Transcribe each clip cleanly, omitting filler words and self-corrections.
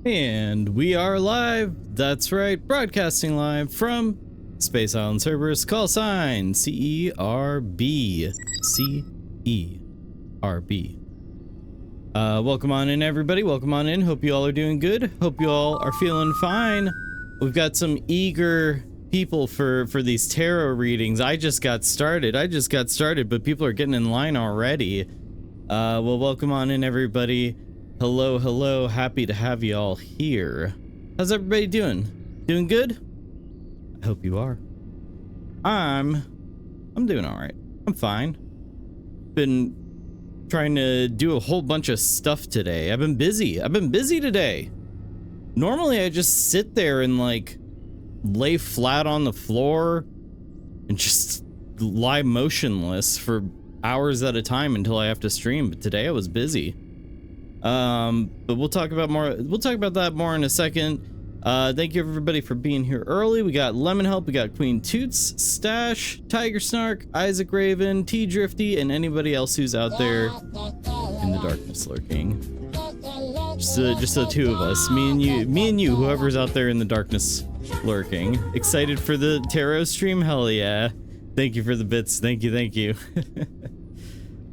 And we are live. That's right, broadcasting live from Space Island Cerberus, call sign CERB. CERB. Welcome on in, everybody. Welcome on in. Hope you all are doing good. Hope you all are feeling fine. We've got some eager people for these tarot readings. I just got started, but people are getting in line already. Well, welcome on in, everybody. Hello, hello. Happy to have you all here. How's everybody doing? Doing good? I hope you are. I'm doing all right. I'm fine. Been trying to do a whole bunch of stuff today. I've been busy today. Normally I just sit there and like lay flat on the floor and just lie motionless for hours at a time until I have to stream, but today I was busy. But we'll talk about that more in a second. Thank you everybody for being here early. We got Lemon Help, we got Queen Toots, Stash, Tiger Snark, Isaac Raven, T Drifty, and anybody else who's out there in the darkness lurking. Just the two of us, me and you, whoever's out there in the darkness lurking. Excited for the tarot stream? Hell yeah. Thank you for the bits. Thank you.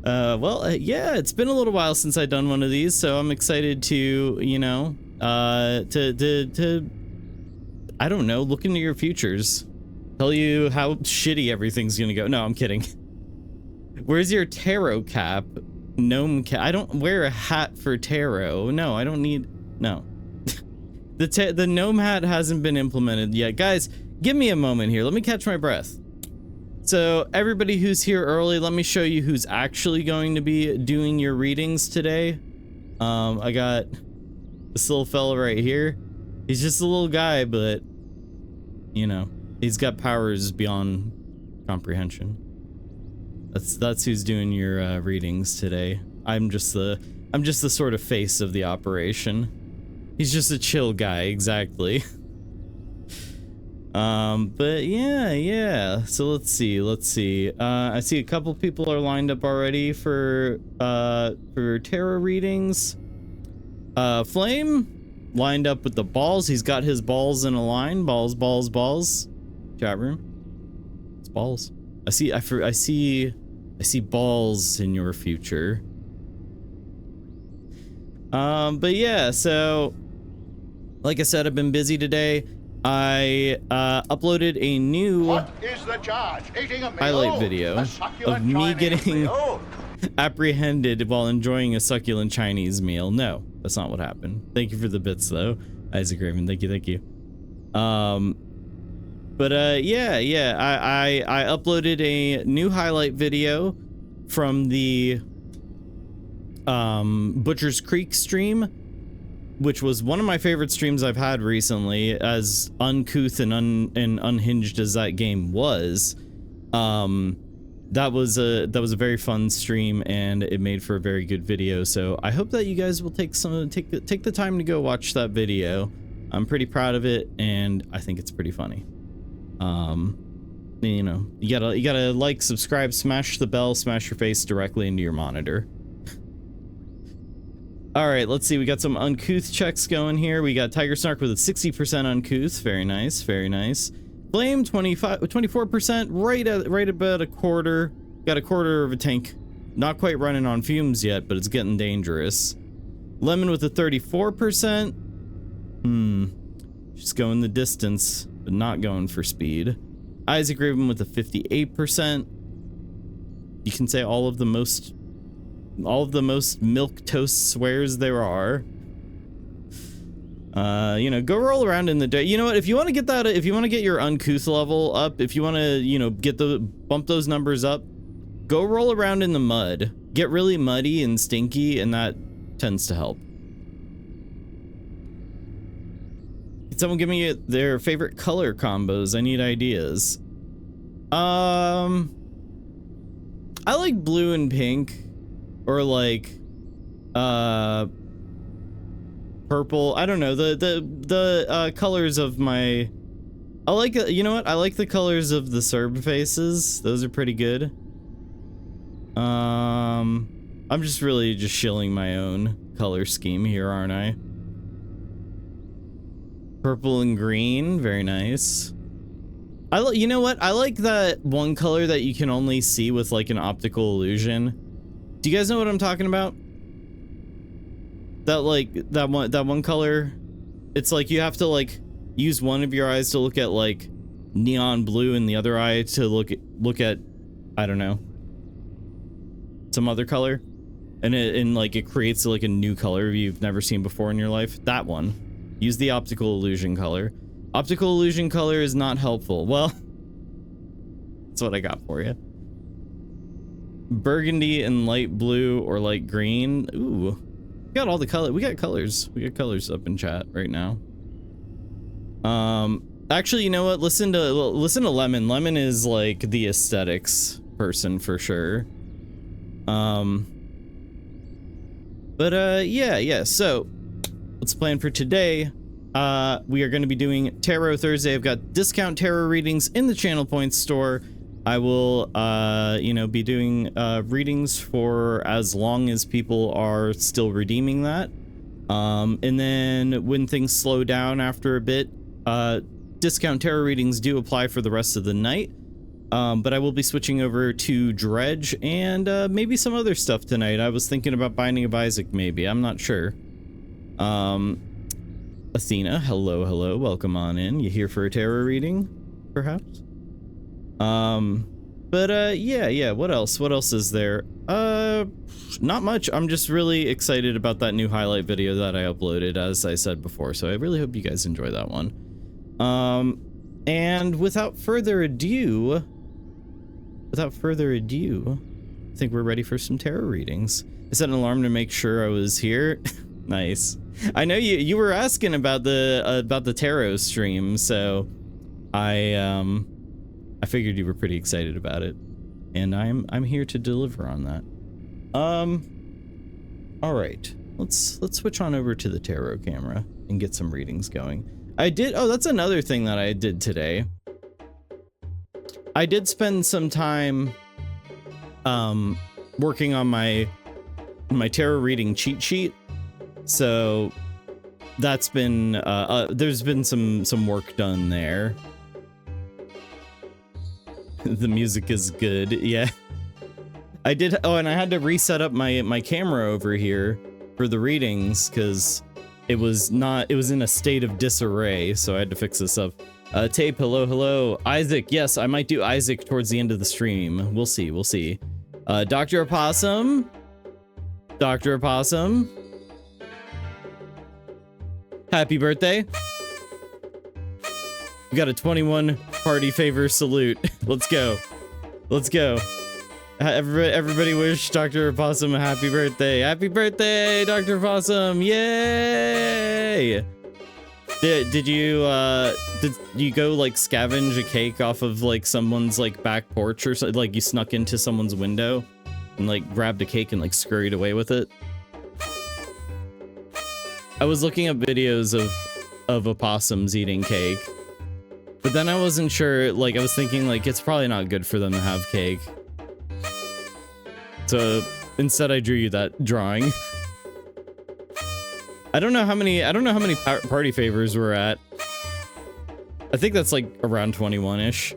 Yeah, it's been a little while since I've done one of these, so I'm excited to, you know, I don't know, look into your futures. Tell you how shitty everything's gonna go. No, I'm kidding. Where's your tarot cap? Gnome cap? I don't wear a hat for tarot. No, I don't need, no. The gnome hat hasn't been implemented yet. Guys, give me a moment here. Let me catch my breath. So everybody who's here early, let me show you who's actually going to be doing your readings today. I got this little fella right here. He's just a little guy, but you know, he's got powers beyond comprehension. That's who's doing your readings today. I'm just the sort of face of the operation. He's just a chill guy, exactly. But yeah. So let's see. I see a couple people are lined up already for tarot readings. Flame lined up with the balls. He's got his balls in a line. Balls. Chat room. It's balls. I see balls in your future. But yeah, so like I said, I've been busy today. I uploaded a new highlight video of me getting apprehended while enjoying a succulent Chinese meal. No, that's not what happened. Thank you for the bits though, Isaac Raven. Thank you. I uploaded a new highlight video from the Butcher's Creek stream, which was one of my favorite streams I've had recently, as uncouth and unhinged as that game was. That was a very fun stream, and it made for a very good video. So I hope that you guys will take the time to go watch that video. I'm pretty proud of it, and I think it's pretty funny. You know, you gotta like, subscribe, smash the bell, smash your face directly into your monitor. All right, let's see. We got some uncouth checks going here. We got Tiger Snark with a 60% uncouth. Very nice. Flame 24%, right about a quarter. Got a quarter of a tank. Not quite running on fumes yet, but it's getting dangerous. Lemon with a 34%. Just going the distance, but not going for speed. Isaac Raven with a 58%. You can say all of the most milk toast swears there are. You know, go roll around in the day. You know what? If you want to get your uncouth level up, if you want to, you know, bump those numbers up, go roll around in the mud. Get really muddy and stinky, and that tends to help. Can someone give me their favorite color combos? I need ideas. I like blue and pink. Or like purple. I don't know, the colors of my, I like, you know what, I like the colors of the Cerb faces. Those are pretty good. I'm just really shilling my own color scheme here, aren't I? Purple and green, very nice. You know what? I like that one color that you can only see with like an optical illusion. Do you guys know what I'm talking about? That one color. It's like you have to like use one of your eyes to look at like neon blue and the other eye to look at I don't know, some other color, and it creates like a new color you've never seen before in your life. That one. Use the optical illusion color. Optical illusion color is not helpful. Well, that's what I got for you. Burgundy and light blue or light green. Ooh, we got all the color. We got colors. We got colors up in chat right now. Actually, you know what? Listen to Lemon. Lemon is like the aesthetics person for sure. Yeah. So, what's the plan for today? We are going to be doing Tarot Thursday. I've got discount tarot readings in the Channel Points store. I will, be doing readings for as long as people are still redeeming that. And then when things slow down after a bit, discount tarot readings do apply for the rest of the night. But I will be switching over to Dredge and maybe some other stuff tonight. I was thinking about Binding of Isaac, maybe. I'm not sure. Athena, hello, welcome on in. You here for a tarot reading, perhaps? Yeah, what else is there? Not much. I'm just really excited about that new highlight video that I uploaded, as I said before, so I really hope you guys enjoy that one. And without further ado, I think we're ready for some tarot readings. I set an alarm to make sure I was here. Nice. I know you were asking about the tarot stream, so I figured you were pretty excited about it, and I'm here to deliver on that. All right, let's switch on over to the tarot camera and get some readings going. Oh, that's another thing that I did today. I did spend some time working on my tarot reading cheat sheet. So that's been there's been some work done there. The music is good. Yeah. I did. Oh, and I had to reset up my camera over here for the readings because it was in a state of disarray, so I had to fix this up. Tape, hello. Isaac, yes, I might do Isaac towards the end of the stream. We'll see. Dr. Opossum. Happy birthday. We got a 21 party favor salute. Let's go. Everybody wish Dr. Opossum a happy birthday. Happy birthday, Dr. Opossum. Yay. Did you go like scavenge a cake off of like someone's like back porch or something? Like you snuck into someone's window and like grabbed a cake and like scurried away with it? I was looking up videos of opossums eating cake, but then I wasn't sure, like I was thinking like it's probably not good for them to have cake. So instead I drew you that drawing. I don't know how many party favors we're at. I think that's like around 21-ish.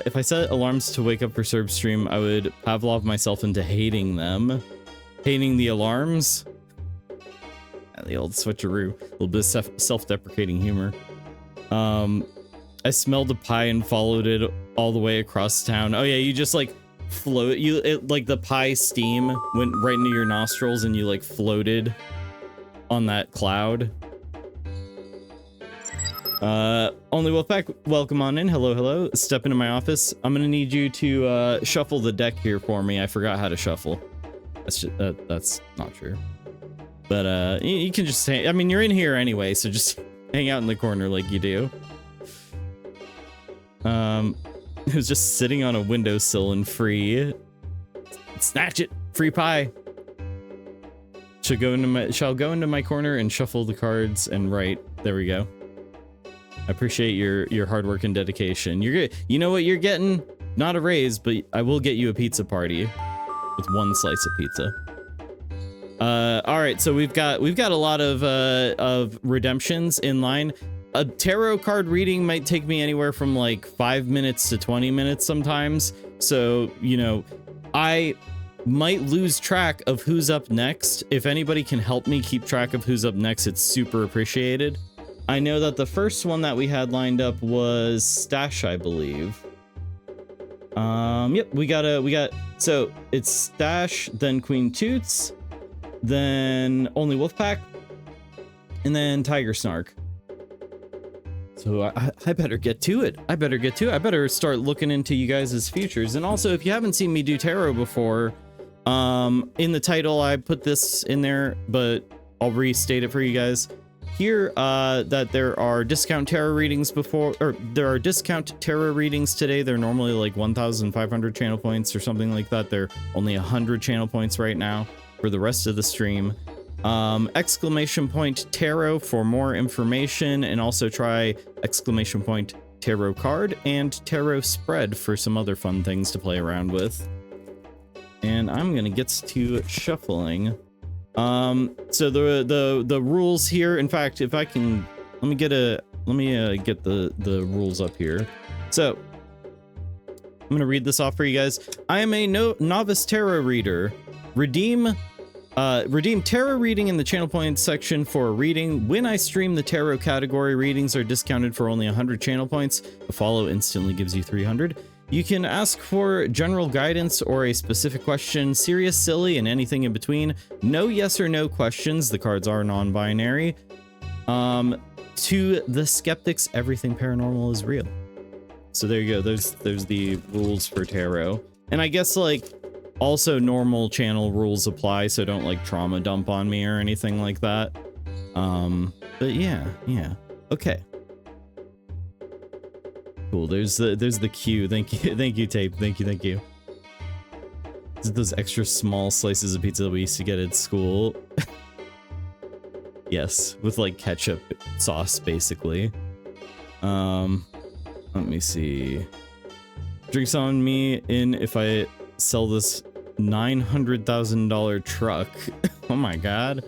If I set alarms to wake up for Cerb stream, I would Pavlov myself into hating them. Hating the alarms. Yeah, the old switcheroo. A little bit of self-deprecating humor. I smelled a pie and followed it all the way across town. Oh yeah, you just like float. Like the pie steam went right into your nostrils and you like floated on that cloud. Only Wolfpack, welcome on in. Hello. Step into my office. I'm gonna need you to shuffle the deck here for me. I forgot how to shuffle. That's not true. But you can just I mean, you're in here anyway, so just hang out in the corner like you do. It was just sitting on a windowsill and free. Snatch it, free pie. Shall go into my corner and shuffle the cards and write. There we go. I appreciate your hard work and dedication. You're good. You know what you're getting? Not a raise, but I will get you a pizza party with one slice of pizza. All right, so we've got a lot of redemptions in line. A tarot card reading might take me anywhere from like 5 minutes to 20 minutes sometimes. So, you know, I might lose track of who's up next. If anybody can help me keep track of who's up next, it's super appreciated. I know that the first one that we had lined up was Stash, I believe. Yep, we got, so it's Stash, then Queen Toots, then Only Wolfpack, and then Tiger Snark. So I better get to it. I better start looking into you guys' futures. And also, if you haven't seen me do tarot before, in the title, I put this in there, but I'll restate it for you guys. Here, that there are discount tarot readings there are discount tarot readings today. They're normally like 1,500 channel points or something like that. They're only 100 channel points right now for the rest of the stream. Exclamation point tarot for more information, and also try exclamation point tarot card and tarot spread for some other fun things to play around with. And I'm gonna get to shuffling. So the rules here, in fact, if I can, let me get the rules up here. So I'm gonna read this off for you guys. I am a novice tarot reader. Redeem tarot reading in the channel points section for a reading. When I stream, the tarot category readings are discounted for only 100 channel points. A follow instantly gives you 300. You can ask for general guidance or a specific question, serious, silly, and anything in between. No yes or no questions. The cards are non-binary. To the skeptics, everything paranormal is real. So there you go. There's the rules for tarot. And I guess like also normal channel rules apply, so don't like trauma dump on me or anything like that. But yeah. Okay. Cool. There's the cue. Thank you, tape. Thank you. Is it those extra small slices of pizza that we used to get at school? Yes, with like ketchup sauce, basically. Let me see. Drinks on me in if I sell this $900,000 truck. Oh my god.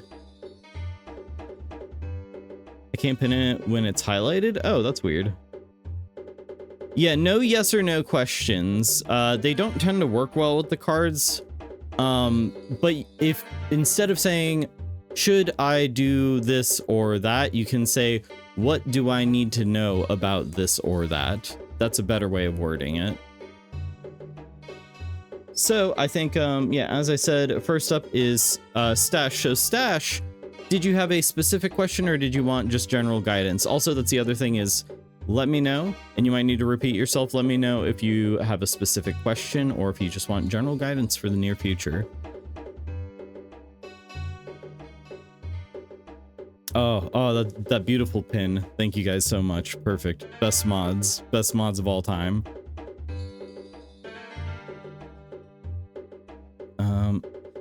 I can't pin it when it's highlighted? Oh, that's weird. Yeah, no yes or no questions. They don't tend to work well with the cards. But if instead of saying, should I do this or that, you can say, what do I need to know about this or that? That's a better way of wording it. So I think, yeah, as I said, first up is Stash. So Stash, did you have a specific question or did you want just general guidance? Also, that's the other thing is, let me know, and you might need to repeat yourself. Let me know if you have a specific question or if you just want general guidance for the near future. Oh, that beautiful pin. Thank you guys so much. Perfect. Best mods of all time.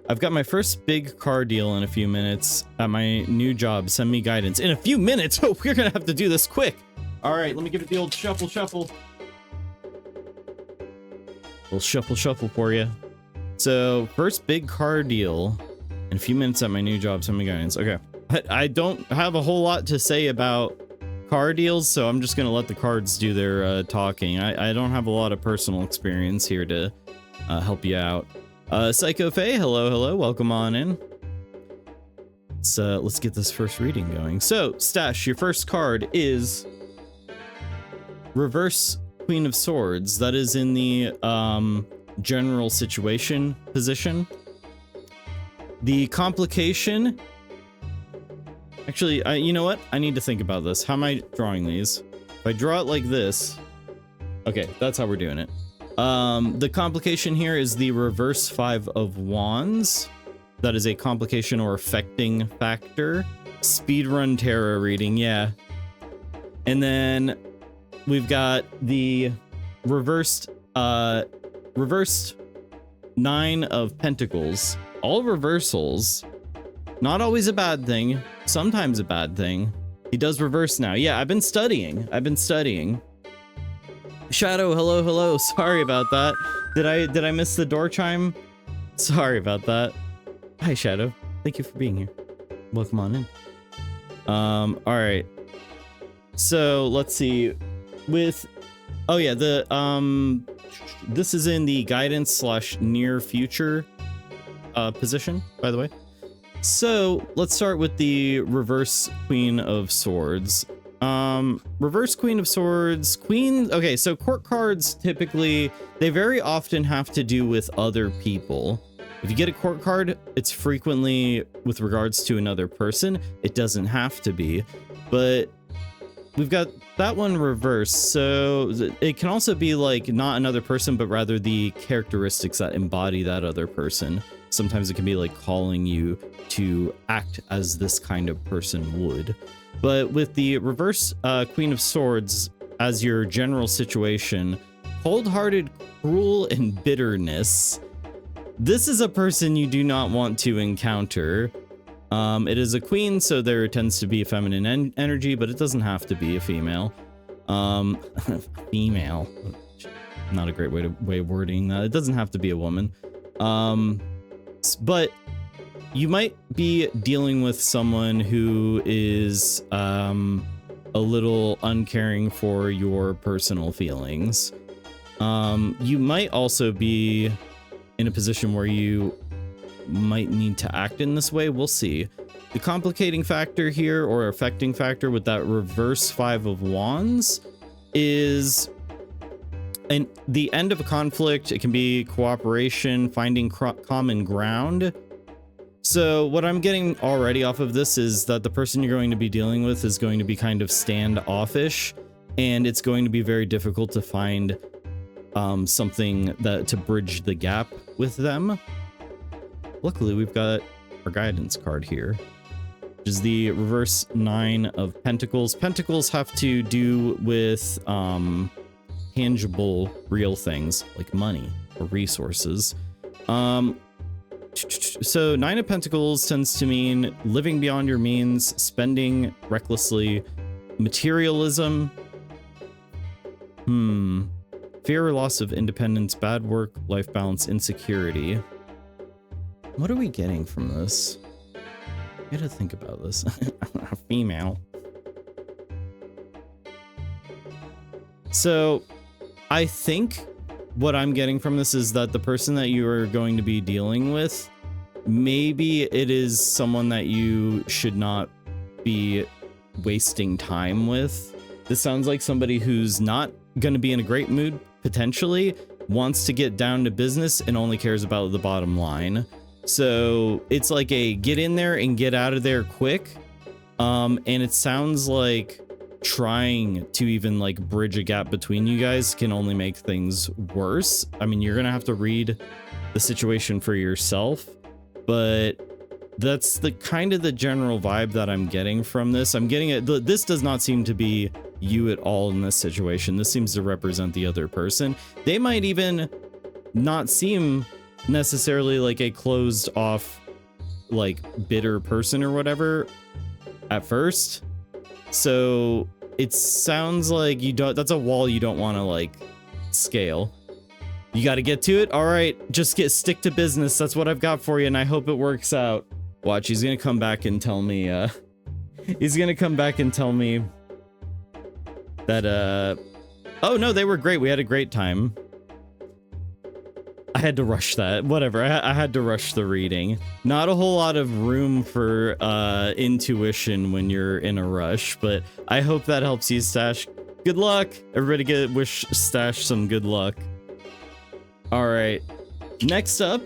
I've got my first big car deal in a few minutes at my new job. Send me guidance. In a few minutes? Oh, we're gonna have to do this quick. All right, let me give it the old shuffle. Little shuffle for you. So, first big car deal in a few minutes at my new job. Send me guidance. Okay. I don't have a whole lot to say about car deals, so I'm just gonna let the cards do their talking. I don't have a lot of personal experience here to help you out. Psycho Faye, hello, welcome on in. Let's get this first reading going. So, Stash, your first card is Reverse Queen of Swords. That is in the general situation position. The complication. Actually, you know what? I need to think about this. How am I drawing these? If I draw it like this. Okay, that's how we're doing it. The complication here is the reverse 5 of Wands. That is a complication or affecting factor. Speedrun tarot reading, yeah. And then we've got the reversed 9 of Pentacles. All reversals. Not always a bad thing. Sometimes a bad thing. He does reverse now. Yeah, I've been studying. Shadow, hello. Sorry about that. Did I miss the door chime? Sorry about that. Hi, Shadow. Thank you for being here. Welcome on in. All right. So let's see. With oh yeah, this is in the guidance / near future position, by the way. So let's start with the reverse Queen of Swords. Reverse Queen of Swords, okay, so court cards typically, they very often have to do with other people. If you get a court card, it's frequently with regards to another person. It doesn't have to be, but we've got that one reversed. So it can also be like not another person, but rather the characteristics that embody that other person. Sometimes it can be like calling you to act as this kind of person would. But with the reverse Queen of Swords as your general situation, cold-hearted, cruel, and bitterness. This is a person you do not want to encounter. It is a queen, so there tends to be a feminine energy, but it doesn't have to be a female. Female. Not a great way of wording that. It doesn't have to be a woman. But you might be dealing with someone who is a little uncaring for your personal feelings. You might also be in a position where you might need to act in this way. We'll see. The complicating factor here, or affecting factor, with that reverse 5 of Wands is the end of a conflict. It can be cooperation, finding common ground. So what I'm getting already off of this is that the person you're going to be dealing with is going to be kind of standoffish, and it's going to be very difficult to find something that to bridge the gap with them. Luckily, we've got our guidance card here, which is the reverse 9 of Pentacles. Pentacles have to do with tangible, real things like money or resources. So 9 of Pentacles tends to mean living beyond your means, spending recklessly, materialism, fear or loss of independence, bad work, life balance, insecurity. What are we getting from this? I gotta think about this. Female. So I think what I'm getting from this is that the person that you are going to be dealing with, maybe it is someone that you should not be wasting time with. This sounds like somebody who's not going to be in a great mood, potentially, wants to get down to business, and only cares about the bottom line. So it's like a get in there and get out of there quick. And it sounds like trying to even like bridge a gap between you guys can only make things worse. I mean, you're gonna have to read the situation for yourself, but that's the kind of the general vibe that I'm getting from this. I'm getting it. This does not seem to be you at all in this situation. This seems to represent the other person. They might even not seem necessarily like a closed off, like bitter person or whatever at first. So it sounds like you don't, that's a wall you don't want to like scale. You got to get to it. All right, just stick to business. That's what I've got for you, and I hope it works out. Watch, he's gonna come back and tell me that oh no, they were great. We had a great time. I had to rush that. Whatever. I had to rush the reading. Not a whole lot of room for intuition when you're in a rush, but I hope that helps you, Stash. Good luck. Everybody wish Stash some good luck. All right. Next up,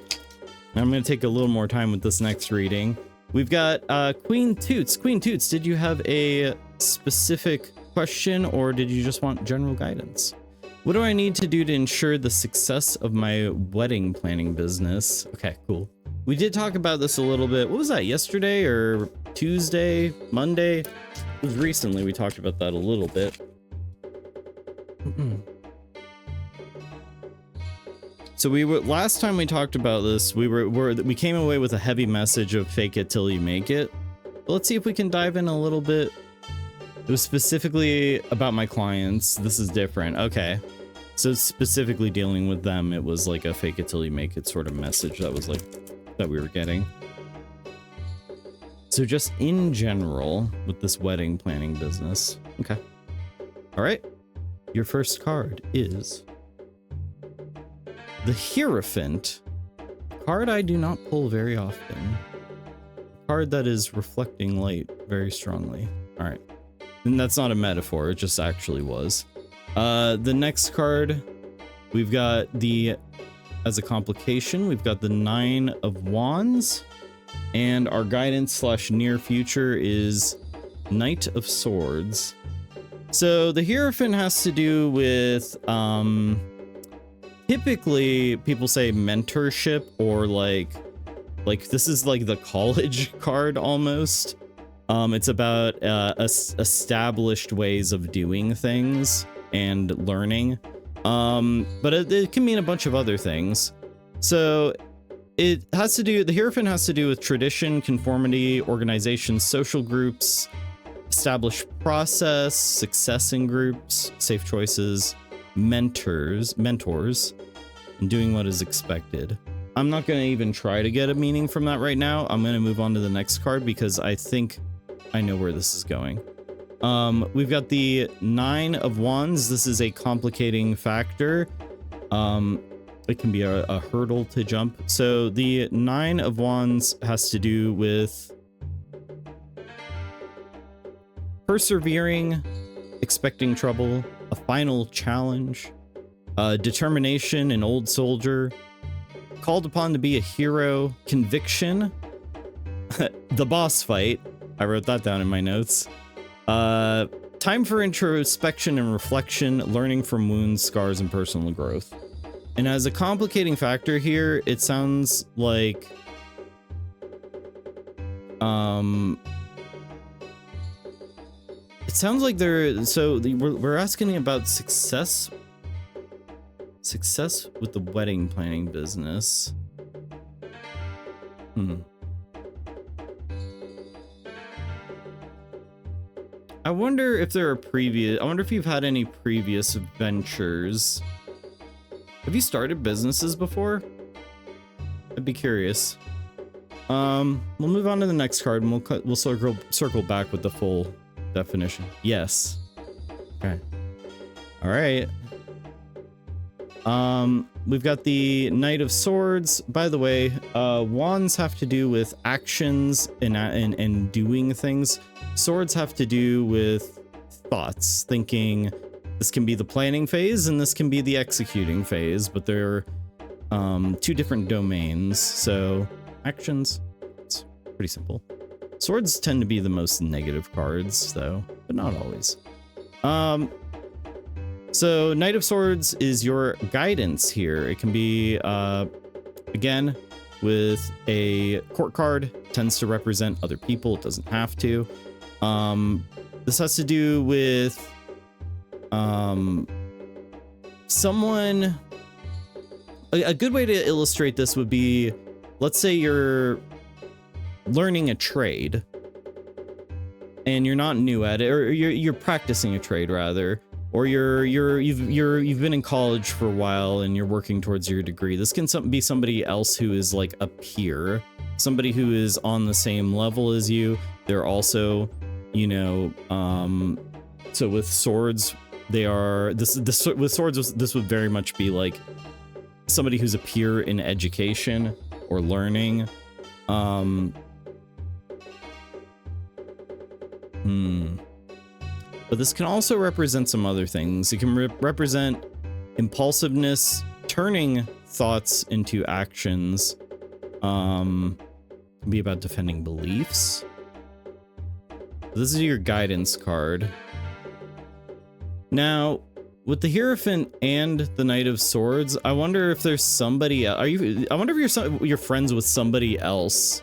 I'm going to take a little more time with this next reading. We've got Queen Toots. Queen Toots, did you have a specific question, or did you just want general guidance? What do I need to do to ensure the success of my wedding planning business? Okay, cool. We did talk about this a little bit. What was that, yesterday or Tuesday, Monday? It was recently. We talked about that a little bit. So last time we talked about this, we came away with a heavy message of fake it till you make it. But let's see if we can dive in a little bit. It was specifically about my clients. This is different. Okay. So specifically dealing with them, it was like a fake it till you make it sort of message that was like, that we were getting. So just in general with this wedding planning business. Okay. All right. Your first card is the Hierophant. Card I do not pull very often. Card that is reflecting light very strongly. All right. And that's not a metaphor. It just actually was. The next card, we've got as a complication, we've got the 9 of Wands. And our guidance / near future is Knight of Swords. So the Hierophant has to do with, typically people say mentorship, or like this is like the college card almost. It's about established ways of doing things and learning. But it can mean a bunch of other things. So it has to do, the Hierophant has to do with tradition, conformity, organization, social groups, established process, success in groups, safe choices, mentors, and doing what is expected. I'm not going to even try to get a meaning from that right now. I'm going to move on to the next card because I think I know where this is going. We've got the 9 of Wands. This is a complicating factor. It can be a hurdle to jump. So the 9 of Wands has to do with persevering, expecting trouble, a final challenge, determination, an old soldier, called upon to be a hero, conviction, the boss fight. I wrote that down in my notes. Time for introspection and reflection, learning from wounds, scars, and personal growth. And as a complicating factor here, it sounds like we're asking about success with the wedding planning business. I wonder if you've had any previous ventures. Have you started businesses before? I'd be curious. We'll move on to the next card and we'll circle back with the full definition. Yes. Okay. All right. We've got the Knight of Swords. By the way, wands have to do with actions and doing things. Swords have to do with thoughts, thinking. This can be the planning phase and this can be the executing phase, but they're two different domains. So actions, it's pretty simple. Swords tend to be the most negative cards though, but not always. So Knight of Swords is your guidance here. It can be, again, with a court card, tends to represent other people. It doesn't have to. This has to do with someone. A good way to illustrate this would be, let's say you're learning a trade and you're not new at it, or you're practicing a trade rather, or you've been in college for a while and you're working towards your degree. This can be somebody else who is like a peer, somebody who is on the same level as you. They're also, you know, so with swords, they are with swords, this would very much be like somebody who's a peer in education or learning. But this can also represent some other things. It can represent impulsiveness, turning thoughts into actions. It can be about defending beliefs. This is your guidance card. Now, with the Hierophant and the Knight of Swords, I wonder if there's somebody. I wonder if you're friends with somebody else,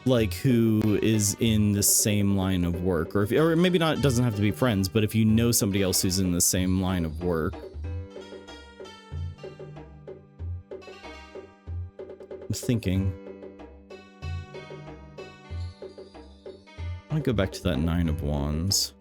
like who is in the same line of work, or maybe not. It doesn't have to be friends, but if you know somebody else who's in the same line of work. I'm thinking. I'll go back to that 9 of Wands.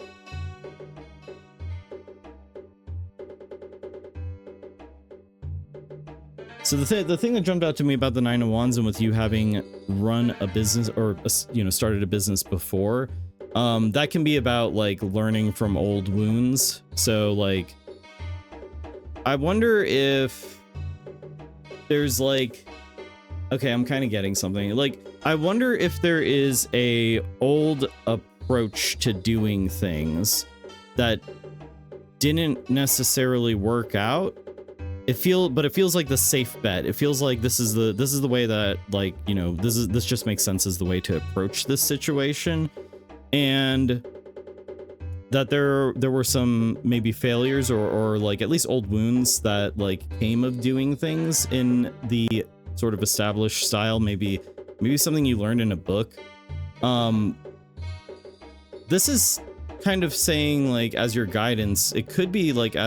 So the thing that jumped out to me about the Nine of Wands, and with you having run a business or, you know, started a business before, that can be about like learning from old wounds. So like, I wonder if there's like, okay, I'm kind of getting something. Like, I wonder if there is a old approach to doing things that didn't necessarily work out. But it feels like the safe bet. It feels like this is the way that, like, you know, this just makes sense as the way to approach this situation, and that there were some maybe failures or like at least old wounds that like came of doing things in the sort of established style. Maybe something you learned in a book. This is kind of saying, like, as your guidance, it could be like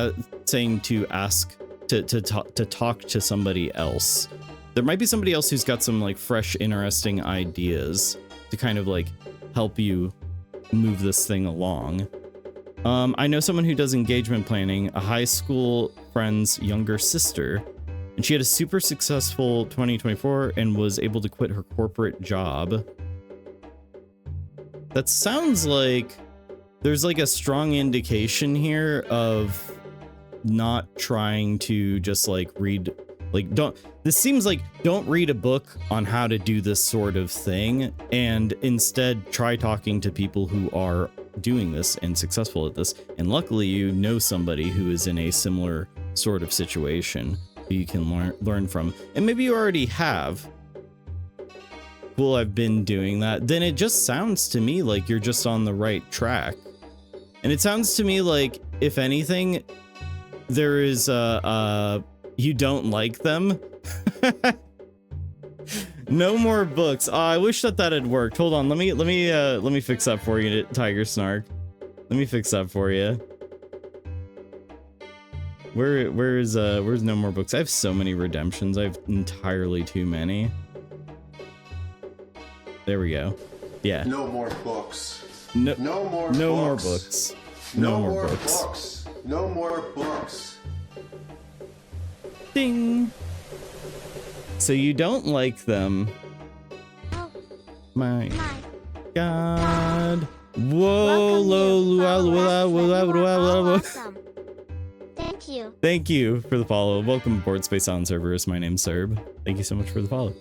saying to ask to talk to somebody else. There might be somebody else who's got some like fresh, interesting ideas to kind of like help you move this thing along. I know someone who does engagement planning, a high school friend's younger sister, and she had a super successful 2024 and was able to quit her corporate job. That sounds like there's like a strong indication here of not trying to just like read, like, this seems like don't read a book on how to do this sort of thing, and instead try talking to people who are doing this and successful at this. And luckily you know somebody who is in a similar sort of situation who you can learn from, and maybe you already have. Cool, I've been doing that. Then it just sounds to me like you're just on the right track. And it sounds to me like, if anything, there is you don't like them. No more books. Oh, I wish that had worked. Hold on, let me fix that for you, Tiger Snark. Let me fix that for you. Where's no more books? I have so many redemptions. I have entirely too many. There we go. Yeah. No more books. No more books. No more books. No more books. Ding. So you don't like them. Oh, My my. God. Whoa, Awesome. Thank you. Thank you for the follow. Welcome aboard Space on Cerberus. My name's Cerb. Thank you so much for the follow.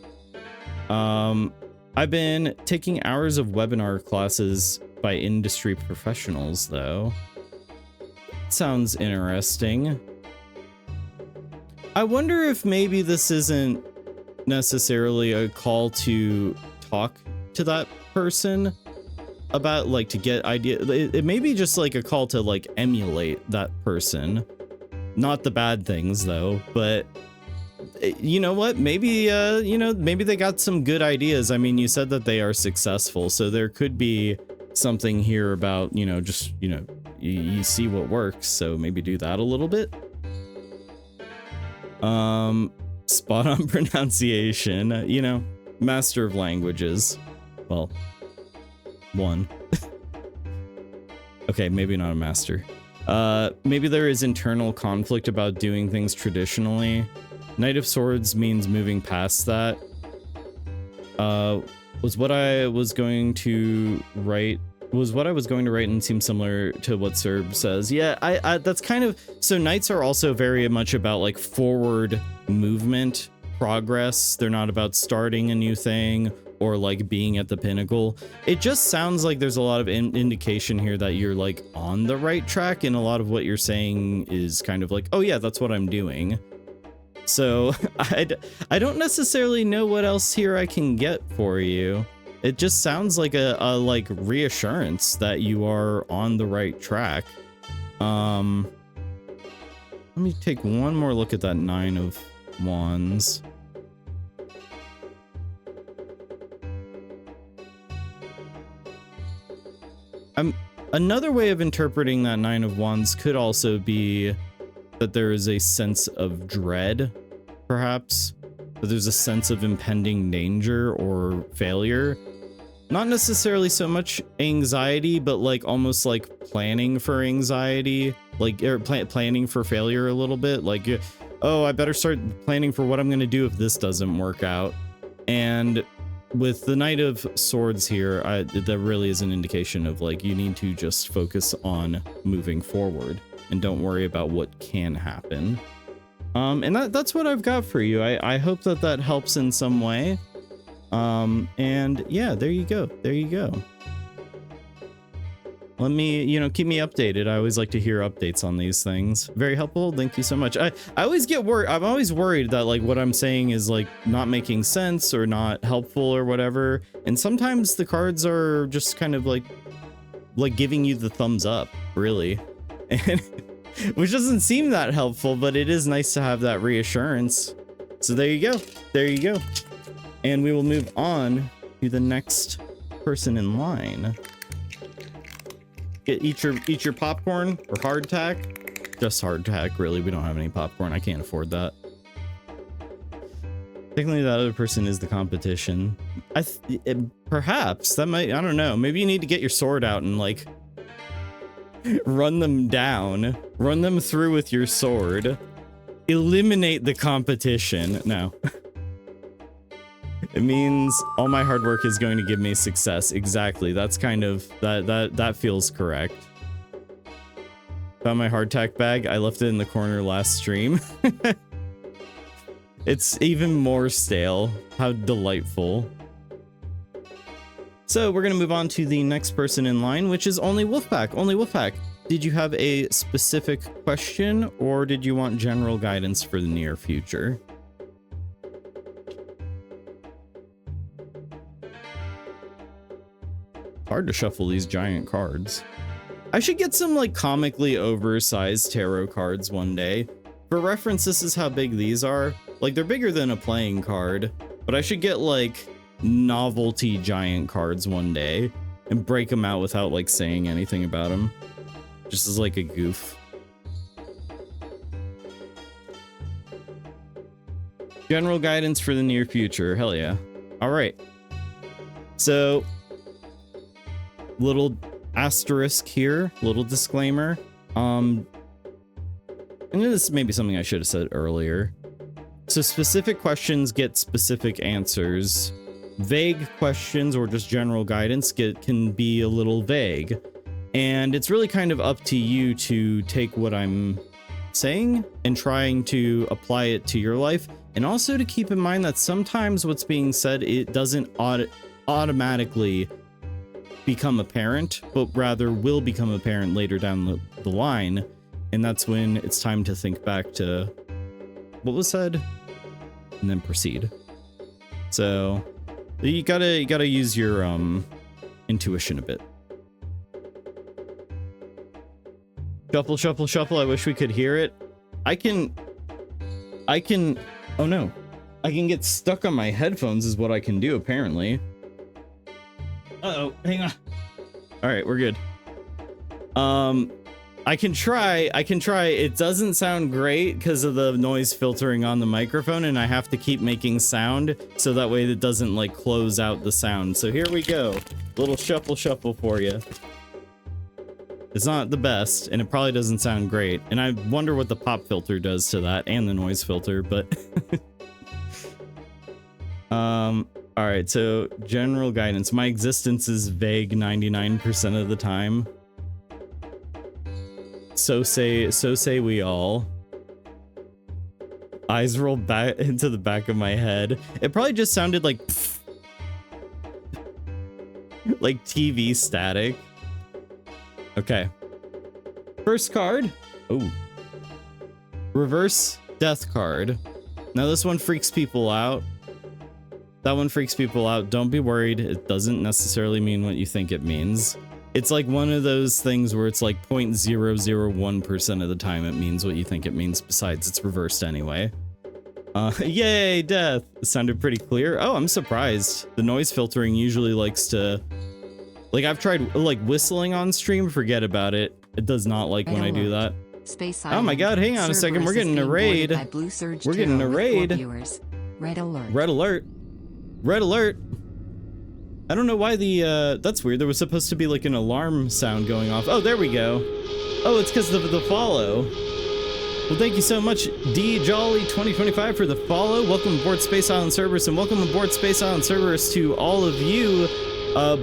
I've been taking hours of webinar classes by industry professionals, though. Sounds interesting. I wonder if maybe this isn't necessarily a call to talk to that person about, like, to get idea. It may be just like a call to like emulate that person. Not the bad things though, but you know what? Maybe, you know, maybe they got some good ideas. I mean, you said that they are successful, so there could be something here about, you know, just, you know, you see what works, so maybe do that a little bit. Spot on pronunciation, you know, master of languages. Well, one. Okay, maybe not a master. Maybe there is internal conflict about doing things traditionally. Knight of Swords means moving past that. Was what I was going to write and seems similar to what Cerb says. Yeah, I that's kind of, so knights are also very much about like forward movement, progress. They're not about starting a new thing or like being at the pinnacle. It just sounds like there's a lot of indication here that you're like on the right track, and a lot of what you're saying is kind of like, oh yeah, that's what I'm doing. So I don't necessarily know what else here I can get for you. It just sounds like a like reassurance that you are on the right track. Let me take one more look at that Nine of Wands. Another way of interpreting that Nine of Wands could also be that there is a sense of dread, perhaps. That there's a sense of impending danger or failure. Not necessarily so much anxiety, but like almost like planning for anxiety, like planning for failure a little bit. Like, oh, I better start planning for what I'm going to do if this doesn't work out. And with the Knight of Swords here, that really is an indication of like, you need to just focus on moving forward and don't worry about what can happen. And that's what I've got for you. I hope that helps in some way. And yeah, there you go. There you go. Let me, keep me updated. I always like to hear updates on these things. Very helpful. Thank you so much. I always get worried. I'm always worried that like what I'm saying is like not making sense or not helpful or whatever. And sometimes the cards are just kind of like giving you the thumbs up, really. And which doesn't seem that helpful, but it is nice to have that reassurance. So there you go. There you go. And we will move on to the next person in line. Eat your popcorn or hardtack. Just hardtack, really. We don't have any popcorn. I can't afford that. Technically, that other person is the competition. Perhaps that might. I don't know. Maybe you need to get your sword out and like run them down, run them through with your sword, eliminate the competition. No. It means all my hard work is going to give me success. Exactly. That's kind of that feels correct. Found my hardtack bag. I left it in the corner last stream. It's even more stale. How delightful. So we're gonna move on to the next person in line, which is Only Wolfpack. Only Wolfpack. Did you have a specific question or did you want general guidance for the near future? Hard to shuffle these giant cards. I should get some like comically oversized tarot cards one day. For reference, this is how big these are. Like they're bigger than a playing card, but I should get like novelty giant cards one day and break them out without like saying anything about them. Just as like a goof. General guidance for the near future. Hell yeah. All right. So little asterisk here, little disclaimer. And this may be something I should have said earlier. So specific questions get specific answers. Vague questions or just general guidance can be a little vague. And it's really kind of up to you to take what I'm saying and trying to apply it to your life. And also to keep in mind that sometimes what's being said, it doesn't automatically become apparent, but rather will become apparent later down the line. And that's when it's time to think back to what was said and then proceed. So you gotta use your intuition a bit. Shuffle, shuffle, shuffle. I wish we could hear it. I can, oh no. I can get stuck on my headphones is what I can do, apparently. Uh-oh, hang on. All right, we're good. I can try. It doesn't sound great because of the noise filtering on the microphone, and I have to keep making sound so that way it doesn't like close out the sound. So here we go. Little shuffle shuffle for you. It's not the best, and it probably doesn't sound great. And I wonder what the pop filter does to that and the noise filter, but all right, so general guidance. My existence is vague 99% of the time. So say we all. Eyes roll back into the back of my head. It probably just sounded like pfft, like TV static. Okay. First card. Oh. Reverse death card. Now this one freaks people out. That one freaks people out. Don't be worried. It doesn't necessarily mean what you think it means. It's like one of those things where it's like 0.001% of the time it means what you think it means. Besides, it's reversed anyway. Yay, death. It sounded pretty clear. Oh, I'm surprised. The noise filtering usually likes to... Like, I've tried, like, whistling on stream. Forget about it. It does not like when I do that. Space oh my god, hang on a second. We're getting a raid. We're getting a raid. Red alert. Red alert. Red alert. I don't know why the, that's weird. There was supposed to be like an alarm sound going off. Oh, there we go. Oh, it's because of the follow. Well, thank you so much, D Jolly 2025 for the follow. Welcome aboard Space Island Cerberus, and welcome aboard Space Island Cerberus to all of you.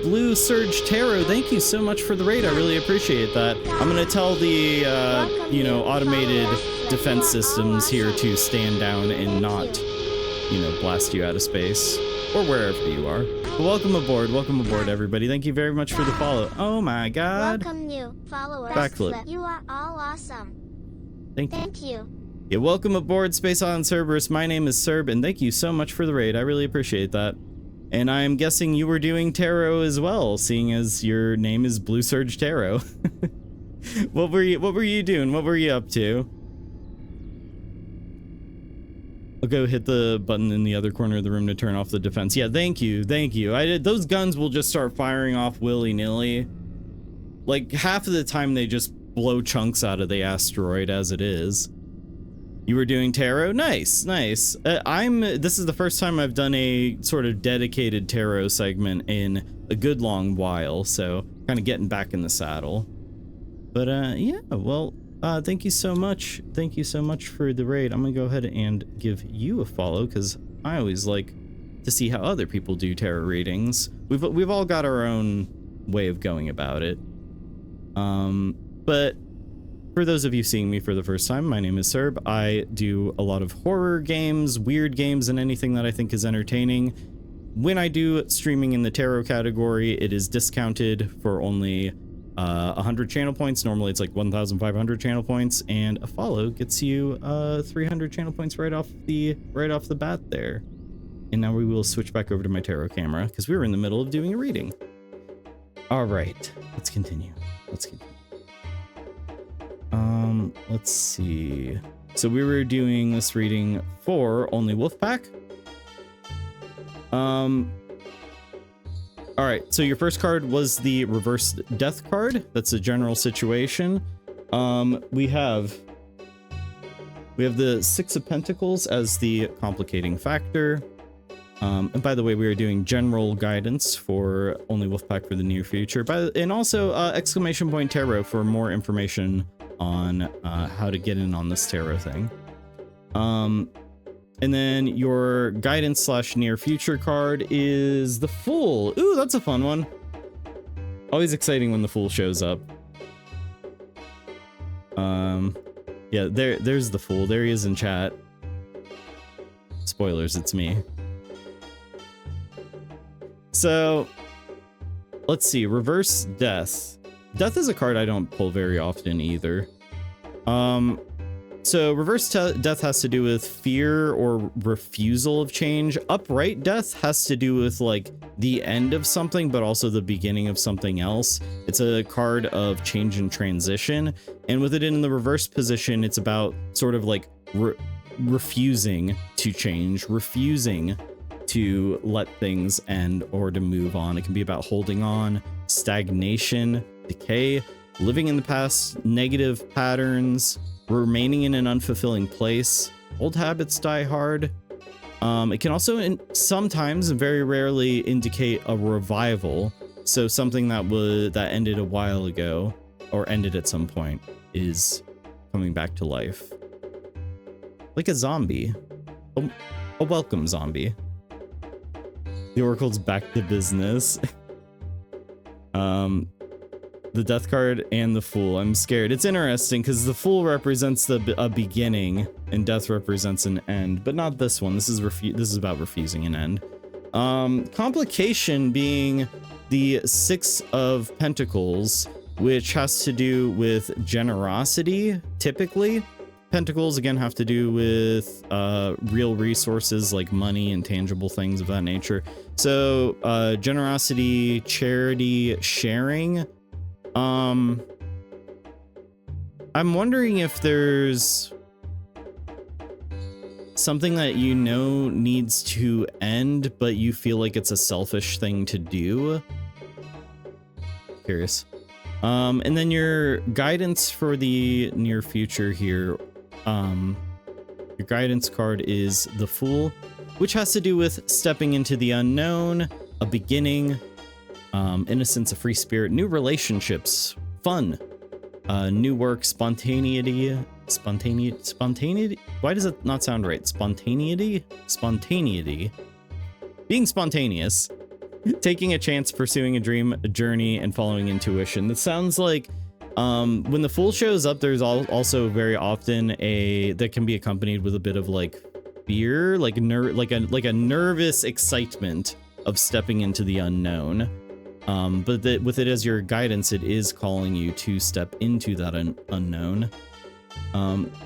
Blue Surge Tarot, thank you so much for the raid. I really appreciate that. I'm gonna tell the automated defense systems here to stand down and not, blast you out of space or wherever you are. But welcome aboard, everybody. Thank you very much for the follow. Oh my God! Welcome new followers. Backflip. You are all awesome. Thank you. Yeah, welcome aboard Space Island Cerberus. My name is Cerb, and thank you so much for the raid. I really appreciate that. And I'm guessing you were doing tarot as well, seeing as your name is Blue Surge Tarot. What were you doing? What were you up to? I'll go hit the button in the other corner of the room to turn off the defense. Yeah, thank you. Those guns will just start firing off willy-nilly. Like, half of the time they just blow chunks out of the asteroid as it is. You were doing tarot? Nice. This is the first time I've done a sort of dedicated tarot segment in a good long while, so kind of getting back in the saddle. But yeah, well, thank you so much. Thank you so much for the raid. I'm gonna go ahead and give you a follow because I always like to see how other people do tarot readings. We've all got our own way of going about it. But for those of you seeing me for the first time, my name is Cerb. I do a lot of horror games, weird games, and anything that I think is entertaining. When I do streaming in the tarot category, it is discounted for only 100 channel points. Normally it's like 1,500 channel points, and a follow gets you 300 channel points right off the bat there. And now we will switch back over to my tarot camera because we were in the middle of doing a reading. All right, let's continue. Let's see. So we were doing this reading for only Wolfpack. All right, so your first card was the reverse death card. That's a general situation. We have the Six of Pentacles as the complicating factor. And by the way, we are doing general guidance for only Wolfpack for the near future, and also exclamation point tarot for more information on how to get in on this tarot thing. And then your guidance / near future card is the Fool. Ooh, that's a fun one. Always exciting when the Fool shows up. Yeah, there's the Fool. There he is in chat. Spoilers, it's me. So, let's see. Reverse Death. Death is a card I don't pull very often either. So reverse death has to do with fear or refusal of change. Upright death has to do with like the end of something, but also the beginning of something else. It's a card of change and transition. And with it in the reverse position, it's about sort of like refusing to change, refusing to let things end or to move on. It can be about holding on, stagnation, decay, living in the past, negative patterns, remaining in an unfulfilling place. Old habits die hard. It can also sometimes and very rarely indicate a revival. So something that ended a while ago or ended at some point is coming back to life. Like a zombie. A welcome zombie. The Oracle's back to business. The Death card and the Fool. I'm scared. It's interesting because the Fool represents a beginning and Death represents an end, but not this one. This is about refusing an end. Complication being the Six of Pentacles, which has to do with generosity, typically. Pentacles, again, have to do with real resources like money and tangible things of that nature. So, generosity, charity, sharing. I'm wondering if there's something that you know needs to end, but you feel like it's a selfish thing to do. Curious. And then your guidance for the near future here. Your guidance card is the Fool, which has to do with stepping into the unknown, a beginning, innocence, a free spirit, new relationships, fun, new work, spontaneity, Spontaneity. Why does it not sound right? Spontaneity. Being spontaneous. Taking a chance, pursuing a dream, a journey, and following intuition. That sounds like when the Fool shows up, there's also very often that can be accompanied with a bit of like fear, like a nervous excitement of stepping into the unknown. But with it as your guidance, it is calling you to step into that unknown.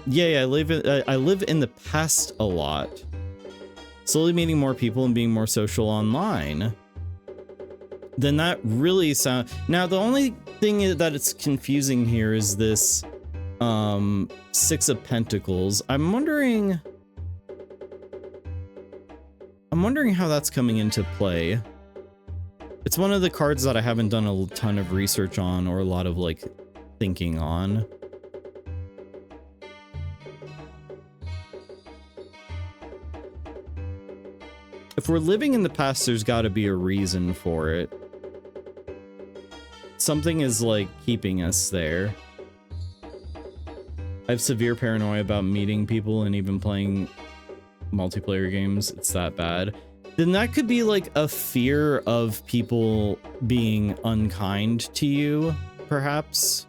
Yeah, I live in the past a lot, slowly meeting more people and being more social online. Then that really sound. Now the only thing that it's confusing here is this Six of Pentacles. I'm wondering how that's coming into play. It's one of the cards that I haven't done a ton of research on or a lot of like thinking on. If we're living in the past, there's got to be a reason for it. Something is like keeping us there. I have severe paranoia about meeting people and even playing multiplayer games. It's that bad. Then that could be like a fear of people being unkind to you, perhaps.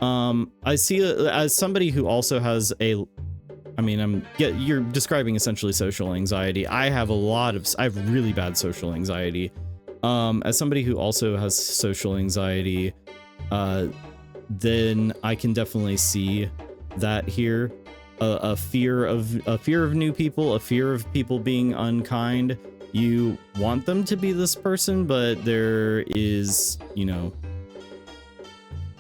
I see as somebody who also has you're describing essentially social anxiety. I have really bad social anxiety. As somebody who also has social anxiety, then I can definitely see that here. A fear of new people, a fear of people being unkind. You want them to be this person, but there is,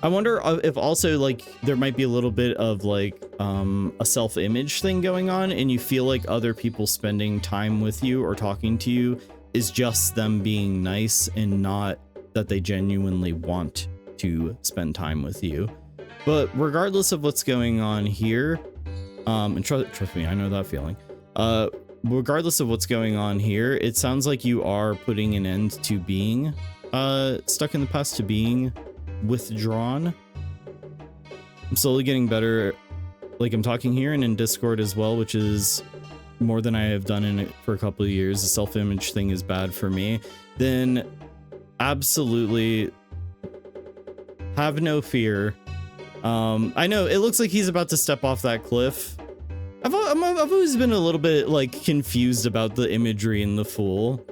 I wonder if also like there might be a little bit of like a self-image thing going on, and you feel like other people spending time with you or talking to you is just them being nice and not that they genuinely want to spend time with you. But regardless of what's going on here, and trust me, I know that feeling. Regardless of what's going on here, it sounds like you are putting an end to being stuck in the past, to being withdrawn. I'm slowly getting better. Like I'm talking here and in Discord as well, which is more than I have done in it for a couple of years. The self-image thing is bad for me. Then absolutely have no fear. I know it looks like he's about to step off that cliff. I've always been a little bit like confused about the imagery in the Fool.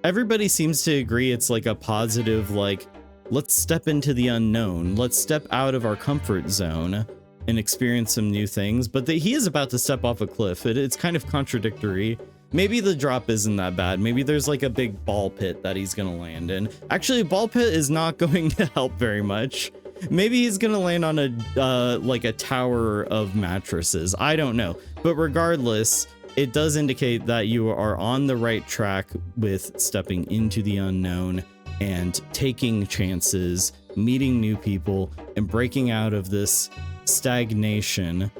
Everybody seems to agree it's like a positive, like, let's step into the unknown. Let's step out of our comfort zone and experience some new things. But he is about to step off a cliff. It's kind of contradictory. Maybe the drop isn't that bad. Maybe there's like a big ball pit that he's gonna land in. Actually, a ball pit is not going to help very much. Maybe he's gonna land on a like a tower of mattresses. I don't know. But regardless, it does indicate that you are on the right track with stepping into the unknown and taking chances, meeting new people, and breaking out of this stagnation.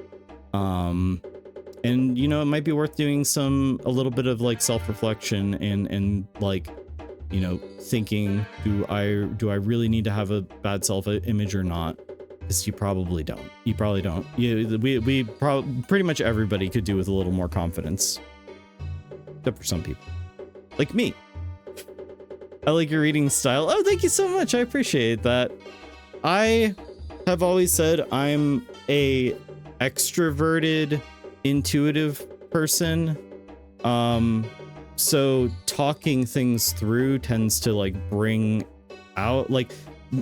And it might be worth doing a little bit of like self-reflection and like, thinking, do I really need to have a bad self-image or not? Because you probably don't. Pretty much everybody could do with a little more confidence, except for some people, like me. I like your reading style. Oh, thank you so much. I appreciate that. I have always said I'm a extroverted, intuitive person. So talking things through tends to like bring out, like,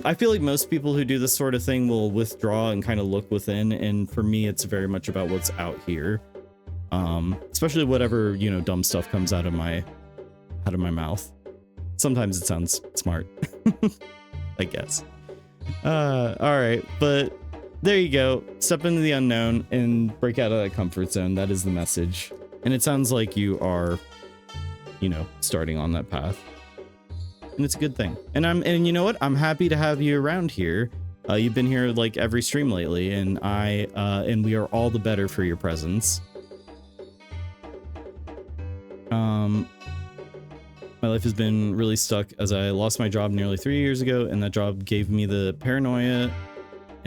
I feel like most people who do this sort of thing will withdraw and kind of look within. And for me, it's very much about what's out here. Especially whatever, dumb stuff comes out of my mouth. Sometimes it sounds smart, I guess. All right, but there you go. Step into the unknown and break out of that comfort zone. That is the message. And it sounds like you are, starting on that path. And it's a good thing. And you know what? I'm happy to have you around here. You've been here like every stream lately, and and we are all the better for your presence. My life has been really stuck as I lost my job nearly 3 years ago, and that job gave me the paranoia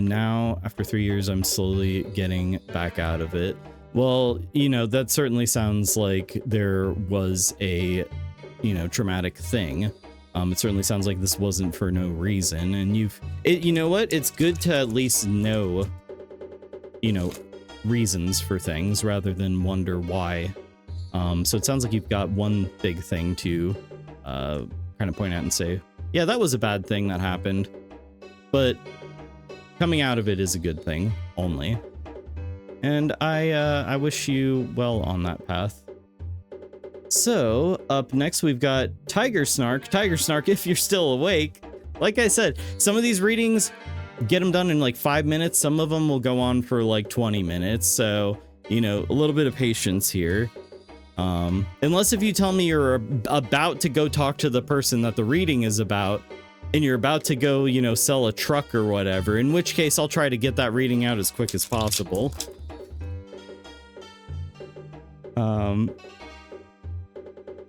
And now, after 3 years, I'm slowly getting back out of it. Well, you know, that certainly sounds like there was a, you know, traumatic thing. It certainly sounds like this wasn't for no reason. And you know what? It's good to at least know, you know, reasons for things rather than wonder why. So it sounds like you've got one big thing to kind of point out and say, yeah, that was a bad thing that happened, but coming out of it is a good thing only. And I wish you well on that path. So up next, we've got Tiger Snark. Tiger Snark, if you're still awake. Like I said, some of these readings, get them done in like 5 minutes. Some of them will go on for like 20 minutes. So, you know, a little bit of patience here. Unless if you tell me you're about to go talk to the person that the reading is about, and you're about to go, you know, sell a truck or whatever, in which case I'll try to get that reading out as quick as possible.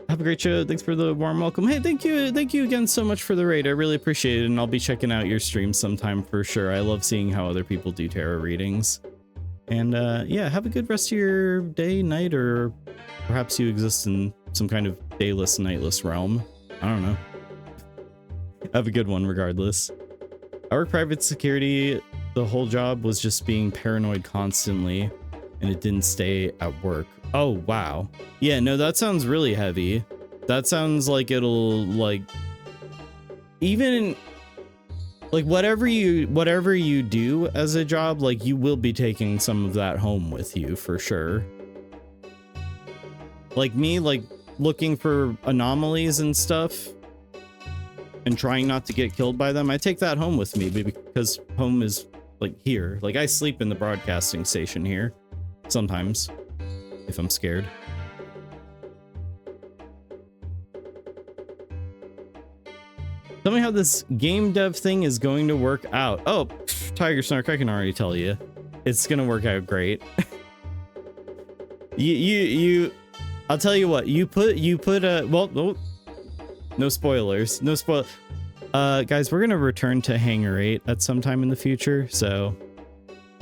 Have a great show. Thanks for the warm welcome. Hey, thank you again so much for the raid. I really appreciate it, and I'll be checking out your stream sometime for sure. I love seeing how other people do tarot readings. And yeah, have a good rest of your day, night, or perhaps you exist in some kind of dayless, nightless realm. I don't know. Have a good one regardless. I work private security. The whole job was just being paranoid constantly, and it didn't stay at work. Oh, wow. Yeah, no, that sounds really heavy. That sounds like it'll, like, even, like, whatever you do as a job, like, you will be taking some of that home with you for sure. Like me, like, looking for anomalies and stuff and trying not to get killed by them, I take that home with me because home is, like, here. Like, I sleep in the broadcasting station here sometimes if I'm scared. Tell me how this game dev thing is going to work out. Oh, Tiger Snark, I can already tell you. It's gonna work out great. I'll tell you what, you put a, well, oh, no spoilers. No spoil. Guys, we're gonna return to Hangar 8 at some time in the future, so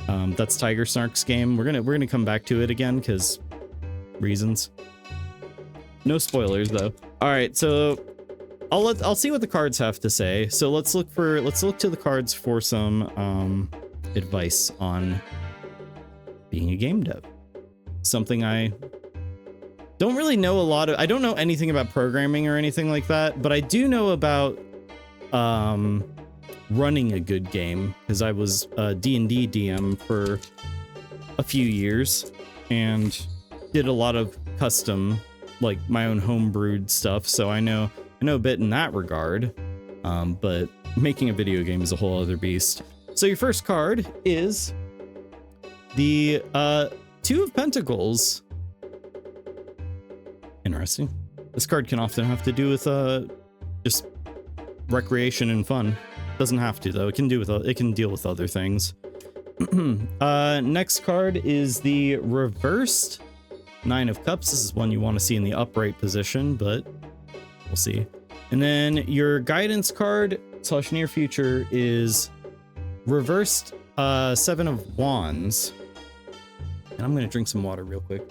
that's Tiger Snark's game. We're gonna come back to it again because reasons. No spoilers though. All right, so I'll see what the cards have to say. So let's look to the cards for some advice on being a game dev. Something I don't really know a lot of. I don't know anything about programming or anything like that, but I do know about running a good game because I was a D&D DM for a few years and did a lot of custom, like my own homebrewed stuff. So I know a bit in that regard, but making a video game is a whole other beast. So your first card is the Two of Pentacles. Interesting. This card can often have to do with just recreation and fun. Doesn't have to though. It can deal with other things. Next card is the reversed Nine of Cups. This is one you want to see in the upright position, but we'll see. And then your guidance card / near future is reversed Seven of Wands. And I'm going to drink some water real quick.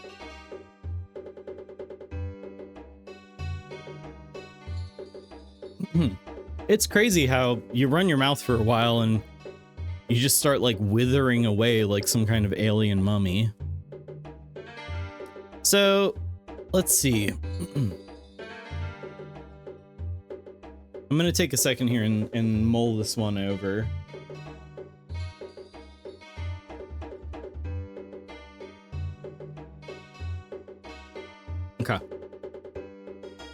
It's crazy how you run your mouth for a while and you just start like withering away like some kind of alien mummy. So let's see. I'm going to take a second here and mull this one over. Okay. I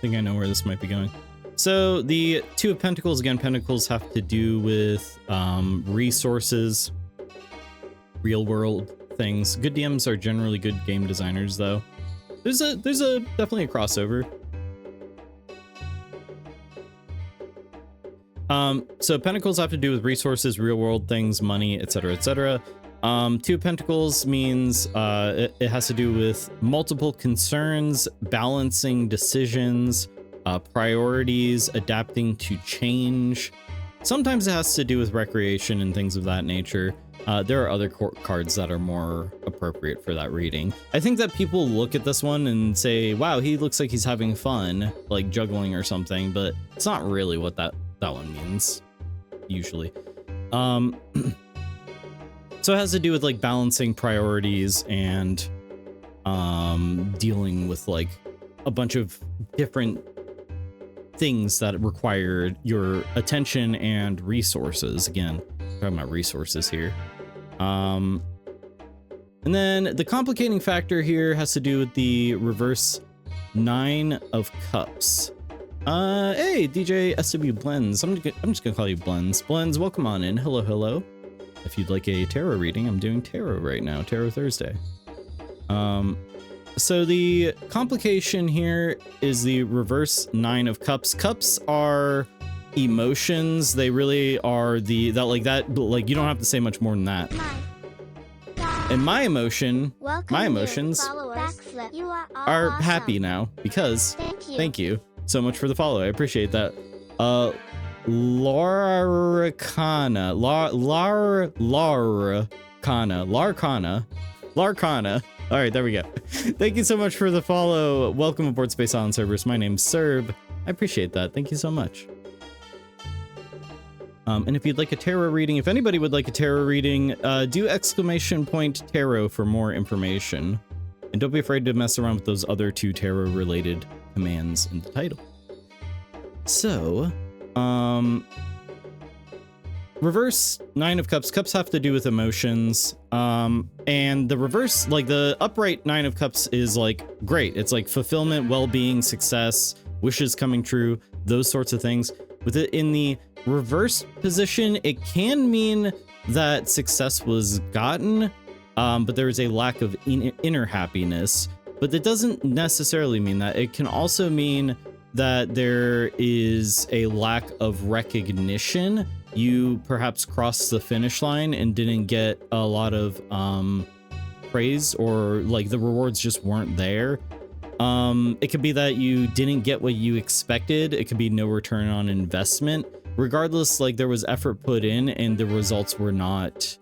think I know where this might be going. So the Two of Pentacles, again, Pentacles have to do with resources, real world things. Good DMs are generally good game designers though. There's definitely a crossover. So Pentacles have to do with resources, real world things, money, etc., etc. Two of Pentacles means it has to do with multiple concerns, balancing decisions, priorities, adapting to change, Sometimes it has to do with recreation and things of that nature. There are other cards that are more appropriate for that reading. I think that people look at this one and say, wow, he looks like he's having fun, like juggling or something, but it's not really what that one means, usually. So it has to do with like balancing priorities and dealing with like a bunch of different things that require your attention and resources. Again, talking about resources here. And then the complicating factor here has to do with the reverse 9 of Cups. Hey, DJ SW Blends. I'm just gonna call you Blends. Blends, welcome on in. Hello, hello. If you'd like a tarot reading, I'm doing tarot right now, Tarot Thursday. So the complication here is the reverse 9 of Cups. Cups are emotions. They really are like you don't have to say much more than that. And my emotions are happy now because thank you so much for the follow. I appreciate that. Larcana. All right, there we go. Thank you so much for the follow. Welcome aboard Space Island Cerberus. My name's Cerb. I appreciate that. Thank you so much. And if you'd like a tarot reading, if anybody would like a tarot reading, do !tarot for more information. And don't be afraid to mess around with those other 2 tarot related commands in the title. So, reverse 9 of Cups. Cups have to do with emotions. And the reverse, like the upright 9 of Cups is like great. It's like fulfillment, well-being, success, wishes coming true, those sorts of things. With it in the reverse position, it can mean that success was gotten, but there is a lack of inner happiness. But that doesn't necessarily mean that. It can also mean that there is a lack of recognition. You perhaps crossed the finish line and didn't get a lot of praise, or like the rewards just weren't there. It could be that you didn't get what you expected. It could be no return on investment. Regardless, like there was effort put in and the results were not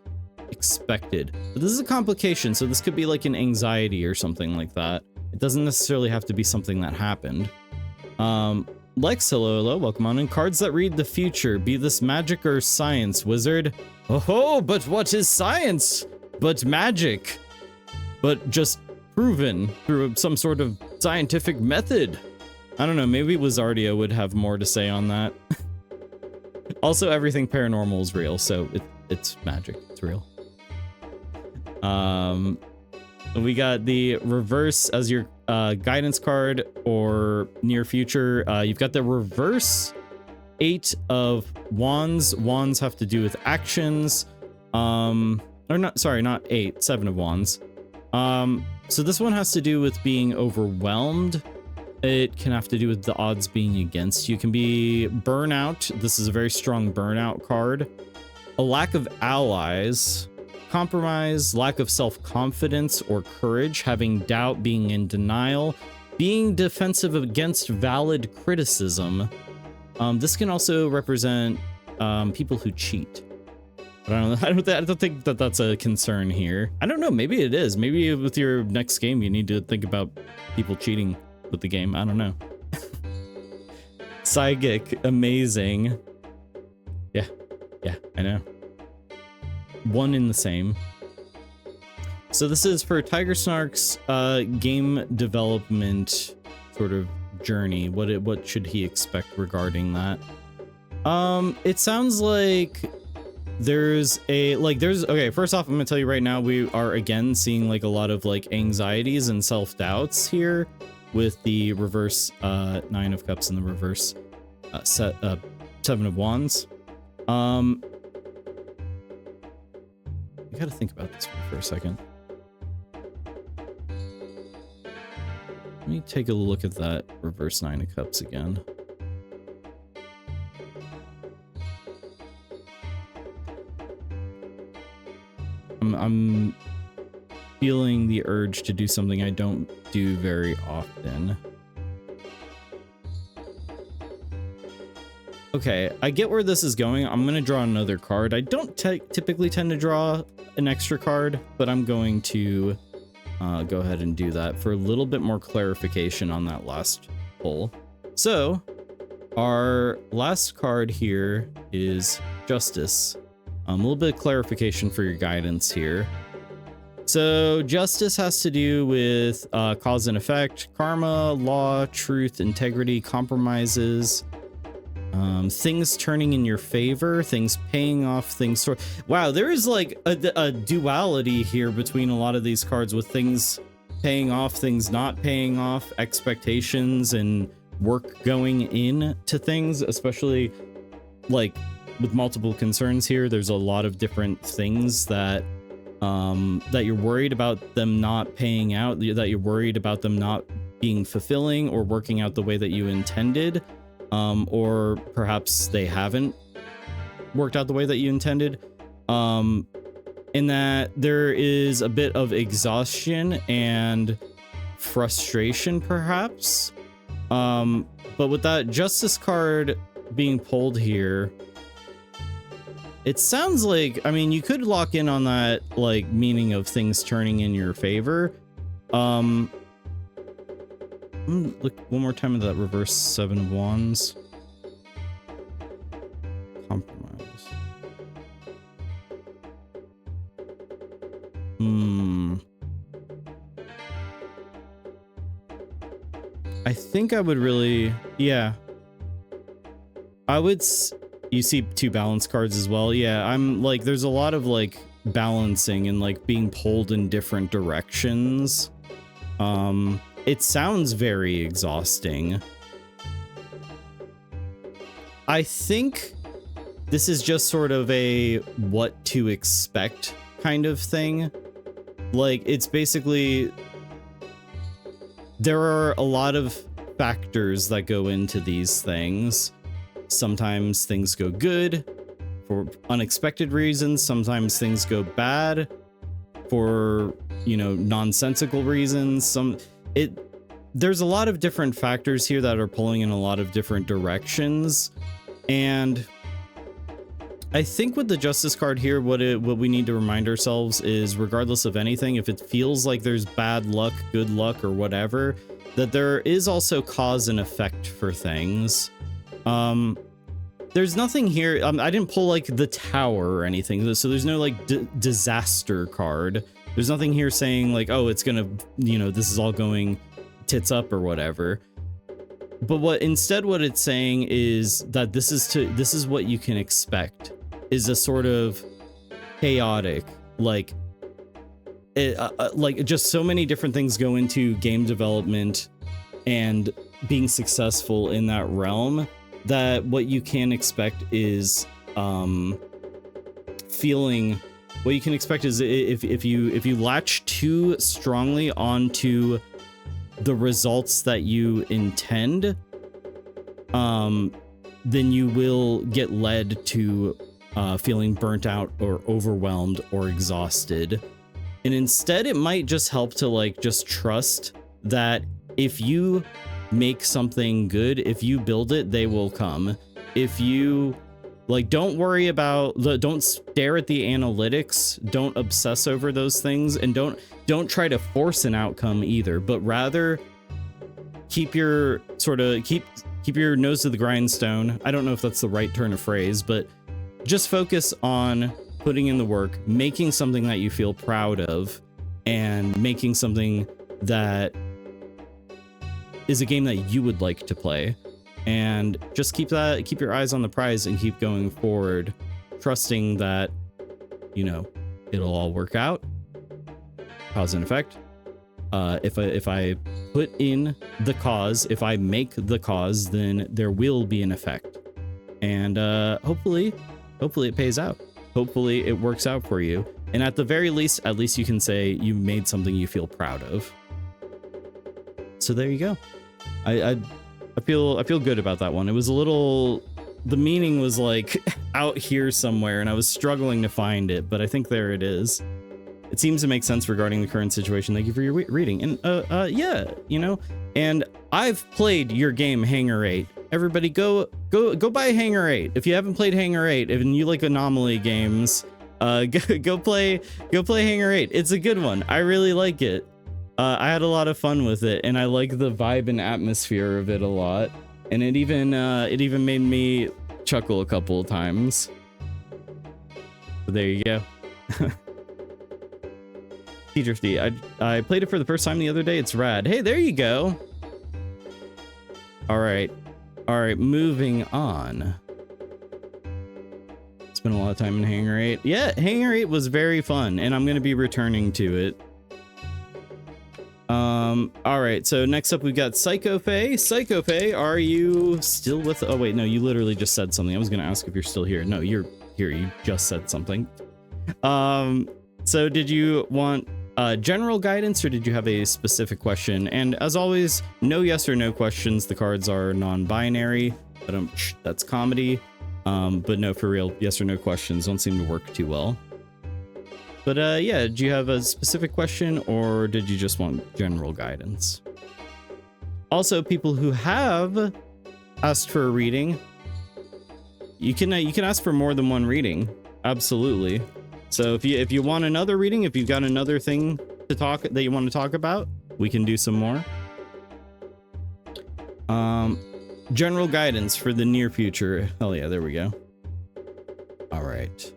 expected. But this is a complication, so this could be like an anxiety or something like that. It doesn't necessarily have to be something that happened. Lex, hello, welcome on in. Cards that read the future, be this magic or science, wizard. Oh, but what is science? But magic. But just proven through some sort of scientific method. I don't know, maybe Wizardia would have more to say on that. Also, everything paranormal is real, so it's magic, it's real. We got the reverse as your guidance card or near future. You've got the reverse 8 of Wands. Wands have to do with actions. Or not, sorry, not 8, 7 of Wands. So this one has to do with being overwhelmed. It can have to do with the odds being against you. It can be burnout. This is a very strong burnout card. A lack of allies. Compromise, lack of self-confidence or courage, having doubt, being in denial, being defensive against valid criticism. This can also represent people who cheat. But I don't think that that's a concern here. I don't know, maybe it is. Maybe with your next game you need to think about people cheating with the game. I don't know. Psychic, amazing. Yeah, I know. One in the same. So this is for Tiger Snark's game development sort of journey. What should he expect regarding that? It sounds like okay, first off, I'm gonna tell you right now, we are again seeing like a lot of like anxieties and self-doubts here with the reverse 9 of Cups and the reverse 7 of Wands. I gotta think about this for a second. Let me take a look at that reverse 9 of Cups again. I'm feeling the urge to do something I don't do very often. Okay, I get where this is going. I'm going to draw another card. I don't typically tend to draw an extra card, but I'm going to go ahead and do that for a little bit more clarification on that last pull. So our last card here is Justice. A little bit of clarification for your guidance here. So justice has to do with cause and effect, karma, law, truth, integrity, compromises, things turning in your favor, things paying off, things wow, there is like a duality here between a lot of these cards, with things paying off, things not paying off, expectations and work going in to things, especially like with multiple concerns here. There's a lot of different things that that you're worried about them not paying out, that you're worried about them not being fulfilling or working out the way that you intended, or perhaps they haven't worked out the way that you intended, in that there is a bit of exhaustion and frustration perhaps, but with that justice card being pulled here, it sounds like, I mean, you could lock in on that, like, meaning of things turning in your favor. Look one more time at that reverse 7 of Wands. Compromise. I think I would really, yeah. I would... You see 2 balance cards as well. Yeah, I'm like, there's a lot of like balancing and like being pulled in different directions. It sounds very exhausting. I think this is just sort of a what to expect kind of thing. Like, it's basically, there are a lot of factors that go into these things. Sometimes things go good for unexpected reasons. Sometimes things go bad for, you know, nonsensical reasons. There's a lot of different factors here that are pulling in a lot of different directions. And I think with the Justice card here, what we need to remind ourselves is, regardless of anything, if it feels like there's bad luck, good luck, or whatever, that there is also cause and effect for things. There's nothing here. I didn't pull like the Tower or anything, so there's no like disaster card. There's nothing here saying like, oh, it's gonna, you know, this is all going tits up or whatever. But what it's saying is that this is what you can expect, is a sort of chaotic, like just so many different things go into game development and being successful in that realm, that what you can expect is what you can expect is if you latch too strongly onto the results that you intend, then you will get led to feeling burnt out or overwhelmed or exhausted. And instead, it might just help to like just trust that if you make something good, if you build it, they will come. If you like, don't worry about don't stare at the analytics, don't obsess over those things, and don't try to force an outcome either, but rather keep your keep your nose to the grindstone. I don't know if that's the right turn of phrase, but just focus on putting in the work, making something that you feel proud of, and making something that is a game that you would like to play. And just keep your eyes on the prize and keep going forward, trusting that, you know, it'll all work out. Cause and effect. If I put in the cause, if I make the cause, then there will be an effect. And hopefully it pays out. Hopefully it works out for you. And at the very least, at least you can say you made something you feel proud of. So there you go. I feel good about that one. It was a little, the meaning was like out here somewhere and I was struggling to find it, but I think there it is. It seems to make sense regarding the current situation. Thank you for your reading. And yeah, you know, and I've played your game Hangar 8 everybody go buy Hangar 8. If you haven't played Hangar 8 and you like anomaly games, go play Hangar 8. It's a good one. I really like it. I had a lot of fun with it, and I like the vibe and atmosphere of it a lot. And it even made me chuckle a couple of times. But there you go. T-Drifty, I played it for the first time the other day. It's rad. Hey, there you go. All right, moving on. Spent a lot of time in Hangar 8. Yeah, Hangar 8 was very fun, and I'm gonna be returning to it. All right, so next up we've got Psycho Faye. Psycho Faye, are you still with? Oh wait, no, you literally just said something. I was gonna ask if you're still here. No, you're here. You just said something. So did you want general guidance, or did you have a specific question? And as always, no yes or no questions. The cards are non-binary, but that's comedy. But no, for real, yes or no questions don't seem to work too well. But yeah, do you have a specific question, or did you just want general guidance? Also, people who have asked for a reading, you can ask for more than one reading. Absolutely. So if you want another reading, if you've got another thing to talk that you want to talk about, we can do some more. General guidance for the near future. Hell yeah, there we go. All right.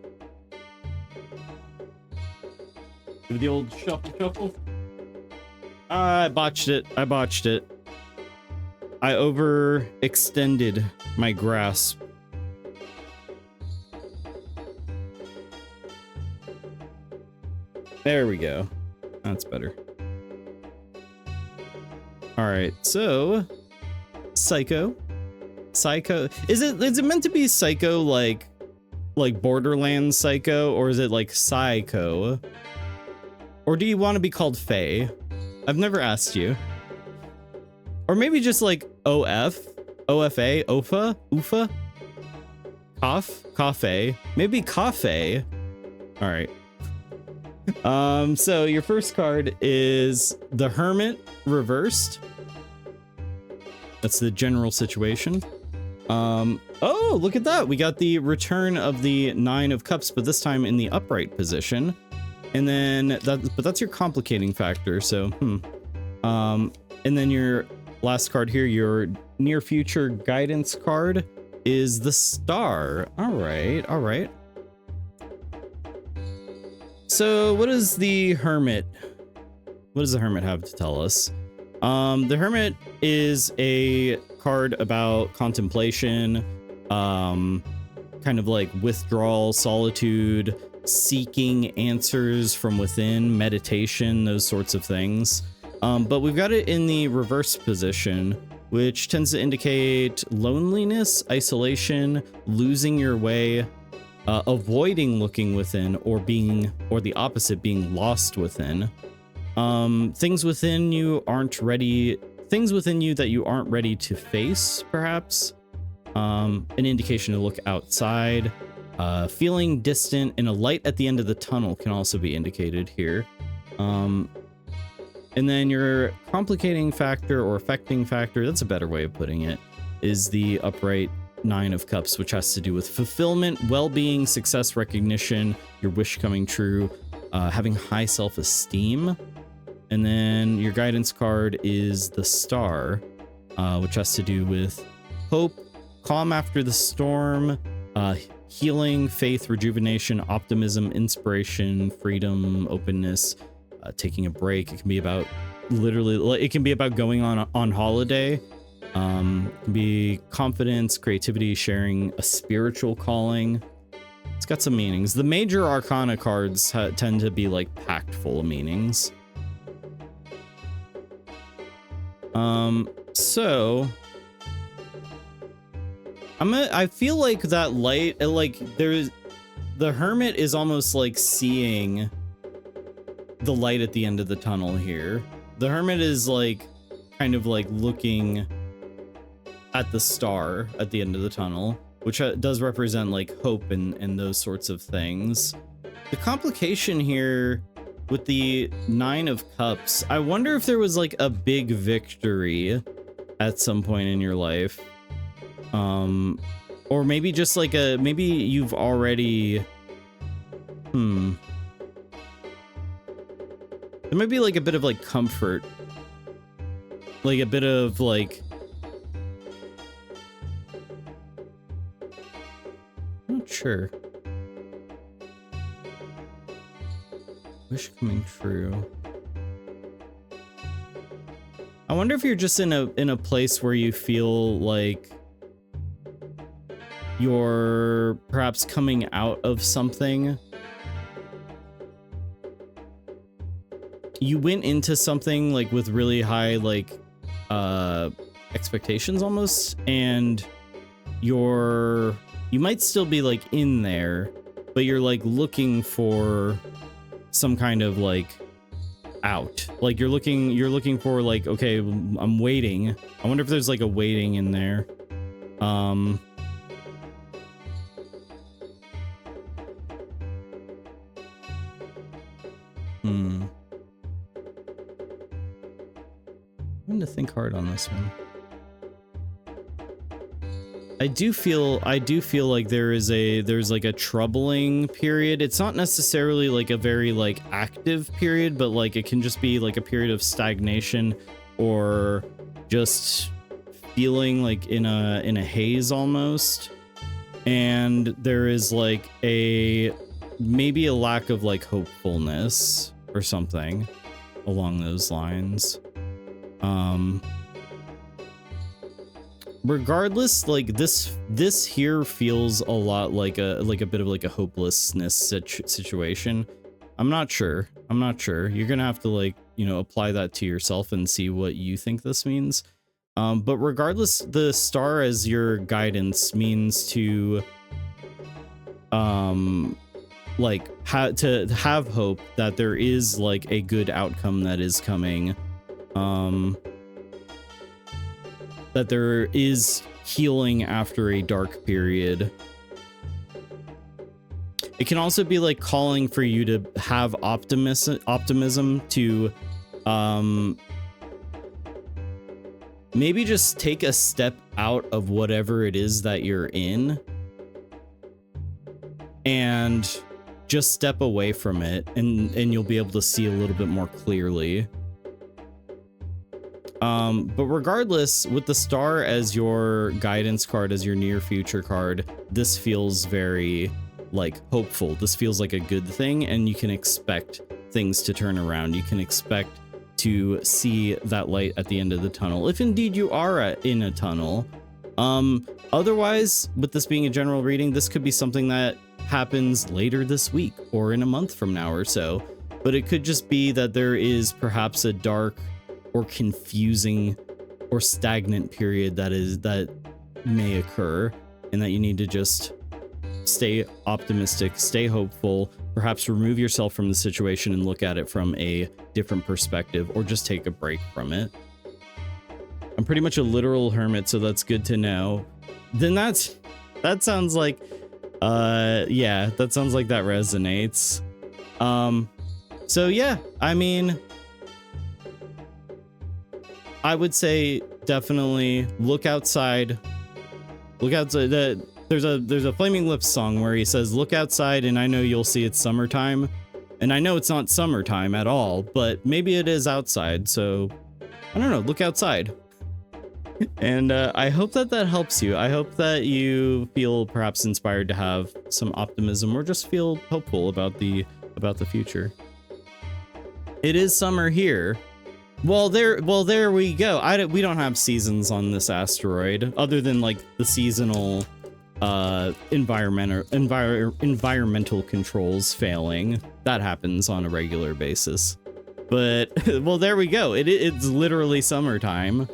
Do the old shuffle. I botched it. I overextended my grasp. There we go. That's better. All right, so Psycho. Is it meant to be Psycho like Borderlands Psycho, or is it like Psycho? Or do you want to be called Faye? I've never asked you. Or maybe just like OF, OFA, OFA, UFA, Coffee, maybe Coffee. All right. So your first card is the Hermit reversed. That's the general situation. Oh, look at that. We got the return of the Nine of Cups, but this time in the upright position. And then but that's your complicating factor. So, and then your last card here, your near future guidance card, is the Star. All right. So what does the Hermit have to tell us? The Hermit is a card about contemplation, kind of like withdrawal, solitude, seeking answers from within, meditation, those sorts of things. But we've got it in the reverse position, which tends to indicate loneliness, isolation, losing your way, avoiding looking within, or the opposite, being lost within. Things within you that you aren't ready to face, perhaps. An indication to look outside. Feeling distant, and a light at the end of the tunnel can also be indicated here. And then your complicating factor or affecting factor, that's a better way of putting it, is the upright Nine of Cups, which has to do with fulfillment, well-being, success, recognition, your wish coming true, having high self-esteem. And then your guidance card is the Star, which has to do with hope, calm after the storm, healing, faith, rejuvenation, optimism, inspiration, freedom, openness, taking a break. It can be about going on holiday. It can be confidence, creativity, sharing a spiritual calling. It's got some meanings. The major arcana cards tend to be like packed full of meanings. So I feel like that light, the Hermit is almost like seeing the light at the end of the tunnel here. The Hermit is like kind of like looking at the star at the end of the tunnel, which does represent like hope and those sorts of things. The complication here with the Nine of Cups, I wonder if there was like a big victory at some point in your life. Or maybe just like maybe you've already, there might be like a bit of like comfort, like a bit of like, I'm not sure. Wish coming true. I wonder if you're just in a place where you feel like you're perhaps coming out of something. You went into something like with really high like expectations almost, and you might still be like in there, but you're like looking for some kind of like out. Like you're looking for like, okay, I'm waiting. I wonder if there's like a waiting in there. I'm going to think hard on this one. I do feel like there's like a troubling period. It's not necessarily like a very like active period, but like it can just be like a period of stagnation or just feeling like in a haze almost. And there is like maybe a lack of like hopefulness or something along those lines. Regardless, like this here feels a lot like a bit of like a hopelessness situation. I'm not sure. You're gonna have to like, you know, apply that to yourself and see what you think this means. But regardless, the star as your guidance means to like to have hope that there is like a good outcome that is coming. That there is healing after a dark period. It can also be like calling for you to have optimism to maybe just take a step out of whatever it is that you're in and just step away from it, and you'll be able to see a little bit more clearly. But regardless, with the star as your guidance card, as your near future card, this feels very like hopeful. This feels like a good thing, and you can expect things to turn around. You can expect to see that light at the end of the tunnel, if indeed you are in a tunnel. Otherwise, with this being a general reading, this could be something that happens later this week or in a month from now or so. But it could just be that there is perhaps a dark or confusing or stagnant period that may occur, and that you need to just stay optimistic, stay hopeful, perhaps remove yourself from the situation and look at it from a different perspective, or just take a break from it. I'm pretty much a literal hermit, so that's good to know. Then that sounds like yeah, that sounds like that resonates. So yeah, I mean, I would say definitely look outside. Look outside. There's a Flaming Lips song where he says, "Look outside and I know you'll see it's summertime." And I know it's not summertime at all, but maybe it is outside. So I don't know, look outside. And I hope that helps you. I hope that you feel perhaps inspired to have some optimism, or just feel hopeful about the future. It is summer here. Well, there we go. We don't have seasons on this asteroid, other than like the seasonal environmental controls failing. That happens on a regular basis. But well, there we go. It's literally summertime.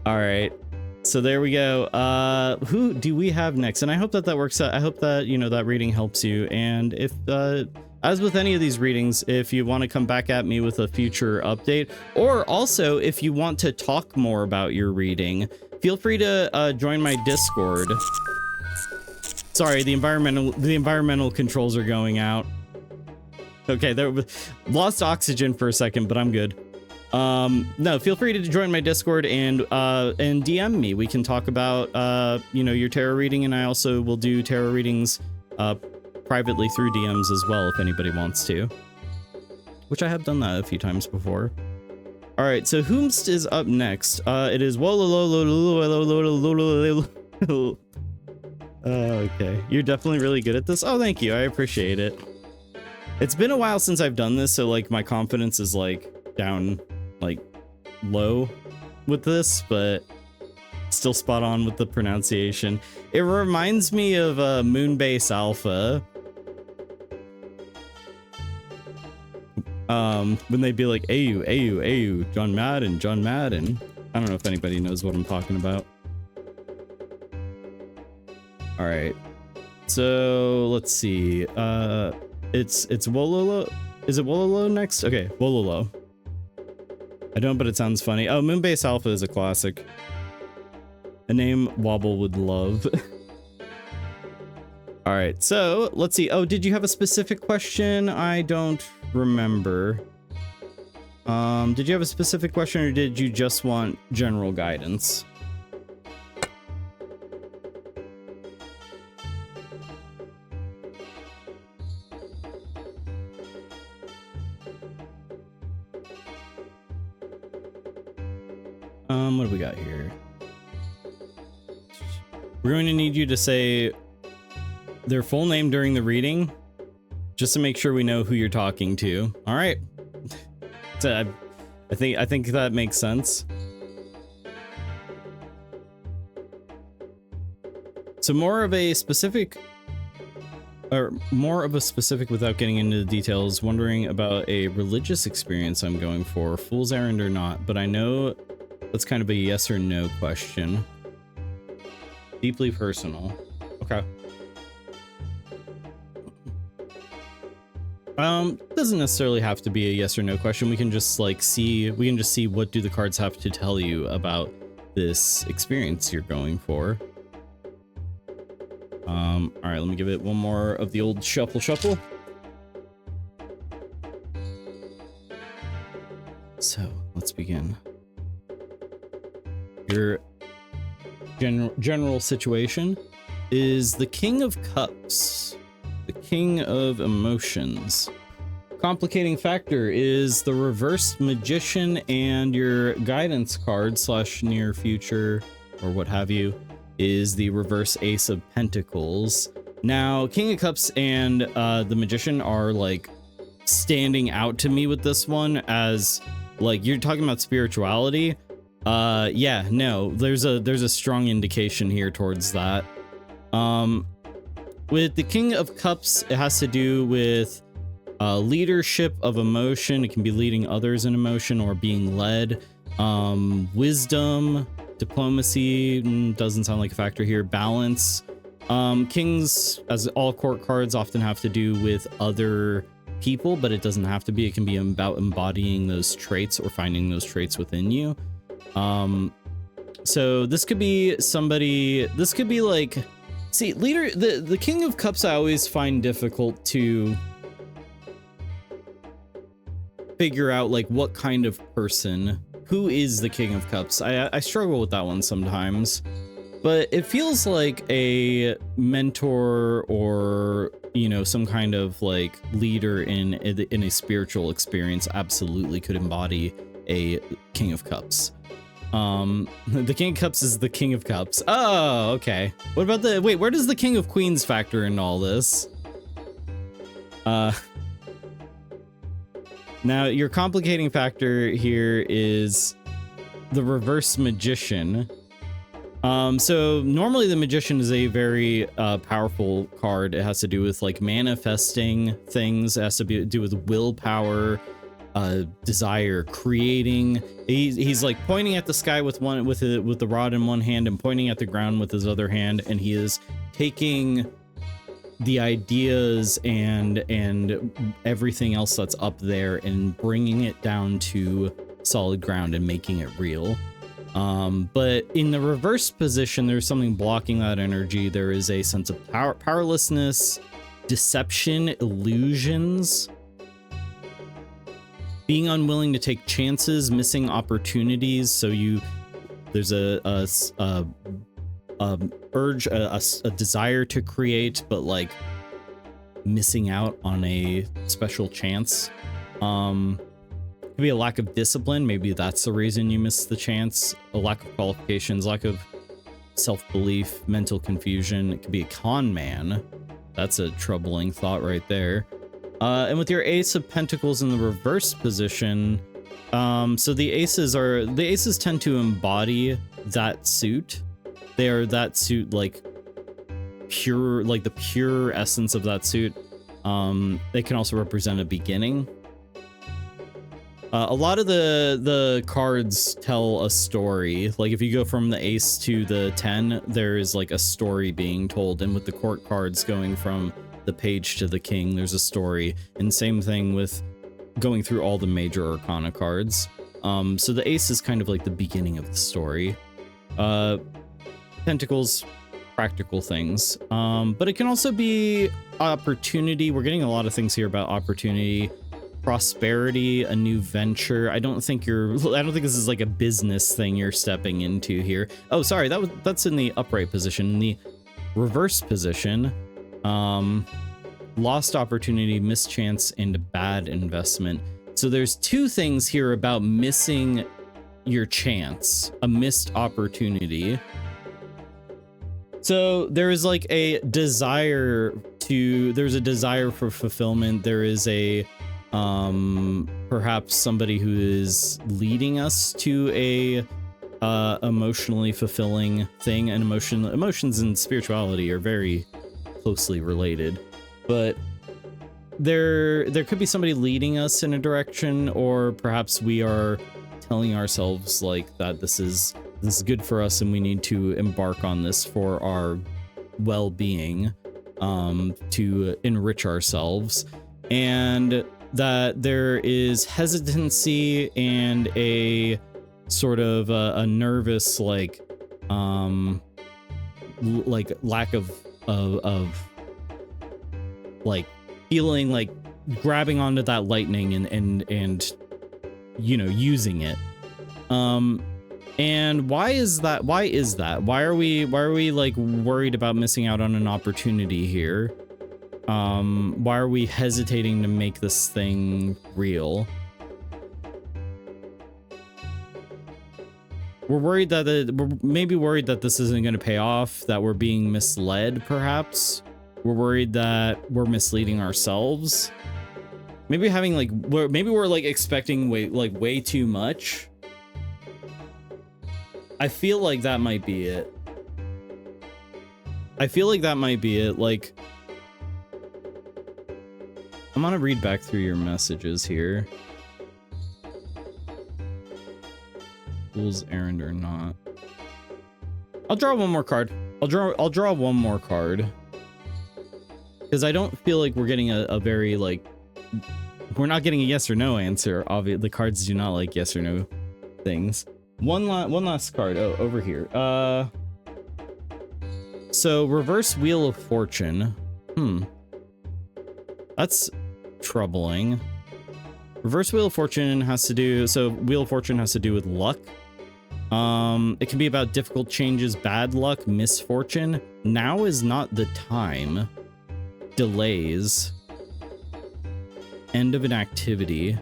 All right, so there we go. Who do we have next? And I hope that works out. I hope that, you know, that reading helps you. And if as with any of these readings, if you want to come back at me with a future update, or also if you want to talk more about your reading, feel free to join my Discord. Sorry, the environmental controls are going out. Okay, there lost oxygen for a second, but I'm good. No, feel free to join my Discord and DM me. We can talk about your tarot reading, and I also will do tarot readings privately through DMs as well if anybody wants to, which I have done that a few times before. All right, so whomst is up next? It is okay, you're definitely really good at this. Oh, thank you, I appreciate it. It's been a while since I've done this, so like my confidence is like down like low with this, but still spot on with the pronunciation. It reminds me of Moonbase Alpha. When they'd be like, Ayu, Ayu, Ayu, John Madden, John Madden. I don't know if anybody knows what I'm talking about. All right, so let's see. It's Wololo. Is it Wololo next? Okay, Wololo. I don't, but it sounds funny. Oh, Moonbase Alpha is a classic. A name Wobble would love. All right, so let's see. Oh, did you have a specific question? I don't remember. Did you have a specific question, or did you just want general guidance? What do we got here? We're going to need you to say their full name during the reading, just to make sure we know who you're talking to. All right. So I think that makes sense. So more of a specific without getting into the details, wondering about a religious experience I'm going for, fool's errand or not, but I know that's kind of a yes or no question. Deeply personal. Okay. Doesn't necessarily have to be a yes or no question. We can just like see what do the cards have to tell you about this experience you're going for. All right, let me give it one more of the old shuffle. So let's begin. Your general situation is the King of Cups, the King of Emotions. Complicating factor is the reversed Magician, and your guidance card / near future or what have you is the reverse Ace of Pentacles. Now, King of Cups and the Magician are like standing out to me with this one, as like you're talking about spirituality. Yeah, no, there's a strong indication here towards that. With the King of Cups, it has to do with leadership of emotion. It can be leading others in emotion or being led. Wisdom, diplomacy doesn't sound like a factor here. Balance. Kings, as all court cards, often have to do with other people, but it doesn't have to be. It can be about embodying those traits or finding those traits within you. So this could be somebody, this could be like, see, leader, the King of Cups I always find difficult to figure out, like what kind of person, who is the King of Cups? I struggle with that one sometimes, but it feels like a mentor or, you know, some kind of like leader in a spiritual experience absolutely could embody a King of Cups. The King of Cups is the King of Cups. Oh, okay. What about the, wait, where does the King of Queens factor in all this? Now your complicating factor here is the reverse Magician. So normally the Magician is a very powerful card. It has to do with like manifesting things. It has to do with willpower, desire, creating. He's like pointing at the sky with the rod in one hand and pointing at the ground with his other hand, and he is taking the ideas and everything else that's up there and bringing it down to solid ground and making it real. But in the reverse position, there's something blocking that energy. There is a sense of powerlessness, deception, illusions. being unwilling to take chances, missing opportunities. So there's a urge, a desire to create, but like missing out on a special chance. Could be a lack of discipline. Maybe that's the reason you missed the chance. A lack of qualifications, lack of self-belief, mental confusion. It could be a con man. That's a troubling thought right there. And with your Ace of Pentacles in the reverse position, so the aces tend to embody that suit. They are that suit, like pure, like the pure essence of that suit. They can also represent a beginning. A lot of the cards tell a story. Like if you go from the ace to the 10, there is like a story being told. And with the court cards going from the page to the king, there's a story. And same thing with going through all the major arcana cards. So the ace is kind of like the beginning of the story. Pentacles, practical things. But it can also be opportunity. We're getting a lot of things here about opportunity, prosperity, a new venture. I don't think this is like a business thing you're stepping into here. Oh, sorry, that's in the upright position. In the reverse position, lost opportunity, missed chance, and bad investment. So there's two things here about missing your chance, a missed opportunity. So there is like a desire for fulfillment. There is a perhaps somebody who is leading us to a emotionally fulfilling thing. And emotions and spirituality are very closely related, but there could be somebody leading us in a direction, or perhaps we are telling ourselves like that this is good for us and we need to embark on this for our well-being, to enrich ourselves. And that there is hesitancy and a sort of a nervous like lack of like feeling like grabbing onto that lightning and you know, using it. And why is that? Why are we like worried about missing out on an opportunity here? Why are we hesitating to make this thing real? We're worried that we're maybe worried that this isn't going to pay off, that we're being misled, perhaps. We're worried that we're misleading ourselves. Maybe having like, maybe we're like expecting way too much. I feel like that might be it. Like, I'm gonna read back through your messages here. Fool's errand or not. I'll draw one more card. I'll draw one more card. Because I don't feel like we're getting a very like, we're not getting a yes or no answer. Obviously, the cards do not like yes or no things. One last card. Oh, over here. So reverse Wheel of Fortune. That's troubling. Reverse Wheel of Fortune has to do, so Wheel of Fortune has to do with luck. It can be about difficult changes, bad luck, misfortune. Now is not the time. Delays. End of an activity.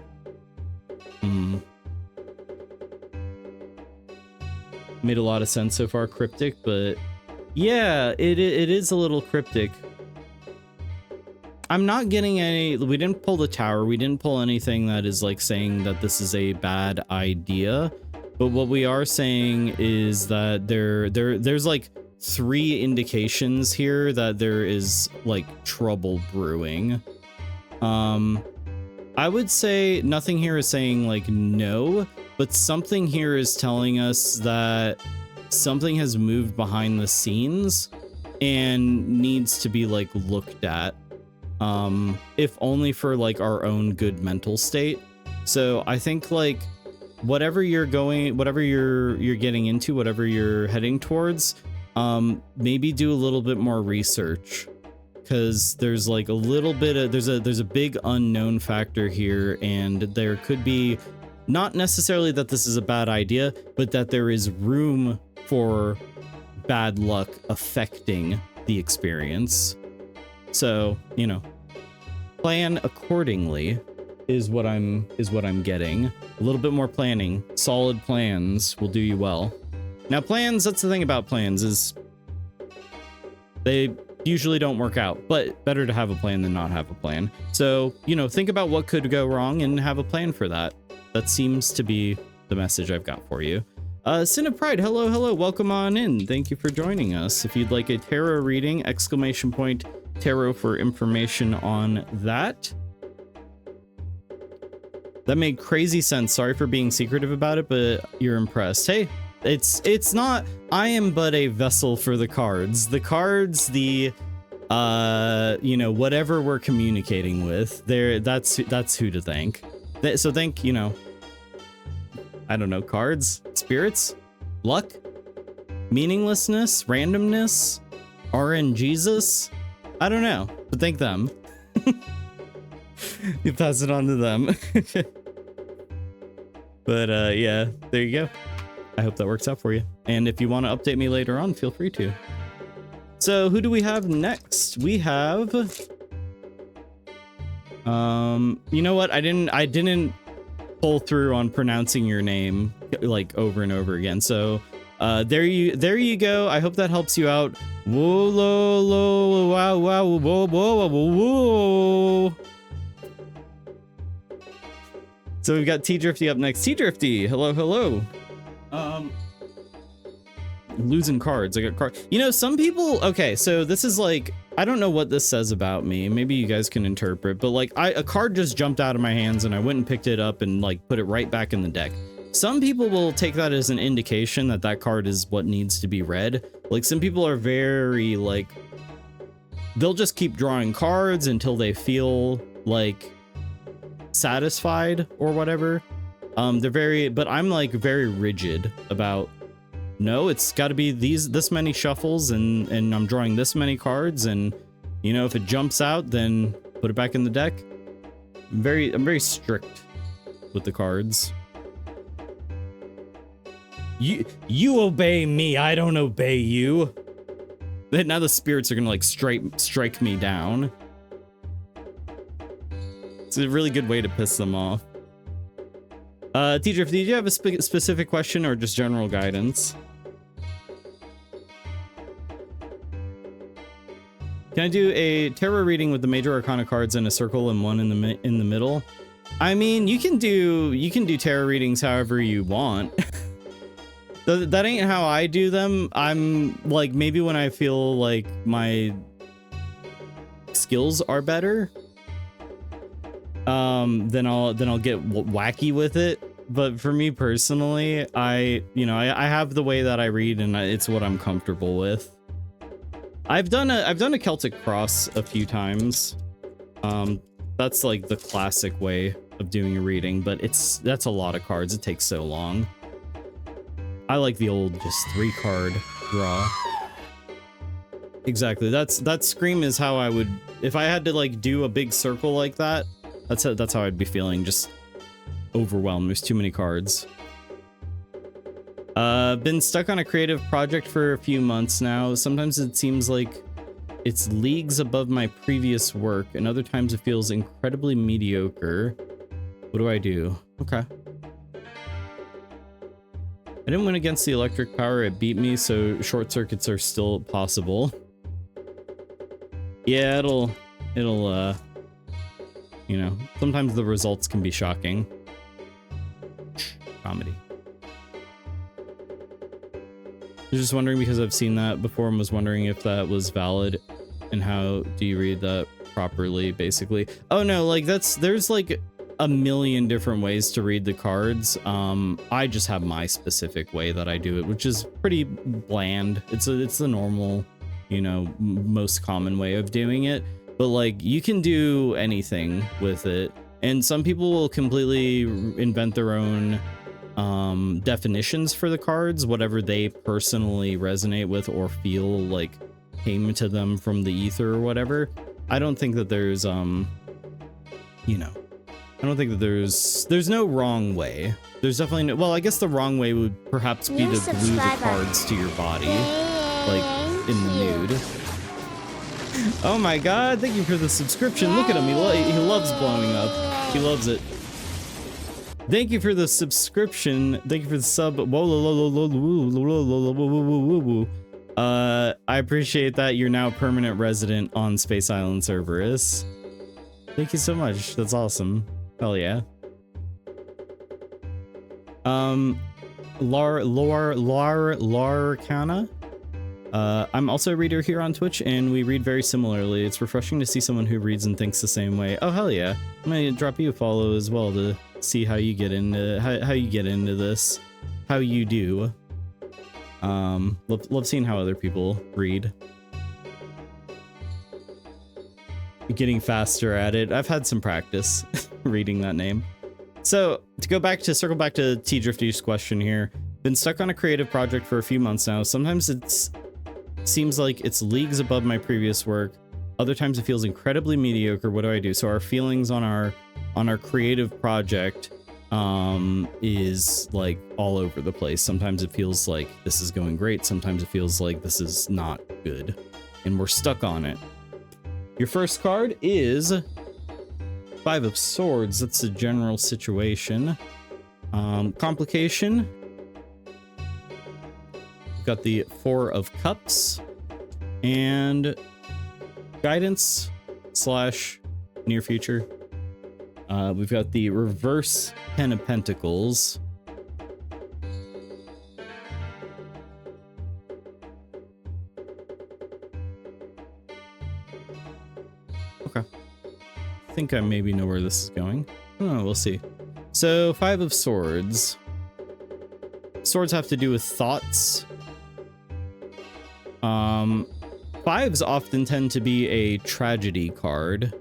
Made a lot of sense so far. Cryptic, but yeah, it is a little cryptic. I'm not getting any, we didn't pull the tower, we didn't pull anything that is like saying that this is a bad idea, but what we are saying is that there's like 3 indications here that there is like trouble brewing. I would say nothing here is saying like no, but something here is telling us that something has moved behind the scenes and needs to be like looked at. If only for like our own good mental state. So I think like whatever you're getting into, whatever you're heading towards, maybe do a little bit more research because there's like a little bit of there's a big unknown factor here, and there could be not necessarily that this is a bad idea, but that there is room for bad luck affecting the experience. So, you know, plan accordingly is what I'm getting. A little bit more planning. Solid plans will do you well. Now, plans, that's the thing about plans, is they usually don't work out, but better to have a plan than not have a plan. So, you know, think about what could go wrong and have a plan for that. That seems to be the message I've got for you. Sin of Pride, hello, welcome on in. Thank you for joining us. If you'd like a tarot reading, ! tarot for information on that. That made crazy sense. Sorry for being secretive about it, but you're impressed. Hey, it's not, I am but a vessel for the cards. The cards, the, you know, whatever we're communicating with, that's who to thank. So thank, you know, I don't know, cards, spirits, luck, meaninglessness, randomness, RNGesus. I don't know, but thank them. You pass it on to them. But yeah, there you go. I hope that works out for you. And if you want to update me later on, feel free to. So who do we have next? We have you know what? I didn't pull through on pronouncing your name like over and over again. So there you go. I hope that helps you out. Whoa, lo, lo, wow, wow, whoa, whoa, whoa, whoa. So we've got T-Drifty up next. T-Drifty, hello. Losing cards. I got cards. You know, some people, okay, so this is like, I don't know what this says about me. Maybe you guys can interpret, but like a card just jumped out of my hands and I went and picked it up and like put it right back in the deck. Some people will take that as an indication that that card is what needs to be read. Like some people are very like, they'll just keep drawing cards until they feel like satisfied or whatever. But I'm like very rigid about, no, it's got to be this many shuffles and I'm drawing this many cards, and you know, if it jumps out, then put it back in the deck. I'm very strict with the cards. You obey me, I don't obey you. Now the spirits are gonna like strike me down. It's a really good way to piss them off. T-Drift, did you have a specific question or just general guidance? Can I do a tarot reading with the major arcana cards in a circle and one in the middle? I mean, you can do tarot readings however you want. That ain't how I do them. I'm like, maybe when I feel like my skills are better, then I'll get wacky with it. But for me personally, I have the way that I read, and it's what I'm comfortable with. I've done a Celtic cross a few times. That's like the classic way of doing a reading, but that's a lot of cards. It takes so long. I like the old just 3-card draw. Exactly. That Scream is how I would, if I had to like do a big circle like that. That's how I'd be feeling, just overwhelmed. There's too many cards. Been stuck on a creative project for a few months now. Sometimes it seems like it's leagues above my previous work, and other times it feels incredibly mediocre. What do I do? Okay. I didn't win against the electric power, it beat me, so short circuits are still possible. Yeah, it'll you know, sometimes the results can be shocking. Comedy. I was just wondering because I've seen that before and was wondering if that was valid and how do you read that properly, basically. Oh no, like there's like a million different ways to read the cards. I just have my specific way that I do it, which is pretty bland. It's the normal, you know, most common way of doing it. But like you can do anything with it, and some people will completely invent their own definitions for the cards, whatever they personally resonate with or feel like came to them from the ether or whatever. I don't think that there's you know, I don't think that there's no wrong way. There's definitely no, well, I guess the wrong way would perhaps be to glue the cards to your body, like in the nude. Oh my god, thank you for the subscription. Look at him, he loves blowing up. He loves it. Thank you for the subscription. Thank you for the sub. I appreciate that. You're now a permanent resident on Space Island Cerberus. Thank you so much. That's awesome. Hell yeah. Larcana. I'm also a reader here on Twitch, and we read very similarly. It's refreshing to see someone who reads and thinks the same way. Oh hell yeah! I'm gonna drop you a follow as well to see how you get into how you get into this, how you do. Love seeing how other people read. Getting faster at it. I've had some practice reading that name. So to circle back to T Drifty's question here. Been stuck on a creative project for a few months now. Sometimes it seems like it's leagues above my previous work. Other times it feels incredibly mediocre. What do I do? So our feelings on our creative project is like all over the place. Sometimes it feels like this is going great. Sometimes it feels like this is not good, and we're stuck on it. Your first card is 5 of Swords. That's the general situation. Complication. We've got the 4 of Cups and guidance / near future. We've got the reverse 10 of Pentacles. Okay. I think I maybe know where this is going. Oh, we'll see. So 5 of Swords. Swords have to do with thoughts. Fives often tend to be a tragedy card.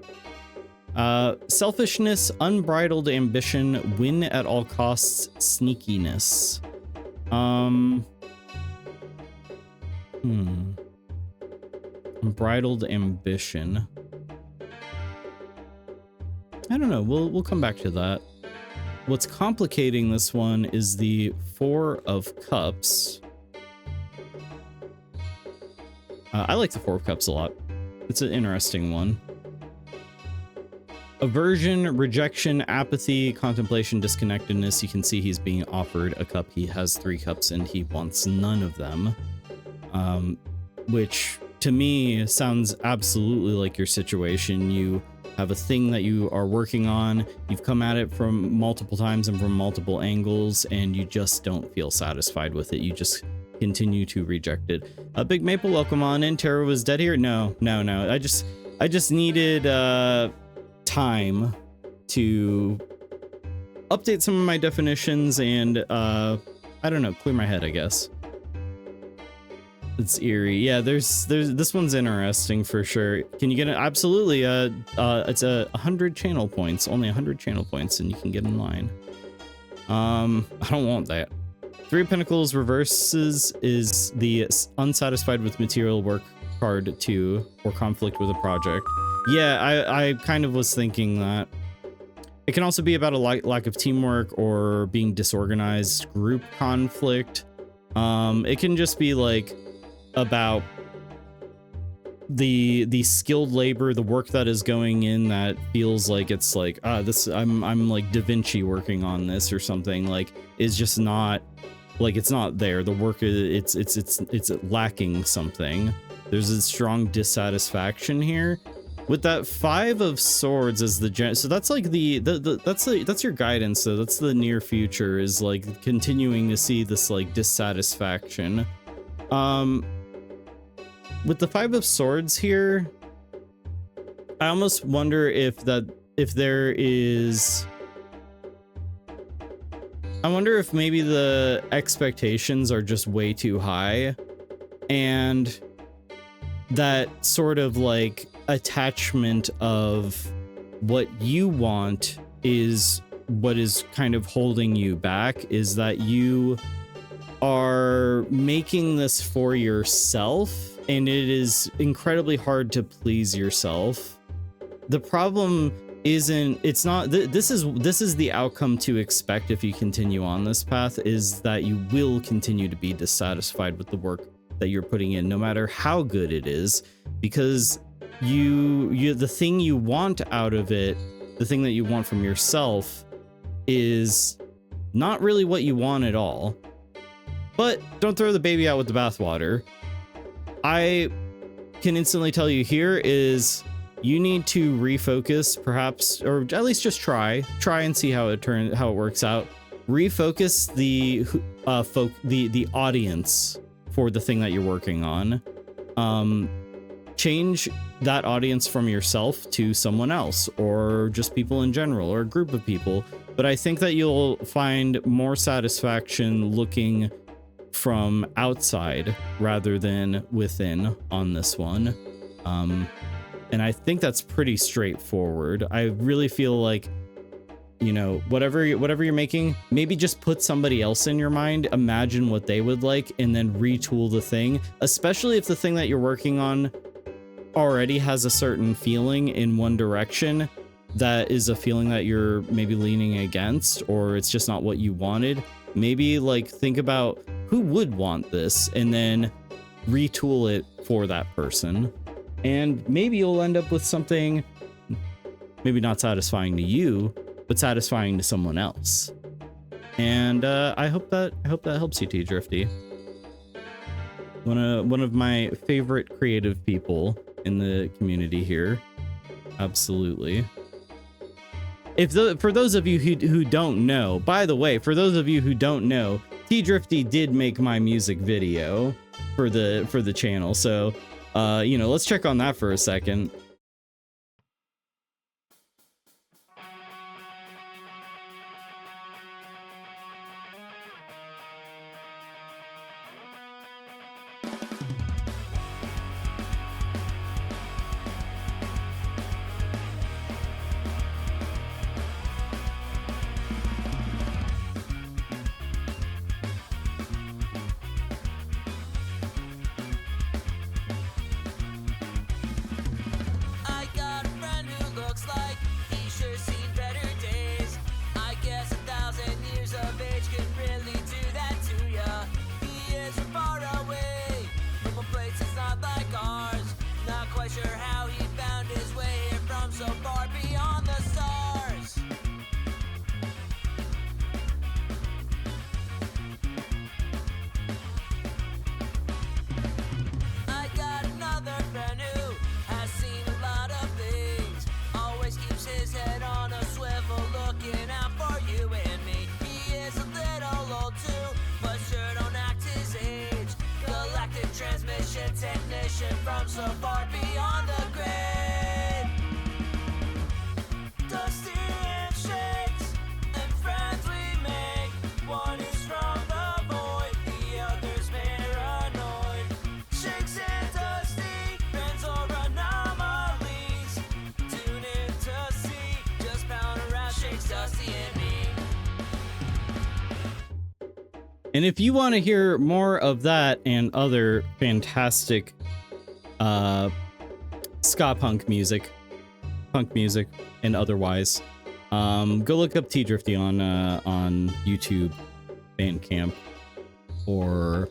Selfishness, unbridled ambition, win at all costs, sneakiness. Unbridled ambition. I don't know. We'll come back to that. What's complicating this one is the 4 of Cups. I like the 4 of Cups a lot. It's an interesting one. Aversion, rejection, apathy, contemplation, disconnectedness. You can see he's being offered a cup. He has 3 cups and he wants none of them. Which to me sounds absolutely like your situation. You have a thing that you are working on. You've come at it from multiple times and from multiple angles, and you just don't feel satisfied with it. You just continue to reject it. Big Maple, welcome on in. Tara was dead here. No. I just needed time to update some of my definitions and I don't know, clear my head, I guess. It's eerie. Yeah, there's this one's interesting for sure. Can you get it? Absolutely. It's 100 channel points, only 100 channel points, and you can get in line. I don't want that. 3 of Pentacles reverses is the unsatisfied with material work card 2, or conflict with a project. Yeah, I kind of was thinking that. It can also be about a lack of teamwork or being disorganized, group conflict. It can just be like about the skilled labor, the work that is going in that feels like it's like, this I'm like Da Vinci working on this or something, like is just not like, it's not there. The work it's lacking something. There's a strong dissatisfaction here. With that 5 of Swords as the so that's like that's your guidance. So that's the near future, is like continuing to see this like dissatisfaction. With the 5 of Swords here, I almost wonder if there is. I wonder if maybe the expectations are just way too high, and that sort of like attachment of what you want is what is kind of holding you back, is that you are making this for yourself and it is incredibly hard to please yourself. The problem isn't, it's not, this is the outcome to expect if you continue on this path, is that you will continue to be dissatisfied with the work that you're putting in, no matter how good it is, because the thing you want out of it, the thing that you want from yourself, is not really what you want at all. But don't throw the baby out with the bathwater. I can instantly tell you here is you need to refocus, perhaps, or at least just try and see how it works out. Refocus the audience for the thing that you're working on. Change that audience from yourself to someone else, or just people in general, or a group of people. But I think that you'll find more satisfaction looking from outside rather than within on this one. And I think that's pretty straightforward. I really feel like, you know, whatever you're making, maybe just put somebody else in your mind, imagine what they would like, and then retool the thing, especially if the thing that you're working on already has a certain feeling in one direction that is a feeling that you're maybe leaning against, or it's just not what you wanted. Maybe like think about who would want this and then retool it for that person. And maybe you'll end up with something maybe not satisfying to you, but satisfying to someone else. And I hope that helps you, T Drifty. One of my favorite creative people in the community here. Absolutely. For those of you who don't know, by the way, for those of you who don't know, T Drifty did make my music video for the channel. So, you know, let's check on that for a second. From so far beyond the grid, dusty handshakes and friends we make. One is from the void, the other's paranoid. Shakes and dusty, friends or anomalies. Tune in to see, just pound around, shakes Dusty and me. And if you want to hear more of that and other fantastic ska punk music, and otherwise, go look up T Drifty on YouTube, Bandcamp, or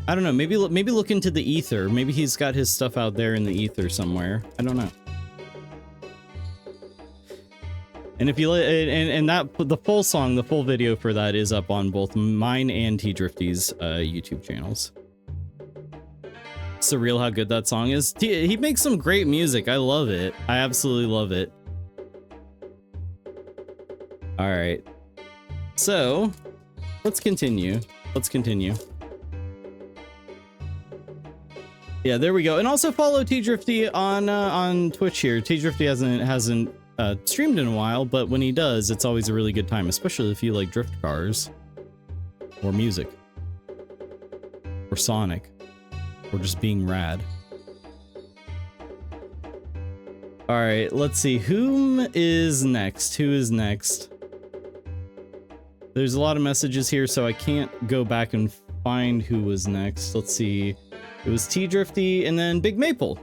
I don't know, maybe look into the ether. Maybe he's got his stuff out there in the ether somewhere. I don't know. And if you and that the full song, the full video for that is up on both mine and T Drifty's YouTube channels. Surreal how good that song is. He makes some great music. I love it. I absolutely love it. All right. So, let's continue. Yeah, there we go. And also follow T Drifty on Twitch here. T Drifty hasn't streamed in a while, but when he does, it's always a really good time, especially if you like drift cars or music or Sonic. Or just being rad. All right, let's see. Who is next? There's a lot of messages here, so I can't go back and find who was next. Let's see. It was Tea Drifty and then Big Maple.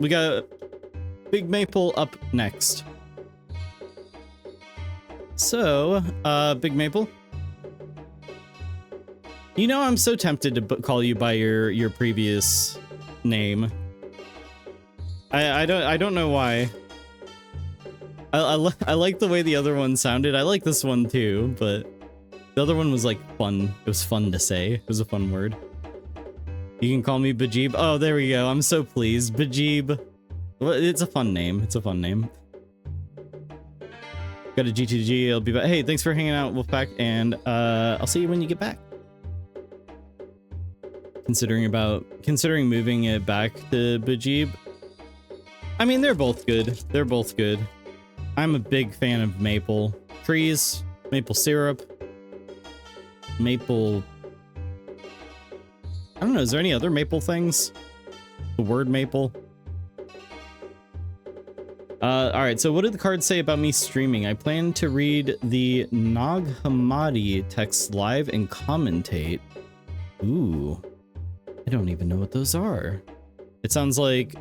We got Big Maple up next. So, Big Maple. You know, I'm so tempted to call you by your previous name. I don't know why. I like the way the other one sounded. I like this one too, but the other one was like fun. It was fun to say. It was a fun word. You can call me Bajib. Oh, there we go. I'm so pleased. Bajib. Well, it's a fun name. It's a fun name. Got a GTG. I'll be back. Hey, thanks for hanging out, Wolfpack, and I'll see you when you get back. Considering moving it back to Bajib. I mean, they're both good. They're both good. I'm a big fan of maple trees, maple syrup, maple. I don't know. Is there any other maple things? The word maple. All right. So, what did the card say about me streaming? I plan to read the Nag Hammadi text live and commentate. Ooh, I don't even know what those are. It sounds like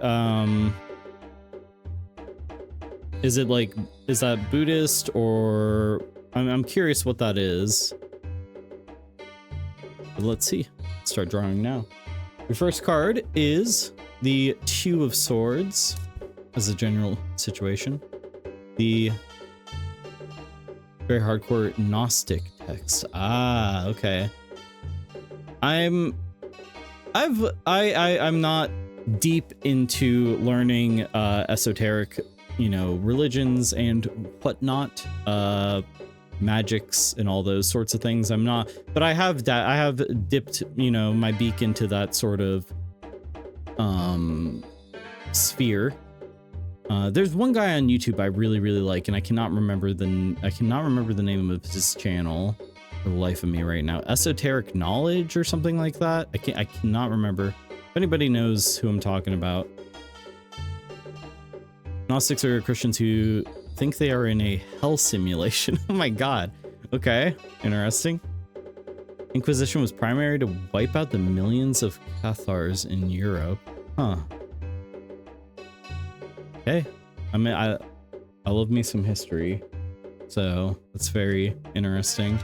is that Buddhist, or I'm curious what that is. But let's see. Let's start drawing now. Your first card is the Two of Swords as a general situation. The very hardcore Gnostic text. Ah, okay. I'm not deep into learning esoteric, you know, religions and whatnot, magics and all those sorts of things. I'm not, but I have dipped, you know, my beak into that sort of sphere. There's one guy on YouTube I really like, and I cannot remember the name of his channel for the life of me right now. Esoteric Knowledge or something like that. I cannot remember. If anybody knows who I'm talking about. Gnostics are Christians who think they are in a hell simulation. Oh my god. Okay, interesting. Inquisition was primary to wipe out the millions of Cathars in Europe. Huh. Okay. I mean, I love me some history, so that's very interesting.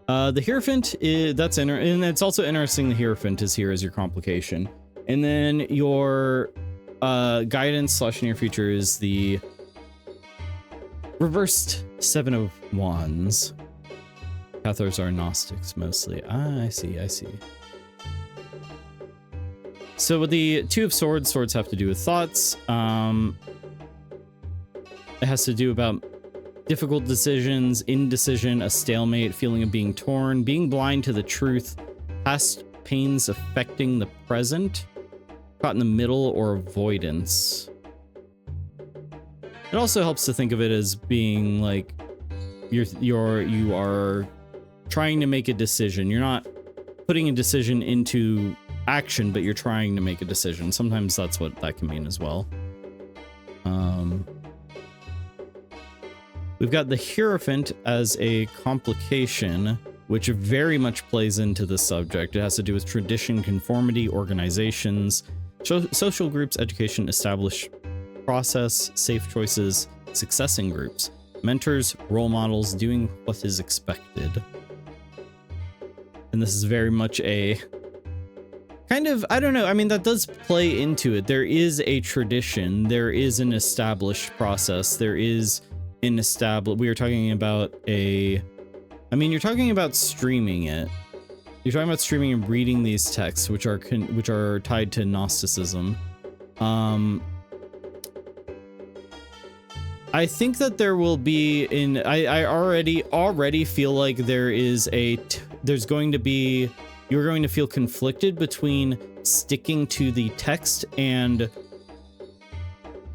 The Hierophant is and it's also interesting. The Hierophant is here as your complication, and then your guidance / near future is the reversed Seven of Wands. Cathars are Gnostics mostly. Ah, I see. So with the Two of Swords, swords have to do with thoughts. It has to do about difficult decisions, indecision, a stalemate, feeling of being torn, being blind to the truth, past pains affecting the present, caught in the middle, or avoidance. It also helps to think of it as being like you are trying to make a decision. You're not putting a decision into action, but you're trying to make a decision. Sometimes that's what that can mean as well. We've got the Hierophant as a complication, which very much plays into the subject. It has to do with tradition, conformity, organizations, social groups, education, established process, safe choices, success in groups, mentors, role models, doing what is expected. And this is very much a kind of, I don't know, I mean, that does play into it. There is a tradition, there is an established process, there is an established, we are talking about you're talking about streaming it. You're talking about streaming and reading these texts, which are tied to Gnosticism. I think that there will be I already feel like you're going to feel conflicted between sticking to the text and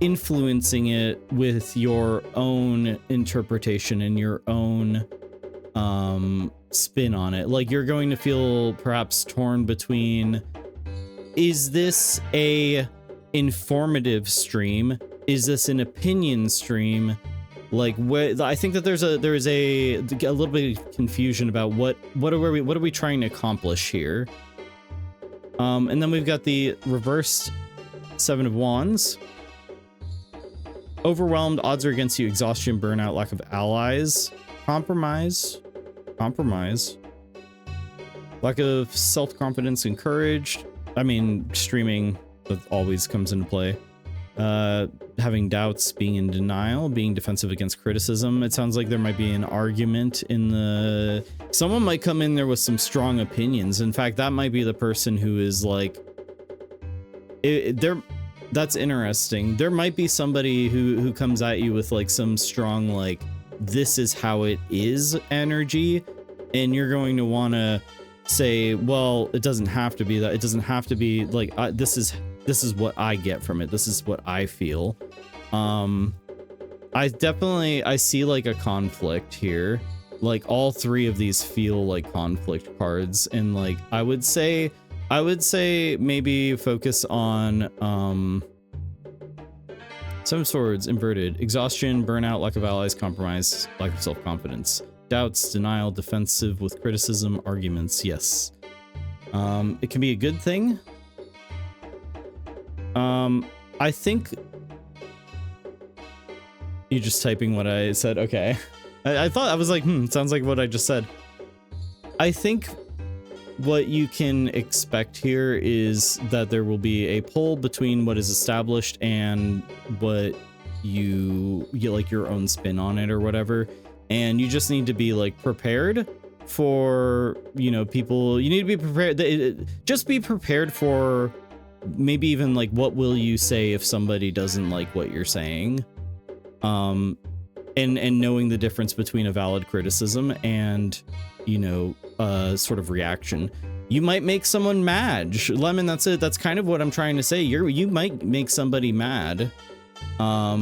influencing it with your own interpretation and your own spin on it. Like, you're going to feel perhaps torn between, is this a informative stream? Is this an opinion stream? Like, I think that there is a little bit of confusion about what are we trying to accomplish here. And then we've got the reversed Seven of Wands. Overwhelmed, odds are against you, exhaustion, burnout, lack of allies, compromise, lack of self-confidence and courage. I mean, streaming always comes into play. Having doubts, being in denial, being defensive against criticism. It sounds like there might be an argument in the... Someone might come in there with some strong opinions. In fact, that might be the person who is like... That's interesting. There might be somebody who comes at you with like some strong, like, this is how it is energy. And you're going to want to say, well, it doesn't have to be that. It doesn't have to be like, this is what I get from it. This is what I feel. I see like a conflict here. Like all three of these feel like conflict cards. And like, I would say maybe focus on, Seven of Swords, inverted, exhaustion, burnout, lack of allies, compromise, lack of self-confidence, doubts, denial, defensive with criticism, arguments. Yes. It can be a good thing. I think you're just typing what I said. Okay. I thought I was like, sounds like what I just said. I think what you can expect here is that there will be a pull between what is established and what you like your own spin on it or whatever. And you just need to be like prepared for, you know, people. You need to be prepared. Just be prepared for maybe even like, what will you say if somebody doesn't like what you're saying? And knowing the difference between a valid criticism and, you know, sort of reaction. You might make someone mad. Lemon, that's it. That's kind of what I'm trying to say. You might make somebody mad,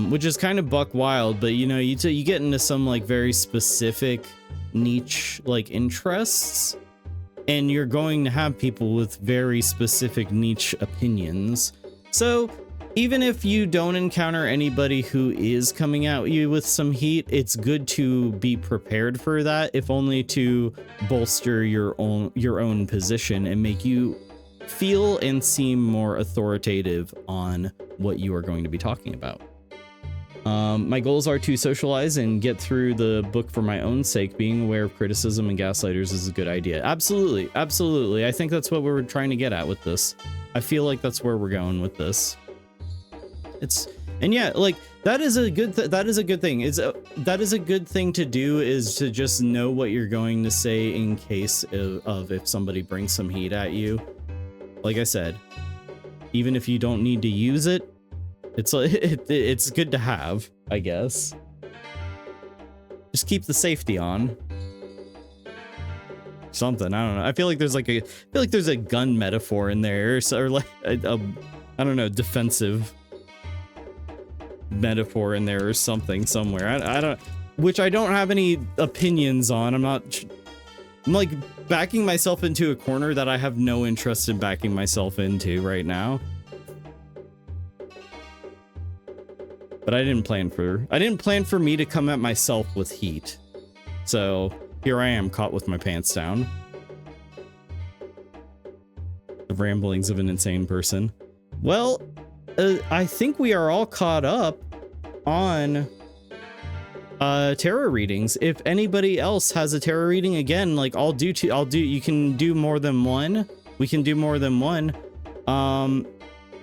which is kind of buck wild, but you know, you get into some like very specific niche like interests, and you're going to have people with very specific niche opinions. So even if you don't encounter anybody who is coming at you with some heat, it's good to be prepared for that, if only to bolster your own position and make you feel and seem more authoritative on what you are going to be talking about. My goals are to socialize and get through the book for my own sake. Being aware of criticism and gaslighters is a good idea. Absolutely, absolutely. I think that's what we're trying to get at with this. I feel like that's where we're going with this. And yeah, like that is a good thing. That is a good thing to do, is to just know what you're going to say in case of if somebody brings some heat at you. Like I said, even if you don't need to use it, it's good to have, I guess. Just keep the safety on. Something, I don't know. I feel like there's a gun metaphor in there, or like I don't know, defensive metaphor in there or something somewhere. I don't, which I don't have any opinions on. I'm like backing myself into a corner that I have no interest in backing myself into right now. But I didn't plan for me to come at myself with heat. So here I am, caught with my pants down. The ramblings of an insane person. Well, I think we are all caught up on tarot readings. If anybody else has a tarot reading, again, like you can do more than one. We can do more than one.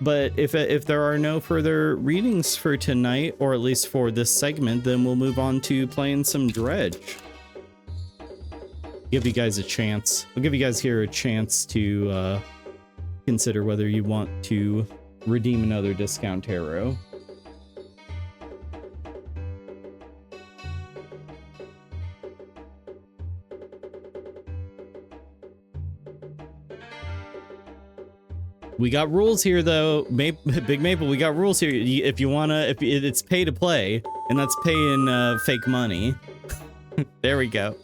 But if there are no further readings for tonight, or at least for this segment, then we'll move on to playing some Dredge. Give you guys a chance. I'll give you guys here a chance to consider whether you want to redeem another discount tarot. We got rules here, though. Big Maple, we got rules here. If you wanna, it's pay to play, and that's paying fake money. There we go.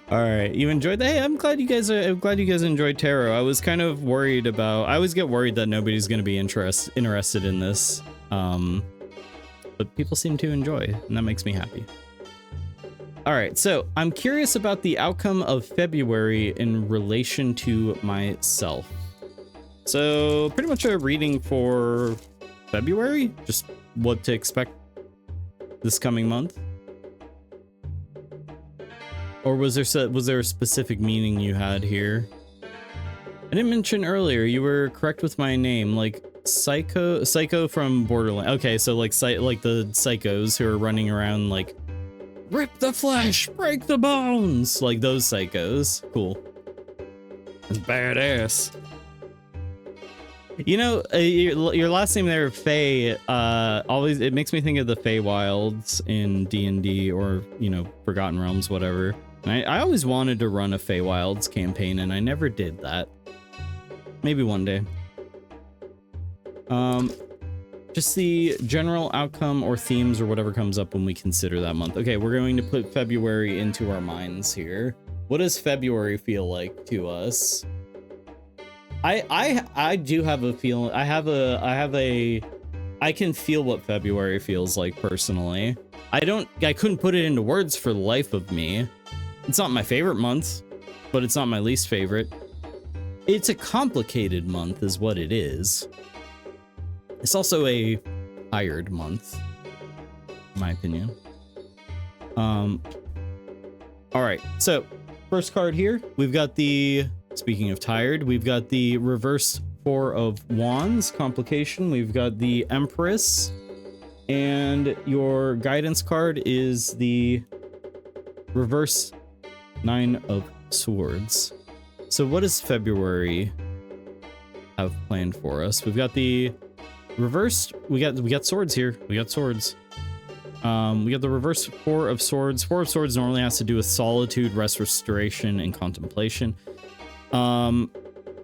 All right, you enjoyed that? Hey, I'm glad you guys enjoyed tarot. I was kind of worried about. I always get worried that nobody's gonna be interested in this, but people seem to enjoy, and that makes me happy. All right, so I'm curious about the outcome of February in relation to myself. So pretty much a reading for February, just what to expect this coming month. Or was there a specific meaning you had here? I didn't mention earlier, you were correct with my name, like psycho from Borderlands. Okay, so like the psychos who are running around like rip the flesh, break the bones, like those psychos. Cool. That's badass. You know, your last name there, Faye, always, it makes me think of the Feywilds in D&D or, you know, Forgotten Realms, whatever. And I always wanted to run a Feywilds campaign, and I never did that. Maybe one day. Just the general outcome or themes or whatever comes up when we consider that month. Okay, we're going to put February into our minds here. What does February feel like to us? I do have a feeling. I can feel what February feels like personally. I couldn't put it into words for the life of me. It's not my favorite month, but it's not my least favorite. It's a complicated month is what it is. It's also a tired month, in my opinion. All right, so first card here, we've got the, speaking of tired, we've got the reverse Four of Wands complication. We've got the Empress, and your guidance card is the reverse Nine of Swords. So what does February have planned for us? We've got the reversed, we got swords here. We got swords. We got the reverse Four of Swords. Four of Swords normally has to do with solitude, rest, restoration, and contemplation.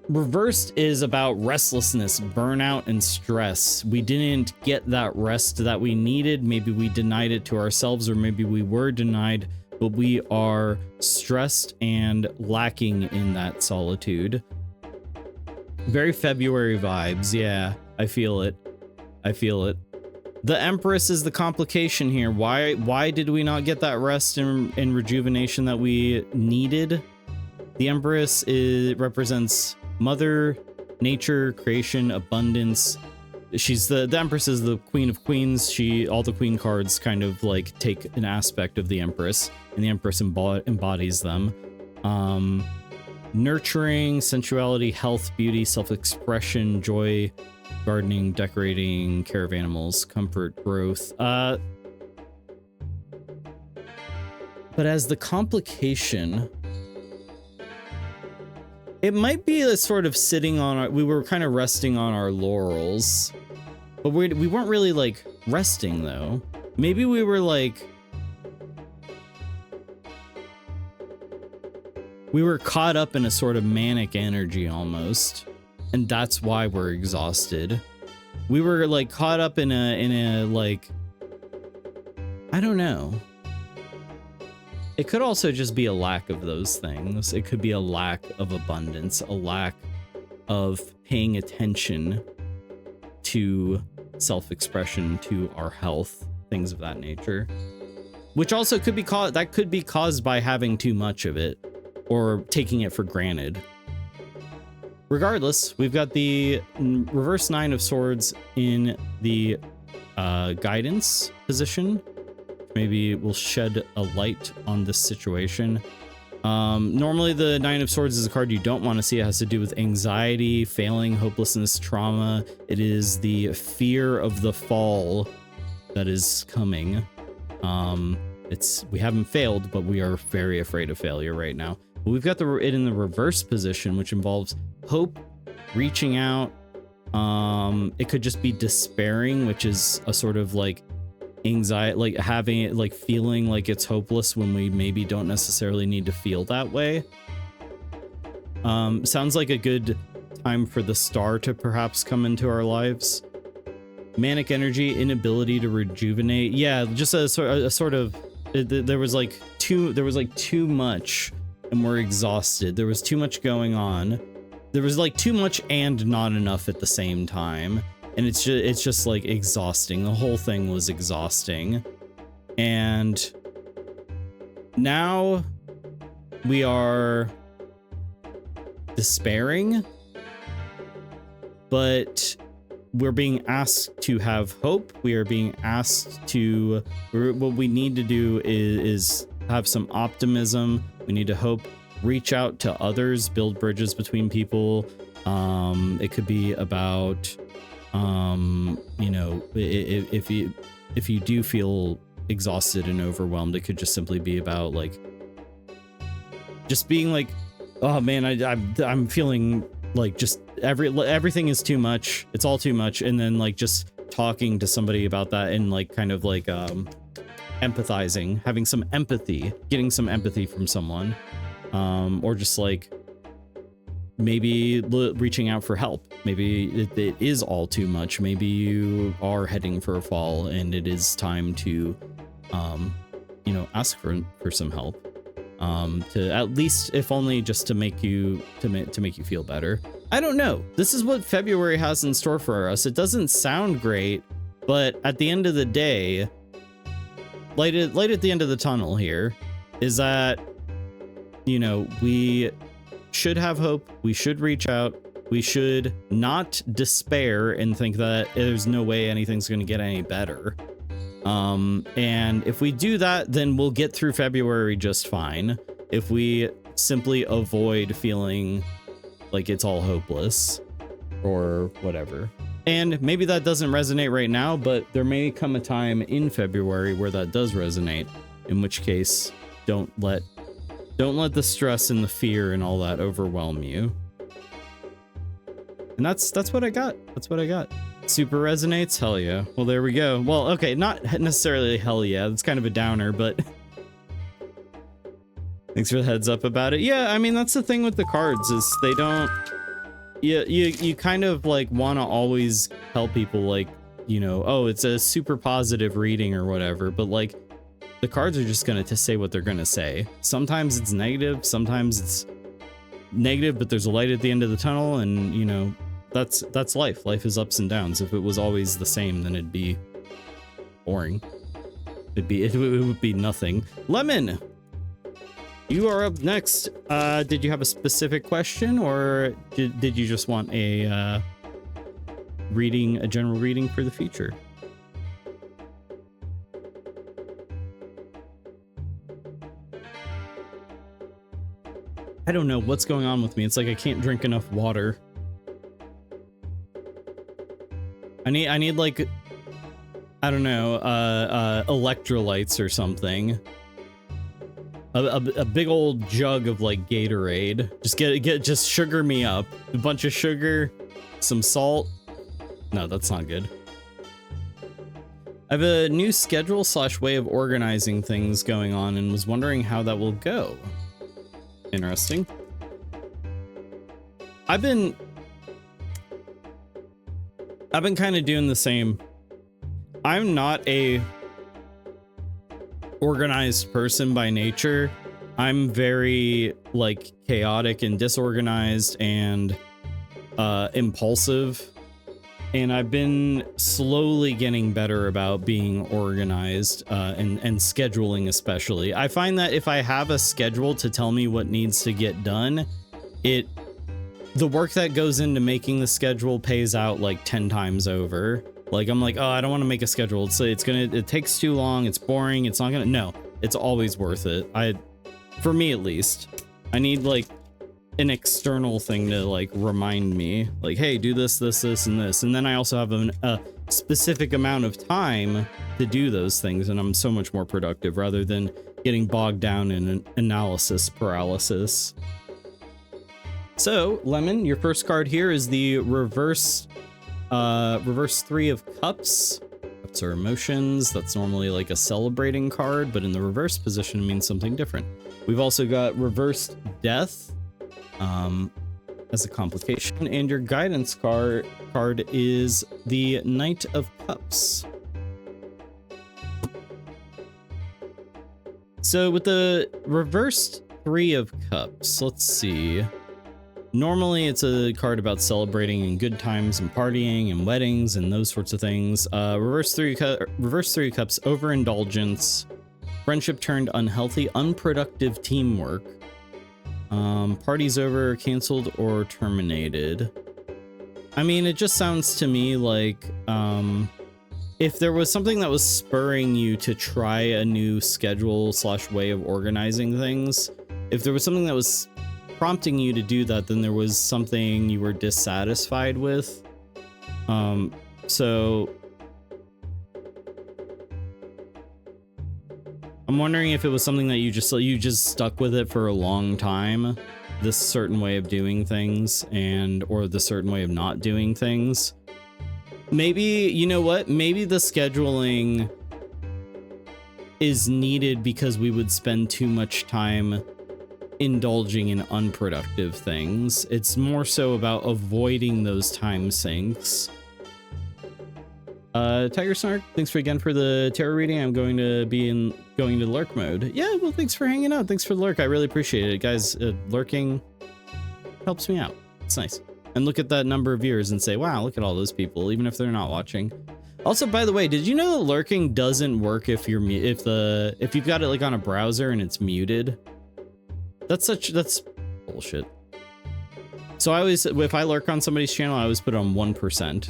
Reversed is about restlessness, burnout, and stress. We didn't get that rest that we needed. Maybe we denied it to ourselves, or maybe we were denied, but we are stressed and lacking in that solitude. Very February vibes. Yeah, I feel it. I feel it. The Empress is the complication here. Why did we not get that rest and rejuvenation that we needed? The Empress represents Mother Nature, creation, abundance. She's the Empress is the Queen of Queens. All the Queen cards kind of like take an aspect of the Empress, and the Empress embodies them. Nurturing, sensuality, health, beauty, self-expression, joy, gardening, decorating, care of animals, comfort, growth. But as the complication, it might be a sort of sitting on we were kind of resting on our laurels, but we weren't really like resting though. Maybe we were like, we were caught up in a sort of manic energy almost, and that's why we're exhausted. We were like caught up in a like, I don't know. It could also just be a lack of those things. It could be a lack of abundance, a lack of paying attention to self-expression, to our health, things of that nature. Which also could be caused by having too much of it or taking it for granted. Regardless, we've got the reverse Nine of Swords in the guidance position. Maybe we'll shed a light on this situation. Normally the Nine of Swords is a card you don't want to see. It has to do with anxiety, failing, hopelessness, trauma. It is the fear of the fall that is coming. We haven't failed, but we are very afraid of failure right now. But we've got it in the reverse position, which involves hope, reaching out. It could just be despairing, which is a sort of like anxiety, like having it, like feeling like it's hopeless when we maybe don't necessarily need to feel that way. Sounds like a good time for the star to perhaps come into our lives. Manic energy, inability to rejuvenate. Yeah, just a sort of there was like too much, and we're exhausted. There was too much going on. There was like too much and not enough at the same time. And it's just like exhausting. The whole thing was exhausting. And now we are despairing. but we're being asked to have hope. We are being asked to, what we need to do is have some optimism. We need to hope, reach out to others, build bridges between people. It could be about, you know, if you do feel exhausted and overwhelmed, it could just simply be about like just being like, oh man, I'm feeling like just everything is too much. It's all too much. And then like just talking to somebody about that and like kind of like empathizing, having some empathy, getting some empathy from someone, or just like maybe reaching out for help. Maybe it is all too much. Maybe you are heading for a fall and it is time to you know, ask for some help, to at least, if only just to make you make you feel better. I don't know. This is what February has in store for us. It doesn't sound great, but at the end of the day, light at the end of the tunnel here is that, you know, we should have hope. We should reach out. We should not despair and think that there's no way anything's going to get any better. And if we do that, then we'll get through February just fine. If we simply avoid feeling like it's all hopeless or whatever. And maybe that doesn't resonate right now, but there may come a time in February where that does resonate, in which case don't let the stress and the fear and all that overwhelm you. And that's what I got. That's what I got. Super resonates? Hell yeah. Well, there we go. Well, okay, not necessarily hell yeah. It's kind of a downer, but thanks for the heads up about it. Yeah, I mean, that's the thing with the cards is they don't, you kind of like want to always tell people like, you know, oh, it's a super positive reading or whatever, but like the cards are just going to say what they're going to say. Sometimes it's negative, sometimes it's negative, but there's a light at the end of the tunnel, and you know, that's life. Life is ups and downs. If it was always the same, then it'd be boring. It would be nothing. Lemon, you are up next. Did you have a specific question, or did you just want a reading, a general reading for the future? I don't know what's going on with me. It's like I can't drink enough water. I need like, I don't know, electrolytes or something. A big old jug of like Gatorade. Just sugar me up. A bunch of sugar, some salt. No, that's not good. I have a new schedule / way of organizing things going on and was wondering how that will go. Interesting. I've been kind of doing the same. I'm not a organized person by nature. I'm very like chaotic and disorganized and impulsive. And I've been slowly getting better about being organized and scheduling especially. I find that if I have a schedule to tell me what needs to get done, the work that goes into making the schedule pays out like 10 times over. Like I'm like, oh, I don't want to make a schedule. It takes too long. It's boring. It's not gonna, no, it's always worth it. For me at least, I need like an external thing to like remind me like, hey, do this, this, this, and this. And then I also have a specific amount of time to do those things. And I'm so much more productive rather than getting bogged down in an analysis paralysis. So Lemon, your first card here is the reverse 3 of cups. Cups are emotions. That's normally like a celebrating card, but in the reverse position it means something different. We've also got reversed death as a complication, and your guidance card is the Knight of Cups. So with the reversed 3 of Cups, let's see. Normally it's a card about celebrating and good times and partying and weddings and those sorts of things. Reverse 3 of Cups, overindulgence, friendship turned unhealthy, unproductive teamwork. Parties over, canceled, or terminated. I mean, it just sounds to me like if there was something that was spurring you to try a new schedule / way of organizing things, if there was something that was prompting you to do that, then there was something you were dissatisfied with. So I'm wondering if it was something that you just stuck with it for a long time, this certain way of doing things or the certain way of not doing things. Maybe, you know what? Maybe the scheduling is needed because we would spend too much time indulging in unproductive things. It's more so about avoiding those time sinks. Tiger Snark, thanks again for the tarot reading. I'm going to lurk mode. Yeah, well, thanks for hanging out. Thanks for the lurk. I really appreciate it, guys. Lurking helps me out. It's nice. And look at that number of viewers and say, wow, look at all those people, even if they're not watching. Also, by the way, did you know that lurking doesn't work if you've got it like on a browser and it's muted? That's bullshit. So if I lurk on somebody's channel, I always put it on 1%,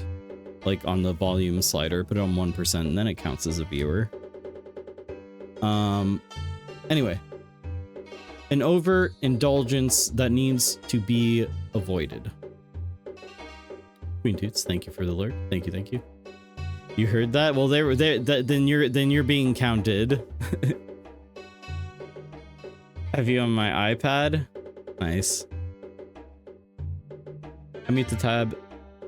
like on the volume slider, put it on 1%, and then it counts as a viewer. Anyway, an overindulgence that needs to be avoided. Queen Toots, thank you for the alert. Thank you. You heard that? Well, then you're being counted. Have you on my iPad? Nice. I mute the tab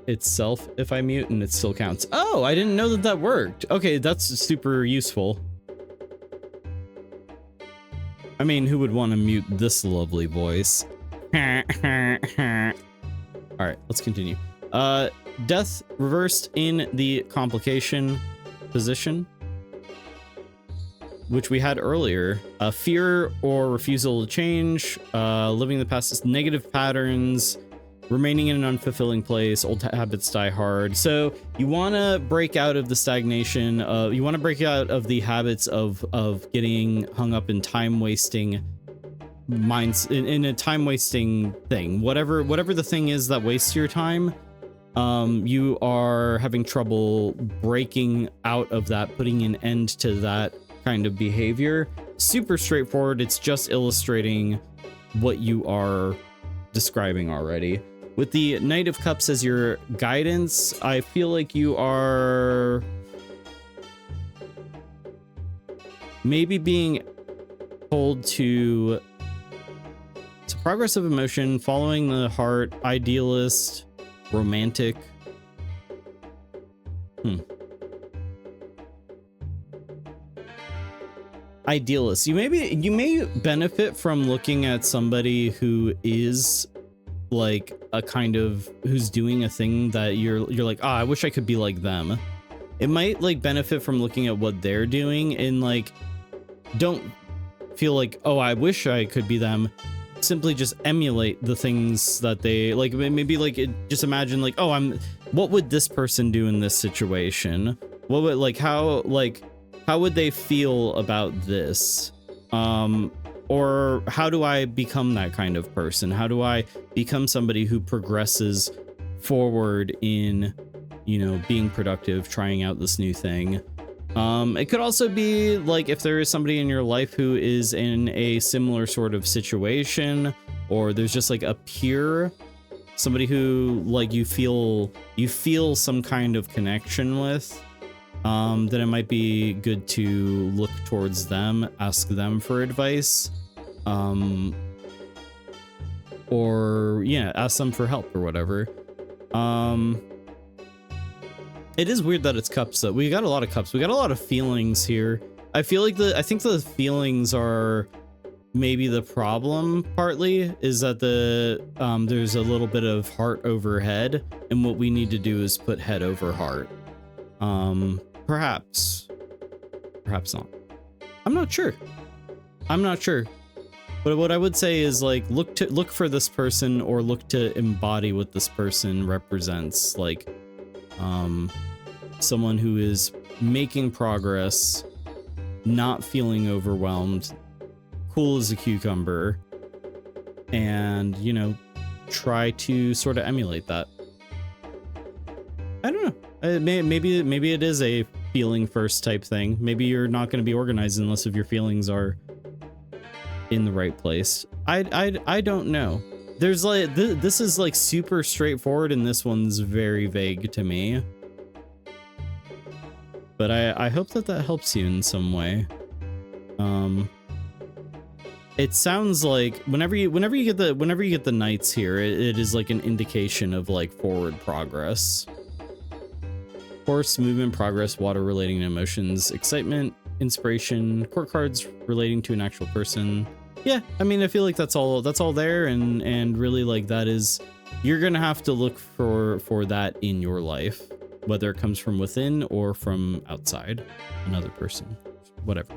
itself if I mute and it still counts. Oh, I didn't know that worked. Okay, that's super useful. I mean, who would want to mute this lovely voice? All right, let's continue. Death reversed in the complication position, which we had earlier. Fear or refusal to change, living the past, negative patterns, remaining in an unfulfilling place, old habits die hard. So you want to break out of the stagnation. You want to break out of the habits of getting hung up in time wasting minds, in a time wasting thing. Whatever the thing is that wastes your time, you are having trouble breaking out of that, putting an end to that kind of behavior. Super straightforward. It's just illustrating what you are describing already. With the Knight of Cups as your guidance, I feel like you are maybe being told to progress of emotion, following the heart, idealist, romantic. Idealist. You may benefit from looking at somebody who is like a kind of who's doing a thing that you're like, I wish I could be like them. It might like benefit from looking at what they're doing and like don't feel like, oh, I wish I could be them. Simply just emulate the things that they like. Maybe like just imagine like, oh, what would this person do in this situation? What would like how would they feel about this? Or how do I become that kind of person? How do I become somebody who progresses forward in, being productive, trying out this new thing? It could also be like if there is somebody in your life who is in a similar sort of situation, or there's just like a peer, somebody who like you feel some kind of connection with, then it might be good to look towards them, ask them for advice, or ask them for help or whatever. It is weird that it's cups though. We got a lot of cups. We got a lot of feelings here. I feel like I think the feelings are maybe the problem. Partly is that there's a little bit of heart over head, and what we need to do is put head over heart. Perhaps not. I'm not sure. But what I would say is like look for this person, or look to embody what this person represents. Like someone who is making progress, not feeling overwhelmed, cool as a cucumber, and try to sort of emulate that. I don't know. Maybe it is a feeling first type thing. Maybe you're not going to be organized unless if your feelings are in the right place. I don't know. There's like this is like super straightforward, and this one's very vague to me. But I hope that helps you in some way. It sounds like whenever you get the knights here, it is like an indication of like forward progress. Force, movement, progress, water relating to emotions, excitement, inspiration, court cards relating to an actual person. Yeah, I mean, I feel like that's all there, and really like that is, you're gonna have to look for that in your life, whether it comes from within or from outside, another person, whatever.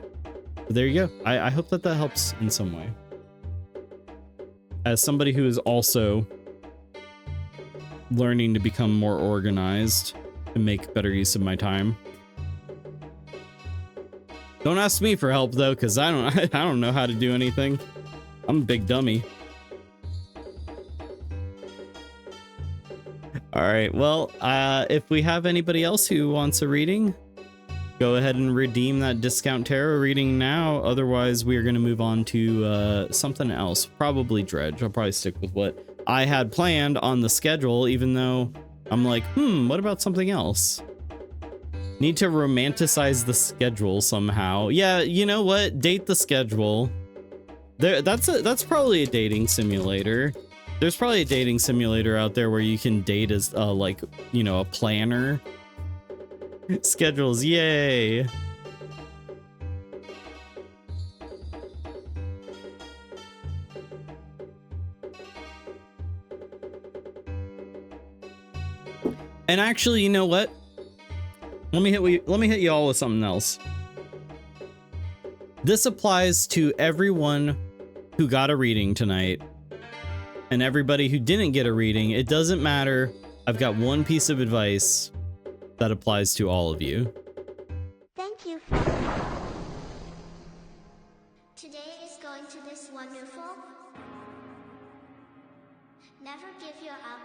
But there you go. I hope that helps in some way. As somebody who is also learning to become more organized and make better use of my time. Don't ask me for help though, because I don't know how to do anything. I'm a big dummy. All right, well, if we have anybody else who wants a reading, go ahead and redeem that discount tarot reading now. Otherwise, we are going to move on to something else, probably Dredge. I'll probably stick with what I had planned on the schedule, even though I'm like, what about something else? Need to romanticize the schedule somehow. Yeah, you know what? Date the schedule. That's probably a dating simulator. There's probably a dating simulator out there where you can date as like, you know, a planner. Schedules, yay. And actually, you know what? Let me hit you all with something else. This applies to everyone who got a reading tonight and everybody who didn't get a reading. It doesn't matter. I've got one piece of advice that applies to all of you. Thank you. Today is going to this wonderful. Never give your up.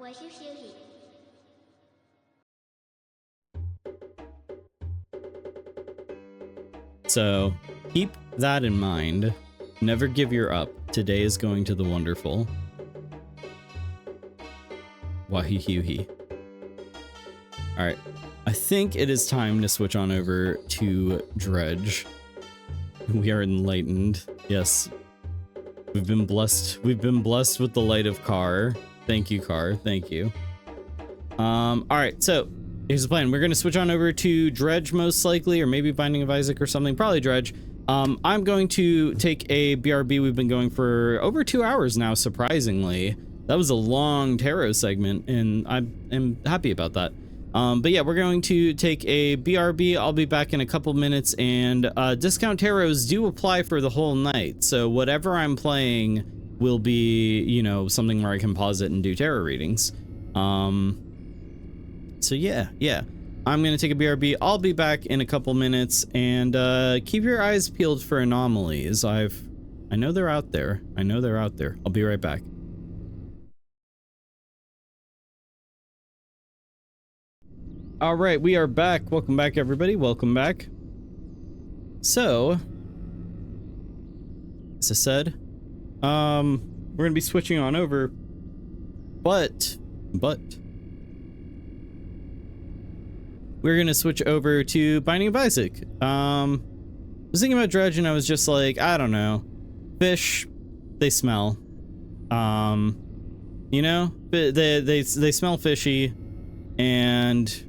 Wahihihi. So keep that in mind. Never give your up. Today is going to the wonderful. Wahihihi. All right, I think it is time to switch on over to Dredge. We are enlightened. Yes, we've been blessed. We've been blessed with the light of Car. Thank you, Car. Thank you. All right, so here's the plan. We're going to switch on over to Dredge most likely, or maybe Binding of Isaac or something. Probably Dredge. I'm going to take a BRB. We've been going for over 2 hours now, surprisingly. That was a long tarot segment, and I am happy about that. But yeah, we're going to take a BRB. I'll be back in a couple minutes, and discount tarots do apply for the whole night. So whatever I'm playing will be, you know, something where I can pause it and do tarot readings. So yeah. I'm going to take a BRB. I'll be back in a couple minutes, and keep your eyes peeled for anomalies. I know they're out there. I'll be right back. All right, we are back. Welcome back, everybody. Welcome back. So, as I said, we're gonna be switching on over, but we're gonna switch over to Binding of Isaac. I was thinking about Dredge, and I was just like, I don't know, fish, they smell. You know, they smell fishy, and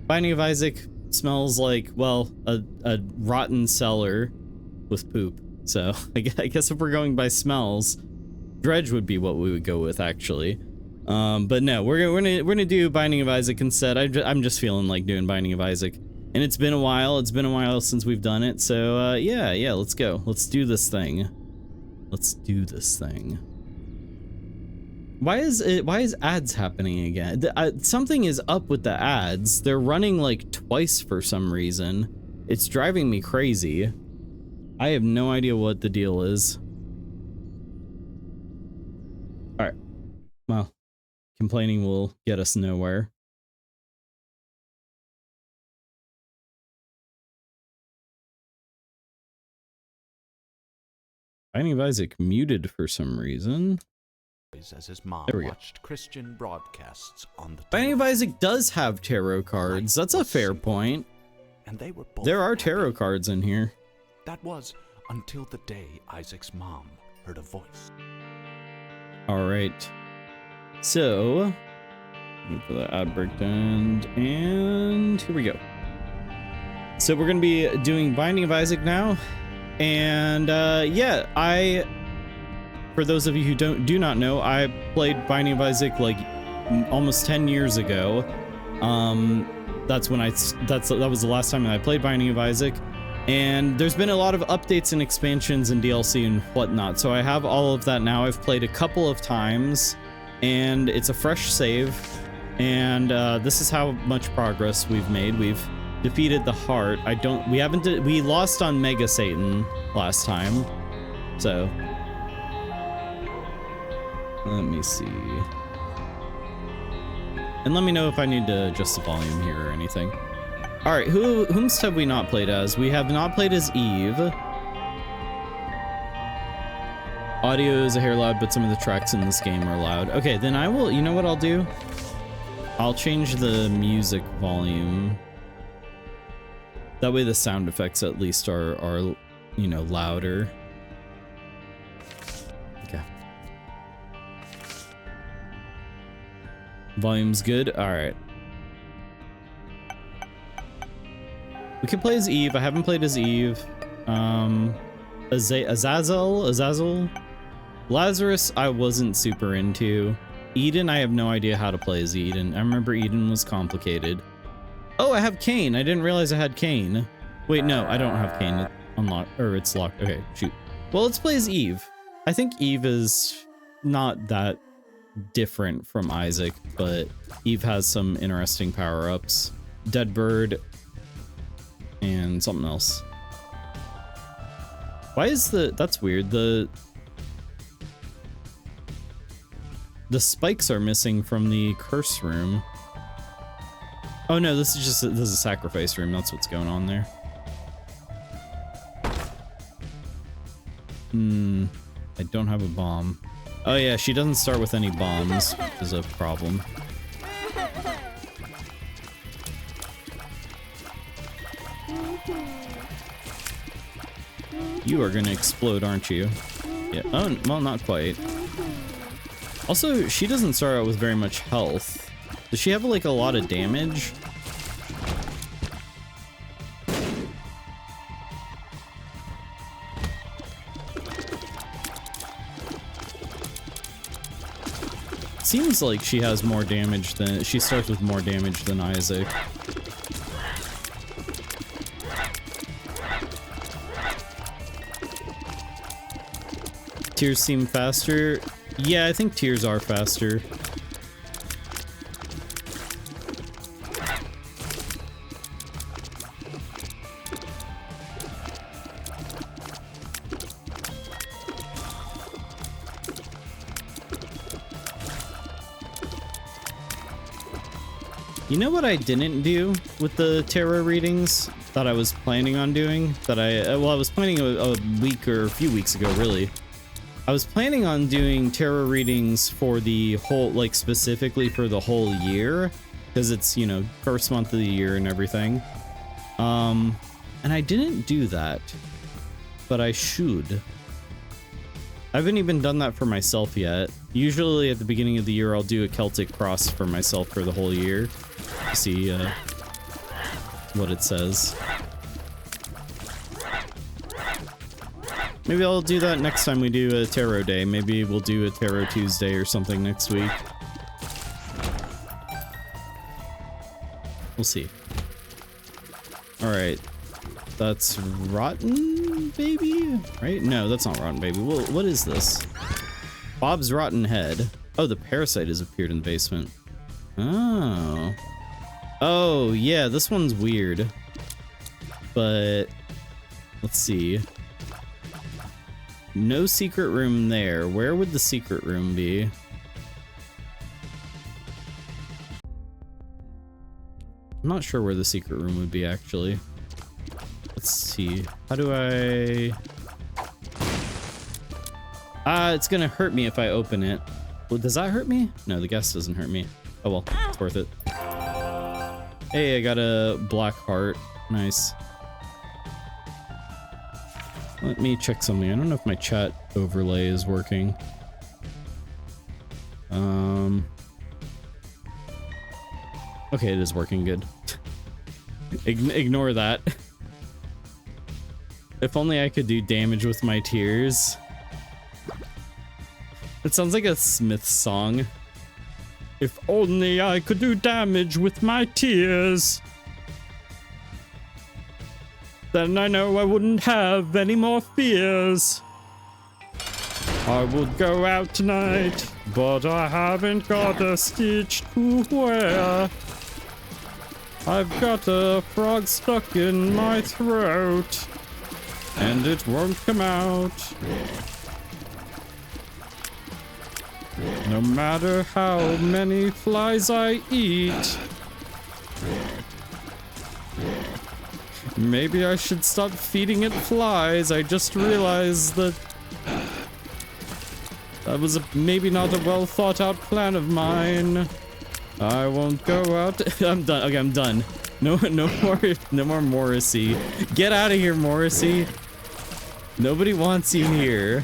Binding of Isaac smells like, well, a rotten cellar with poop. So I guess if we're going by smells, Dredge would be what we would go with, actually. But no, we're gonna do Binding of Isaac instead. I'm just feeling like doing Binding of Isaac, and it's been a while. It's been a while since we've done it. So yeah, let's go. Let's do this thing. Why is ads happening again? Something is up with the ads. They're running like twice for some reason. It's driving me crazy. I have no idea what the deal is. Well, complaining will get us nowhere. Binding of Isaac muted for some reason. As his mom There we go. watched Christian broadcasts on the Binding of television, Isaac does have tarot cards. That's a fair point. and they were both There are happy. tarot cards in here. That was until the day Isaac's mom heard a voice. All right. So, wait for the ad breakdown, and here we go. So we're going to be doing Binding of Isaac now. And yeah, for those of you who do not know, I played Binding of Isaac like almost 10 years ago. That was the last time that I played Binding of Isaac. And there's been a lot of updates and expansions and DLC and whatnot. So I have all of that now. I've played a couple of times and it's a fresh save. And this is how much progress we've made. We've defeated the heart. We lost on Mega Satan last time. So let me see. And let me know if I need to adjust the volume here or anything. All right, whomst have we not played as? We have not played as Eve. Audio is a hair loud, but some of the tracks in this game are loud. Okay, then I will, you know what I'll do? I'll change the music volume. That way the sound effects at least are you know, louder. Okay. Volume's good. All right. We can play as Eve. I haven't played as Eve. Azazel? Lazarus, I wasn't super into. Eden, I have no idea how to play as Eden. I remember Eden was complicated. Oh, I have Cain. I didn't realize I had Cain. Wait, no, I don't have Cain unlocked, or it's locked. Okay, shoot. Well, let's play as Eve. I think Eve is not that different from Isaac, but Eve has some interesting power-ups. Dead bird and something else. Why is that's weird. The spikes are missing from the curse room. Oh no, this is a sacrifice room. That's what's going on there. I don't have a bomb. Oh yeah, she doesn't start with any bombs, which is a problem. You are gonna explode, aren't you? Yeah. Oh, well, not quite. Also, she doesn't start out with very much health. Does she have like a lot of damage? Seems like she has more damage than she starts with more damage than Isaac. Tears seem faster. Yeah, I think tears are faster. You know what I didn't do with the tarot readings that I was planning on doing? I was planning a week or a few weeks ago, really. I was planning on doing tarot readings for the whole, like specifically for the whole year, because it's, you know, first month of the year and everything. And I didn't do that, but I should. I haven't even done that for myself yet. Usually at the beginning of the year, I'll do a Celtic cross for myself for the whole year to see what it says. Maybe I'll do that next time we do a tarot day. Maybe we'll do a tarot Tuesday or something next week. We'll see. All right. That's Rotten Baby, right? No, that's not Rotten Baby. Well, what is this? Bob's Rotten Head. Oh, the parasite has appeared in the basement. Oh. Oh, yeah, this one's weird. But let's see. No secret room there. Where would the secret room be? I'm not sure where the secret room would be, actually. Let's see. How do I... it's gonna hurt me if I open it. Well, does that hurt me? No, the gas doesn't hurt me. Oh well, it's worth it. Hey, I got a black heart. Nice. Let me check something. I don't know if my chat overlay is working. Okay, it is working good. Ignore that. If only I could do damage with my tears. It sounds like a Smith song. If only I could do damage with my tears. Then I know I wouldn't have any more fears. I would go out tonight, but I haven't got a stitch to wear. I've got a frog stuck in my throat, and it won't come out. No matter how many flies I eat. Maybe I should stop feeding it flies. I just realized that that was maybe not a well thought out plan of mine. I won't go out. I'm done. Okay, I'm done. No more Morrissey. Get out of here, Morrissey. Nobody wants you here.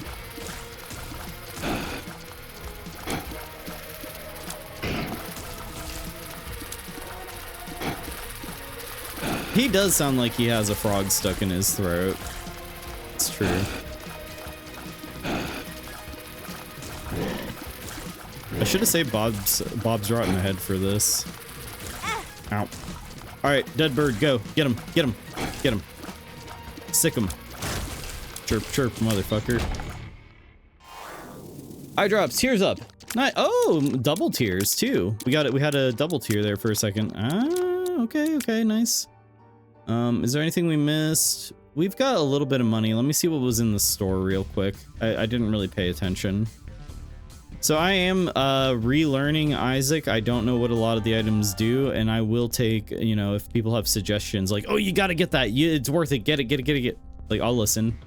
He does sound like he has a frog stuck in his throat. It's true. I should have saved Bob's Rotten Head for this. Ow. Alright, dead bird, go. Get him, get him, get him. Sick him. Chirp, chirp, motherfucker. Eye drops, tears up. Oh, double tears too. We got it. We had a double tier there for a second. Ah, okay, nice. Is there anything we missed? We've got a little bit of money. Let me see what was in the store real quick. I didn't really pay attention. So I am relearning Isaac. I don't know what a lot of the items do, and I will take, you know, if people have suggestions like, oh, you gotta get that. It's worth it. Get it. Like, I'll listen.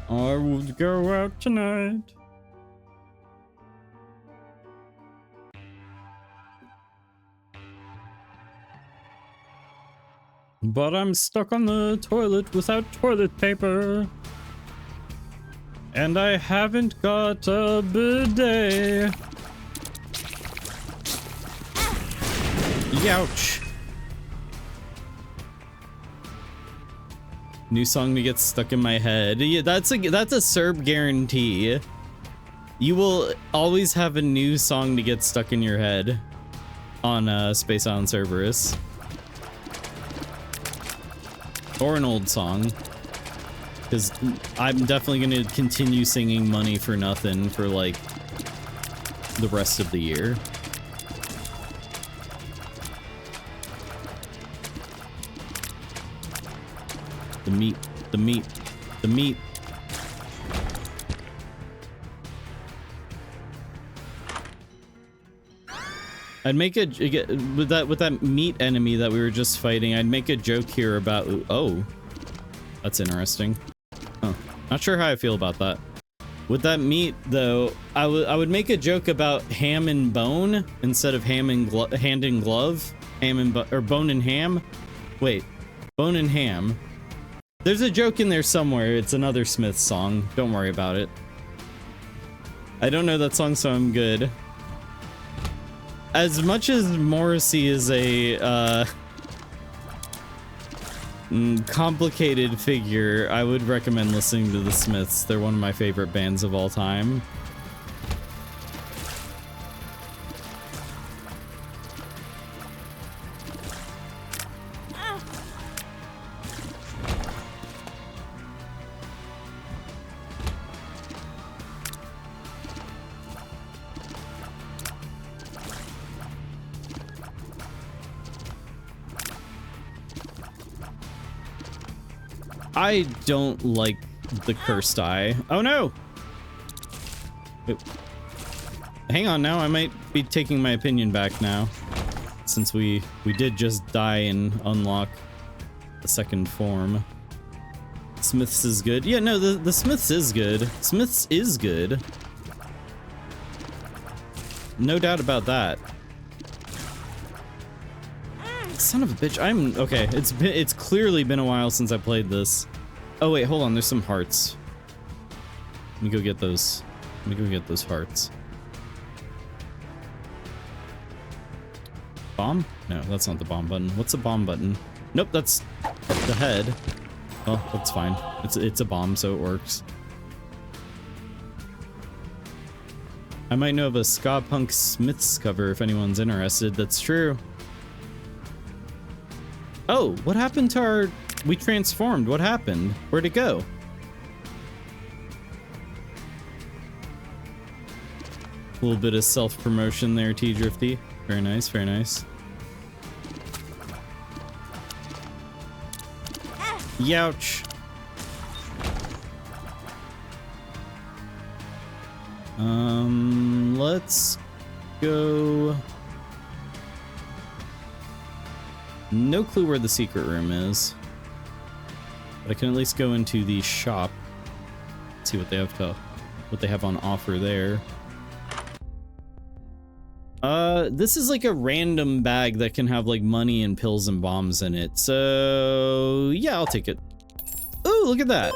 I would go out tonight. But I'm stuck on the toilet without toilet paper. And I haven't got a bidet. Youch. New song to get stuck in my head. Yeah, that's a Cerb guarantee. You will always have a new song to get stuck in your head on Space Island Cerberus. Or an old song. Because I'm definitely going to continue singing Money for Nothing for like the rest of the year. The meat. I'd make a with that meat enemy that we were just fighting. I'd make a joke here about. Oh, that's interesting. Oh, not sure how I feel about that. With that meat though, I would make a joke about ham and bone instead of hand and glove. Ham and or bone and ham. Wait, bone and ham. There's a joke in there somewhere. It's another Smith song. Don't worry about it. I don't know that song, so I'm good. As much as Morrissey is a complicated figure, I would recommend listening to the Smiths. They're one of my favorite bands of all time. I don't like the cursed eye. Oh no! Wait. Hang on now, I might be taking my opinion back now. Since we did just die and unlock the second form. Smiths is good. Yeah, no, the Smiths is good. Smiths is good. No doubt about that. Son of a bitch, okay, it's clearly been a while since I played this. Oh wait, hold on, there's some hearts. Let me go get those. Let me go get those hearts. Bomb? No, that's not the bomb button. What's the bomb button? Nope, that's the head. Well, that's fine. It's a bomb, so it works. I might know of a ska punk Smiths cover if anyone's interested. That's true. Oh, what happened to our... We transformed. What happened? Where'd it go? A little bit of self-promotion there, T-Drifty. Very nice, very nice. Youch. Let's go... No clue where the secret room is. But I can at least go into the shop. See what they have on offer there. This is like a random bag that can have like money and pills and bombs in it. So yeah, I'll take it. Ooh, look at that.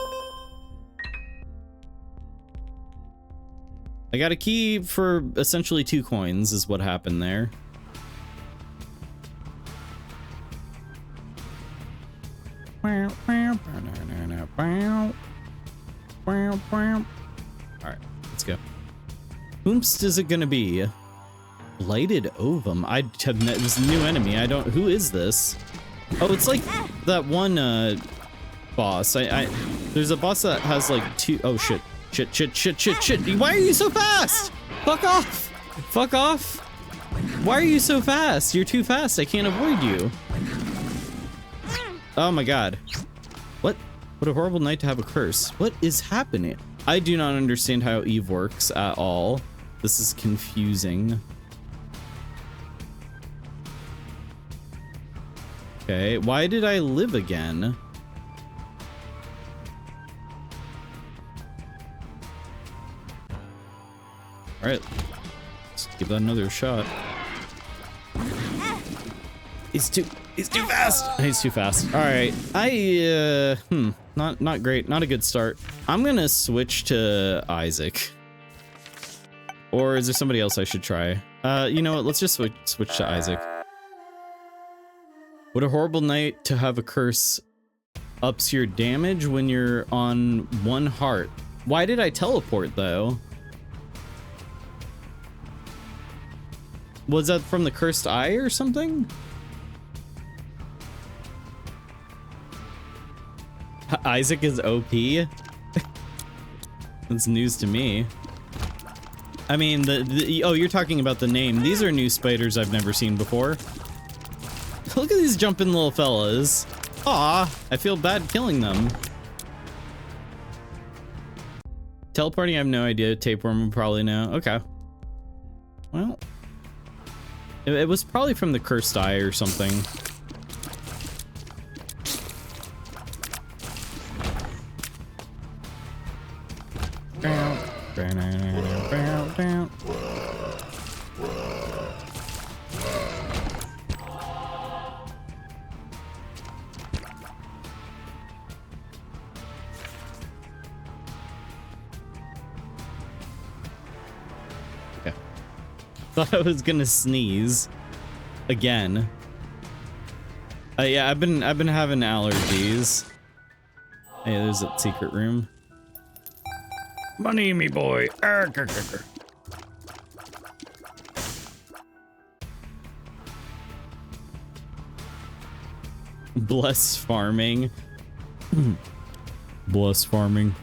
I got a key for essentially 2 coins is what happened there. All right, let's go. Whomst is it gonna be? Blighted ovum. I have met this new enemy. I don't. Who is this? Oh, it's like that one boss. There's a boss that has like 2. Oh shit! Shit! Why are you so fast? Fuck off! Fuck off! Why are you so fast? You're too fast. I can't avoid you. Oh my god. What? What a horrible night to have a curse. What is happening? I do not understand how Eve works at all. This is confusing. Okay, why did I live again? Alright, let's give that another shot. He's too fast! He's too fast. Alright, not great, not a good start. I'm gonna switch to Isaac. Or is there somebody else I should try? You know what, let's just switch to Isaac. What a horrible night to have a curse ups your damage when you're on 1 heart. Why did I teleport though? Was that from the cursed eye or something? Isaac is OP? That's news to me. I mean, oh, you're talking about the name. These are new spiders I've never seen before. Look at these jumping little fellas. Aw, I feel bad killing them. Teleporting, I have no idea. Tapeworm would probably know. Okay. Well, it was probably from the cursed eye or something. Thought I was gonna sneeze again. Yeah, I've been having allergies. Hey, there's that secret room. Money, me boy. Bless farming. Bless farming.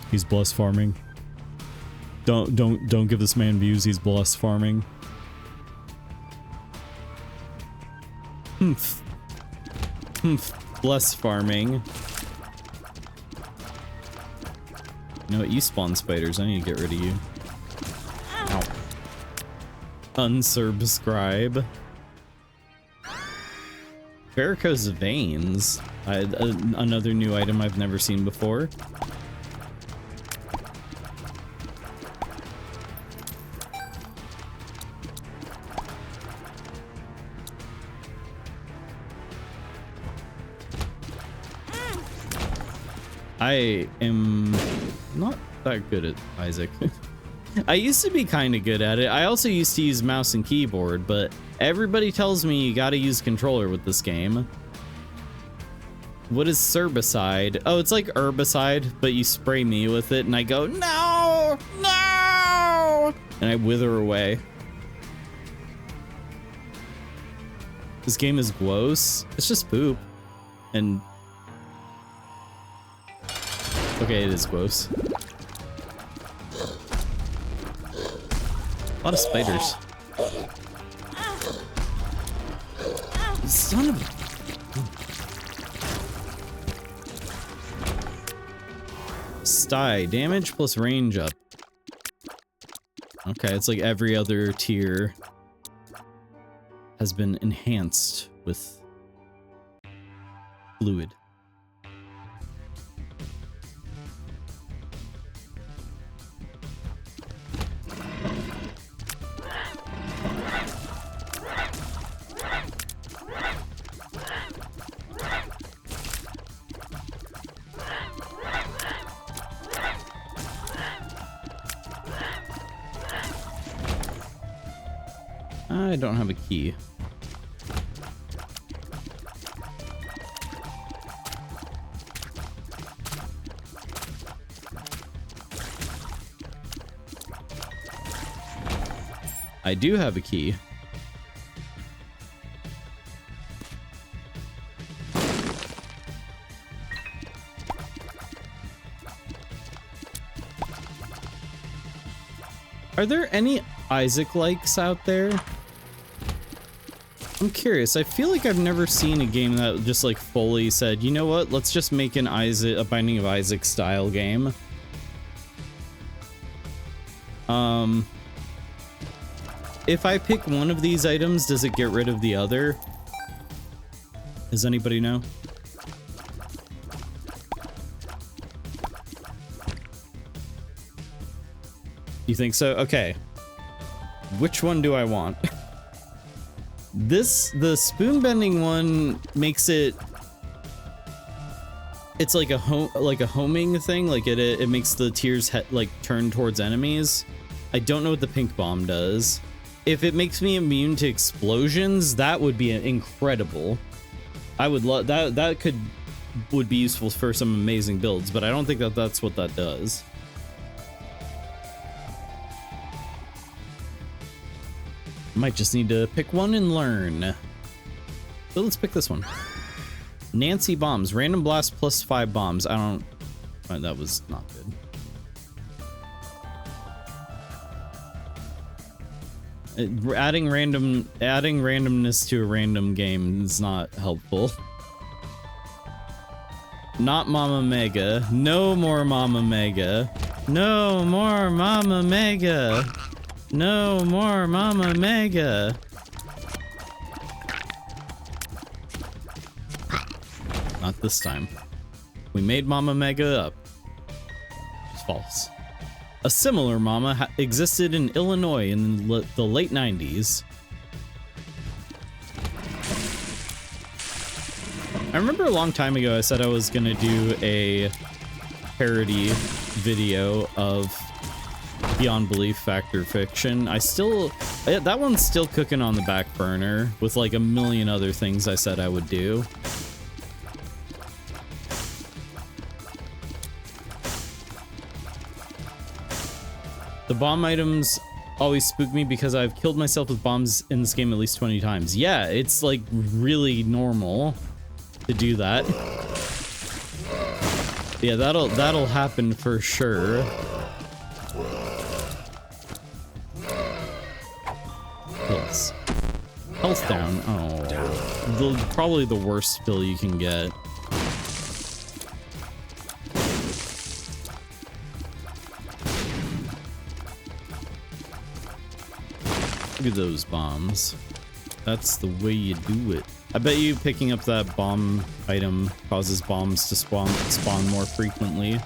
He's bless farming. Don't give this man views. He's bless farming. Bless farming. You know what? You spawn spiders. I need to get rid of you. Ow. Unsubscribe. Varicose veins. Another new item I've never seen before. I am not that good at Isaac. I used to be kind of good at it. I also used to use mouse and keyboard, but everybody tells me you gotta use controller with this game. What is Cerberus? Oh, it's like herbicide, but you spray me with it and I go, no, no, and I wither away. This game is gross. It's just poop. And okay, it is gross. A lot of spiders. Son of a... Sty. Damage plus range up. Okay, it's like every other tier has been enhanced with fluid. I don't have a key. I do have a key. Are there any Isaac likes out there? I'm curious. I feel like I've never seen a game that just like fully said, you know what, let's just make an Isaac, a Binding of Isaac style game. If I pick one of these items, does it get rid of the other? Does anybody know? You think so? Okay. Which one do I want? The spoon bending one makes it, it's like a homing thing, like it makes the tears like turn towards enemies. I don't know what the pink bomb does. If it makes me immune to explosions, that would be incredible. I would love that. That would be useful for some amazing builds, but I don't think that that's what that does. Might just need to pick one and learn. So let's pick this one. Nancy bombs. Random blast plus 5 bombs. I don't... Oh, that was not good. Adding randomness to a random game is not helpful. Not Mama Mega. No more Mama Mega. No more Mama Mega. No more Mama Mega. Not this time. We made Mama Mega up. It's false. A similar Mama existed in Illinois in the late 90s. I remember a long time ago I said I was gonna do a parody video of Beyond Belief Factor Fiction. That one's still cooking on the back burner with like a million other things I said I would do. The bomb items always spook me because I've killed myself with bombs in this game at least 20 times. Yeah, it's like really normal to do that. Yeah, that'll happen for sure. Yes. Health down. Oh, probably the worst spill you can get. Look at those bombs. That's the way you do it. I bet you picking up that bomb item causes bombs to spawn more frequently.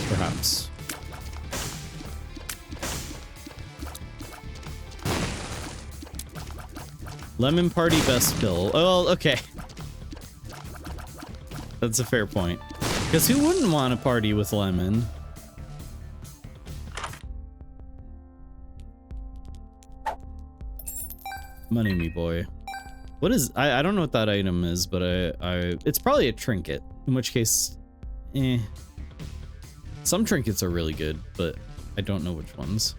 Perhaps. Lemon party best pill. Oh, okay. That's a fair point. Because who wouldn't want to party with lemon? Money me boy. What is I don't know what that item is, but it's probably a trinket. In which case, some trinkets are really good, but I don't know which ones.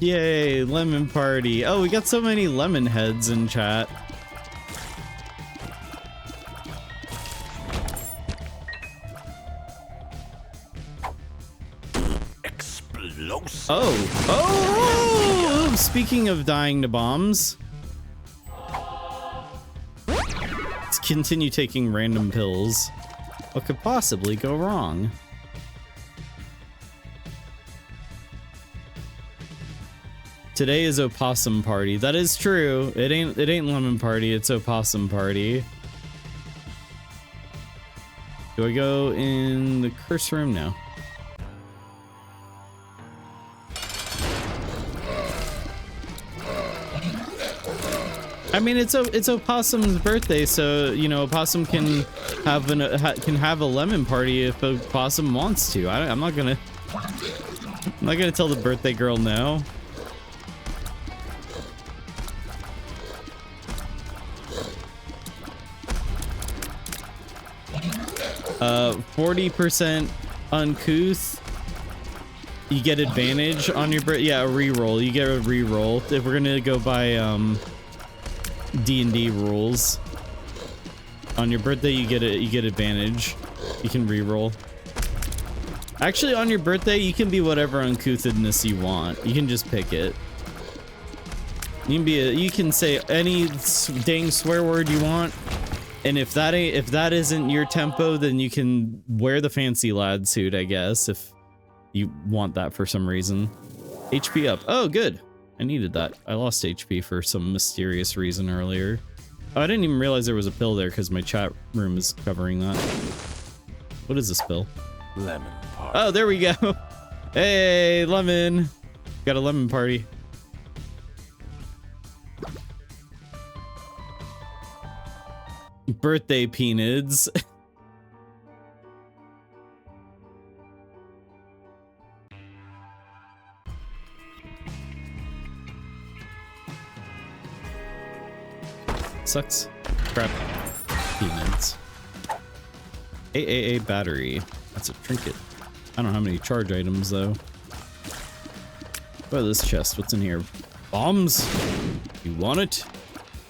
Yay, lemon party. Oh, we got so many lemon heads in chat. Explosive. Oh, speaking of dying to bombs, let's continue taking random pills. What could possibly go wrong? Today is opossum party. That is true. It ain't lemon party, it's opossum party. Do I go in the curse room? No. I mean, it's opossum's birthday, so you know, opossum can have a lemon party if opossum wants to. I'm not gonna tell the birthday girl no. 40% uncouth. You get advantage on your yeah, a reroll. You get a reroll if we're gonna go by D&D rules. On your birthday, you get advantage. You can reroll. Actually, on your birthday, you can be whatever uncouthness you want. You can just pick it. You can say any dang swear word you want. And if that isn't your tempo, then you can wear the fancy lad suit, I guess, if you want that for some reason. HP up. Oh, good. I needed that. I lost HP for some mysterious reason earlier. Oh, I didn't even realize there was a pill there because my chat room is covering that. What is this pill? Lemon party. Oh, there we go. Hey, lemon. Got a lemon party. Birthday peanuts. Sucks. Crap. Peanuts. AAA battery. That's a trinket. I don't know how many charge items though. What about this chest? What's in here? Bombs? You want it?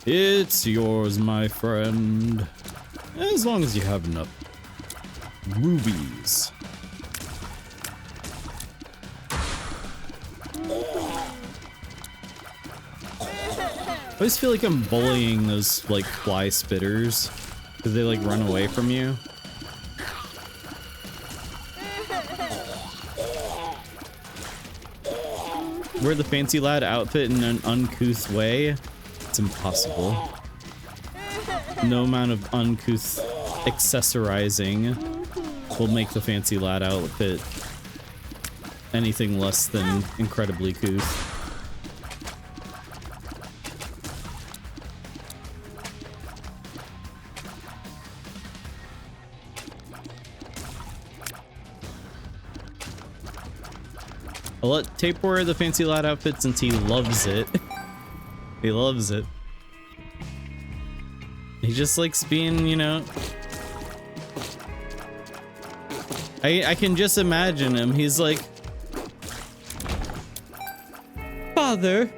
It's yours, my friend. As long as you have enough rubies. I always feel like I'm bullying those like fly spitters because they like run away from you. Wear the fancy lad outfit in an uncouth way. It's impossible. No amount of uncouth accessorizing will make the fancy lad outfit anything less than incredibly couth. I'll let Tape wear the fancy lad outfit since he loves it. He loves it. He just likes being, you know... I can just imagine him. He's like... Father,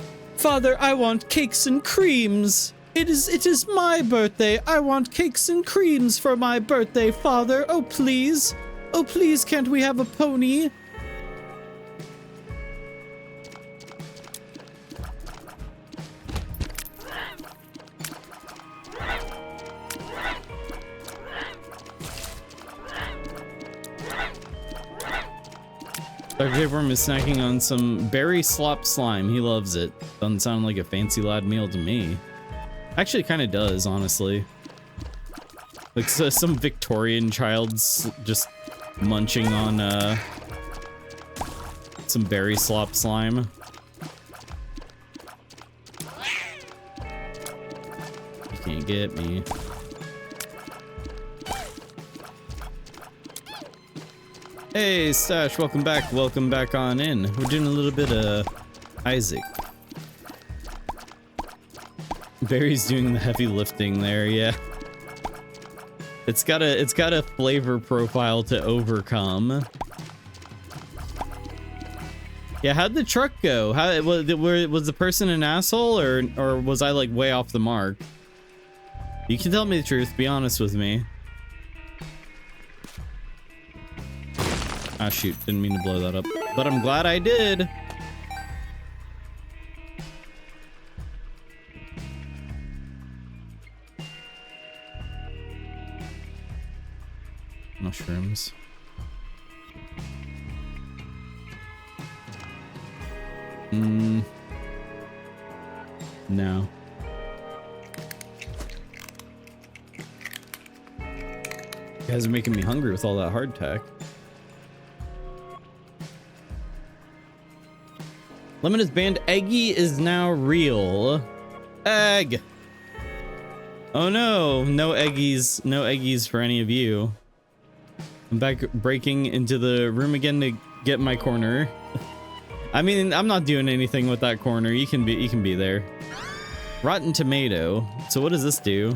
I want cakes and creams. It is my birthday. I want cakes and creams for my birthday, Father. Oh, please. Oh, please, can't we have a pony? Dr. Tapeworm is snacking on some berry slop slime. He loves it. Doesn't sound like a fancy lad meal to me. Actually, it kind of does, honestly. Like some Victorian child's just munching on some berry slop slime. You can't get me. Hey, Stash, welcome back. Welcome back on in. We're doing a little bit of Isaac. Barry's doing the heavy lifting there, yeah. It's got a flavor profile to overcome. Yeah, how'd the truck go? How was the person an asshole or was I like way off the mark? You can tell me the truth, be honest with me. Ah, shoot, didn't mean to blow that up, but I'm glad I did. Mushrooms. No. You guys are making me hungry with all that hardtack. Lemon is banned. Eggy is now real. Egg. Oh no, no eggies. No eggies for any of you. I'm back breaking into the room again to get my corner. I mean, I'm not doing anything with that corner. You can be there. Rotten tomato. So what does this do?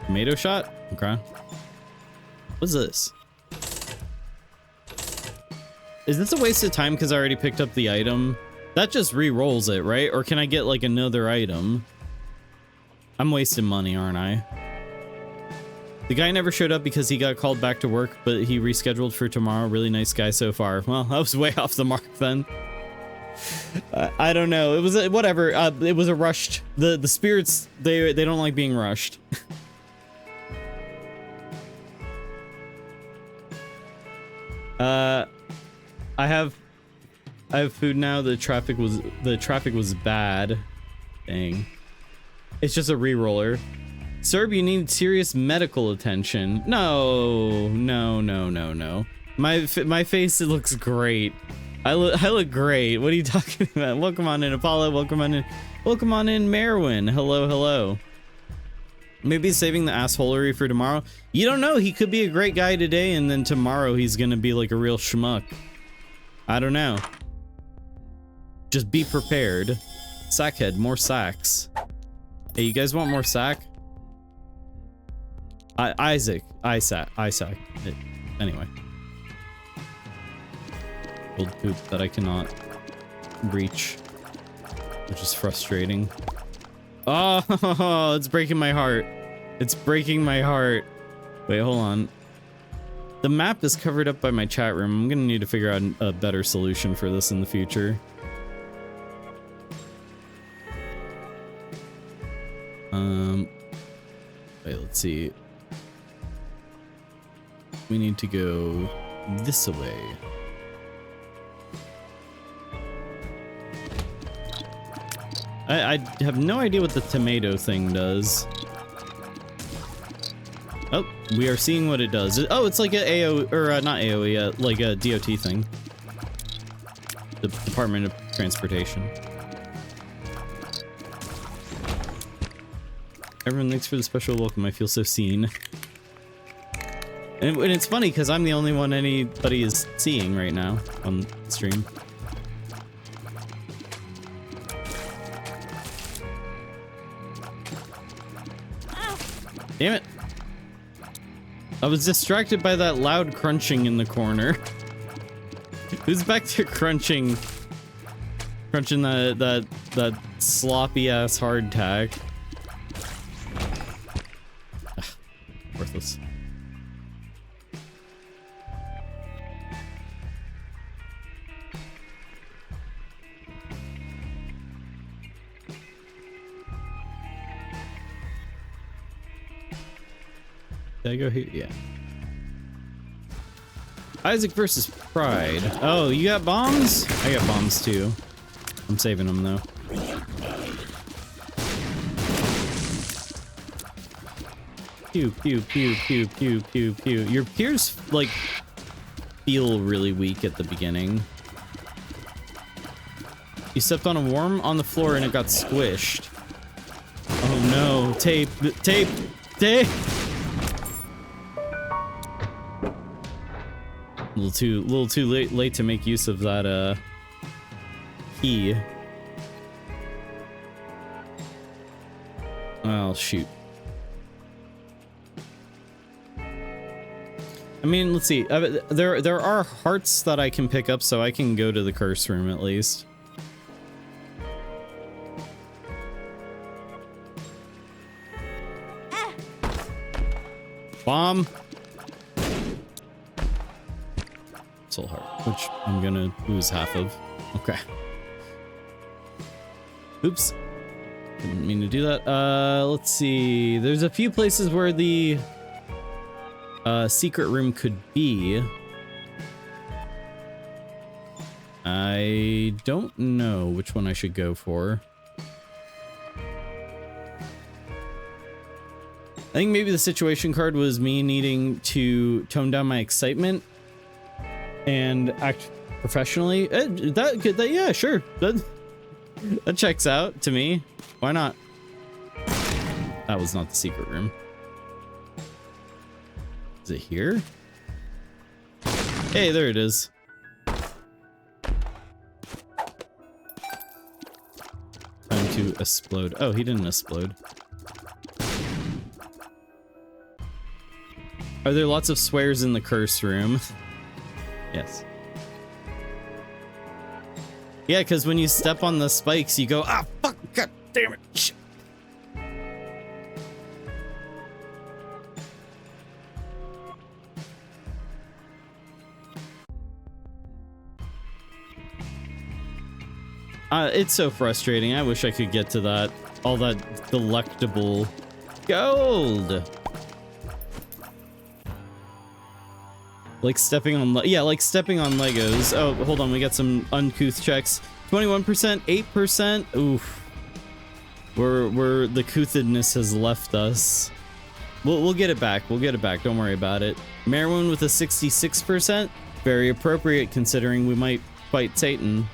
Tomato shot? Okay. What's this? Is this a waste of time because I already picked up the item? That just re-rolls it, right? Or can I get like another item? I'm wasting money, aren't I? The guy never showed up because he got called back to work, but he rescheduled for tomorrow. Really nice guy so far. Well, I was way off the mark then. I don't know. It was whatever. It was a rushed. The spirits, they don't like being rushed. I have food now. The traffic was bad. Dang. It's just a re-roller. Cerb, you need serious medical attention. No. My face, it looks great. I look great. What are you talking about? Welcome on in, Apollo. Welcome on in, Merwin. Hello. Maybe saving the assholery for tomorrow. You don't know. He could be a great guy today, and then tomorrow he's gonna be like a real schmuck. I don't know. Just be prepared. Sackhead, more sacks. Hey, you guys want more sack? Isaac. Anyway. Old poop that I cannot reach, which is frustrating. Oh, it's breaking my heart. It's breaking my heart. Wait, hold on. The map is covered up by my chat room. I'm gonna need to figure out a better solution for this in the future. Wait, let's see. We need to go this way. I have no idea what the tomato thing does. Oh, we are seeing what it does. Oh, it's like a AO, or not AOE, like a DOT thing. The Department of Transportation. Everyone, thanks for the special welcome. I feel so seen. And it's funny because I'm the only one anybody is seeing right now on stream. Damn it. I was distracted by that loud crunching in the corner. Who's back there crunching that sloppy ass hardtack? Worthless. Did I go here? Yeah. Isaac versus Pride. Oh, you got bombs? I got bombs too. I'm saving them though. Pew, pew, pew, pew, pew, pew, pew. Your peers, like, feel really weak at the beginning. You stepped on a worm on the floor and it got squished. Oh no, tape, tape, tape! A little too late to make use of that, key. Well, shoot. I mean, let's see. There are hearts that I can pick up, so I can go to the curse room at least. Bomb. Soul heart, which I'm gonna lose half of. Okay. Oops. Didn't mean to do that. Let's see. There's a few places where the secret room could be. I don't know which one I should go for. I think maybe the situation card was me needing to tone down my excitement and act professionally. Yeah, sure. That checks out to me. Why not? That was not the secret room. Is it here? Hey, there it is. Time to explode. Oh, he didn't explode. Are there lots of swears in the curse room? Yes. Yeah, because when you step on the spikes, you go, ah, fuck, god damn it. Shit. It's so frustrating. I wish I could get to that, all that delectable gold. Like stepping on, yeah, like stepping on Legos. Oh, hold on, we got some uncouth checks. 21%, 8%. Oof. We're the couthedness has left us. We'll get it back. We'll get it back. Don't worry about it. Merwin with a 66%. Very appropriate considering we might fight Satan.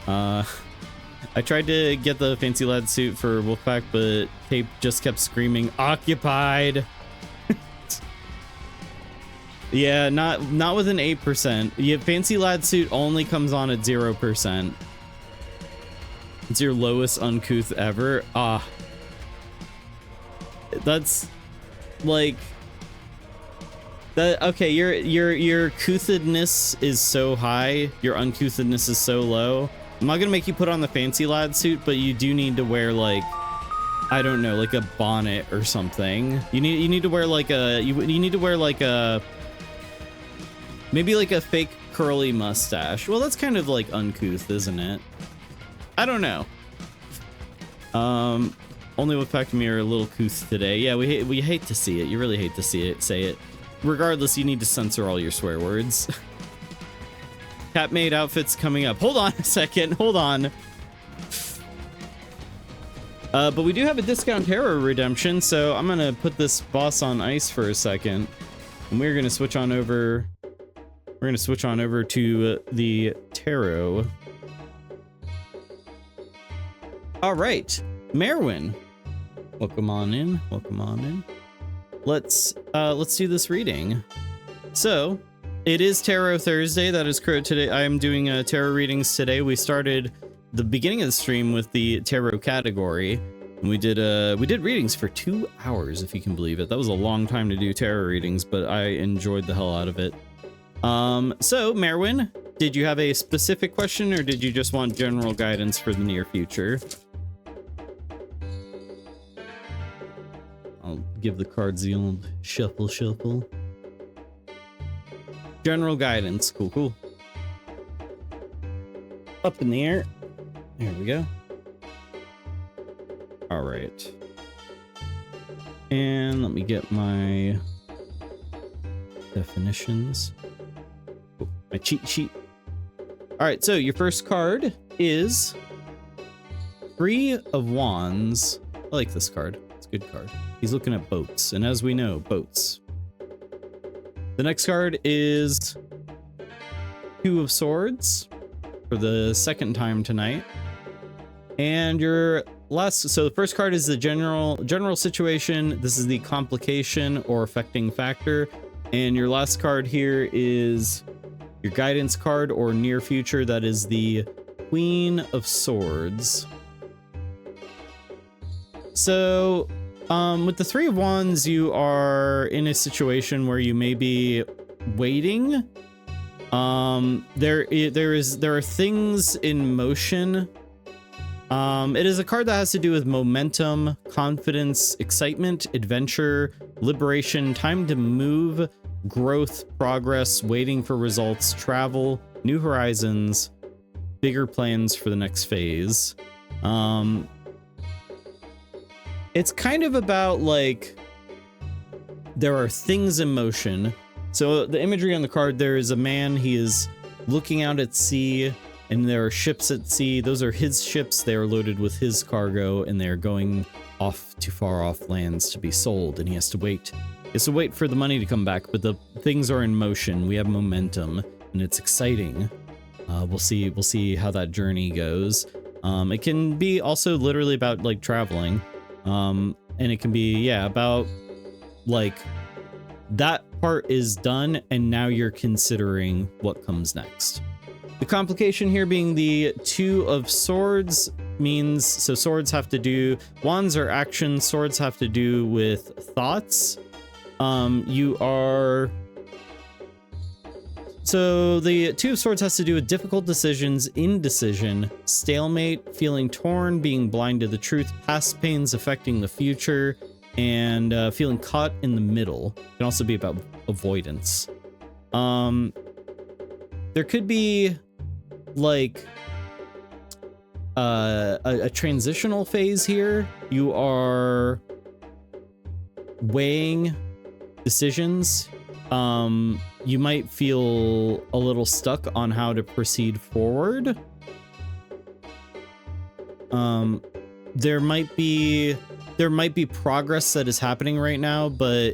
I tried to get the fancy lad suit for Wolfpack, but Tape just kept screaming, occupied. Yeah, not with an 8%. Yeah, fancy lad suit only comes on at 0%. It's your lowest uncouth ever. Ah. That's like that. Okay, your couthedness is so high, your uncouthedness is so low. I'm not gonna make you put on the fancy lad suit, but you do need to wear, like, I don't know, like a bonnet or something. You need to wear like a you need to wear like a maybe like a fake curly mustache. Well, that's kind of like uncouth, isn't it? I don't know. Only with fact me are a little couth today. Yeah, we hate to see it. You really hate to see it. Say it. Regardless, you need to censor all your swear words. Cat maid outfits coming up. Hold on a second. Hold on. But we do have a discount hero redemption, so I'm gonna put this boss on ice for a second, and we're gonna switch on over. We're gonna switch on over to the tarot. All right, Merwin, welcome on in. Welcome on in. Let's do this reading. So, it is Tarot Thursday. That is correct. Today I am doing tarot readings today. We started the beginning of the stream with the tarot category, and we did readings for 2 hours, if you can believe it. That was a long time to do tarot readings, but I enjoyed the hell out of it. So Merwin, did you have a specific question, or did you just want general guidance for the near future? I'll give the cards the old shuffle shuffle. General guidance. Cool, cool. Up in the air. There we go. All right. And let me get my definitions. Oh, my cheat sheet. All right, so your first card is Three of Wands. I like this card. It's a good card. He's looking at boats, and as we know, boats. The next card is Two of Swords for the second time tonight. And your last, so the first card is the general situation. This is the complication or affecting factor. And your last card here is your guidance card or near future. That is the Queen of Swords. So with the Three of Wands, you are in a situation where you may be waiting. There are things in motion. It is a card that has to do with momentum, confidence, excitement, adventure, liberation, time to move, growth, progress, waiting for results, travel, new horizons, bigger plans for the next phase. It's kind of about like there are things in motion. So the imagery on the card, there is a man, he is looking out at sea, and there are ships at sea. Those are his ships. They are loaded with his cargo, and they're going off to far off lands to be sold, and he has to wait. He has to wait for the money to come back, but the things are in motion. We have momentum, and it's exciting. We'll see how that journey goes. It can be also literally about like traveling. And it can be, yeah, about like that part is done and now you're considering what comes next. The complication here being the Two of Swords means, so swords have to do, wands are action, swords have to do with thoughts. So the Two of Swords has to do with difficult decisions, indecision, stalemate, feeling torn, being blind to the truth, past pains affecting the future, and feeling caught in the middle. It can also be about avoidance. There could be like a transitional phase here. You are weighing decisions. You might feel a little stuck on how to proceed forward. There might be progress that is happening right now, but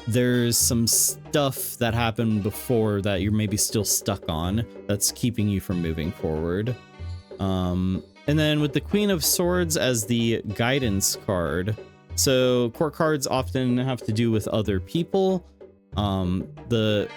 there's some stuff that happened before that you're maybe still stuck on that's keeping you from moving forward. And then with the Queen of Swords as the guidance card, so court cards often have to do with other people. The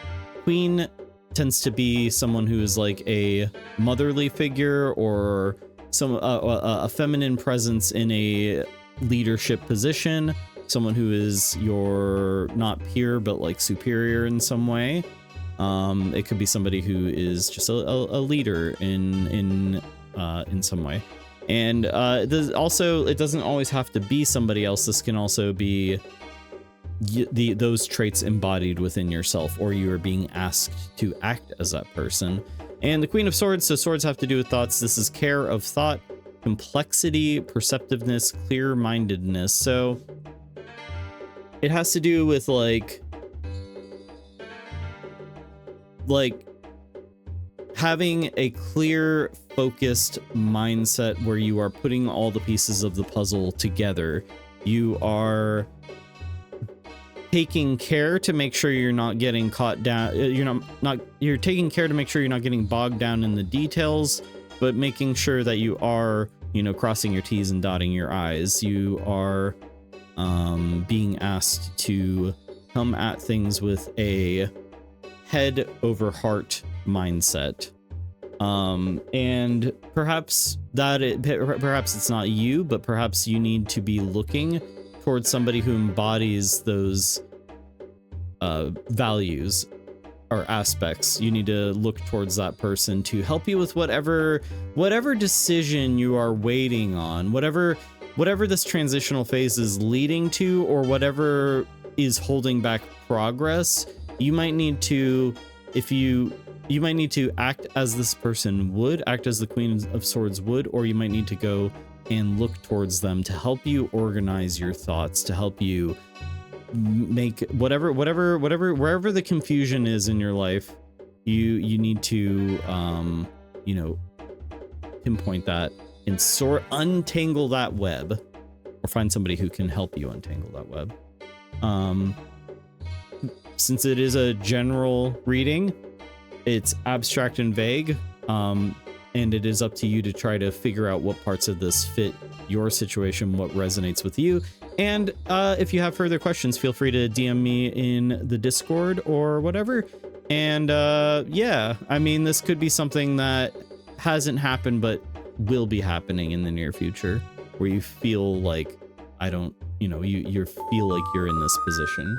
Queen tends to be someone who is like a motherly figure or a feminine presence in a leadership position, someone who is your not peer but like superior in some way. It could be somebody who is just a leader in some way. And it doesn't always have to be somebody else. This can also be those traits embodied within yourself, or you are being asked to act as that person. And the Queen of Swords, so swords have to do with thoughts. This is care of thought, complexity, perceptiveness, clear-mindedness. So it has to do with like having a clear, focused mindset where you are putting all the pieces of the puzzle together. You are taking care to make sure you're not getting caught down. You're taking care to make sure you're not getting bogged down in the details, but making sure that you are, crossing your T's and dotting your I's. You are being asked to come at things with a head over heart mindset. And perhaps it's not you, but perhaps you need to be looking towards somebody who embodies those values or aspects. You need to look towards that person to help you with whatever decision you are waiting on, whatever this transitional phase is leading to, or whatever is holding back progress. You might need to, you might need to act as this person would, act as the Queen of Swords would, or you might need to go and look towards them to help you organize your thoughts, to help you make wherever the confusion is in your life, you need to you know, pinpoint that and untangle that web, or find somebody who can help you untangle that web. Since it is a general reading, it's abstract and vague, and it is up to you to try to figure out what parts of this fit your situation, what resonates with you. And if you have further questions, feel free to DM me in the Discord or whatever. And yeah, I mean, this could be something that hasn't happened but will be happening in the near future, where you feel like you feel like you're in this position.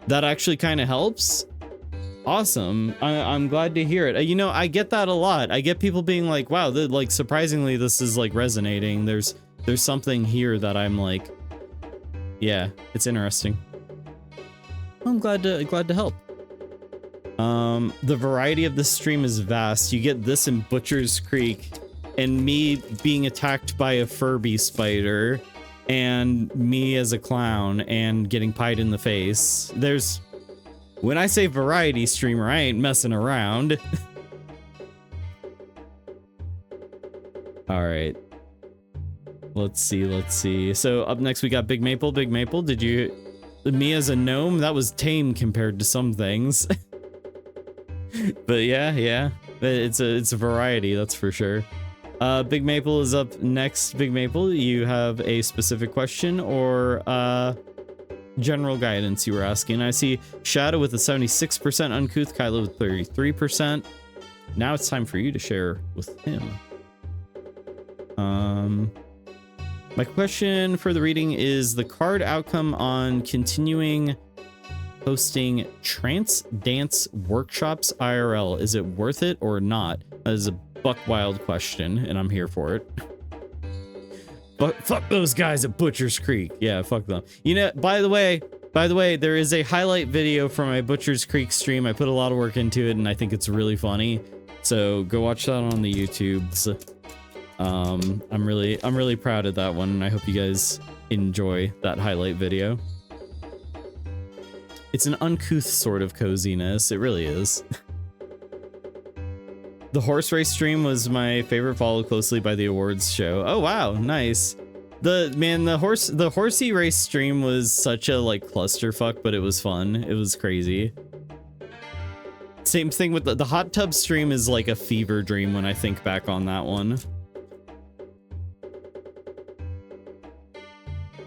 That actually kind of helps. Awesome. I'm glad to hear it. You know, I get that a lot. I get people being like, wow, like surprisingly this is like resonating. There's something here that I'm like, yeah, it's interesting. I'm glad to help. The variety of the stream is vast. You get this in Butcher's Creek, and me being attacked by a Furby spider, and me as a clown and getting pied in the face. When I say variety streamer, I ain't messing around. All right. Let's see. So up next we got Big Maple. Big Maple, me as a gnome, that was tame compared to some things. But yeah. It's a variety, that's for sure. Big Maple is up next. Big Maple, you have a specific question or general guidance you were asking. I see Shadow with a 76% uncouth, Kylo with 33%. Now it's time for you to share with him. My question for the reading is the card outcome on continuing hosting trance dance workshops IRL. Is it worth it or not? That is a buck wild question, and I'm here for it. But fuck those guys at Butcher's Creek. Yeah, fuck them. You know, by the way, there is a highlight video from my Butcher's Creek stream. I put a lot of work into it, and I think it's really funny. So go watch that on the YouTubes. I'm really proud of that one, and I hope you guys enjoy that highlight video. It's an uncouth sort of coziness. It really is. The horse race stream was my favorite, followed closely by the awards show. Oh wow, nice. The horsey race stream was such a like clusterfuck, but it was fun. It was crazy. Same thing with the hot tub stream is like a fever dream when I think back on that one.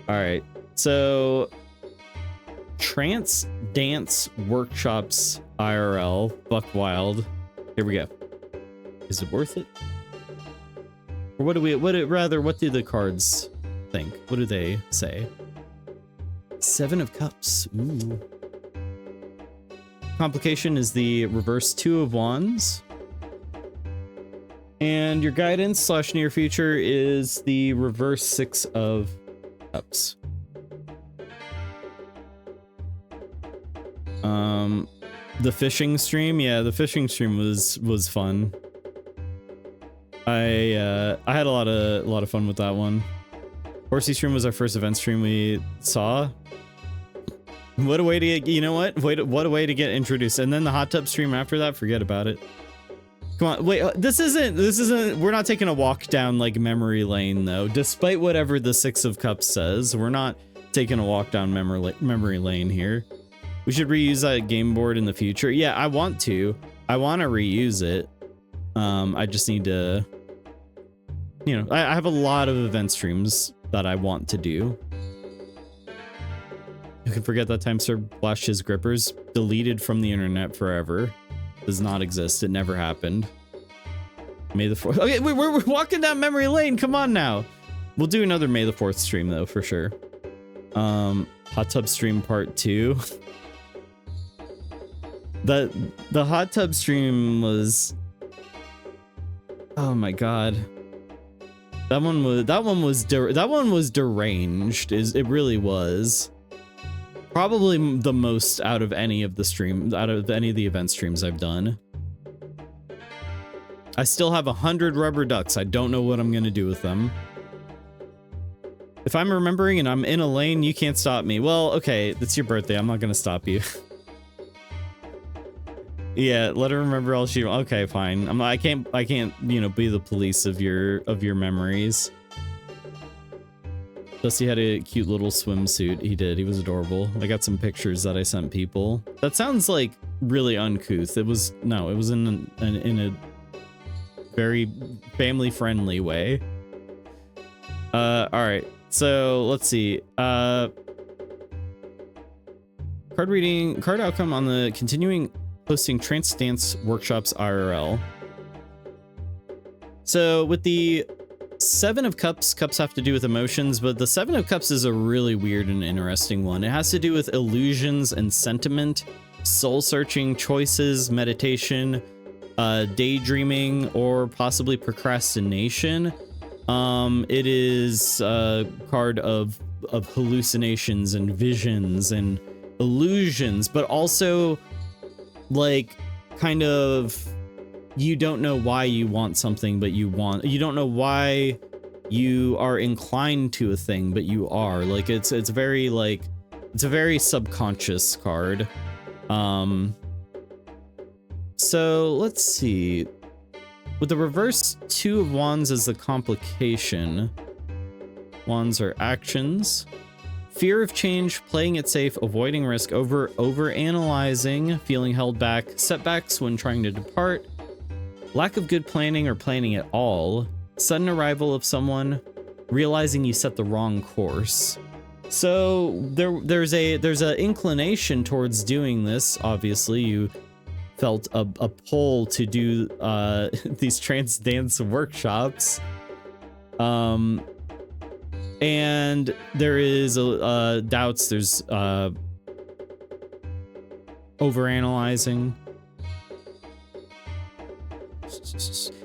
All right, so trance dance workshops IRL, buck wild. Here we go. Is it worth it? Or what do the cards think? What do they say? 7 of Cups. Ooh. Complication is the reverse 2 of Wands. And your guidance / near future is the reverse 6 of Cups. The fishing stream, yeah, the fishing stream was fun. I had a lot of fun with that one. Horsey stream was our first event stream we saw. What a way to get, you know what? What a way to get introduced. And then the hot tub stream after that, forget about it. Come on, wait, this isn't, we're not taking a walk down like memory lane though. Despite whatever the 6 of Cups says, we're not taking a walk down memory lane here. We should reuse that game board in the future. Yeah, I want to reuse it. I just need to, you know, I have a lot of event streams that I want to do. You can forget that time Sir flashed his grippers. Deleted from the internet forever. Does not exist. It never happened. May the 4th. Okay, we're walking down memory lane. Come on now. We'll do another May the 4th stream though, for sure. Hot tub stream part 2. The hot tub stream was, oh my god, that one was deranged. It really was. Probably the most out of any of the event streams I've done. I still have 100 rubber ducks. I don't know what I'm gonna do with them. If I'm remembering and I'm in a lane, you can't stop me. Well, okay, it's your birthday. I'm not gonna stop you. Yeah, let her remember all she. Okay, fine. I can't, you know, be the police of your memories. Dusty had a cute little swimsuit. He did. He was adorable. I got some pictures that I sent people. That sounds like really uncouth. It was no. It was in a very family-friendly way. All right. So let's see. Card outcome on the continuing hosting trance dance workshops IRL. So with the Seven of Cups, cups have to do with emotions, but the Seven of Cups is a really weird and interesting one. It has to do with illusions and sentiment, soul-searching choices, meditation, daydreaming, or possibly procrastination. It is a card of hallucinations and visions and illusions, but also like kind of you don't know why you want something, but you don't know why you are inclined to a thing, but you are. Like it's very like it's a very subconscious card. So let's see. With the reverse Two of Wands as the complication. Wands are actions. Fear of change, playing it safe, avoiding risk, over-analyzing, feeling held back, setbacks when trying to depart, lack of good planning or planning at all, sudden arrival of someone, realizing you set the wrong course. So there's a inclination towards doing this. Obviously, you felt a pull to do these trance dance workshops. And there is doubts, there's overanalyzing.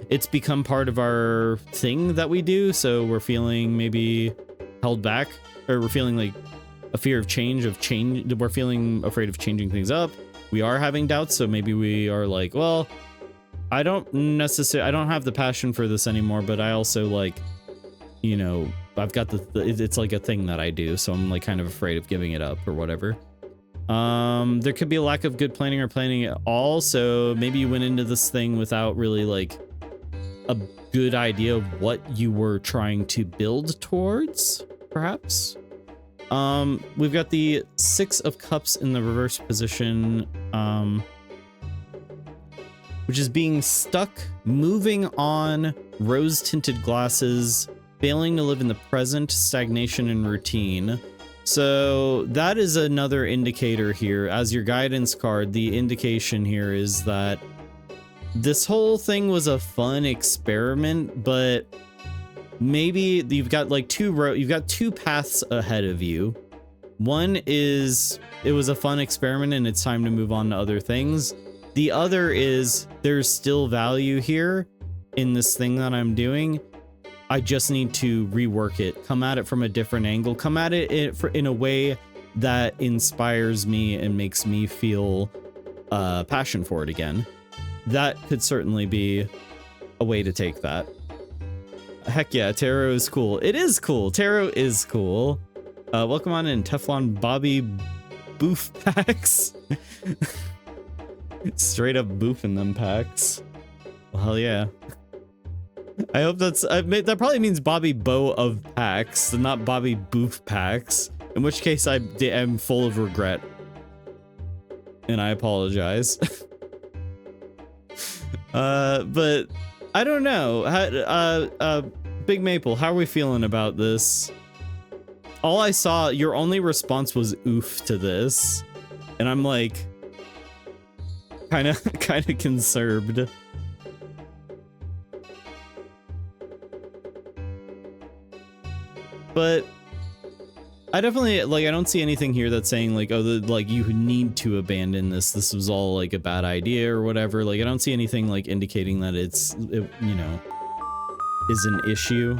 It's become part of our thing that we do, so we're feeling maybe held back, or we're feeling like a fear of change, we're feeling afraid of changing things up. We are having doubts, so maybe we are like, well, I don't have the passion for this anymore, but I also like, you know, I've got it's like a thing that I do, so I'm like kind of afraid of giving it up or whatever. There could be a lack of good planning or planning at all, so maybe you went into this thing without really like a good idea of what you were trying to build towards, perhaps. We've got the Six of Cups in the reverse position, which is being stuck, moving on, rose-tinted glasses, failing to live in the present, stagnation and routine. So that is another indicator here. As your guidance card, the indication here is that this whole thing was a fun experiment, but maybe you've got like two paths ahead of you. One is it was a fun experiment and it's time to move on to other things. The other is there's still value here in this thing that I'm doing. I just need to rework it, come at it from a different angle, come at it in a way that inspires me and makes me feel passion for it again. That could certainly be a way to take that. Heck yeah, tarot is cool. It is cool. Tarot is cool. Welcome on in, Teflon Bobby Boof packs. Straight up boofing them packs. Well, hell yeah. I hope that probably means Bobby Bow of packs, not Bobby Boof packs. In which case I am full of regret. And I apologize. But I don't know. Big Maple, how are we feeling about this? All I saw, your only response was oof to this. And I'm like kind of conserved. But I definitely like, I don't see anything here that's saying like, oh, like you need to abandon this. This was all like a bad idea or whatever. Like, I don't see anything like indicating that it, you know, is an issue.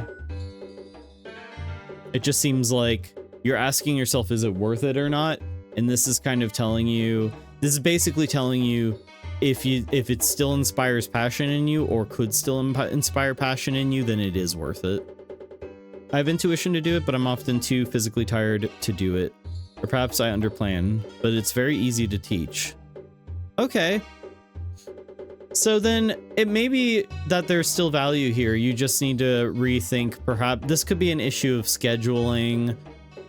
It just seems like you're asking yourself, is it worth it or not? And this is kind of telling you, this is basically telling you, if it still inspires passion in you, or could still inspire passion in you, then it is worth it. I have intuition to do it, but I'm often too physically tired to do it. Or perhaps I underplan, but it's very easy to teach. Okay. So then it may be that there's still value here. You just need to rethink. Perhaps this could be an issue of scheduling,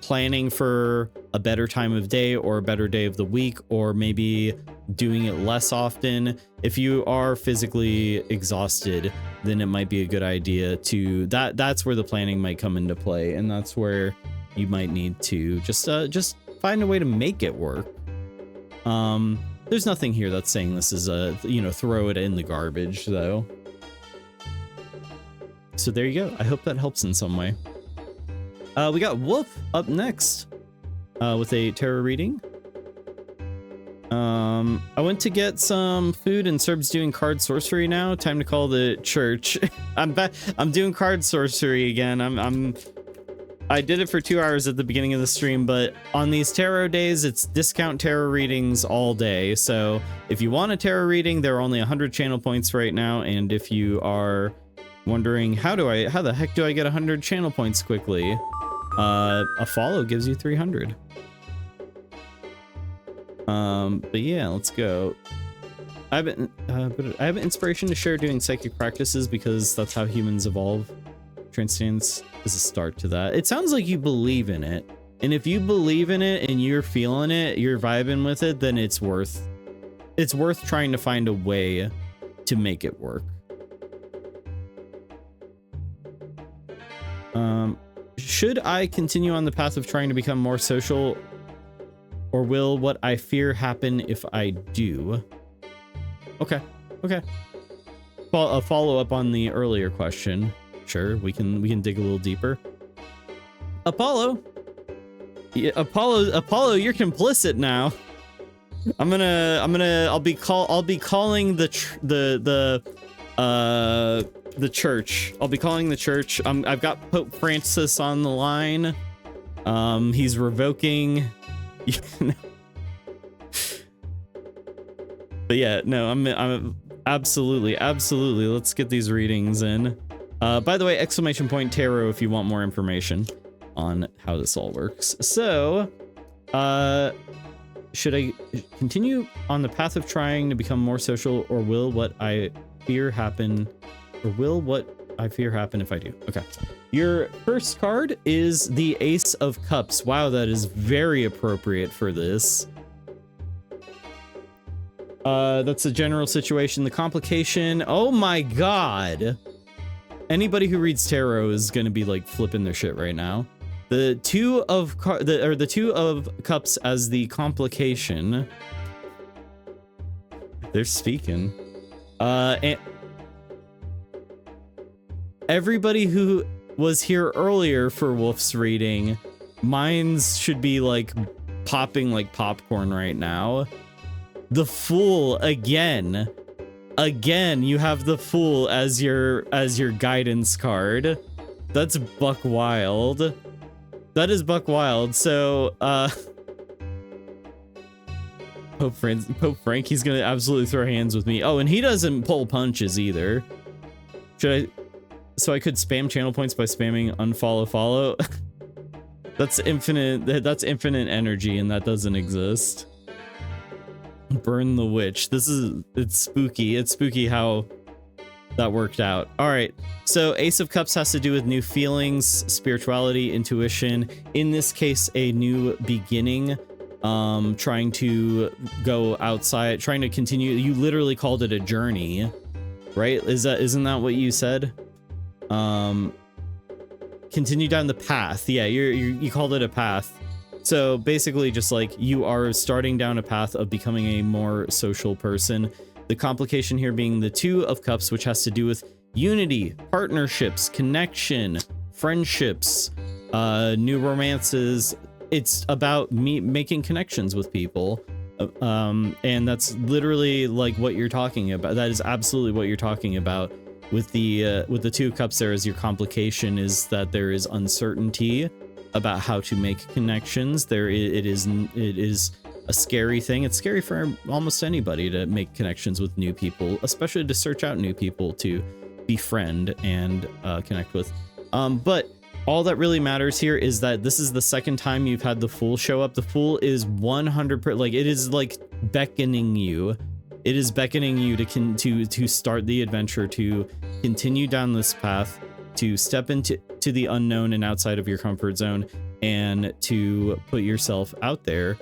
planning for a better time of day or a better day of the week, or maybe doing it less often. If you are physically exhausted, then it might be a good idea to that's where the planning might come into play, and that's where you might need to just find a way to make it work. There's nothing here that's saying this is a, throw it in the garbage though. So there you go. I hope that helps in some way. We got Wolf up next with a tarot reading. I went to get some food and Cerb's doing card sorcery now. Time to call the church. I'm back. I'm doing card sorcery again. I did it for 2 hours at the beginning of the stream, but on these tarot days, it's discount tarot readings all day. So if you want a tarot reading, there are only 100 channel points right now. And if you are wondering, how the heck do I get 100 channel points quickly? A follow gives you 300. But yeah, let's go. I have an inspiration to share doing psychic practices because that's how humans evolve. Transcendence is a start to that. It sounds like you believe in it, and if you believe in it and you're feeling it, you're vibing with it, then it's worth trying to find a way to make it work. Should I continue on the path of trying to become more social, or will what I fear happen if I do? Okay. A follow up on the earlier question. Sure, we can dig a little deeper. Apollo, yeah, Apollo, you're complicit now. I'll be calling the church. I'll be calling the church. I've got Pope Francis on the line. He's revoking. But yeah, no, I'm absolutely. Let's get these readings in. By the way, exclamation point tarot if you want more information on how this all works. So, should I continue on the path of trying to become more social, or will what I fear happen? Or will what I fear happen if I do? Okay. Your first card is the Ace of Cups. Wow, that is very appropriate for this. That's the general situation. The complication. Oh my god. Anybody who reads tarot is going to be like flipping their shit right now. The Two of Cups as the complication. They're speaking. And everybody who was here earlier for Wolf's reading, minds should be like popping like popcorn right now. The Fool again. Again, you have the Fool as your guidance card. That's buck wild. That is buck wild. So, Pope Frank, he's gonna absolutely throw hands with me. Oh, and he doesn't pull punches either. So I could spam channel points by spamming unfollow follow. That's infinite energy, and that doesn't exist. Burn the witch. It's spooky. It's spooky how that worked out. All right. So Ace of Cups has to do with new feelings, spirituality, intuition. In this case, a new beginning. Trying to go outside, trying to continue. You literally called it a journey, right? Isn't that what you said? Continue down the path. Yeah, you called it a path. So basically just like you are starting down a path of becoming a more social person. The complication here being the Two of Cups, which has to do with unity, partnerships, connection, friendships, new romances. It's about making connections with people. And that's literally like what you're talking about. That is absolutely what you're talking about. With the Two of Cups there as your complication is that there is uncertainty about how to make connections. It is a scary thing. It's scary for almost anybody to make connections with new people, especially to search out new people to befriend and connect with. But all that really matters here is that this is the second time you've had the Fool show up. The Fool is 100%, like, it is like beckoning you. It is beckoning you to start the adventure, to continue down this path, to step into the unknown and outside of your comfort zone, and to put yourself out there.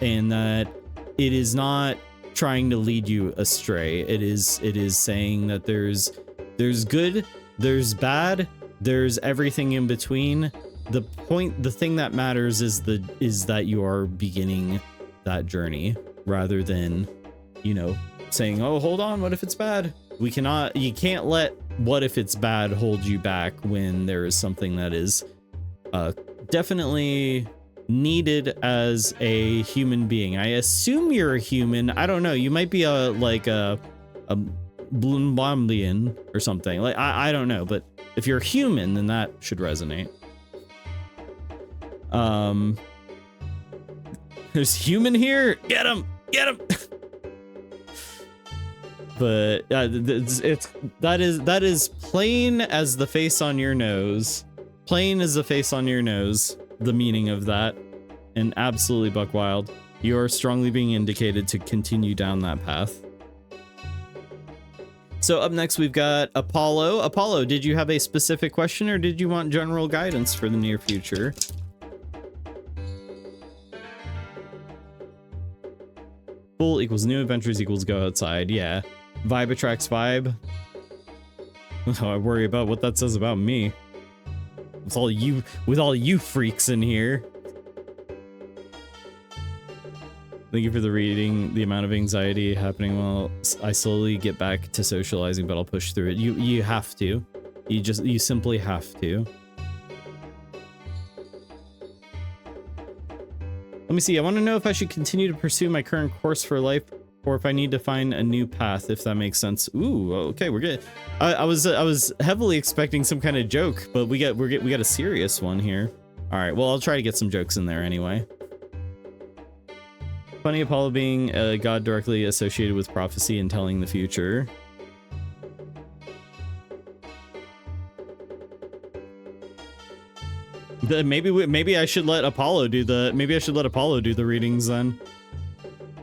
And that it is not trying to lead you astray. It is saying that there's good, there's bad, there's everything in between. The thing that matters is that you are beginning that journey, rather than, you know, saying, oh, hold on, what if it's bad? You can't let what if it's bad hold you back when there is something that is definitely needed as a human being. I assume you're a human. I don't know. You might be a Bloomblombian or something. Like, I don't know, but if you're human, then that should resonate. There's human here. Get him. Get him. But that is plain as the face on your nose. Plain as the face on your nose. The meaning of that, and absolutely buck wild. You are strongly being indicated to continue down that path. So up next we've got Apollo. Apollo, did you have a specific question, or did you want general guidance for the near future? Full equals new adventures equals go outside. Yeah. Vibe attracts vibe. Oh, I worry about what that says about me. With all you freaks in here. Thank you for the reading. The amount of anxiety happening while I slowly get back to socializing, but I'll push through it. You have to. You simply have to. Let me see. I want to know if I should continue to pursue my current course for life, or if I need to find a new path, if that makes sense. Ooh, okay, we're good. I was heavily expecting some kind of joke, but we got a serious one here. All right, well, I'll try to get some jokes in there anyway. Funny, Apollo being a god directly associated with prophecy and telling the future. Maybe I should let Apollo do the readings then.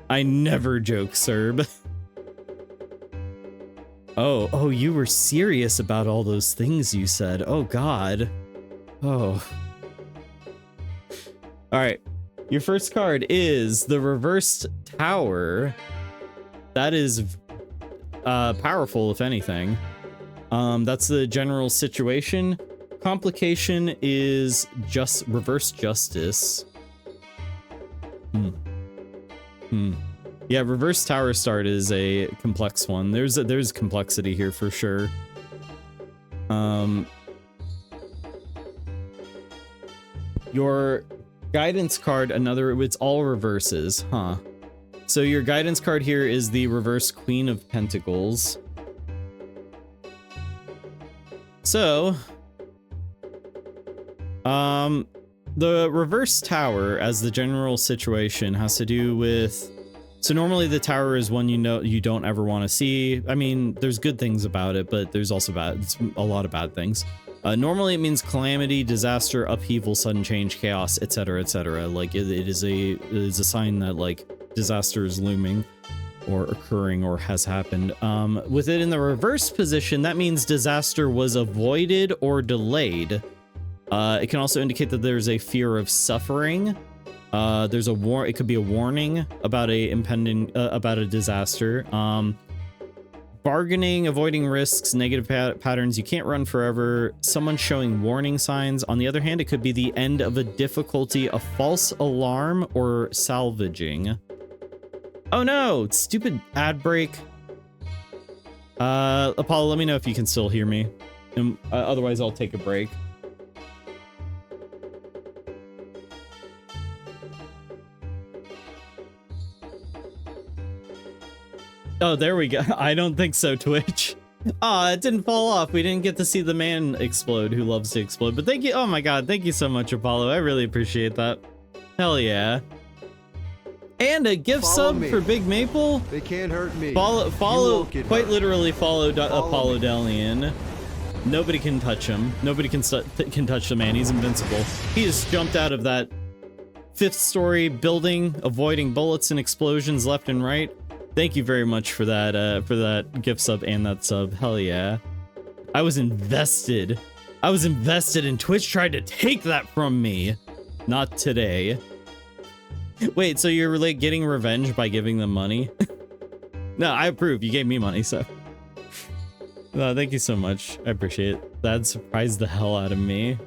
I never joke, Cerb. Oh, you were serious about all those things you said. Oh, God. Oh. All right. Your first card is the Reversed Tower. That is powerful, if anything. That's the general situation. Complication is just reverse justice. Yeah, reverse tower start is a complex one. There's complexity here for sure. Your guidance card, it's all reverses, huh? So your guidance card here is the reverse Queen of Pentacles. So, the reverse tower as the general situation has to do with, so normally the tower is one you don't ever want to see. I mean, there's good things about it, but there's also a lot of bad things. Normally it means calamity, disaster, upheaval, sudden change, chaos, etc., etc. Like it is a sign that like disaster is looming or occurring or has happened. With it in the reverse position, that means disaster was avoided or delayed. It can also indicate that there's a fear of suffering. It could be a warning about about a disaster. Bargaining, avoiding risks, negative patterns. You can't run forever. Someone showing warning signs. On the other hand, it could be the end of a difficulty, a false alarm, or salvaging. Oh no, stupid ad break. Apollo, let me know if you can still hear me. Otherwise, I'll take a break. Oh, there we go. I don't think so, Twitch. Aw, it didn't fall off. We didn't get to see the man explode who loves to explode. But thank you. Oh my god, thank you so much, Apollo. I really appreciate that. Hell yeah. And a gift Follow sub me. for Big Maple. They can't hurt me. Follow, You won't get quite hurt. literally follow Follow Apollo me. Delian. Nobody can touch him. Nobody can touch the man. He's invincible. He just jumped out of that 5th story building, avoiding bullets and explosions left and right. Thank you very much for that gift sub and that sub. Hell yeah. I was invested. And Twitch tried to take that from me. Not today. Wait, so you're like getting revenge by giving them money? No, I approve. You gave me money, so. No, thank you so much. I appreciate it. That surprised the hell out of me.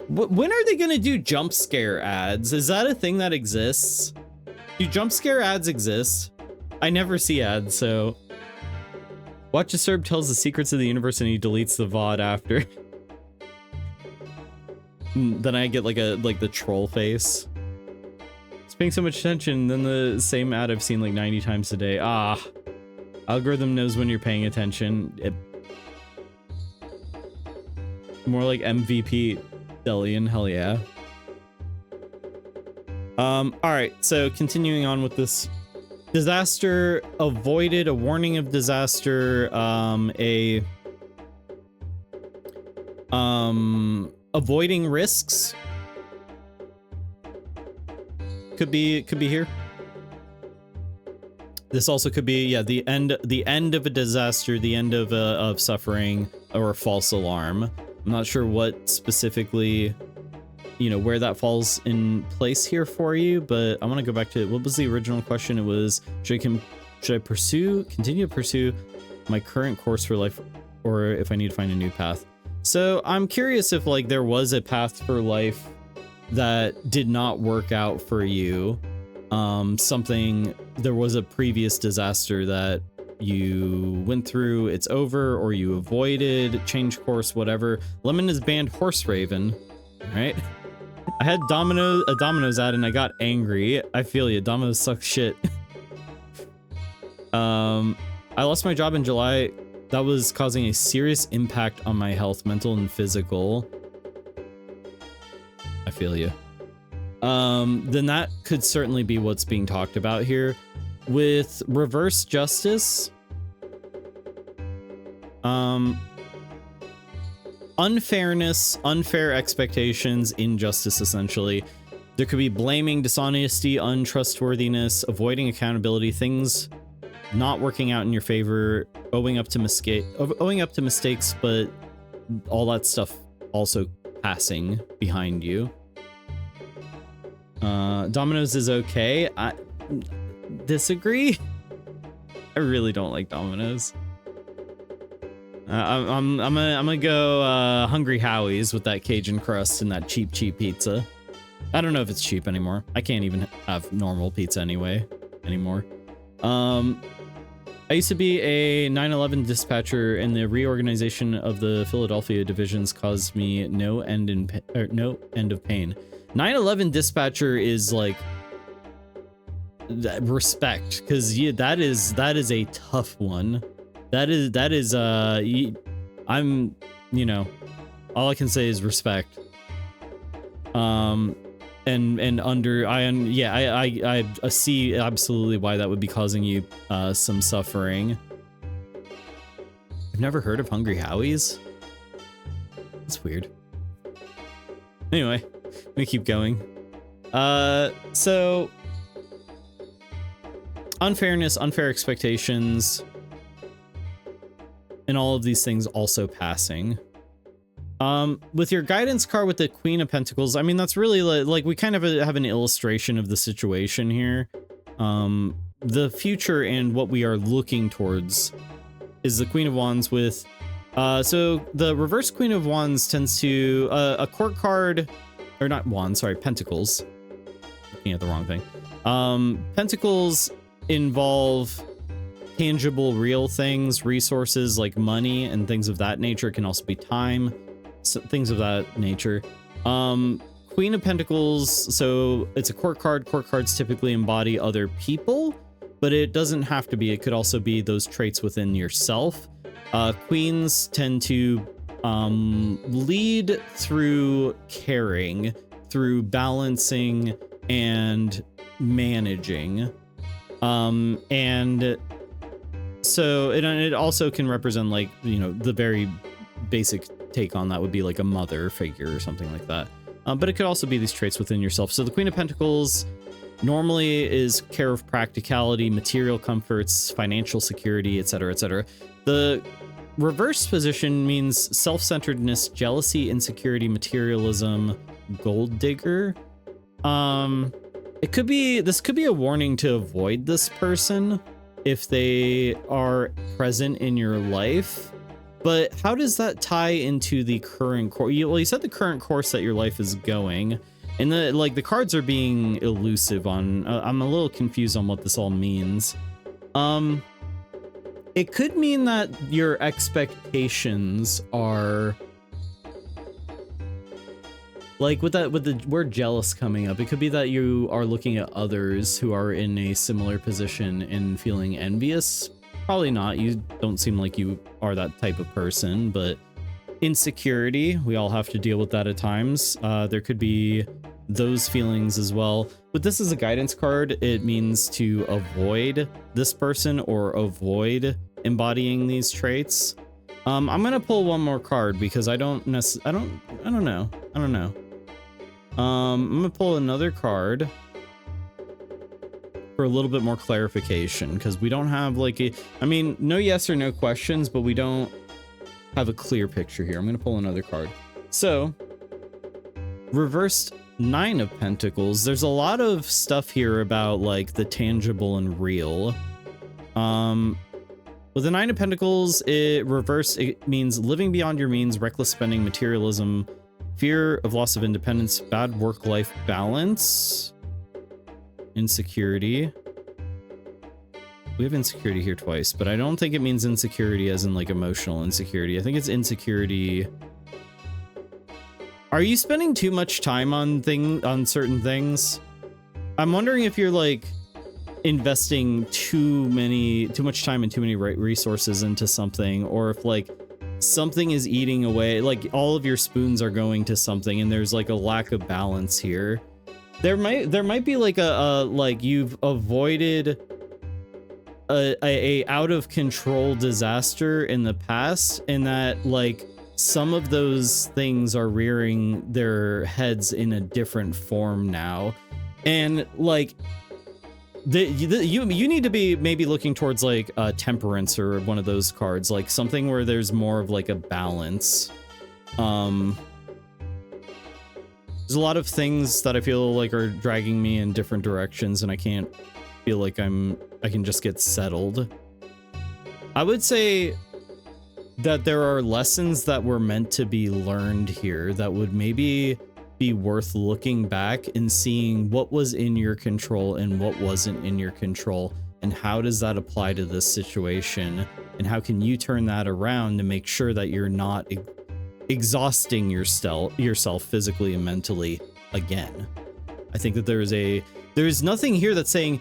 When are they gonna do jump scare ads? Is that a thing that exists? Do jump scare ads exist? I never see ads, so. Watch a Cerb tells the secrets of the universe and he deletes the VOD after. Then I get like the troll face. It's paying so much attention, then the same ad I've seen like 90 times a day. Ah. Algorithm knows when you're paying attention. More like MVP Delian, hell yeah. Alright, so continuing on with this. Disaster avoided, a warning of disaster, avoiding risks. Could be here. This also could be, yeah, the end of a disaster, the end of suffering, or a false alarm. I'm not sure what specifically, you know, where that falls in place here for you, but I want to go back to, what was the original question? It was, should I continue to pursue my current course for life, or if I need to find a new path? So I'm curious if like there was a path for life that did not work out for you. There was a previous disaster that you went through, it's over, or you avoided, change course, whatever. Lemon has banned Horse Raven, right? I had a Domino's ad and I got angry. I feel you, Domino's sucks shit. I lost my job in July. That was causing a serious impact on my health, mental and physical. I feel you. Then that could certainly be what's being talked about here. With reverse justice, unfairness, unfair expectations, injustice, essentially. There could be blaming, dishonesty, untrustworthiness, avoiding accountability, things not working out in your favor, owing up to mistakes, but all that stuff also passing behind you. Domino's is okay. I disagree. I really don't like Domino's. I'm gonna go Hungry Howie's with that Cajun crust and that cheap pizza. I don't know if it's cheap anymore. I can't even have normal pizza anymore. I used to be a 9/11 dispatcher, and the reorganization of the Philadelphia divisions caused me no end of pain. 9/11 dispatcher is like respect, because yeah, that is a tough one. That is I'm, you know, all I can say is respect. And I see absolutely why that would be causing you some suffering. I've never heard of Hungry Howie's. That's weird. Anyway, let me keep going. So unfairness, unfair expectations, and all of these things also passing. With your guidance card with the Queen of Pentacles, I mean, that's really like we kind of have an illustration of the situation here. The future and what we are looking towards is the Queen of Wands with, so the reverse Queen of Wands tends to, a court card, or not wands, sorry, pentacles. Looking at the wrong thing. Pentacles involve tangible, real things, resources like money and things of that nature. It can also be time. So things of that nature. Queen of Pentacles, so it's a court card. Court cards typically embody other people, but it doesn't have to be. It could also be those traits within yourself. Queens tend to lead through caring, through balancing and managing. And so it also can represent, like, you know, the very basic take on that would be like a mother figure or something like that. But it could also be these traits within yourself. So the Queen of Pentacles normally is care of practicality, material comforts, financial security, etc., etc. The reverse position means self-centeredness, jealousy, insecurity, materialism, gold digger. This could be a warning to avoid this person if they are present in your life. But how does that tie into the current course? Well, you said the current course that your life is going, and the cards are being elusive on. I'm a little confused on what this all means. It could mean that your expectations are, like, with the word jealous coming up, it could be that you are looking at others who are in a similar position and feeling envious. Probably not. You don't seem like you are that type of person, but insecurity, we all have to deal with that at times. There could be those feelings as well. But this is a guidance card. It means to avoid this person or avoid embodying these traits. I'm gonna pull one more card because I don't know. I'm gonna pull another card for a little bit more clarification, because we don't have no yes or no questions, but we don't have a clear picture here. I'm gonna pull another card. So, reversed Nine of Pentacles. There's a lot of stuff here about like the tangible and real. With the Nine of Pentacles, it means living beyond your means, reckless spending, materialism, fear of loss of independence, bad work-life balance, insecurity. We have insecurity here twice, but I don't think it means insecurity as in like emotional insecurity. I think it's insecurity. Are you spending too much time on certain things? I'm wondering if you're like investing too much time and too many resources into something, or if like something is eating away, like all of your spoons are going to something and there's like a lack of balance here. There might be like like you've avoided a out of control disaster in the past, and that like some of those things are rearing their heads in a different form now, and like you need to be maybe looking towards like temperance or one of those cards, like something where there's more of like a balance. There's a lot of things that I feel like are dragging me in different directions, and I can't feel like I can just get settled. I would say that there are lessons that were meant to be learned here that would maybe be worth looking back and seeing what was in your control and what wasn't in your control, and how does that apply to this situation, and how can you turn that around to make sure that you're not exhausting yourself physically and mentally again. I think that there's nothing here that's saying,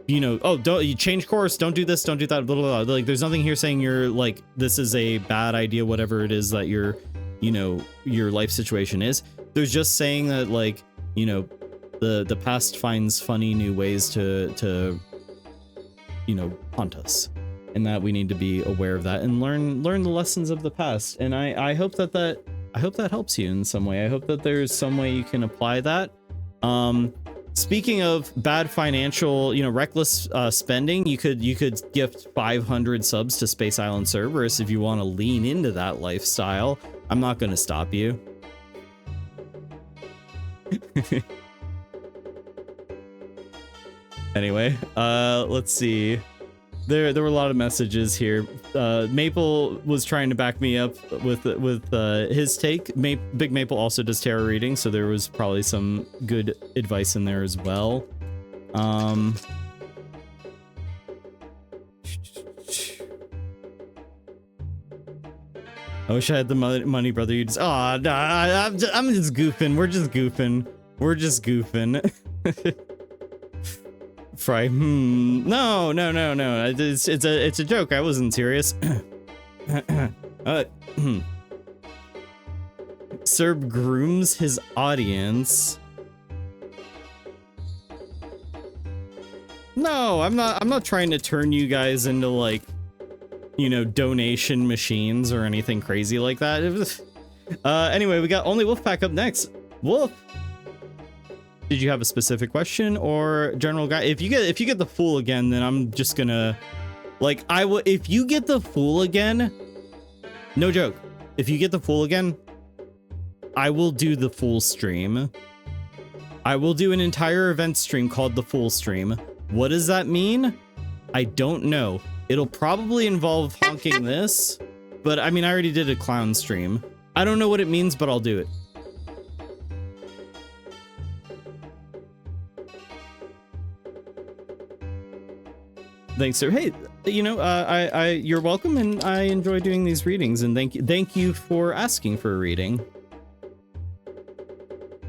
you know, oh, don't you change course, don't do this, don't do that, blah, blah, blah. Like there's nothing here saying you're like, this is a bad idea, whatever it is that your life situation is. There's just saying that, like, you know, the past finds funny new ways to haunt us, and that we need to be aware of that and learn the lessons of the past. And I hope that helps you in some way. I hope that there's some way you can apply that. Speaking of bad financial, reckless spending, you could gift 500 subs to Space Island Cerberus if you want to lean into that lifestyle. I'm not going to stop you. Anyway, let's see. There were a lot of messages here. Maple was trying to back me up with his take. Big Maple also does tarot reading, so there was probably some good advice in there as well. I wish I had the money, brother. You just, oh, no, I'm just goofing. We're just goofing. Fry. No. It's a joke. I wasn't serious. Serb grooms his audience. No, I'm not trying to turn you guys into like, you know, donation machines or anything crazy like that. It was, anyway, we got Only Wolfpack up next. Wolf, did you have a specific question or general guy? If you get the fool again, then I'm just gonna, like, if you get the fool again, no joke. If you get the fool again, I will do the full stream. I will do an entire event stream called the full stream. What does that mean? I don't know. It'll probably involve honking this, but I mean, I already did a clown stream. I don't know what it means, but I'll do it. Thanks, sir. Hey, you know, you're welcome, and I enjoy doing these readings, and thank you for asking for a reading.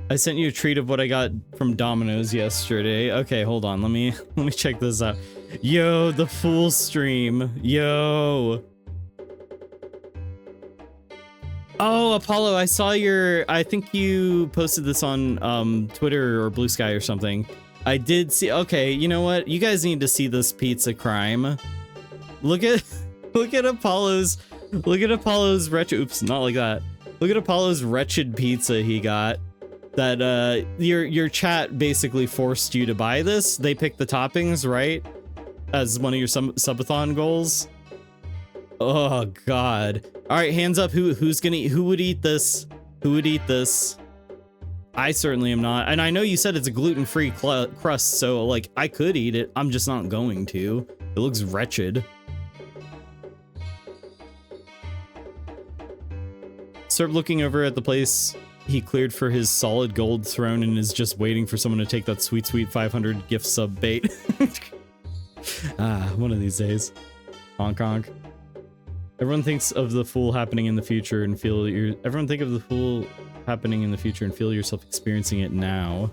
I sent you a treat of what I got from Domino's yesterday. Okay, hold on. Let me check this out. Yo, the full stream. Yo. Oh, Apollo, I saw I think you posted this on Twitter or Blue Sky or something. I did see. Okay, you know what? You guys need to see this pizza crime. Look at Apollo's wretched, oops, not like that. Look at Apollo's wretched pizza he got. That your chat basically forced you to buy this. They picked the toppings, right? As one of your subathon goals. Oh god. All right, hands up. Who would eat this? Who would eat this? I certainly am not. And I know you said it's a gluten-free crust, so like I could eat it. I'm just not going to. It looks wretched. Start looking over at the place he cleared for his solid gold throne and is just waiting for someone to take that sweet 500 gift sub bait. One of these days. Honk honk. Everyone thinks of the fool happening in the future and feel everyone think of the fool happening in the future and feel yourself experiencing it now.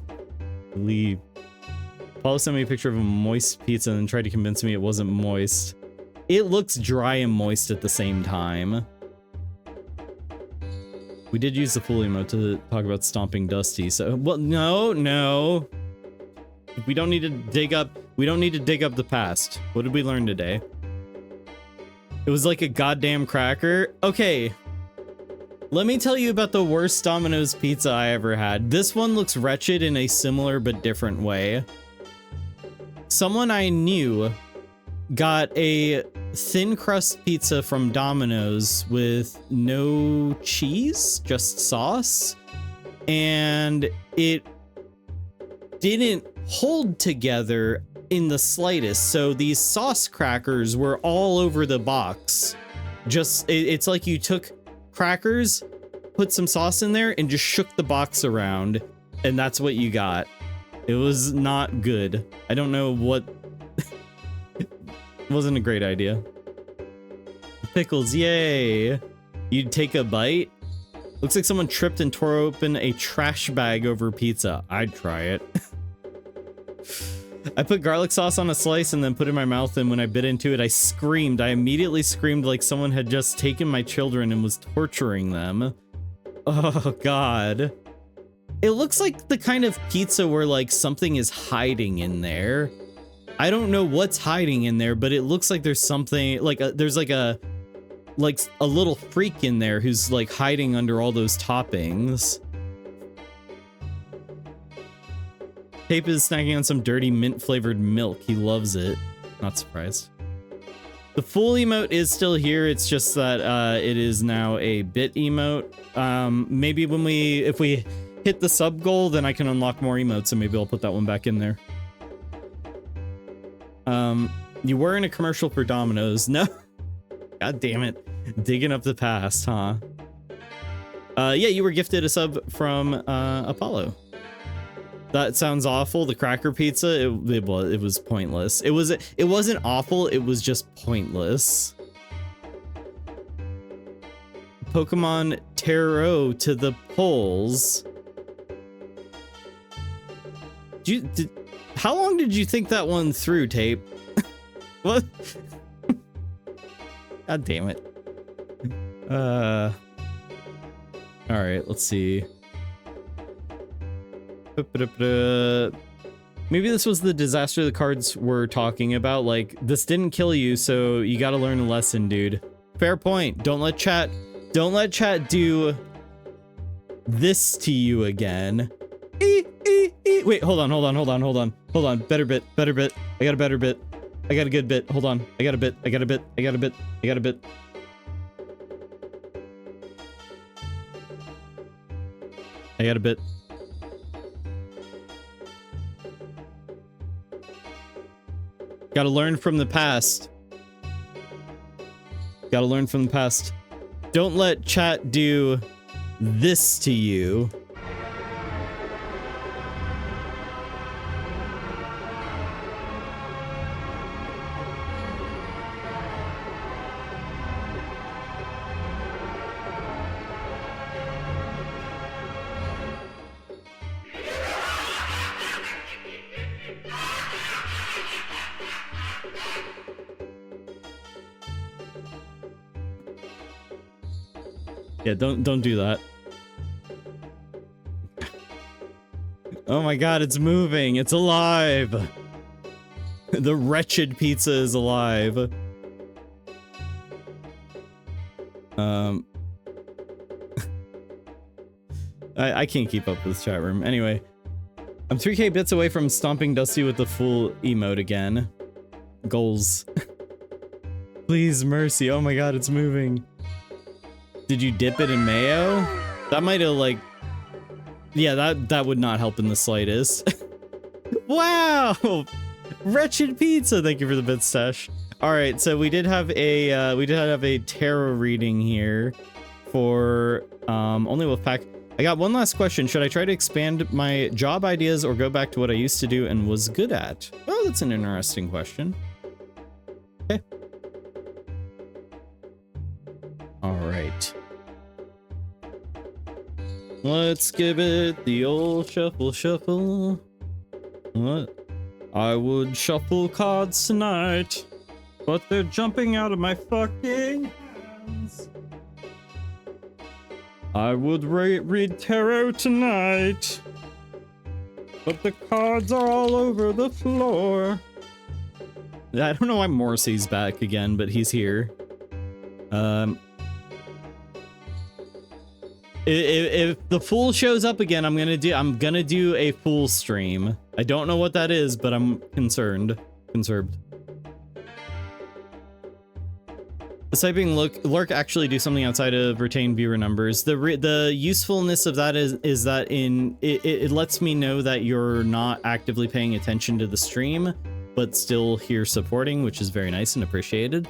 Leave. Paula sent me a picture of a moist pizza and tried to convince me it wasn't moist. It looks dry and moist at the same time. We did use the full emote to talk about stomping Dusty, so well no. We don't need to dig up the past. What did we learn today? It was like a goddamn cracker. Okay. Let me tell you about the worst Domino's pizza I ever had. This one looks wretched in a similar but different way. Someone I knew got a thin crust pizza from Domino's with no cheese, just sauce, and it didn't hold together in the slightest. So these sauce crackers were all over the box. It's like you took crackers, put some sauce in there, and just shook the box around, and that's what you got. It was not good. I don't know what. Wasn't a great idea. Pickles, yay! You'd take a bite? Looks like someone tripped and tore open a trash bag over pizza. I'd try it. I put garlic sauce on a slice and then put it in my mouth, and when I bit into it, I screamed. I immediately screamed like someone had just taken my children and was torturing them. Oh god. It looks like the kind of pizza where like something is hiding in there. I don't know what's hiding in there, but it looks like there's something like there's like a little freak in there who's like hiding under all those toppings. Tape is snacking on some dirty mint flavored milk. He loves it. Not surprised. The full emote is still here. It's just that it is now a bit emote. Maybe if we hit the sub goal, then I can unlock more emotes, so maybe I'll put that one back in there. You were in a commercial for Domino's. No. God damn it. Digging up the past, huh? Yeah, you were gifted a sub from Apollo. That sounds awful. The cracker pizza, it was pointless. It wasn't awful, it was just pointless. Pokemon Tarot to the polls. How long did you think that one through, Tape? What? God damn it. All right, let's see. Maybe this was the disaster the cards were talking about. Like, this didn't kill you, so you gotta learn a lesson, dude. Fair point. Don't let chat do this to you again. Wait, hold on. Better bit. I got a better bit. I got a good bit. Hold on. I got a bit. I got a bit. I got a bit. Gotta learn from the past. Don't let chat do this to you. Yeah, don't do that. Oh my god, it's moving. It's alive. The wretched pizza is alive. I can't keep up with this chat room. Anyway, I'm 3k bits away from stomping Dusty with the full emote again. Goals. Please, mercy. Oh my god, it's moving. Did you dip it in mayo? That might have, like... Yeah, that would not help in the slightest. Wow! Wretched pizza! Thank you for the bit stash. Alright, so we did have a tarot reading here for only Wolfpack. I got one last question. Should I try to expand my job ideas or go back to what I used to do and was good at? Oh, that's an interesting question. Okay. Alright. Let's give it the old shuffle. What? I would shuffle cards tonight, but they're jumping out of my fucking hands. I would read tarot tonight, but the cards are all over the floor. I don't know why Morrissey's back again, but he's here. If the fool shows up again, I'm gonna do a fool stream. I don't know what that is, but I'm conserved. Does typing lurk actually do something outside of retained viewer numbers? The usefulness of that is that it lets me know that you're not actively paying attention to the stream, but still here supporting, which is very nice and appreciated.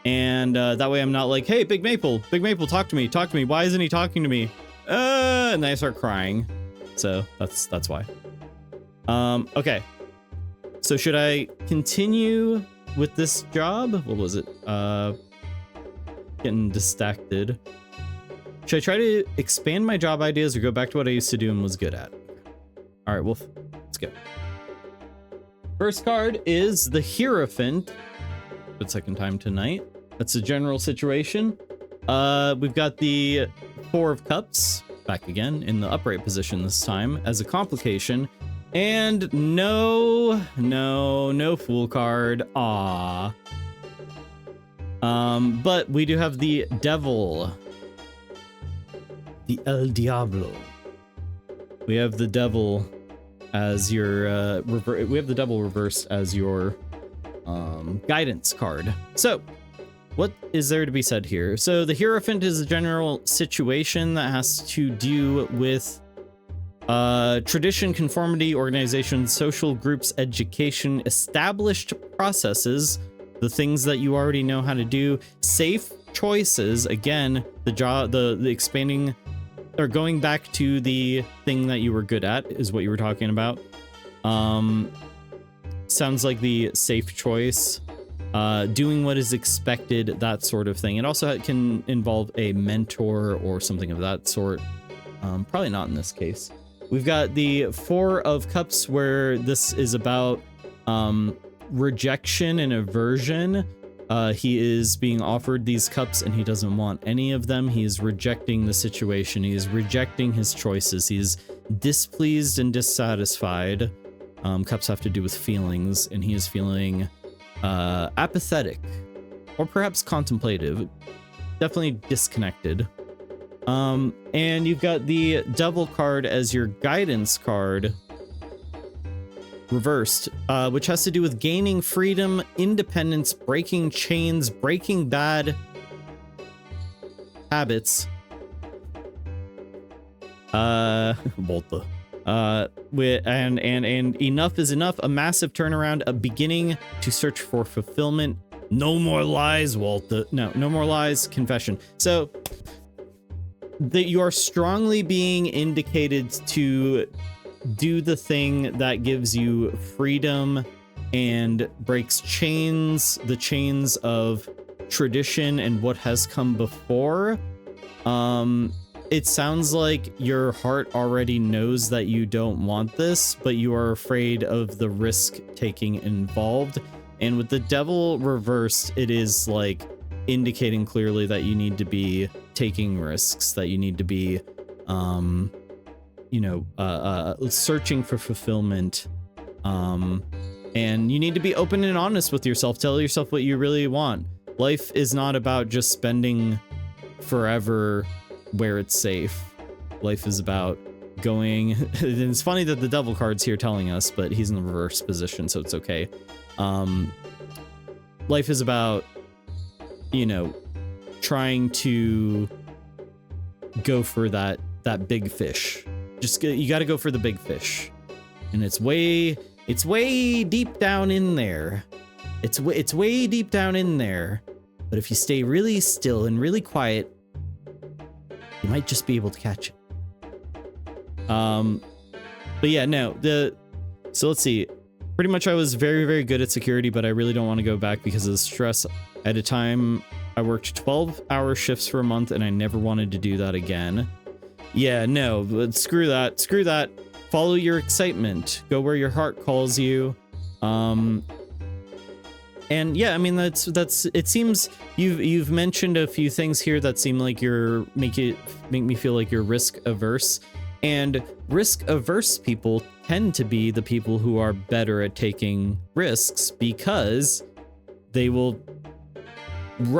And that way I'm not like, hey, Big Maple, talk to me. Why isn't he talking to me? And then I start crying. So that's why. Okay. So should I continue with this job? What was it? Getting distracted. Should I try to expand my job ideas or go back to what I used to do and was good at? All right, Wolf, let's go. First card is the Hierophant. For the second time tonight. That's the general situation. We've got the Four of Cups back again in the upright position this time as a complication. And no Fool card. Aww. But we do have the Devil. The El Diablo. We have the Devil as your we have the Devil reversed as your guidance card. So what is there to be said here? So the Hierophant is a general situation that has to do with tradition, conformity, organization, social groups, education, established processes, the things that you already know how to do, safe choices. Again, the expanding or going back to the thing that you were good at is what you were talking about. Sounds like the safe choice. Doing what is expected, that sort of thing. It also can involve a mentor or something of that sort. Probably not in this case. We've got the Four of Cups, where this is about rejection and aversion. He is being offered these cups and he doesn't want any of them. He is rejecting the situation. He is rejecting his choices. He's displeased and dissatisfied. Cups have to do with feelings, and he is feeling apathetic, or perhaps contemplative. Definitely disconnected. And you've got the Devil card as your guidance card, reversed, which has to do with gaining freedom, independence, breaking chains, breaking bad habits. Walter. And enough is enough. A massive turnaround, a beginning to search for fulfillment. No more lies, Walter. No more lies. Confession. So that you are strongly being indicated to do the thing that gives you freedom and breaks chains, the chains of tradition and what has come before. It sounds like your heart already knows that you don't want this, but you are afraid of the risk taking involved. And with the Devil reversed, it is like indicating clearly that you need to be taking risks, that you need to be searching for fulfillment, and you need to be open and honest with yourself. Tell yourself what you really want. Life is not about just spending forever where it's safe. Life is about going and it's funny that the Devil card's here telling us, but he's in the reverse position, so it's okay. Life is about, trying to go for that big fish. You got to go for the big fish, and it's way deep down in there. It's way deep down in there. But if you stay really still and really quiet, you might just be able to catch it. But yeah, no. So let's see. Pretty much, I was very, very good at security, but I really don't want to go back because of the stress. At a time, I worked 12-hour shifts for a month, and I never wanted to do that again. Yeah, no, but screw that. Screw that. Follow your excitement. Go where your heart calls you. And yeah, I mean, that's it seems you've mentioned a few things here that seem like make me feel like you're risk averse, and risk averse people tend to be the people who are better at taking risks because they will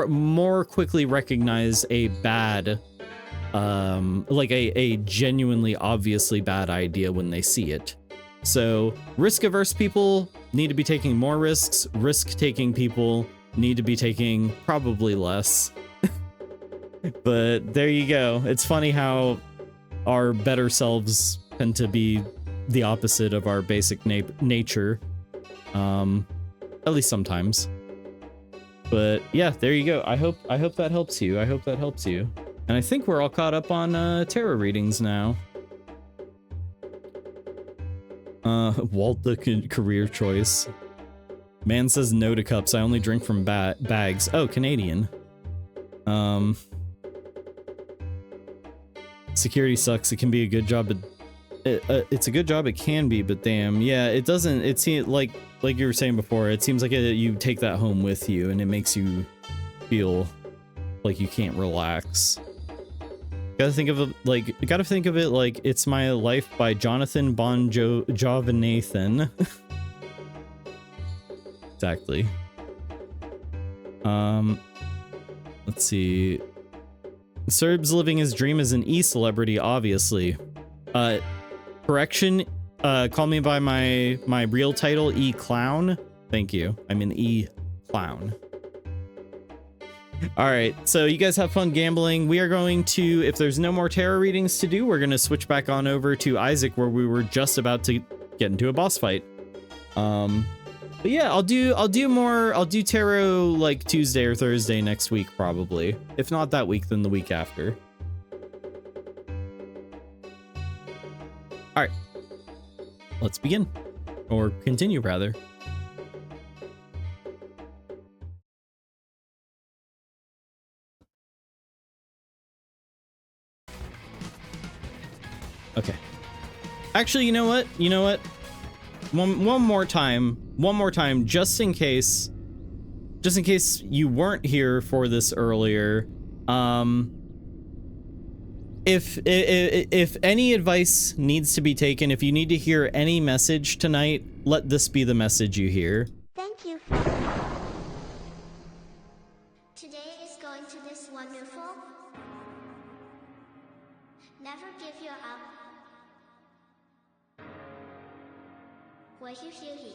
more quickly recognize a bad like a genuinely obviously bad idea when they see it. So risk averse people need to be taking more risks. Risk taking people need to be taking probably less. But there you go. It's funny how our better selves tend to be the opposite of our basic nature. At least sometimes. But yeah, there you go. I hope that helps you. I hope that helps you. And I think we're all caught up on tarot readings now. Walt the career choice. Man says no to cups. I only drink from bags. Oh, Canadian. Security sucks. It can be a good job, but it's a good job. It can be, but damn, yeah, it doesn't. It seems like you were saying before. It seems like you take that home with you, and it makes you feel like you can't relax. Gotta think of it like It's My Life by Jonathan Jovanathan. Exactly. Let's see. Serb's living his dream as an e-celebrity, obviously. Correction, call me by my real title, E-Clown. Thank you. I'm an E-Clown. All right, so you guys have fun gambling. We are going to, if there's no more tarot readings to do, we're going to switch back on over to Isaac, where we were just about to get into a boss fight. But yeah, I'll do tarot like Tuesday or Thursday next week, probably. If not that week, then the week after. All right, let's begin, or continue rather. Okay. Actually, you know what? One more time, just in case you weren't here for this earlier. if any advice needs to be taken, if you need to hear any message tonight, let this be the message you hear. Thank you. Today is going to this wonderful. Never give your up. Wahihihi.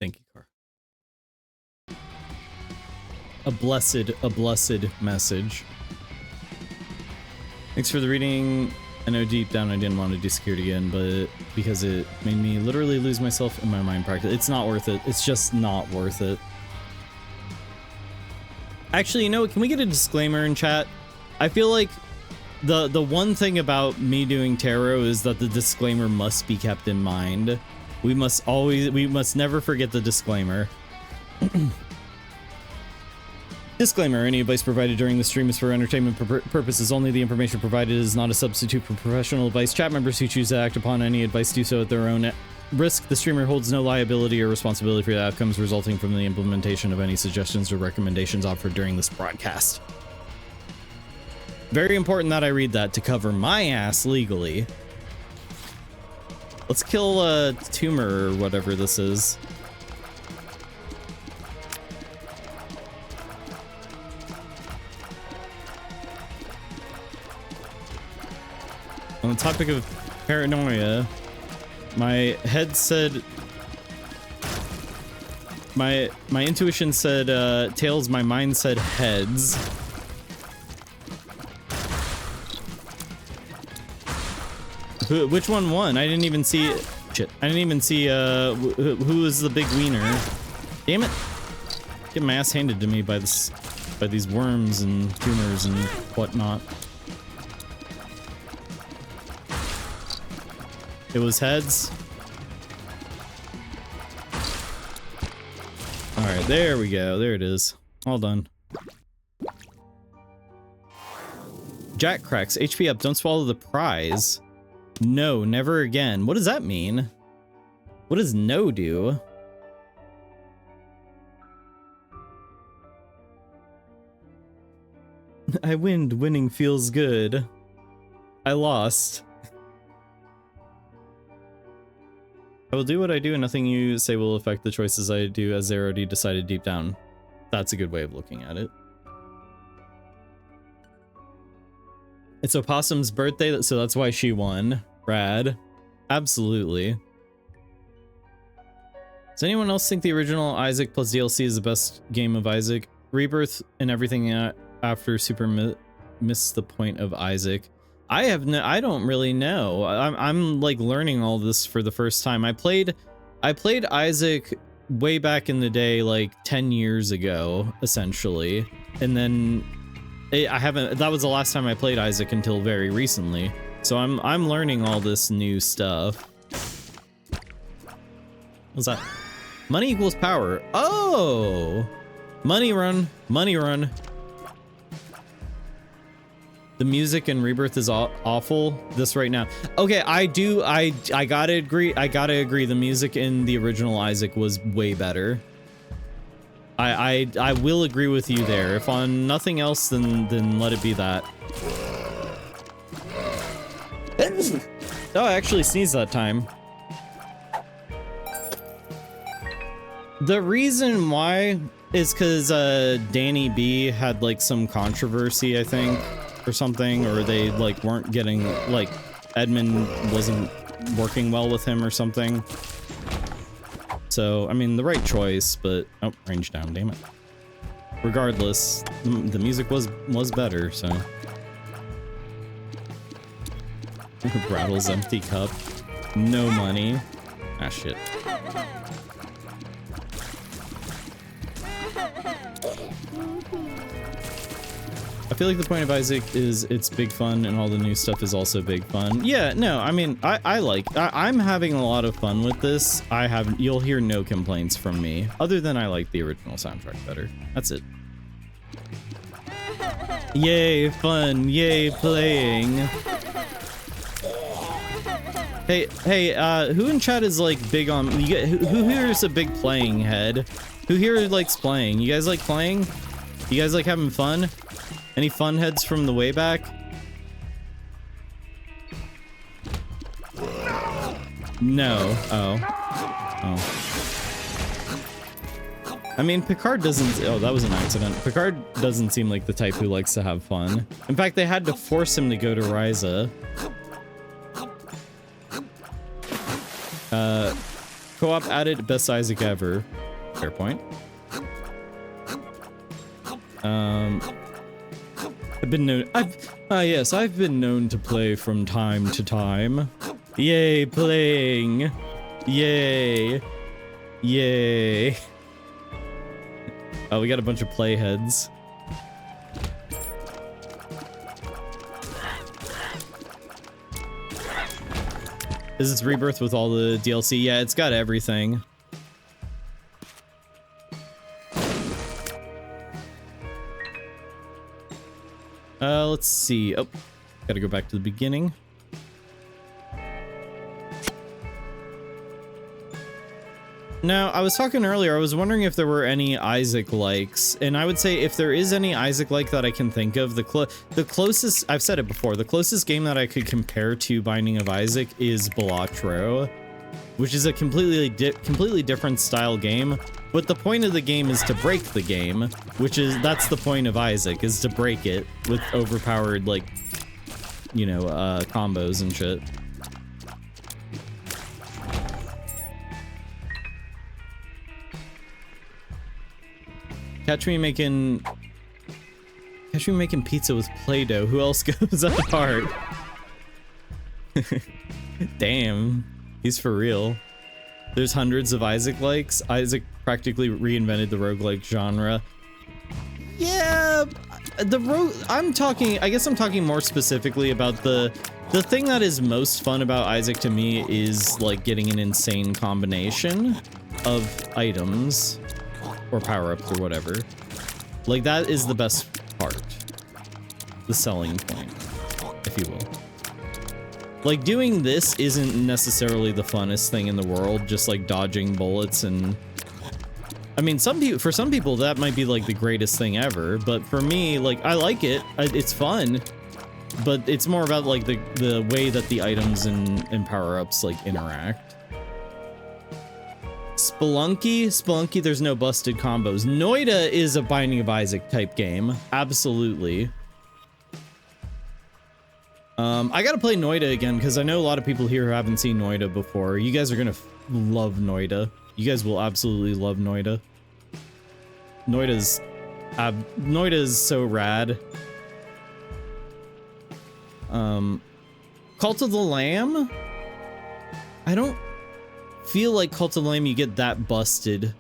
Thank you, Car. A blessed message. Thanks for the reading. I know deep down I didn't want to do security again, but because it made me literally lose myself in my mind practice. It's not worth it. It's just not worth it. Actually, you know what? Can we get a disclaimer in chat? I feel like the one thing about me doing tarot is that the disclaimer must be kept in mind. We must never forget the disclaimer. Disclaimer, any advice provided during the stream is for entertainment purposes only. The information provided is not a substitute for professional advice. Chat members who choose to act upon any advice do so at their own risk. The streamer holds no liability or responsibility for the outcomes resulting from the implementation of any suggestions or recommendations offered during this broadcast. Very important that I read that to cover my ass legally. Let's kill a tumor or whatever this is. On the topic of paranoia, my head said, my intuition said tails, my mind said heads. Which one won? I didn't even see it. Shit. I didn't even see who was the big wiener. Damn it. Get my ass handed to me by these worms and tumors and whatnot. It was heads. All right, there we go. There it is. All done. Jack cracks. HP up. Don't swallow the prize. No, never again. What does that mean? What does no do? I win. Winning feels good. I lost. I will do what I do and nothing you say will affect the choices I do as they're already decided deep down. That's a good way of looking at it. It's Opossum's birthday, so that's why she won. Rad. Absolutely. Does anyone else think the original Isaac plus DLC is the best game of Isaac? Rebirth and everything after Super missed the point of Isaac. I don't really know. I'm like learning all this for the first time. I played Isaac way back in the day, like 10 years ago, essentially. And then that was the last time I played Isaac until very recently. So I'm learning all this new stuff. What's that? Money equals power. Oh! Money run. Money run. The music in Rebirth is awful. This right now. Okay, I gotta agree. The music in the original Isaac was way better. I will agree with you there. If on nothing else, then let it be that. Oh, I actually sneezed that time. The reason why is because Danny B had like some controversy, I think, or something, or they like weren't getting, like, Edmund wasn't working well with him or something. So, I mean, the right choice, but oh, range down, damn it. Regardless, the music was better, so. Rattles empty cup. No money. Ah, shit. I feel like the point of Isaac is it's big fun and all the new stuff is also big fun. Yeah, no, I mean, I'm having a lot of fun with this. You'll hear no complaints from me, other than I like the original soundtrack better. That's it. Yay, fun, yay, playing. Hey, who in chat is like big on, who here is a big playing head? Who here likes playing? You guys like playing? You guys like having fun? Any fun heads from the way back? No. Oh. I mean, Picard doesn't... Oh, that was an accident. Picard doesn't seem like the type who likes to have fun. In fact, they had to force him to go to Ryza. Co-op added best Isaac ever. Fair point. I've been known... yes, I've been known to play from time to time. Yay, playing. Yay. Yay. Oh, we got a bunch of playheads. Is this Rebirth with all the DLC? Yeah, it's got everything. Let's see. Oh, gotta go back to the beginning. Now, I was talking earlier, I was wondering if there were any Isaac-likes, and I would say if there is any Isaac-like that I can think of, the closest, I've said it before, the closest game that I could compare to Binding of Isaac is Balatro, which is a completely different style game, but the point of the game is to break the game, that's the point of Isaac, is to break it with overpowered, like, you know, combos and shit. Catch me making pizza with Play-Doh. Who else goes that hard? Damn, he's for real. There's hundreds of Isaac likes. Isaac practically reinvented the roguelike genre. Yeah, I guess I'm talking more specifically about the thing that is most fun about Isaac to me is like getting an insane combination of items or power-ups or whatever. Like, that is the best part. The selling point, if you will. Like, doing this isn't necessarily the funnest thing in the world, just like dodging bullets and... I mean, for some people that might be like the greatest thing ever, but for me, like, I like it. It's fun, but it's more about like the way that the items and power-ups like interact. Spelunky, there's no busted combos. Noida is a Binding of Isaac type game. Absolutely. I gotta play Noida again because I know a lot of people here who haven't seen Noida before. You guys are gonna love Noida. You guys will absolutely love Noida. Noida's so rad. Cult of the Lamb? I don't feel like Cult of the Lamb you get that busted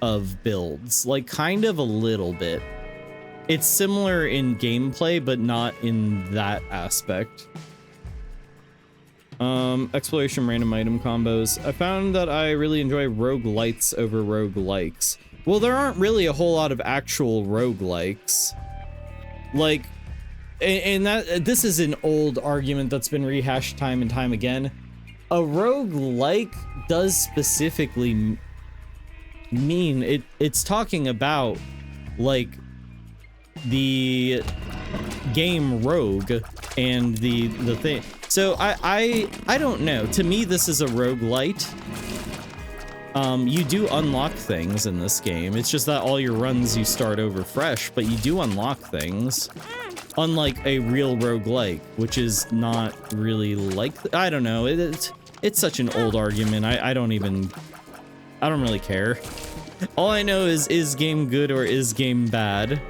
of builds. Like, kind of a little bit. It's similar in gameplay, but not in that aspect. Exploration random item combos. I found that I really enjoy roguelites over roguelikes. Well, there aren't really a whole lot of actual roguelikes. Like, and this is an old argument that's been rehashed time and time again. A roguelike does specifically mean it's talking about like the game Rogue and the thing. So I don't know. To me, this is a roguelite. You do unlock things in this game. It's just that all your runs you start over fresh, but you do unlock things. Unlike a real roguelike, which is not really like... I don't know. It's such an old argument. I don't really care. All I know is game good or is game bad?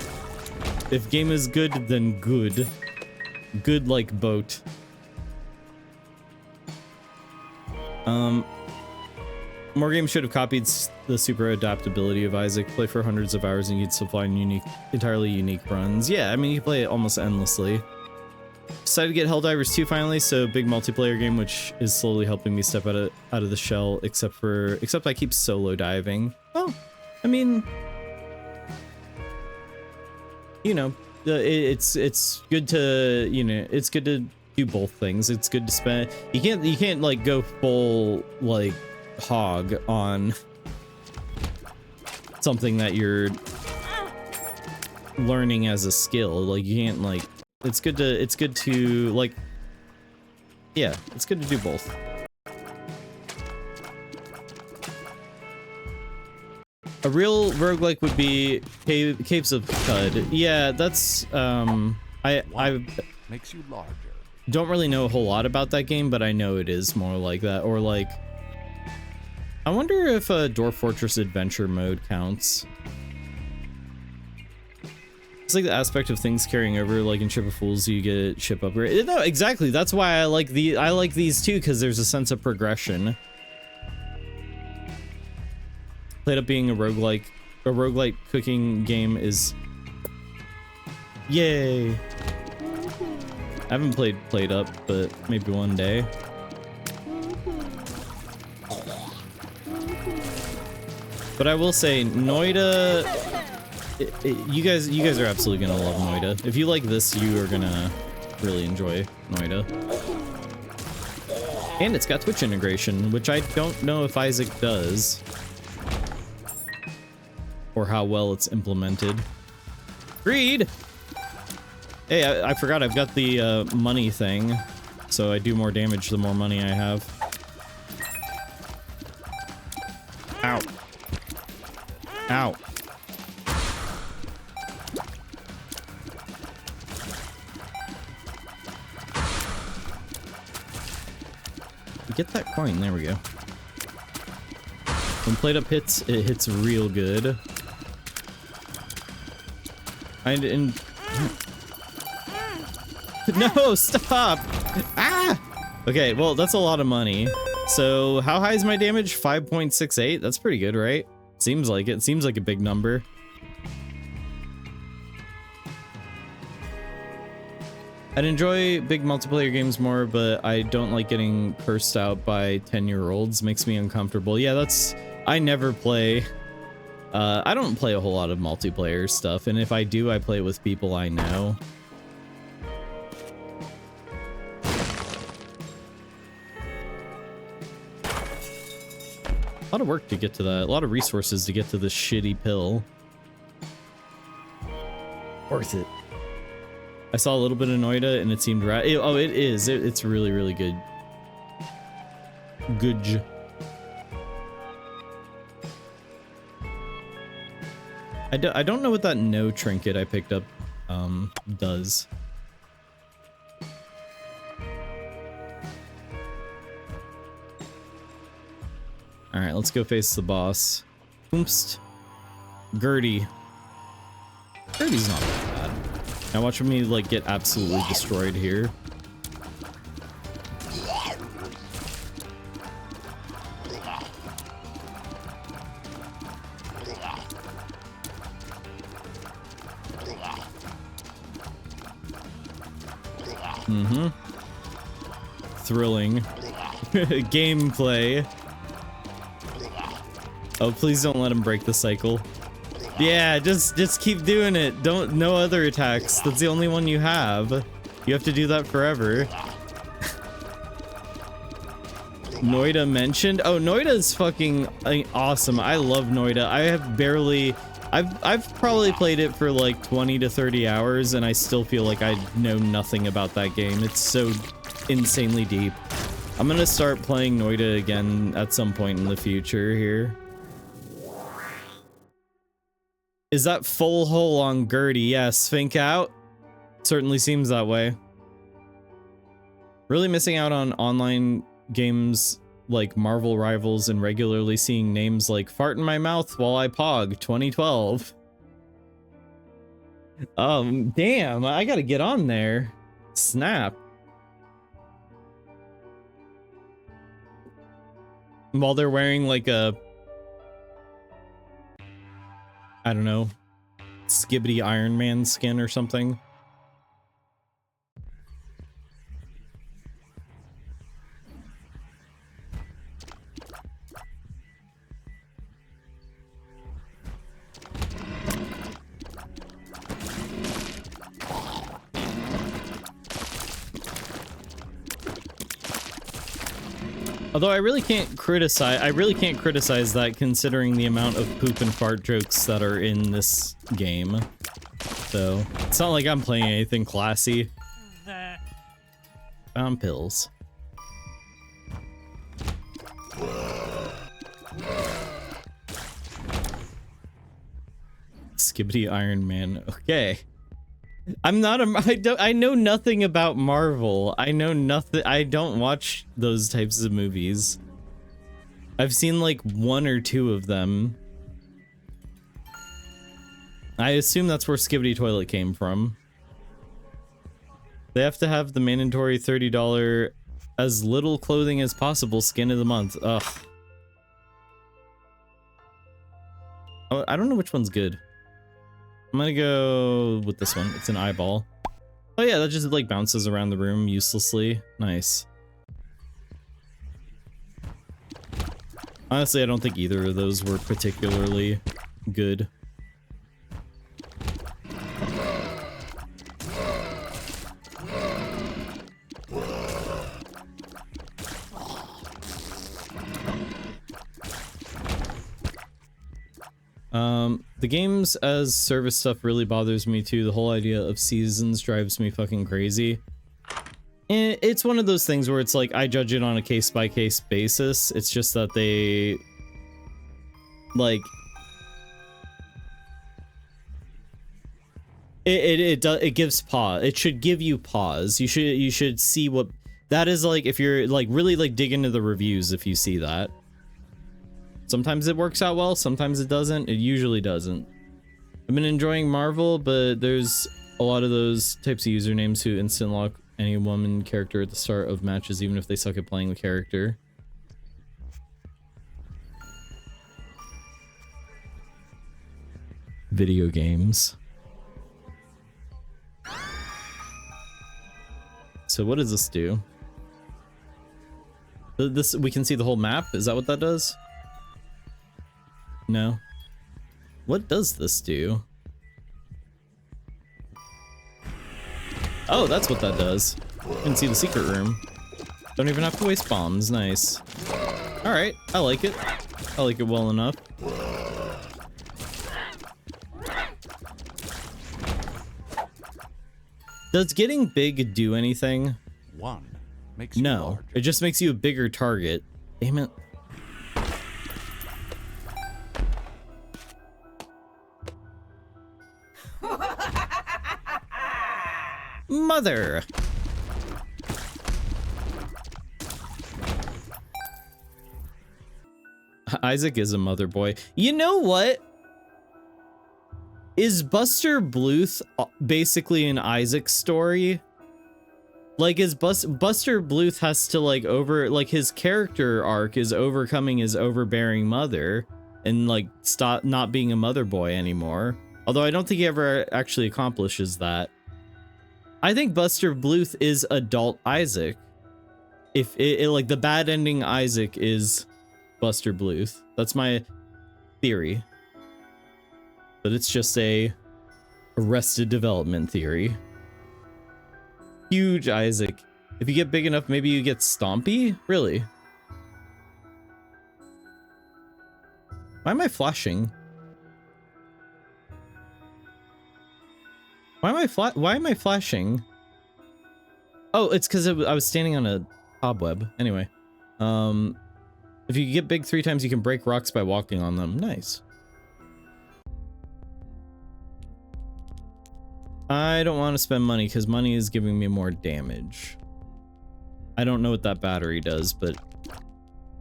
If game is good, then good. Good like boat. More games should have copied the super adaptability of Isaac. Play for hundreds of hours and you'd still find entirely unique runs. Yeah, I mean, you play it almost endlessly. Decided to get Helldivers 2 finally, so big multiplayer game which is slowly helping me step out of the shell, except I keep solo diving. Well, I mean, you know, it's good to, you know, it's good to do both things. It's good to spend, you can't like go full like hog on something that you're learning as a skill. Like you can't like it's good to like yeah, it's good to do both. A real roguelike would be Caves of Cud. Yeah, that's I Makes you larger. don't really know a whole lot about that game, but I know it is more like that. Or like I wonder if a Dwarf Fortress Adventure mode counts. It's like the aspect of things carrying over, like in Ship of Fools, you get ship upgrade. No, exactly. That's why I like these too, because there's a sense of progression. Played up being a roguelike cooking game is yay. I haven't played up, but maybe one day. But I will say, Noida, you guys are absolutely gonna love Noida. If you like this, you are gonna really enjoy Noida. And it's got Twitch integration, which I don't know if Isaac does. Or how well it's implemented. Greed! Hey, I forgot I've got the money thing. So I do more damage the more money I have. Ow. Ow. Get that coin, there we go. When Plate Up hits, it hits real good. No, stop! Ah! Okay, well, that's a lot of money. So, how high is my damage? 5.68? That's pretty good, right? Seems like it. Seems like a big number. I'd enjoy big multiplayer games more, but I don't like getting cursed out by 10-year-olds. Makes me uncomfortable. Yeah, that's... I never play... I don't play a whole lot of multiplayer stuff, and if I do, I play with people I know. A lot of work to get to that. A lot of resources to get to this shitty pill. Worth it. I saw a little bit of Noida, and it seemed right. Oh, it is. It's really, really good. Good. I don't know what that no trinket I picked up does. All right, let's go face the boss. Oomst. Gertie. Gertie's not that bad. Now watch me like get absolutely destroyed here. Mm-hmm. Thrilling. Gameplay. Oh, please don't let him break the cycle. Yeah, just keep doing it. No other attacks. That's the only one you have. You have to do that forever. Noida mentioned. Oh, Noida is fucking awesome. I love Noida. I have barely... I've probably played it for like 20 to 30 hours, and I still feel like I know nothing about that game. It's so insanely deep. I'm gonna start playing Noida again at some point in the future here. Is that full hole on Gertie? Yes, Fink out. Certainly seems that way. Really missing out on online games like Marvel Rivals and regularly seeing names like Fart in My Mouth While I Pog 2012. Damn, I gotta get on there. Snap. While they're wearing like a... I don't know, Skibbity Iron Man skin or something. Although I really can't criticize that considering the amount of poop and fart jokes that are in this game. though. It's not like I'm playing anything classy. Found pills. Skibbity Iron Man. Okay. I'm not a I know nothing about Marvel. I know nothing. I don't watch those types of movies. I've seen like 1 or 2 of them. I assume that's where Skibbity Toilet came from. They have to have the mandatory $30 as little clothing as possible skin of the month. Ugh. Oh, I don't know which one's good. I'm gonna go with this one. It's an eyeball. Oh yeah, that just like bounces around the room uselessly. Nice. Honestly, I don't think either of those were particularly good. The games as service stuff really bothers me too. The whole idea of seasons drives me fucking crazy. And it's one of those things where it's like I judge it on a case-by-case basis. It's just that they like it gives pause. It should give you pause. You should see what that is like if you're like really like dig into the reviews if you see that. Sometimes it works out well, sometimes it doesn't. It usually doesn't. I've been enjoying Marvel, but there's a lot of those types of usernames who instant lock any woman character at the start of matches, even if they suck at playing the character. Video games. So what does this do? This, we can see the whole map? Is that what that does? No. What does this do? Oh, that's what that does. You can see the secret room. Don't even have to waste bombs. Nice. Alright, I like it. I like it well enough. Does getting big do anything? 1 makes you No. larger. It just makes you a bigger target. Damn it. Mother! Isaac is a mother boy. You know what? Is Buster Bluth basically an Isaac story? Like, is Buster Bluth has to like his character arc is overcoming his overbearing mother and like stop not being a mother boy anymore. Although I don't think he ever actually accomplishes that. I think Buster Bluth is adult Isaac. If it like the bad ending Isaac is Buster Bluth. That's my theory. But it's just a Arrested Development theory. Huge Isaac. If you get big enough, maybe you get Stompy? Really? Why am I flashing? Why am I flashing? Oh, it's because I was standing on a cobweb. Anyway. If you get big 3 times, you can break rocks by walking on them. Nice. I don't want to spend money because money is giving me more damage. I don't know what that battery does, but...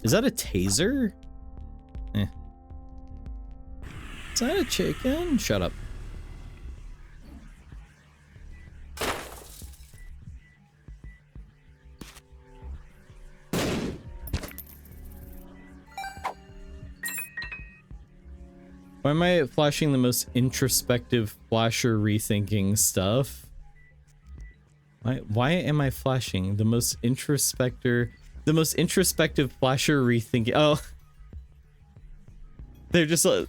Is that a taser? Eh. Is that a chicken? Shut up. Why am I flashing the most introspective flasher rethinking stuff? Why am I flashing the most introspective flasher rethinking? Oh, they're just like,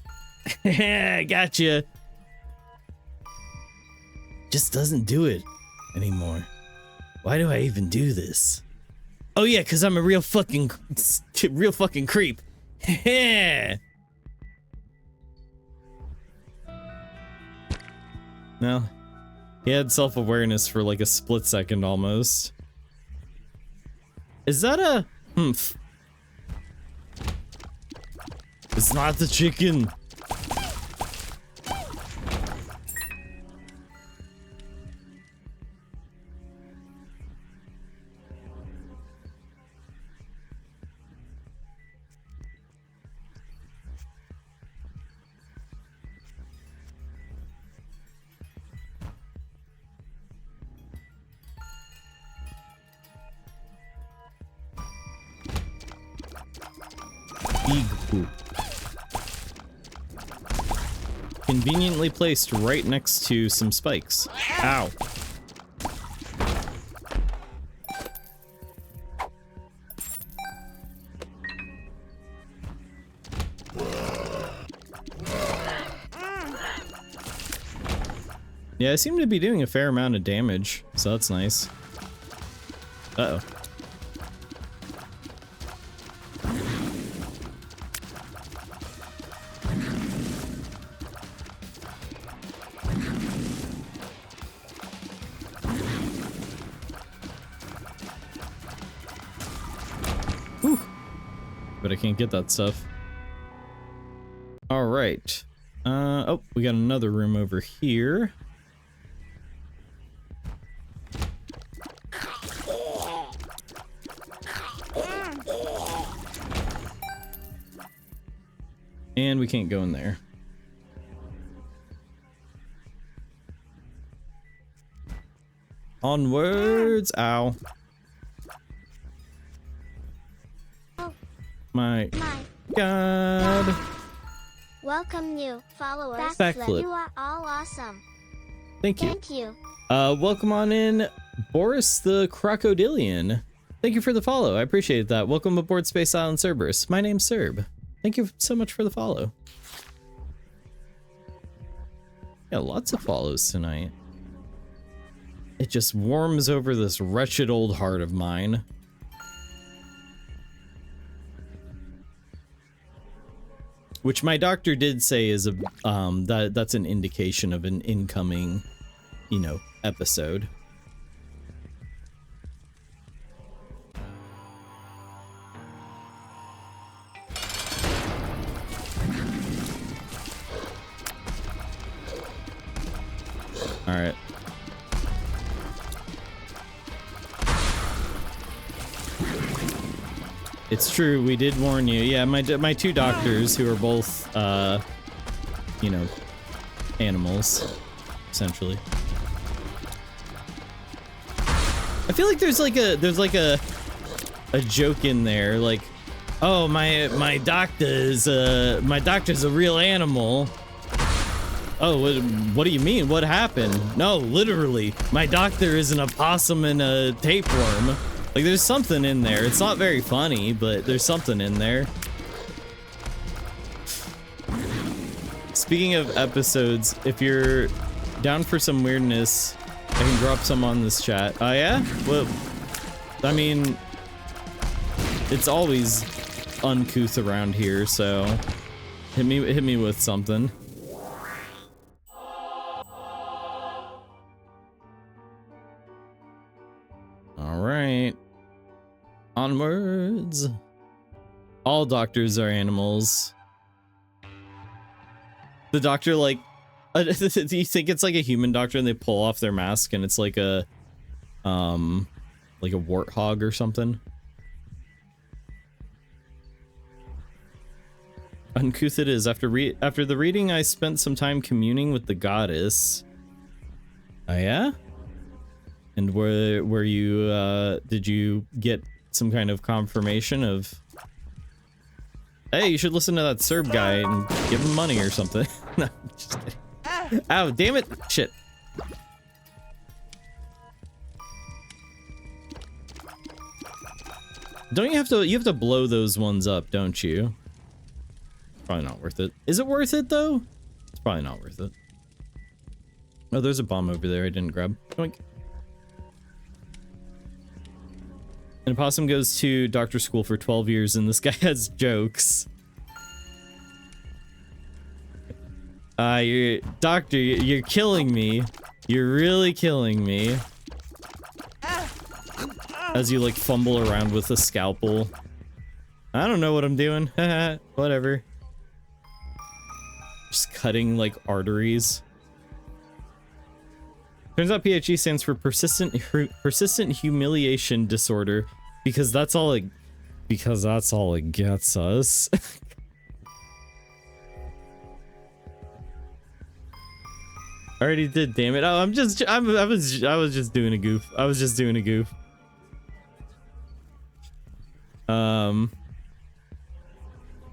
gotcha. Just doesn't do it anymore. Why do I even do this? Oh yeah, because I'm a real fucking creep. No. He had self-awareness for like a split second almost. Is that a humph? It's not the chicken. Pig poop. Conveniently placed right next to some spikes. Ow. Yeah, I seem to be doing a fair amount of damage, so that's nice. Uh-oh. Whew. But I can't get that stuff. All right. Oh, we got another room over here. And we can't go in there. Onwards. Ow. My God. Welcome new followers. Backflip. You are all awesome. Thank you. Thank you. Welcome on in, Boris the Crocodilian. Thank you for the follow. I appreciate that. Welcome aboard Space Island Cerberus. My name's Cerb. Thank you so much for the follow. Yeah, lots of follows tonight. It just warms over this wretched old heart of mine. Which my doctor did say is a that's an indication of an incoming, you know, episode. All right. It's true, we did warn you. Yeah, my two doctors, who are both, you know, animals, essentially. I feel like there's like a joke in there, like, oh, my doctor's a real animal. Oh, what do you mean? What happened? No, literally, my doctor is an opossum and a tapeworm. Like, there's something in there. It's not very funny, but there's something in there. Speaking of episodes, if you're down for some weirdness, I can drop some on this chat. Oh, yeah? Well, I mean, it's always uncouth around here, so hit me with something. All right. Onwards. All doctors are animals. The doctor, like, do you think it's like a human doctor and they pull off their mask and it's like a warthog or something? Uncouth it is. After the reading, I spent some time communing with the goddess. Oh yeah? And were you did you get some kind of confirmation of, hey, you should listen to that Serb guy and give him money or something? No, just kidding. Ow, damn it. Shit. Don't you have to blow those ones up, don't you? Probably not worth it. Is it worth it though? It's probably not worth it. Oh, there's a bomb over there I didn't grab. Doink. An opossum goes to doctor school for 12 years and this guy has jokes. You're doctor. You're killing me. You're really killing me. As you like fumble around with a scalpel. I don't know what I'm doing. Whatever. Just cutting like arteries. Turns out PHE stands for persistent humiliation disorder because that's all it gets us. I already did, damn it. Oh, I was just doing a goof. I was just doing a goof.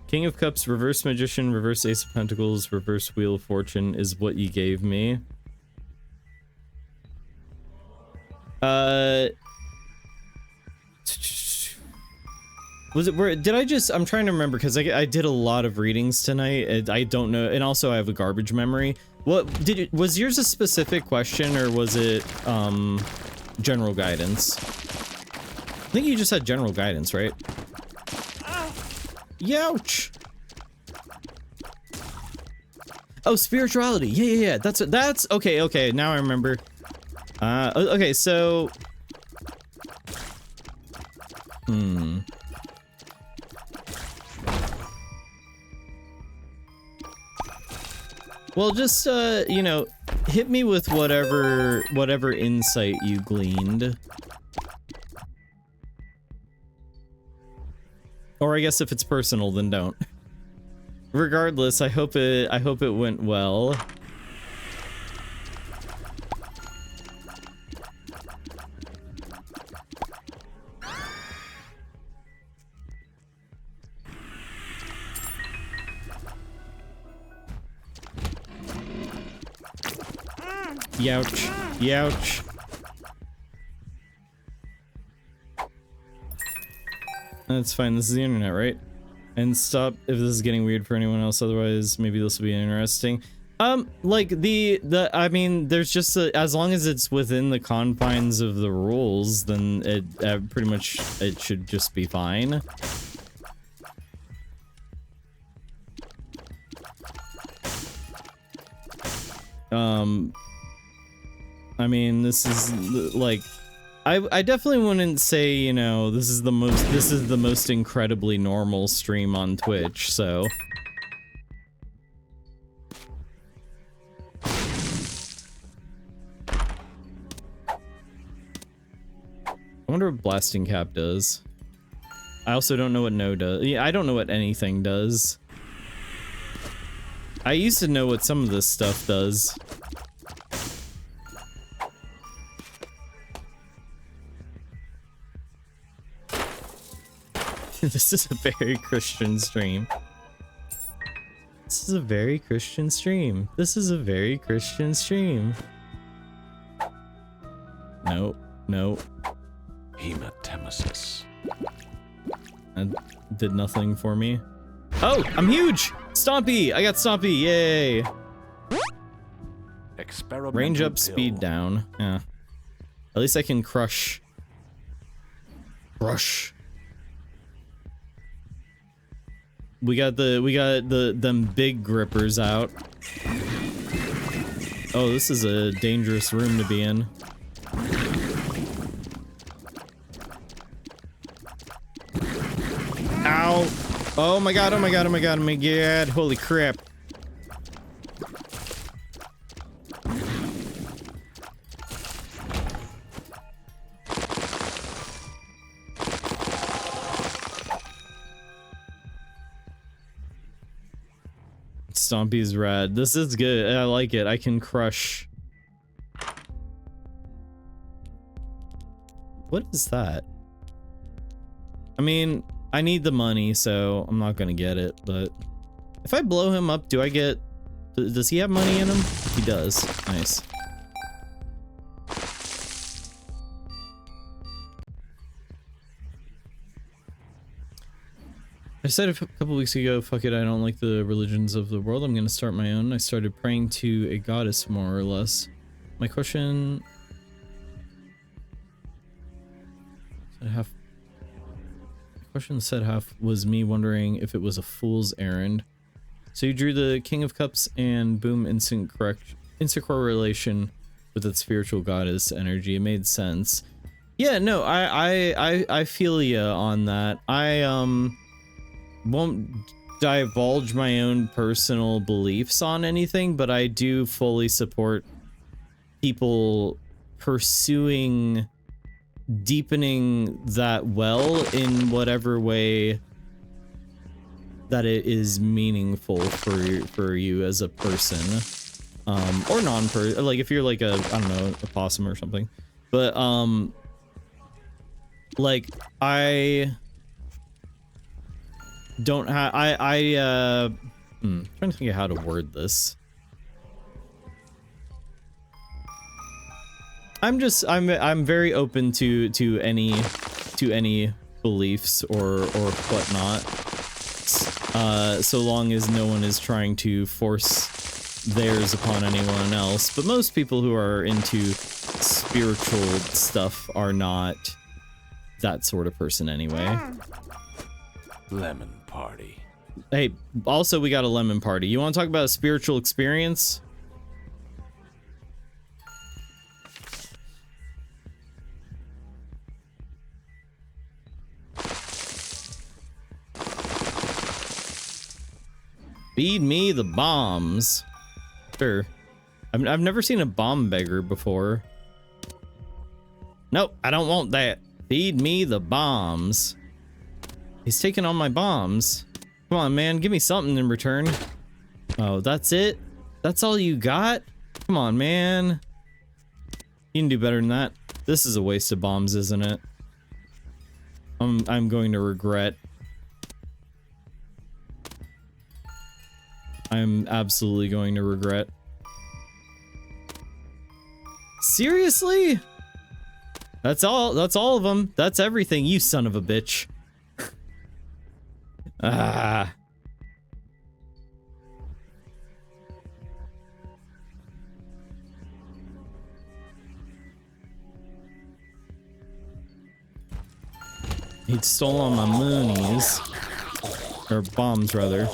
King of Cups, reverse magician, reverse ace of pentacles, reverse wheel of fortune is what you gave me. Was it where did I just I'm trying to remember because I did a lot of readings tonight and I don't know, and also I have a garbage memory. What did it was yours a specific question or was it general guidance? I think you just had general guidance, right? Youch. Oh, spirituality. Yeah. That's okay. Now I remember. Okay, so well, just you know, hit me with whatever insight you gleaned. Or I guess if it's personal, then don't. Regardless, I hope it went well. Youch. Youch. That's fine. This is the internet, right? And stop if this is getting weird for anyone else. Otherwise, maybe this will be interesting. Like I mean, there's just as long as it's within the confines of the rules, then it pretty much it should just be fine. I mean, this is like, I definitely wouldn't say, you know, this is the most incredibly normal stream on Twitch, so. I wonder what Blasting Cap does. I also don't know what No does. Yeah, I don't know what anything does. I used to know what some of this stuff does. This is a very Christian stream. This is a very Christian stream. This is a very Christian stream. Nope. Nope. Hematemesis. That did nothing for me. Oh, I'm huge! Stompy! I got Stompy! Yay! Experimental Range up, pill. speed down. Yeah. At least I can crush. Crush. We got them big grippers out. Oh, this is a dangerous room to be in. Ow! Oh my god, oh my god, oh my god, oh my god, holy crap. Stompy's rad. This is good. I like it. I can crush. What is that? I mean, I need the money, so I'm not gonna get it, but if I blow him up, do I get... Does he have money in him? He does. Nice. I said a couple weeks ago, fuck it, I don't like the religions of the world. I'm gonna start my own. I started praying to a goddess, more or less. My question... Question said half was me wondering if it was a fool's errand. So you drew the King of Cups and boom, instant correlation with its spiritual goddess energy. It made sense. Yeah, no, I feel ya on that. I won't divulge my own personal beliefs on anything, but I do fully support people pursuing deepening that well in whatever way that it is meaningful for you as a person, or like if you're like a, I don't know, a possum or something, but like I don't have trying to think of how to word this. I'm very open to any beliefs or whatnot, so long as no one is trying to force theirs upon anyone else. But most people who are into spiritual stuff are not that sort of person anyway. Lemon party. Hey, also we got a lemon party. You want to talk about a spiritual experience? Feed me the bombs. Sure. I've never seen a bomb beggar before. Nope, I don't want that. Feed me the bombs. He's taking all my bombs. Come on, man, give me something in return. Oh, that's it? That's all you got? Come on, man. You can do better than that. This is a waste of bombs, isn't it? I'm going to regret. I'm absolutely going to regret. Seriously? That's all of them. That's everything, you son of a bitch. Ah. He'd stolen my moonies. Or bombs, rather.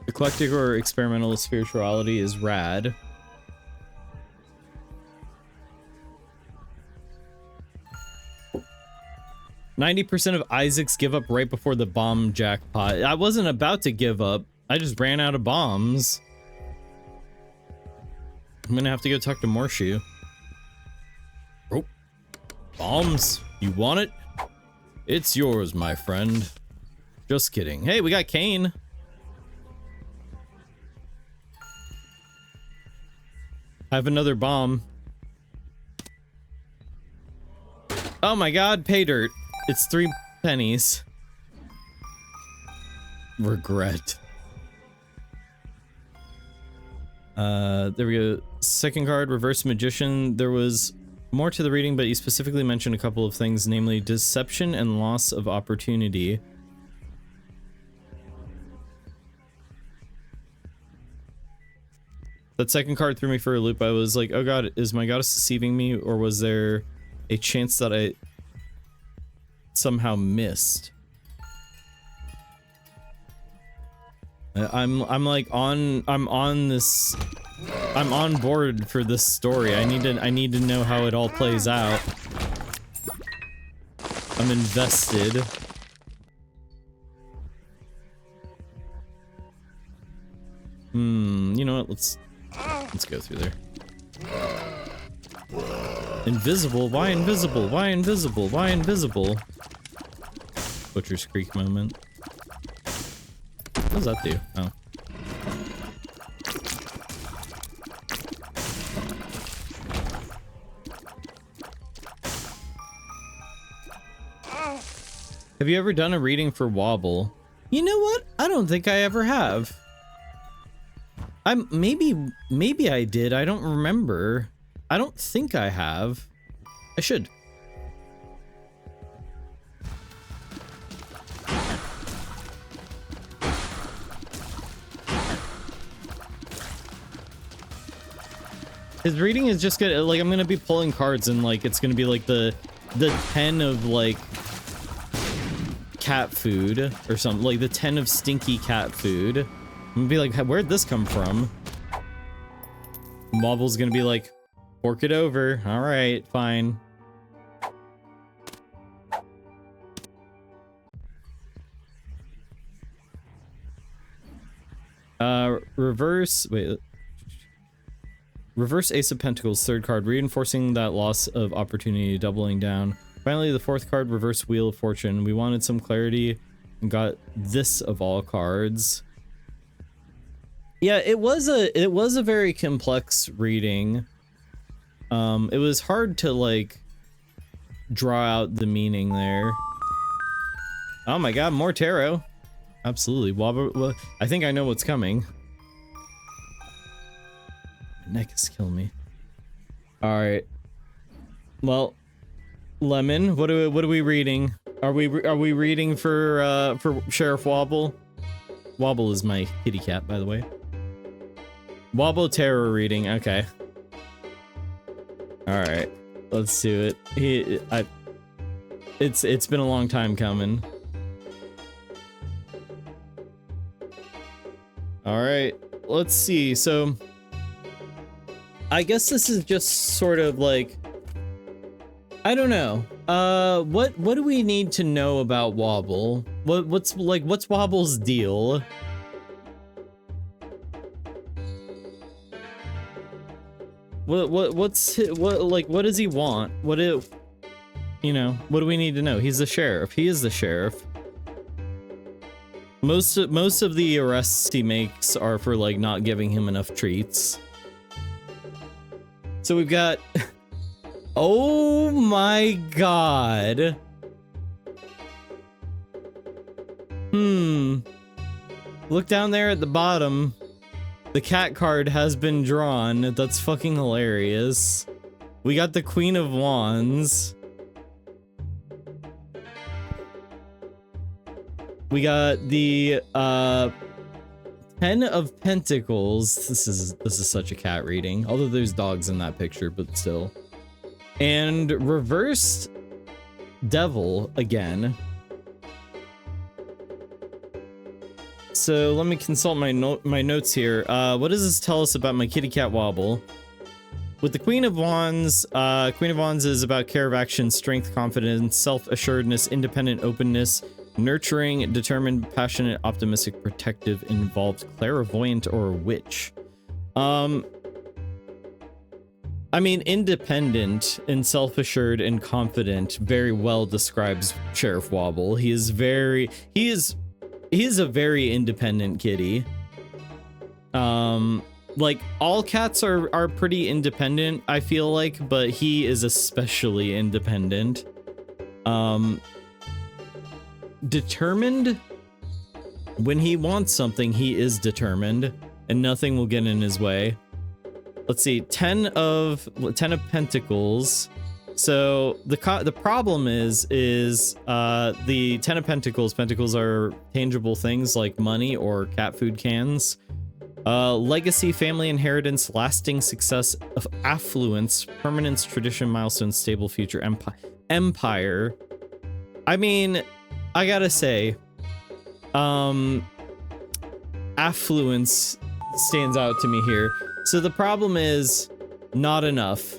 Eclectic or experimental spirituality is rad. %90 of Isaacs give up right before the bomb jackpot. I wasn't about to give up. I just ran out of bombs. I'm gonna have to go talk to Morshu. Oh, bombs. You want it? It's yours, my friend. Just kidding. Hey, we got Kane. I have another bomb. Oh my god, pay dirt. It's 3 pennies. Regret. There we go. Second card, Reverse Magician. There was more to the reading, but you specifically mentioned a couple of things, namely deception and loss of opportunity. That second card threw me for a loop. I was like, oh god, is my goddess deceiving me, or was there a chance that I somehow missed? I'm like I'm on board for this story. I need to know how it all plays out. I'm invested. You know what? Let's go through there. Invisible? Why invisible? Why invisible? Why invisible? Butcher's Creek moment. What does that do? Oh. Have you ever done a reading for Wobble? You know what? I don't think I ever have. Maybe I did. I don't remember. I don't think I have. I should. His reading is just gonna, like, I'm gonna be pulling cards and like it's gonna be like the 10 of like cat food or something, like the 10 of stinky cat food. I'm gonna be like, where'd this come from? Wobble's gonna be like, fork it over. All right, fine. Reverse, wait. Reverse Ace of Pentacles, third card, reinforcing that loss of opportunity, doubling down. Finally, the fourth card, Reverse Wheel of Fortune. We wanted some clarity and got this of all cards. Yeah, it was a very complex reading. It was hard to like draw out the meaning there. Oh my god, more tarot. Absolutely. Wobble, I think I know what's coming. My neck is killing me. All right. Well, Lemon, what are we reading? Are we reading for Sheriff Wobble? Wobble is my kitty cat, by the way. Wobble tarot reading. Okay. All right. Let's do it. It's been a long time coming. All right, let's see. So I guess this is just sort of like, I don't know. What do we need to know about Wobble? What's Wobble's deal? What does he want? What do we need to know? He's the sheriff. He is the sheriff. Most of the arrests he makes are for like not giving him enough treats. So we've got oh my god. Look down there at the bottom. The cat card has been drawn. That's fucking hilarious. We got the Queen of Wands. We got the 10 of Pentacles. This is such a cat reading. Although there's dogs in that picture, but still. And reversed Devil again. So let me consult my notes here. What does this tell us about my kitty cat Wobble? With the Queen of Wands is about care of action, strength, confidence, self-assuredness, independent openness, nurturing, determined, passionate, optimistic, protective, involved, clairvoyant, or witch. I mean, independent and self-assured and confident very well describes Sheriff Wobble. He is a very independent kitty. Like all cats are pretty independent, I feel like, but he is especially independent. Determined. When he wants something, he is determined, and nothing will get in his way. Let's see, 10 of Pentacles. So the problem is the 10 of Pentacles. Pentacles are tangible things like money or cat food cans. Legacy, family inheritance, lasting success, of affluence, permanence, tradition, milestone, stable future, empire. I mean, I gotta say, affluence stands out to me here. So the problem is not enough.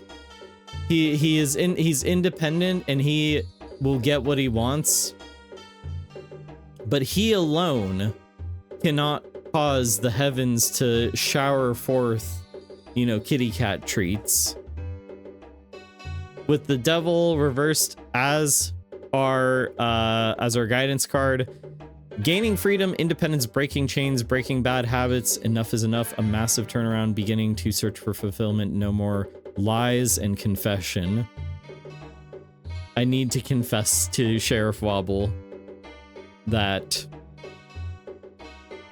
He's independent and he will get what he wants, but he alone cannot cause the heavens to shower forth, kitty cat treats. With the Devil reversed as our guidance card, gaining freedom, independence, breaking chains, breaking bad habits, enough is enough, a massive turnaround, beginning to search for fulfillment, no more lies and confession. I need to confess to Sheriff Wobble that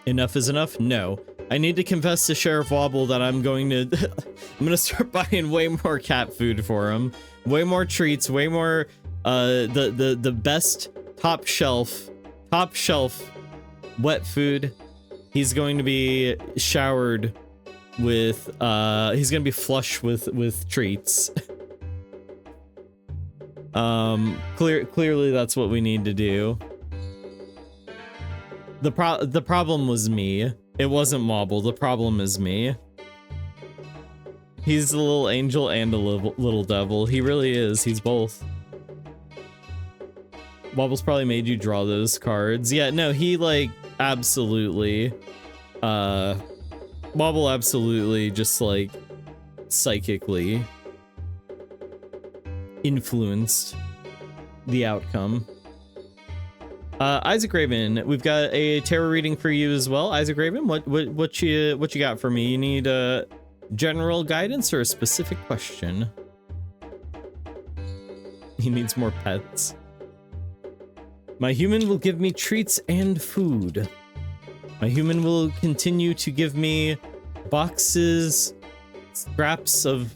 enough is enough? No. I need to confess to Sheriff Wobble that I'm going to start buying way more cat food for him. Way more treats, way more the best top shelf wet food. He's going to be showered with he's gonna be flush with treats. Clearly that's what we need to do. The problem was me. It wasn't Wobble. The problem is me. He's a little angel and a little devil. He really is. He's both. Wobble's probably made you draw those cards. Yeah, no, he like absolutely Wobble absolutely just like psychically influenced the outcome. Isaac Raven, we've got a tarot reading for you as well. Isaac Raven, what you got for me? You need general guidance or a specific question? He needs more pets. My human will give me treats and food. My human will continue to give me boxes, scraps of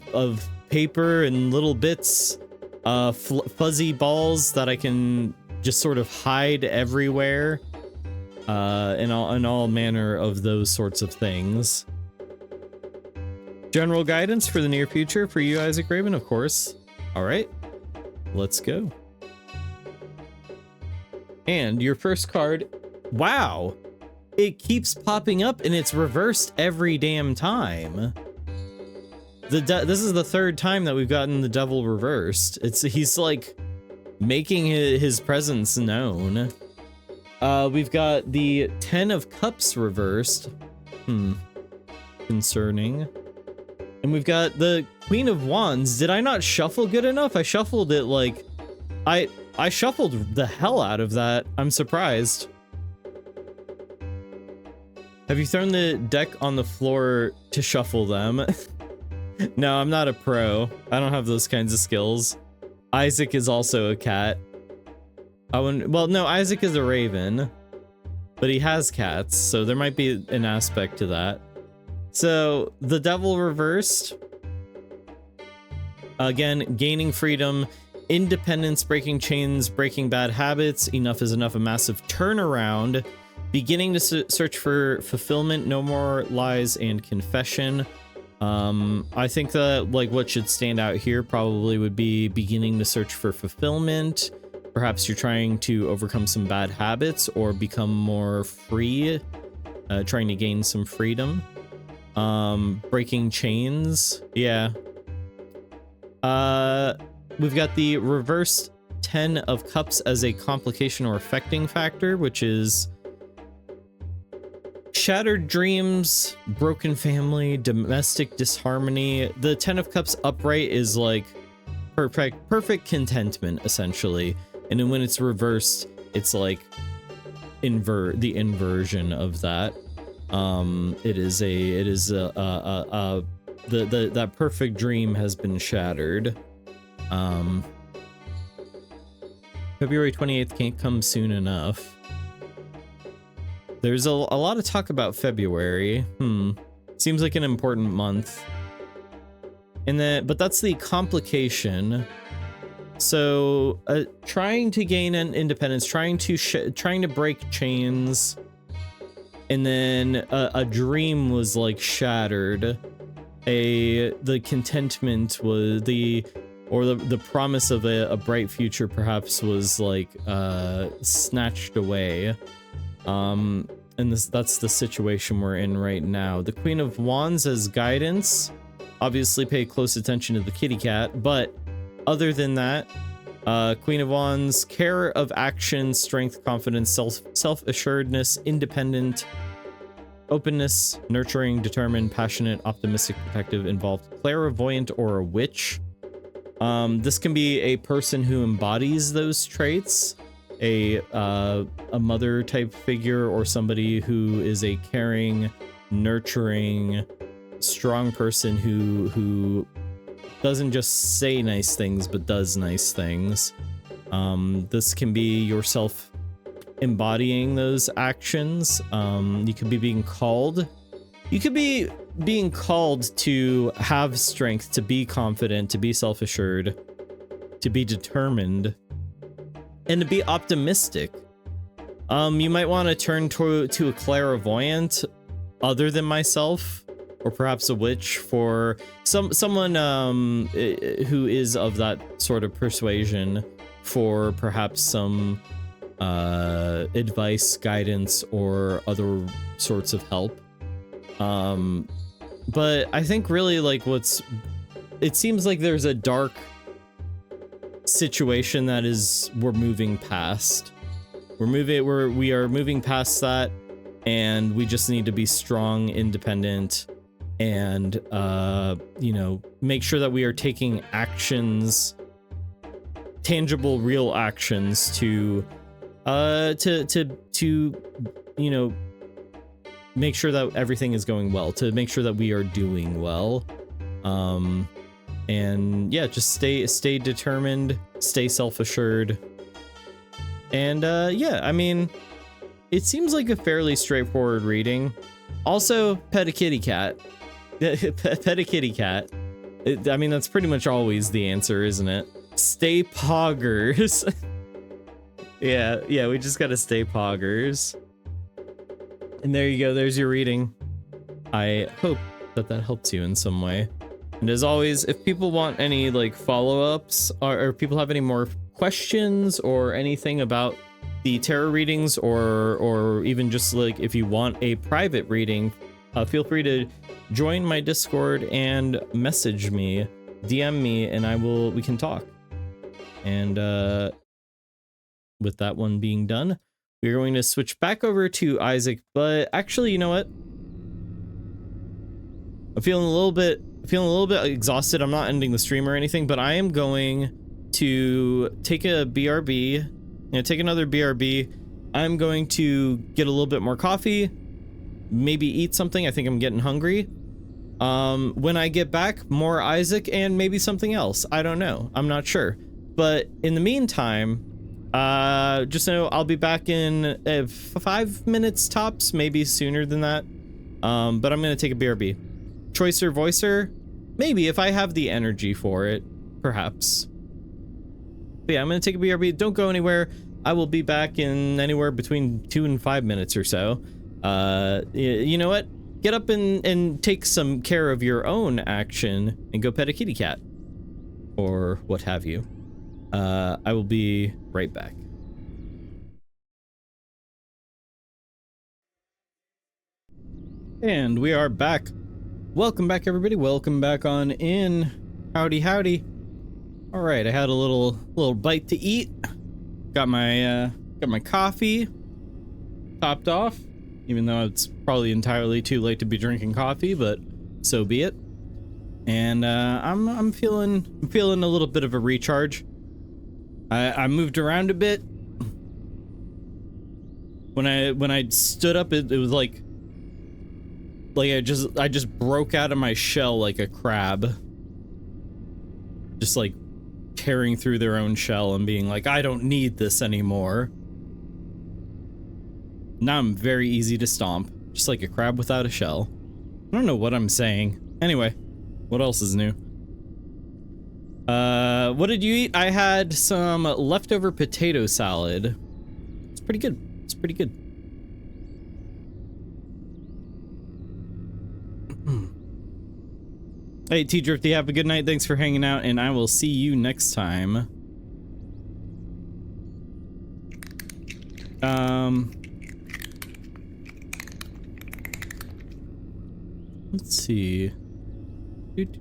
paper and little bits, fuzzy balls that I can just sort of hide everywhere, and all manner of those sorts of things. General guidance for the near future for you, Isaac Raven, of course. All right, let's go. And your first card, wow, it keeps popping up and it's reversed every damn time. This is the third time that we've gotten the devil reversed. He's like making his presence known. We've got the 10 of Cups reversed. Concerning. And we've got the Queen of Wands. Did I not shuffle good enough? I shuffled it like... I shuffled the hell out of that. I'm surprised. Have you thrown the deck on the floor to shuffle them? No, I'm not a pro. I don't have those kinds of skills. Isaac is also a cat. Well, no, Isaac is a raven, but he has cats, so there might be an aspect to that. So, the devil reversed. Again, gaining freedom, independence, breaking chains, breaking bad habits, enough is enough, a massive turnaround, beginning to search for fulfillment, no more lies and confession. I think that like what should stand out here probably would be beginning to search for fulfillment. Perhaps you're trying to overcome some bad habits or become more free, trying to gain some freedom. Breaking chains, yeah. We've got the reversed 10 of Cups as a complication or affecting factor, which is shattered dreams, broken family, domestic disharmony. The 10 of Cups upright is like perfect contentment, essentially. And then when it's reversed, it's like the inversion of that. That perfect dream has been shattered. February 28th can't come soon enough. There's a lot of talk about February. Seems like an important month. But that's the complication. So, trying to gain an independence, trying to break chains, and then a dream was like shattered. The contentment was the promise of a bright future perhaps was like snatched away. And that's the situation we're in right now. The Queen of Wands as guidance. Obviously pay close attention to the kitty cat, but other than that, Queen of Wands, care of action, strength, confidence, self-assuredness, independent, openness, nurturing, determined, passionate, optimistic, protective, involved, clairvoyant, or a witch. This can be a person who embodies those traits, a mother type figure, or somebody who is a caring, nurturing, strong person who doesn't just say nice things but does nice things. This can be yourself embodying those actions. You could be being called. You could be being called to have strength, to be confident, to be self-assured, to be determined, and to be optimistic. You might want to turn to a clairvoyant other than myself or perhaps a witch, for someone who is of that sort of persuasion, for perhaps some advice, guidance, or other sorts of help. But I think really like it seems like there's a dark situation that we're moving past. We are moving past that, and we just need to be strong, independent, and you know, make sure that we are taking actions, tangible, real actions to you know, make sure that everything is going well, to make sure that we are doing well. And yeah, just stay determined, stay self-assured. And yeah, I mean, it seems like a fairly straightforward reading. Also, pet a kitty cat. Pet a kitty cat. I mean, that's pretty much always the answer, isn't it? Stay poggers. Yeah, we just gotta stay poggers. And there you go, there's your reading. I hope that helps you in some way. And as always, if people want any like follow-ups, or people have any more questions or anything about the tarot readings, or even just like if you want a private reading, feel free to join my Discord and message me, DM me, and we can talk. And with that one being done, we're going to switch back over to Isaac. But actually, you know what? I'm feeling a little bit exhausted. I'm not ending the stream or anything, but I am going to take a BRB. Take another BRB. I'm going to get a little bit more coffee, maybe eat something. I think I'm getting hungry. When I get back, more Isaac and maybe something else. I don't know. I'm not sure. But in the meantime, just know I'll be back in 5 minutes tops, maybe sooner than that. But I'm gonna take a BRB. Choicer voicer, maybe if I have the energy for it, perhaps. But yeah, I'm gonna take a BRB. Don't go anywhere. I will be back in anywhere between 2 and 5 minutes or so. You know what? Get up and take some care of your own action and go pet a kitty cat, or what have you. I will be right back. And we are back. Welcome back, everybody. Welcome back on in. Howdy, howdy. All right, I had a little bite to eat. Got my coffee topped off, even though it's probably entirely too late to be drinking coffee, but so be it. And I'm feeling a little bit of a recharge. I moved around a bit. When I stood up, it was like I just broke out of my shell like a crab. Just like tearing through their own shell and being like, I don't need this anymore. Now I'm very easy to stomp, just like a crab without a shell. I don't know what I'm saying. Anyway, what else is new? What did you eat? I had some leftover potato salad. It's pretty good. It's pretty good. Hey, T-Drifty, have a good night. Thanks for hanging out, and I will see you next time. Let's see. Let's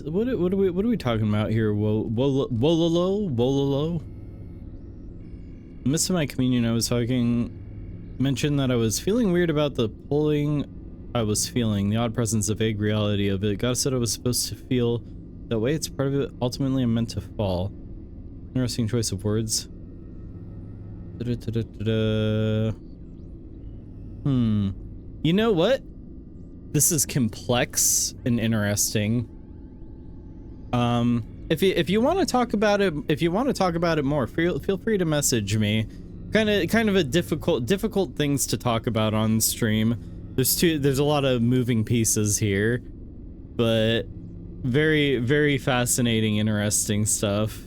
what are we talking about here? Wololo. Missing my communion. I was mentioned that I was feeling weird about the pulling I was feeling, the odd presence, the vague reality of it. God said I was supposed to feel that way. It's part of it. Ultimately, I'm meant to fall. Interesting choice of words. You know what? This is complex and interesting. If you want to talk about it, more, feel free to message me. Kind of a difficult things to talk about on stream. There's a lot of moving pieces here, but very, very fascinating, interesting stuff.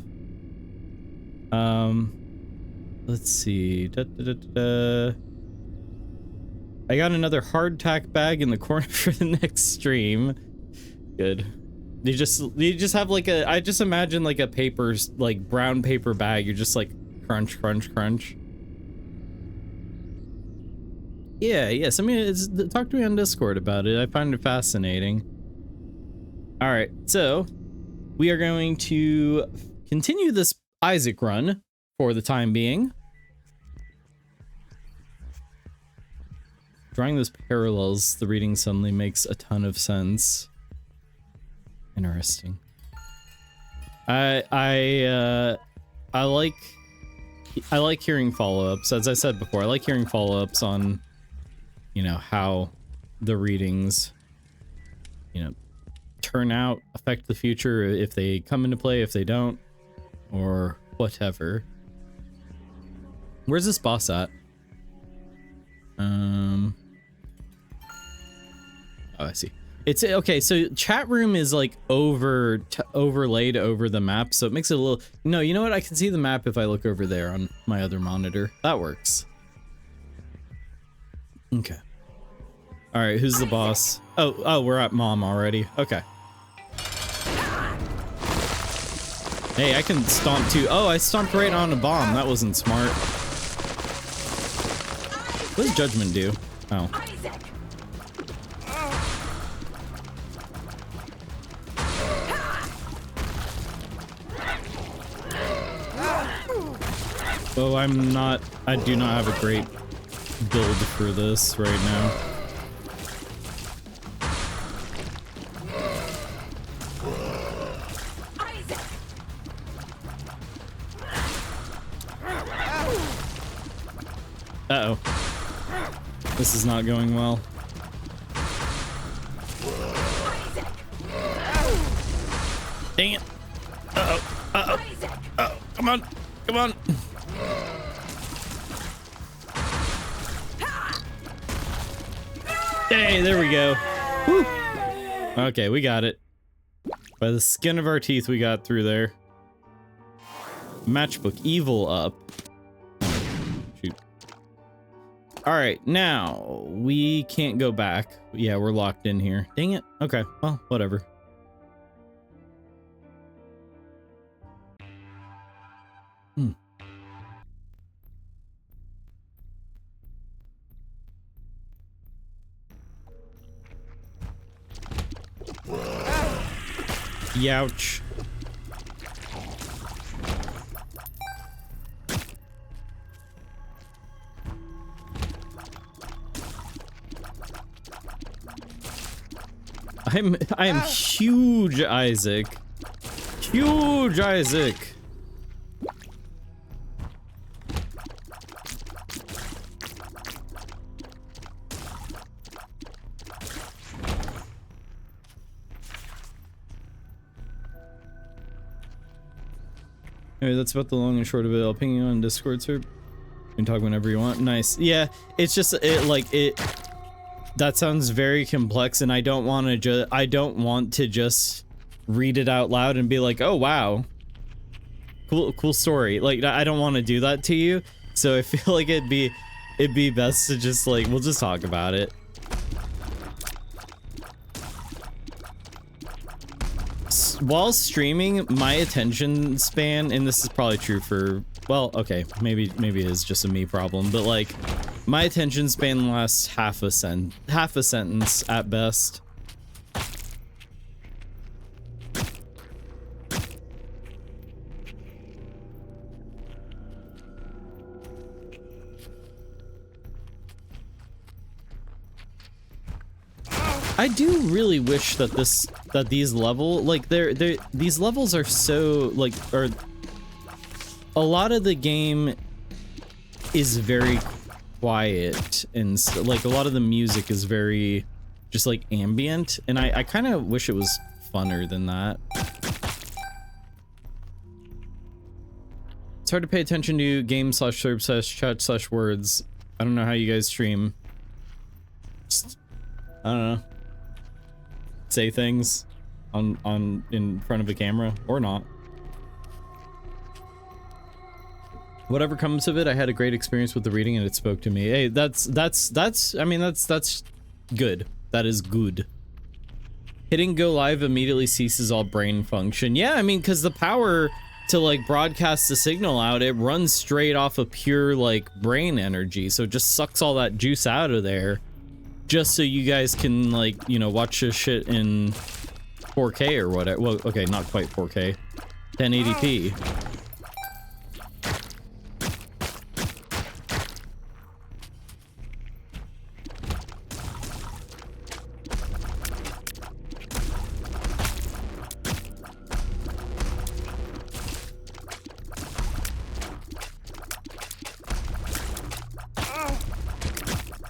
Let's see. I got another hardtack bag in the corner for the next stream. Good. You just have like a, I just imagine like a paper, like brown paper bag. You're just like crunch, crunch, crunch. Yeah, yes. I mean, talk to me on Discord about it. I find it fascinating. All right, so we are going to continue this Isaac run for the time being. Drawing those parallels, the reading suddenly makes a ton of sense. Interesting. I like hearing follow-ups. As I said before, I like hearing follow-ups on, you know, how the readings, you know, turn out, affect the future, if they come into play, if they don't, or whatever. Where's this boss at? Oh, I see. It's okay. So chat room is like overlaid over the map, so it makes it a little. No, you know what? I can see the map if I look over there on my other monitor. That works. Okay. All right. Who's the boss? Oh, we're at mom already. Okay. Hey, I can stomp too. Oh, I stomped right on a bomb. That wasn't smart. What does Judgment do? Oh. Oh, I do not have a great build for this right now. Uh-oh. This is not going well. Dang it. Uh-oh. Uh-oh. Uh-oh. Come on. Come on. Hey, there we go. Woo. Okay, we got it. By the skin of our teeth, we got through there. Matchbook evil up. Shoot. All right, now we can't go back. Yeah, we're locked in here. Dang it. Okay, well, whatever. Youch. I am huge Isaac. Huge Isaac. Anyway, that's about the long and short of it. I'll ping you on Discord, sir. You can talk whenever you want. Nice. Yeah, it's just that sounds very complex, and I don't want to just read it out loud and be like, "Oh wow, cool story." Like, I don't want to do that to you. So I feel like it'd be best to just like, we'll just talk about it. While streaming, my attention span, and this is probably true for, well, okay, maybe it is just a me problem, but like, my attention span lasts half a sentence at best. I do really wish that these these levels are so like, or a lot of the game is very quiet, and like a lot of the music is very just like ambient, and I kind of wish it was funner than that. It's hard to pay attention to game/serb/chat/words. I don't know how you guys stream. Just, I don't know. Say things in front of a camera or not. Whatever comes of it, I had a great experience with the reading and it spoke to me. Hey, that's I mean, that's good. That is good. Hitting go live immediately ceases all brain function. Yeah, I mean, because the power to like broadcast the signal out, it runs straight off of pure like brain energy. So it just sucks all that juice out of there just so you guys can like, you know, watch this shit in 4K or whatever. Well, okay, not quite 4K. 1080p.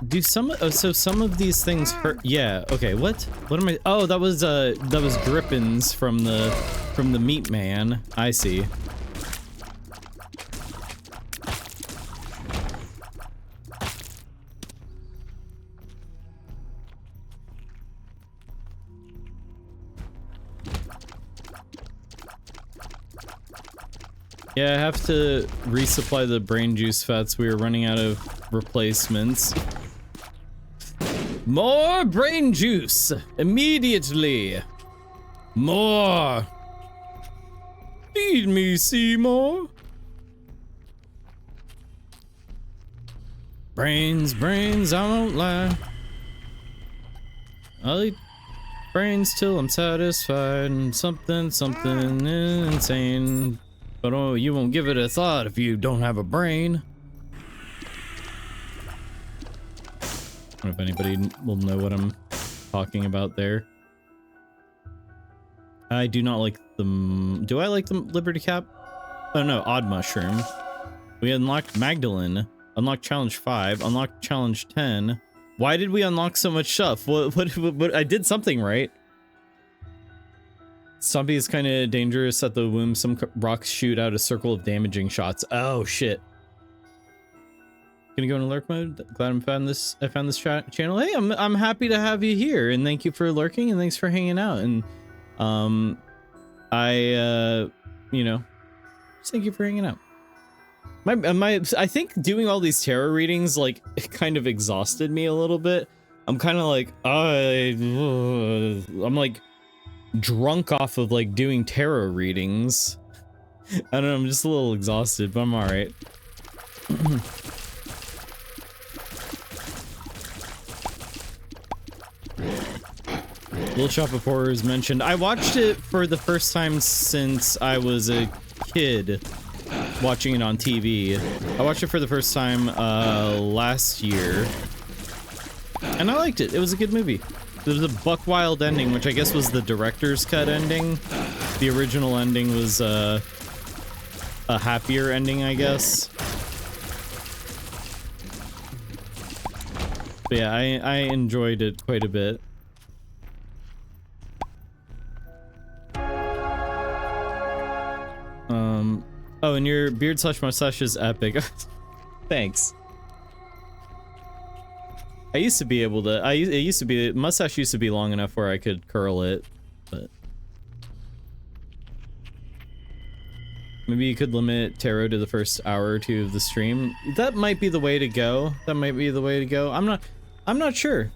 Do some so some of these things hurt? Yeah. Okay. What am I? Oh, that was drippings from the meat man. I see. Yeah, I have to resupply the brain juice fats. We are running out of replacements. More brain juice! Immediately! More! Feed me, Seymour! Brains, brains, I won't lie. I'll eat brains till I'm satisfied and something insane. But oh, you won't give it a thought if you don't have a brain. I don't know if anybody will know what I'm talking about there. I do not like them. Do I like the Liberty Cap? Oh no, Odd Mushroom. We unlocked Magdalene. Unlocked Challenge 5. Unlocked Challenge 10. Why did we unlock so much stuff? What I did something right. Zombie is kind of dangerous at the womb. Some rocks shoot out a circle of damaging shots. Oh shit. Gonna go into lurk mode. Glad I found this channel. Hey, I'm happy to have you here, and thank you for lurking, and thanks for hanging out. And you know, just thank you for hanging out. I think doing all these tarot readings like it kind of exhausted me a little bit. I'm kind of like I'm like drunk off of like doing tarot readings. I don't know. I'm just a little exhausted, but I'm all right. Little Shop of Horrors mentioned. I watched it for the first time since I was a kid, watching it on TV. I watched it for the first time last year, and I liked it. It was a good movie. There was a buck wild ending, which I guess was the director's cut ending. The original ending was a happier ending, I guess. But yeah, I enjoyed it quite a bit. Oh, and your beard slash mustache is epic. Thanks. I used to be able to, mustache used to be long enough where I could curl it, but maybe you could limit tarot to the first hour or two of the stream. That might be the way to go. That might be the way to go. I'm not sure.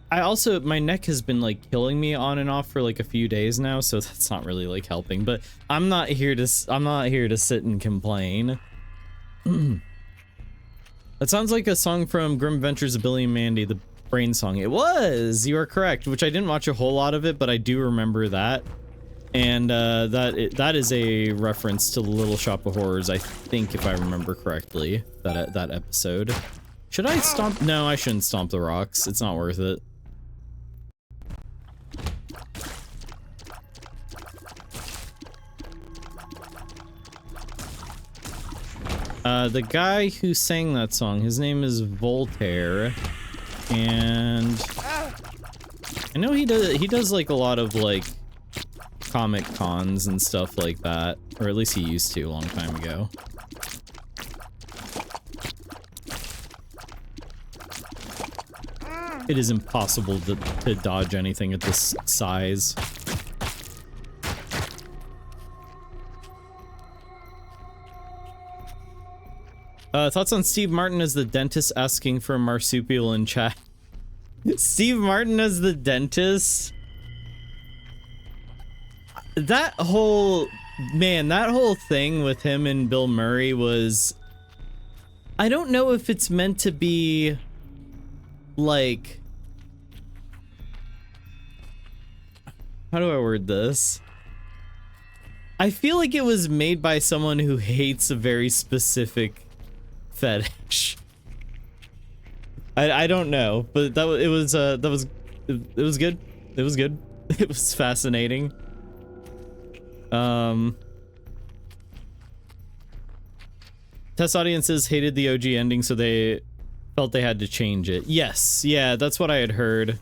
I also, my neck has been like killing me on and off for like a few days now, so that's not really like helping, but I'm not here to sit and complain. That sounds like a song from Grim Adventures of Billy and Mandy, the brain song. It was, you are correct, which I didn't watch a whole lot of it, but I do remember that. And that is a reference to the Little Shop of Horrors, I think, if I remember correctly, that episode. Should I stomp? No, I shouldn't stomp the rocks. It's not worth it. The guy who sang that song, his name is Voltaire, and I know he does like a lot of like comic cons and stuff like that, or at least he used to a long time ago. It is impossible to dodge anything at this size. Thoughts on Steve Martin as the dentist asking for a marsupial in chat? Steve Martin as the dentist? That whole thing with him and Bill Murray was, I don't know if it's meant to be like, how do I word this? I feel like it was made by someone who hates a very specific fetish. I don't know, but it was good. It was good. It was fascinating. Test audiences hated the OG ending, so they felt they had to change it. Yes, yeah, that's what I had heard.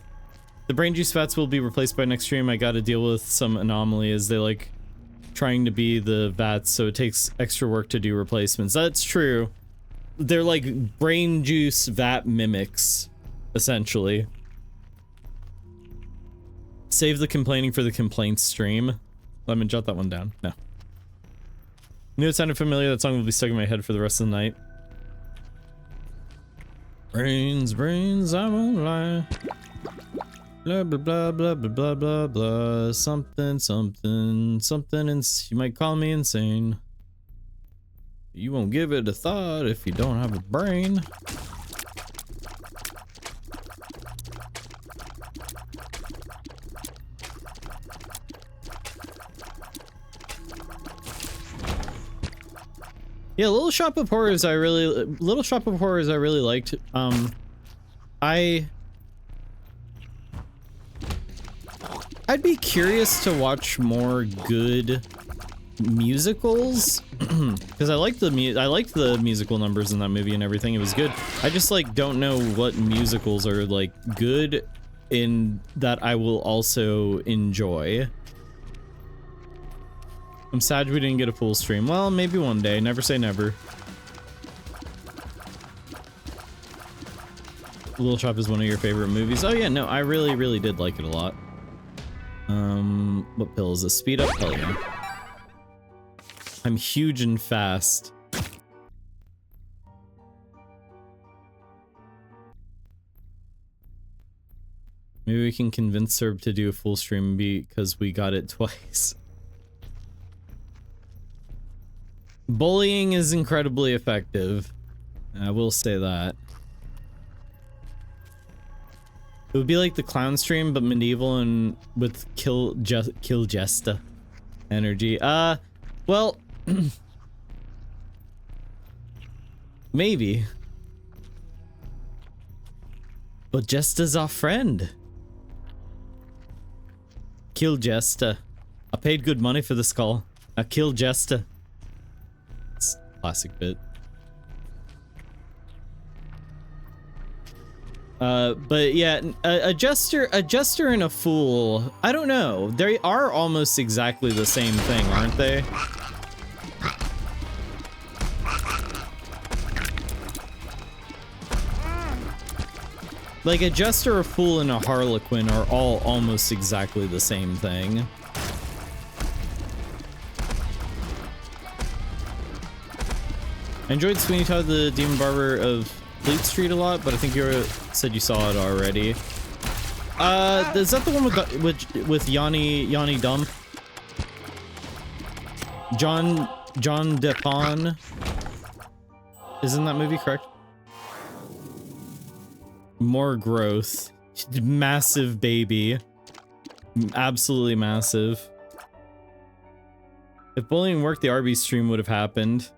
The brain juice vats will be replaced by next stream. I gotta deal with some anomaly as they like trying to be the vats, so it takes extra work to do replacements. That's true. They're like brain juice vat mimics, essentially. Save the complaining for the complaints stream. Let me jot that one down. No. Knew it sounded familiar. That song will be stuck in my head for the rest of the night. Brains, brains, I won't lie. Blah, blah, blah, blah, blah, blah, blah, blah. Something, something, something, and you might call me insane. You won't give it a thought if you don't have a brain. Yeah, Little Shop of Horrors I really liked. I'd be curious to watch more good musicals because I liked the musical numbers in that movie and everything. It was good. I just like don't know what musicals are like good in that I will also enjoy. I'm sad we didn't get a full stream. Well, maybe one day. Never say never. Little Shop is one of your favorite movies. Oh yeah, no, I really did like it a lot. What pill is this? Speed up? Hell yeah. I'm huge and fast. Maybe we can convince Serb to do a full stream because we got it twice. Bullying is incredibly effective. I will say that. It would be like the clown stream, but medieval and with kill Jesta energy. Well, maybe. But Jesta's our friend. Kill Jesta. I paid good money for the skull. Now kill Jesta. It's a classic bit. But yeah, a jester and a fool, I don't know. They are almost exactly the same thing, aren't they? Like a jester, a fool, and a harlequin are all almost exactly the same thing. I enjoyed Sweeney Todd the Demon Barber of Fleet Street a lot, but I think you said you saw it already. Is that the one with Yanni Dump? John DePon? Isn't that movie correct? More growth. Massive baby. Absolutely massive. If bullying worked, the RB stream would have happened.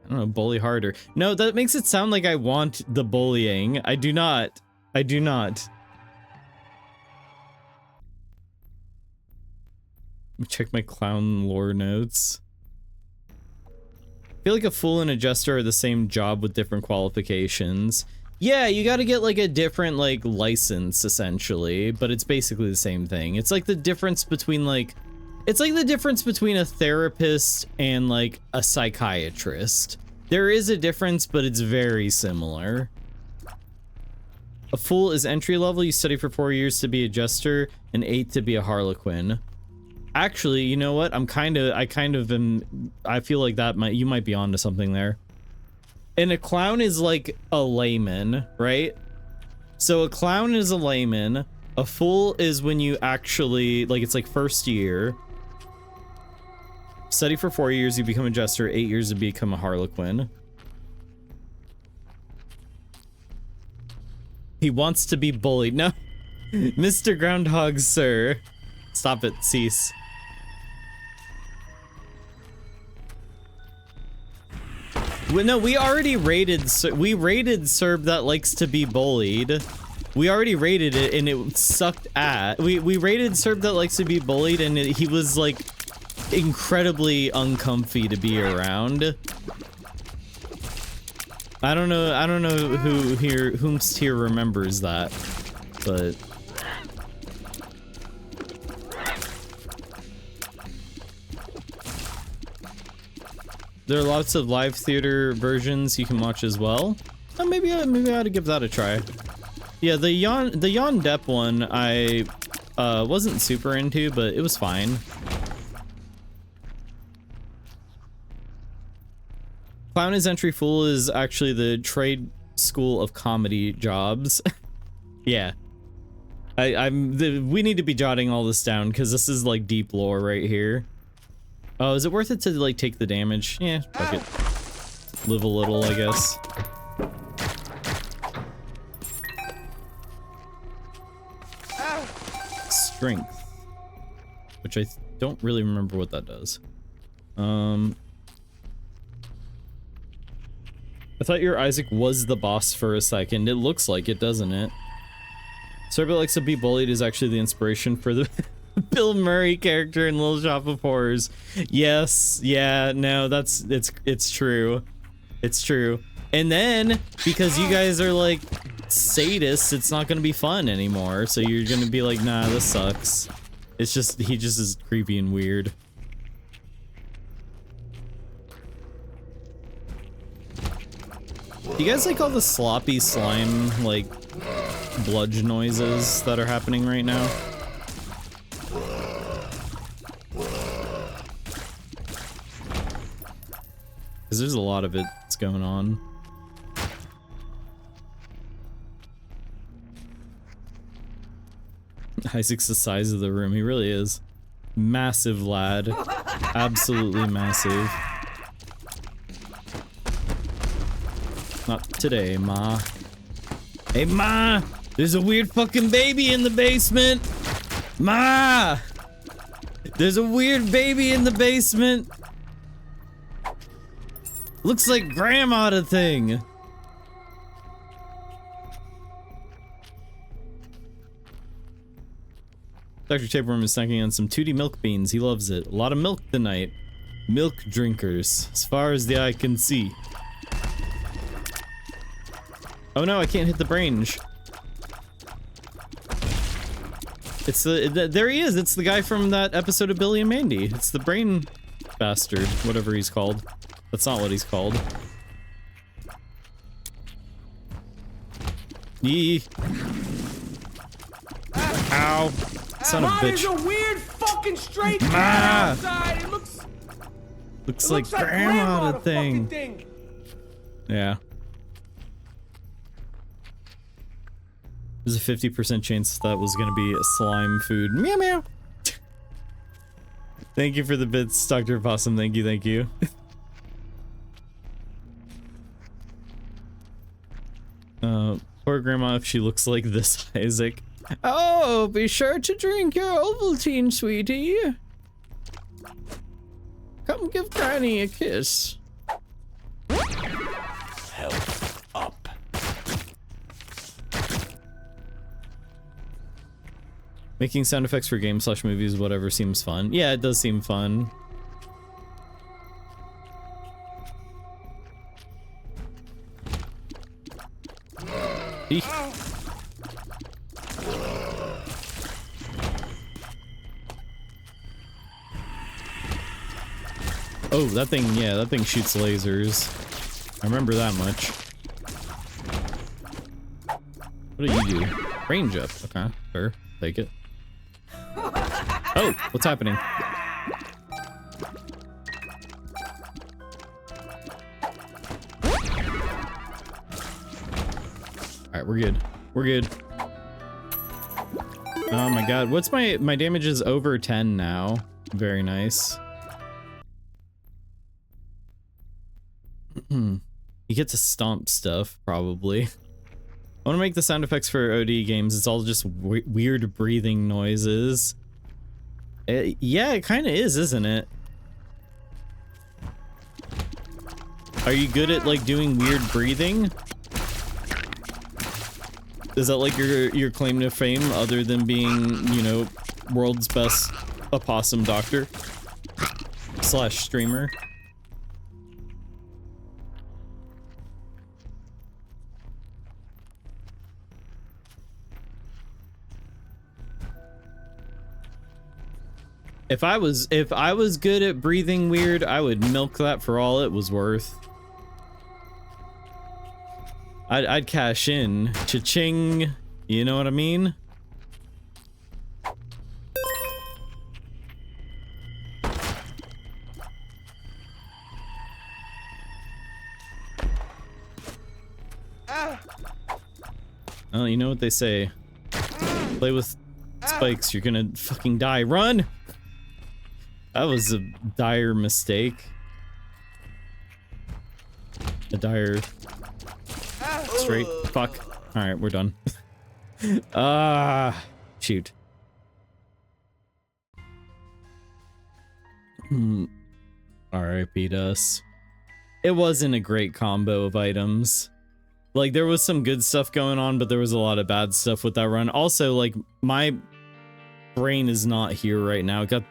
I don't know, bully harder. No, that makes it sound like I want the bullying. I do not. I do not. Let me check my clown lore notes. I feel like a fool and a jester are the same job with different qualifications. Yeah, you gotta get like a different like license essentially, but it's basically the same thing. It's like the difference between like, it's like the difference between a therapist and like a psychiatrist. There is a difference, but it's very similar. A fool is entry level. You study for 4 years to be a jester and 8 to be a harlequin. Actually, you know what? I kind of am. I feel like you might be onto something there. And a clown is like a layman, right? So a clown is a layman. A fool is when you actually, like, it's like first year. Study for 4 years, you become a jester. 8 years to become a harlequin. He wants to be bullied. No. Mr. Groundhog, sir. Stop it, cease. No, we already rated, we rated Cerb that likes to be bullied. We already rated it and it sucked at. We rated Cerb that likes to be bullied and he was like incredibly uncomfy to be around. I don't know who here remembers that, but there are lots of live theater versions you can watch as well. Maybe I ought to give that a try. Yeah, the Jan Depp one I wasn't super into, but it was fine. Clown is Entry, Fool is actually the trade school of comedy jobs. Yeah. We need to be jotting all this down because this is like deep lore right here. Oh, is it worth it to like take the damage? Yeah, fuck it. Live a little, I guess. Strength. Which I don't really remember what that does. I thought your Isaac was the boss for a second. It looks like it, doesn't it? Cerberus likes to be bullied is actually the inspiration for the Bill Murray character in Little Shop of Horrors. Yes, yeah, no, it's true. It's true. And then, because you guys are like sadists, it's not gonna be fun anymore. So you're gonna be like, nah, this sucks. It's just, he just is creepy and weird. Do you guys like all the sloppy slime, like, bludge noises that are happening right now? Because there's a lot of it that's going on. Isaac's the size of the room. He really is. Massive lad. Absolutely massive. Not today, Ma. Hey, Ma! There's a weird fucking baby in the basement! Ma! There's a weird baby in the basement! Looks like Grandma the thing! Dr. Tapeworm is snacking on some 2D milk beans. He loves it. A lot of milk tonight. Milk drinkers, as far as the eye can see. Oh no, I can't hit the range. It's there he is. It's the guy from that episode of Billy and Mandy. It's the brain bastard, whatever he's called. That's not what he's called. Yee. Ow. Son of a bitch. There's a weird fucking straight cat outside. It looks like grandma the thing. Yeah. There's a 50% chance that was gonna be a slime food. Meow meow. Thank you for the bits, Dr. Possum. Thank you, thank you. Poor grandma if she looks like this, Isaac. Oh, be sure to drink your Ovaltine, sweetie. Come give Granny a kiss. Health up. Making sound effects for games/movies, whatever seems fun. Yeah, it does seem fun. Eek. Oh, that thing, yeah, that thing shoots lasers. I remember that much. What do you do? Range up. Okay, sure. Take it. Oh, what's happening? Alright, we're good. We're good. Oh my god. What's my damage is over 10 now. Very nice. You get to stomp stuff, probably. I want to make the sound effects for OD games. It's all just weird breathing noises. Yeah, it kind of is, isn't it? Are you good at, like, doing weird breathing? Is that, like, your claim to fame, other than being, you know, world's best opossum doctor? / streamer? If I was good at breathing weird, I would milk that for all it was worth. I'd cash in. Cha-ching. You know what I mean? Oh, you know what they say. Play with spikes, you're gonna fucking die. Run! That was a dire mistake. A dire... straight. Fuck. Alright, we're done. Shoot. RIP to us. It wasn't a great combo of items. Like, there was some good stuff going on, but there was a lot of bad stuff with that run. Also, like, my brain is not here right now. It got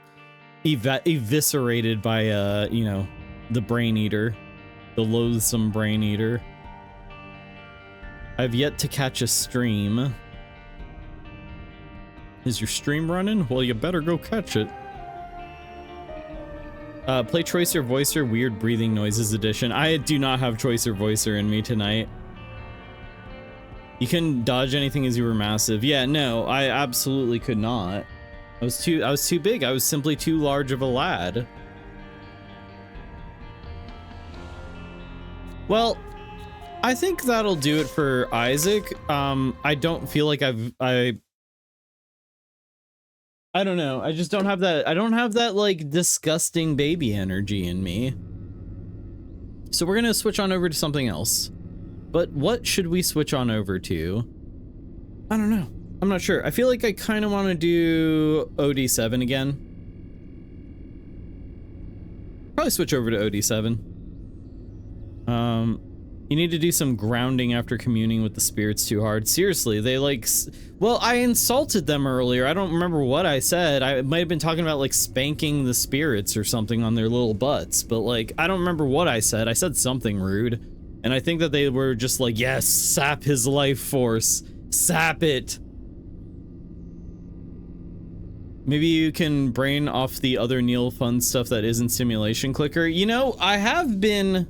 eviscerated by, you know, the brain eater. The loathsome brain eater. I've yet to catch a stream. Is your stream running? Well, you better go catch it. Play Choicer Voicer Weird Breathing Noises Edition. I do not have Choicer Voicer in me tonight. You couldn't dodge anything as you were massive. Yeah, no, I absolutely could not. I was too big. I was simply too large of a lad. Well, I think that'll do it for Isaac. I don't feel like I don't know. I just don't have that. I don't have that, like, disgusting baby energy in me. So we're gonna switch on over to something else. But what should we switch on over to? I don't know. I'm not sure. I feel like I kind of want to do OD7 again. Probably switch over to OD7. You need to do some grounding after communing with the spirits too hard. Seriously, they like... Well, I insulted them earlier. I don't remember what I said. I might have been talking about, like, spanking the spirits or something on their little butts. But, like, I don't remember what I said. I said something rude. And I think that they were just like, yes, sap his life force. Sap it. Maybe you can brain off the other Neil fun stuff that isn't simulation clicker. You know, I have been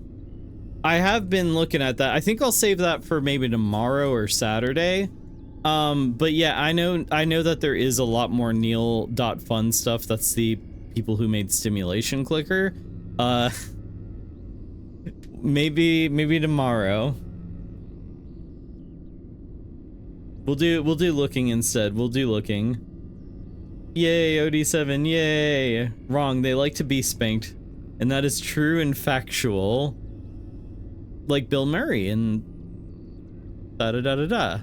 looking at that. I think I'll save that for maybe tomorrow or Saturday. But yeah, I know that there is a lot more Neil.fun stuff. That's the people who made stimulation clicker. Maybe tomorrow. We'll do looking instead. We'll do looking. Yay, OD7, yay. Wrong, they like to be spanked. And that is true and factual. Like Bill Murray and da-da-da-da-da.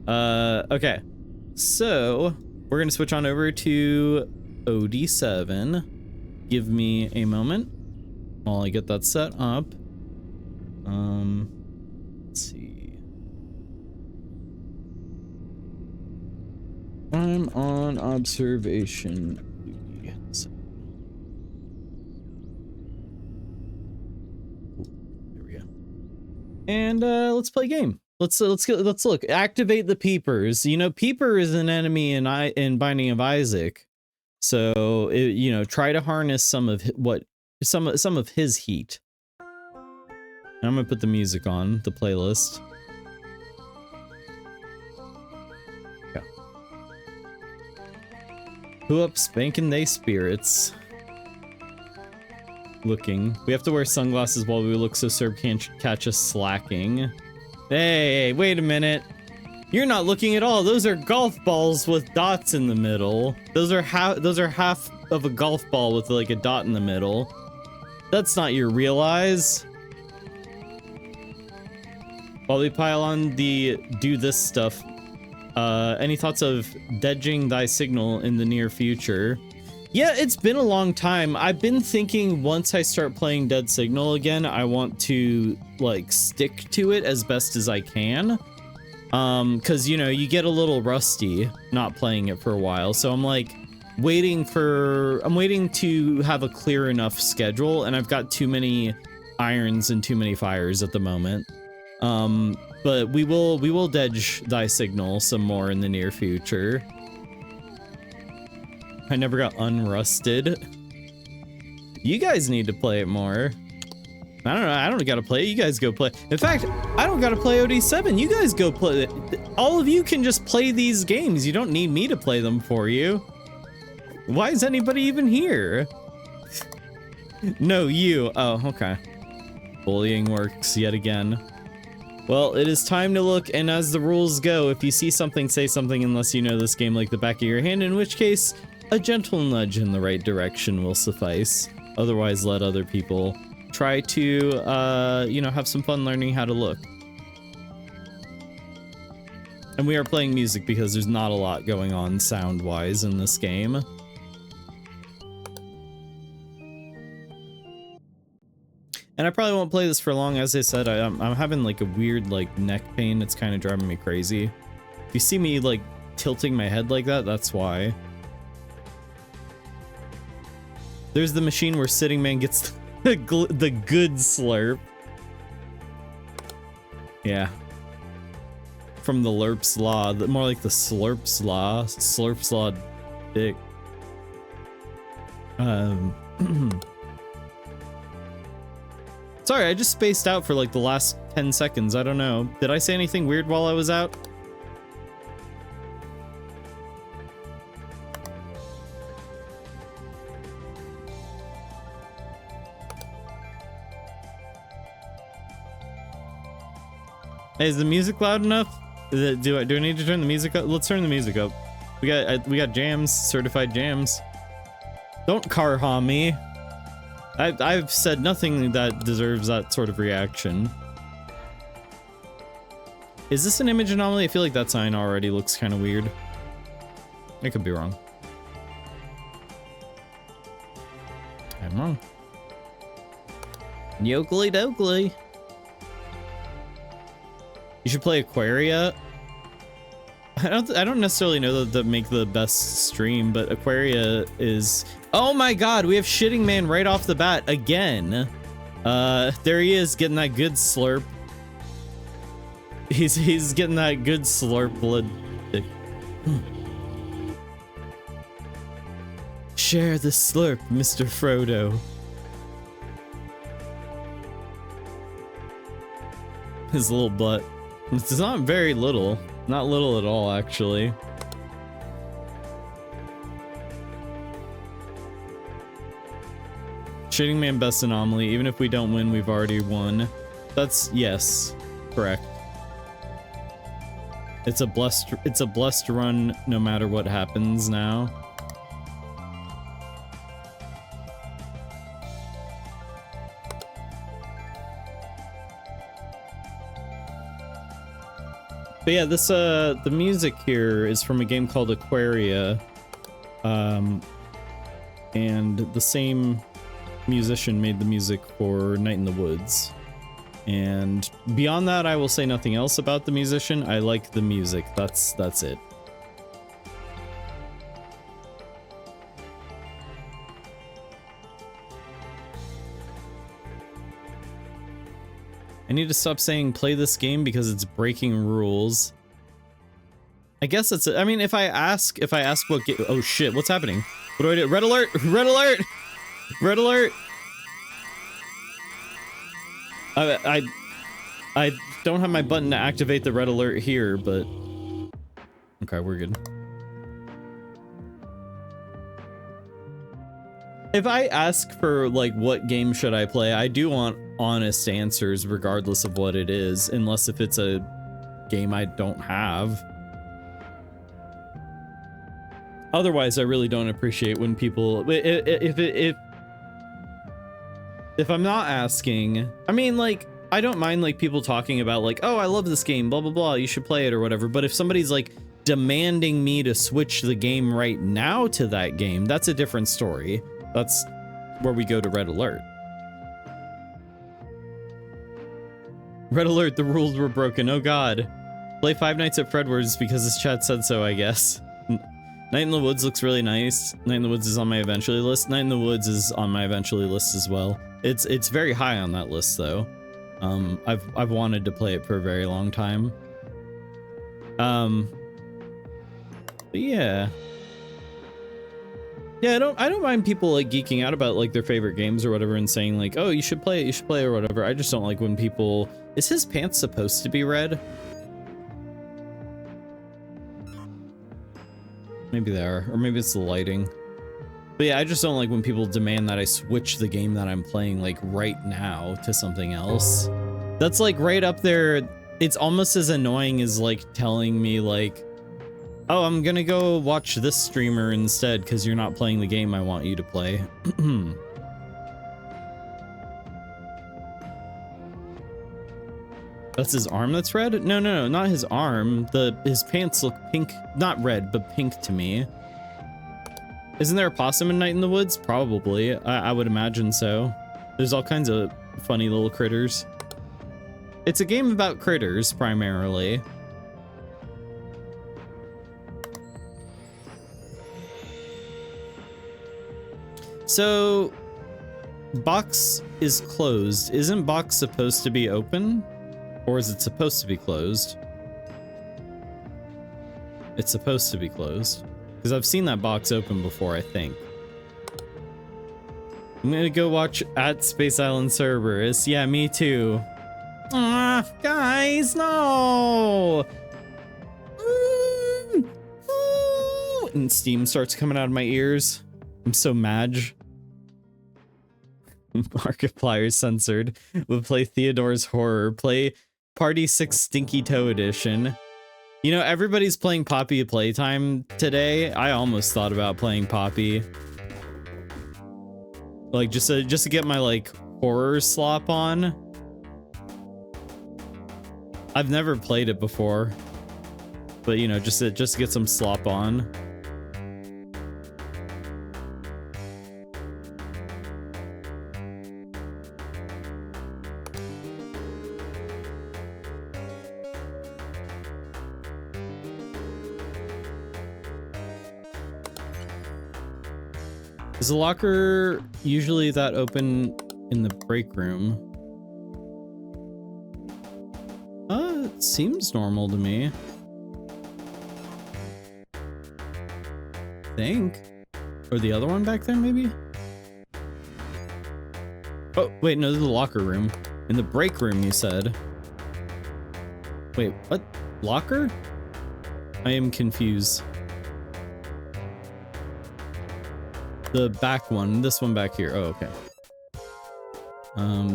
Oh, okay. So, we're gonna switch on over to OD7. Give me a moment while I get that set up. Let's see. I'm on observation duty. So. There we go. And let's play a game. Let's look. Activate the peepers. You know, peeper is an enemy in Binding of Isaac. So you know, try to harness some of his heat. And I'm gonna put the music on the playlist. Who up spanking they spirits? Looking. We have to wear sunglasses while we look so Serb can't catch us slacking. Hey, wait a minute. You're not looking at all. Those are golf balls with dots in the middle. Those are half of a golf ball with like a dot in the middle. That's not your real eyes. While we pile on the do this stuff, any thoughts of dedging thy signal in the near future? Yeah, it's been a long time. I've been thinking once I start playing Dead Signal again, I want to like stick to it as best as I can. Cause you know, you get a little rusty not playing it for a while. So I'm like I'm waiting to have a clear enough schedule, and I've got too many irons and too many fires at the moment. But we will dedge thy signal some more in the near future. I never got unrusted. You guys need to play it more. I don't know. I don't gotta play it. You guys go play. In fact, I don't gotta play OD7. You guys go play it. All of you can just play these games. You don't need me to play them for you. Why is anybody even here? No, you. Oh, okay. Bullying works yet again. Well, it is time to look, and as the rules go, if you see something, say something unless you know this game like the back of your hand, in which case, a gentle nudge in the right direction will suffice. Otherwise, let other people try to, you know, have some fun learning how to look. And we are playing music because there's not a lot going on sound-wise in this game. And I probably won't play this for long. As I said, I'm having like a weird like neck pain. It's kind of driving me crazy. If you see me like tilting my head like that, that's why. There's the machine where Sitting Man gets the good slurp. Yeah. From the Lerp's Law. More like the Slurp's Law. Slurp's Law dick. Sorry, I just spaced out for like the last 10 seconds. I don't know. Did I say anything weird while I was out? Hey, is the music loud enough? Do I need to turn the music up? Let's turn the music up. We got jams, certified jams. Don't car-ha me. I've said nothing that deserves that sort of reaction. Is this an image anomaly? I feel like that sign already looks kind of weird. I could be wrong. I'm wrong. Yokley dokley. You should play Aquaria. I don't necessarily know that make the best stream, but Aquaria is... Oh my god, we have Shitting Man right off the bat again. There he is, getting that good slurp. He's getting that good slurp blood. Share the slurp, Mr. Frodo. His little butt. It's not very little. Not little at all, actually. Shitting Man best anomaly. Even if we don't win, we've already won. That's yes, correct. It's a blessed run no matter what happens now. But yeah, this the music here is from a game called Aquaria. And the same musician made the music for Night in the Woods. And beyond that, I will say nothing else about the musician. I like the music. That's it. I need to stop saying play this game because it's breaking rules. I guess it's, I mean, if I ask what game, oh shit, what's happening? What do I do? Red alert! Red alert! Red alert! I don't have my button to activate the red alert here, but okay, we're good. If I ask for like what game should I play, I do want honest answers regardless of what it is, unless if it's a game I don't have. Otherwise, I really don't appreciate when people if I'm not asking, I mean, like, I don't mind like people talking about like, oh, I love this game, blah blah blah, you should play it or whatever. But if somebody's like demanding me to switch the game right now to that game, that's a different story. That's where we go to Red Alert. Red Alert, the rules were broken. Oh god. Play Five Nights at Fredward's because his chat said so, I guess. Night in the Woods looks really nice. Night in the Woods is on my eventually list. Night in the Woods is on my eventually list as well. It's very high on that list though. I've wanted to play it for a very long time. But yeah. Yeah, I don't mind people like geeking out about like their favorite games or whatever and saying like, oh, you should play it or whatever. I just don't like when people... Is his pants supposed to be red? Maybe they are, or maybe it's the lighting. But yeah, I just don't like when people demand that I switch the game that I'm playing like right now to something else. That's like right up there. It's almost as annoying as like telling me like, oh, I'm gonna go watch this streamer instead because you're not playing the game I want you to play. That's his arm that's red? No, not his arm. His pants look pink, not red, but pink to me. Isn't there a possum in Night in the Woods? Probably. I would imagine so. There's all kinds of funny little critters. It's a game about critters, primarily. So, box is closed. Isn't box supposed to be open? Or is it supposed to be closed? It's supposed to be closed. Because I've seen that box open before, I think. I'm gonna go watch at Space Island Cerberus. Yeah, me too. Ah, guys, no! And steam starts coming out of my ears. I'm so mad. Markiplier's censored. We'll play Theodore's Horror. Play Party 6 Stinky Toe Edition. You know, everybody's playing Poppy Playtime today. I almost thought about playing Poppy. Like, just to get my, like, horror slop on. I've never played it before. But, you know, just to get some slop on. Is the locker usually that open in the break room? It seems normal to me. I think. Or the other one back there, maybe? Oh, wait, no, this is the locker room. In the break room, you said. Wait, what? Locker? I am confused. The back one, this one back here. Oh, okay.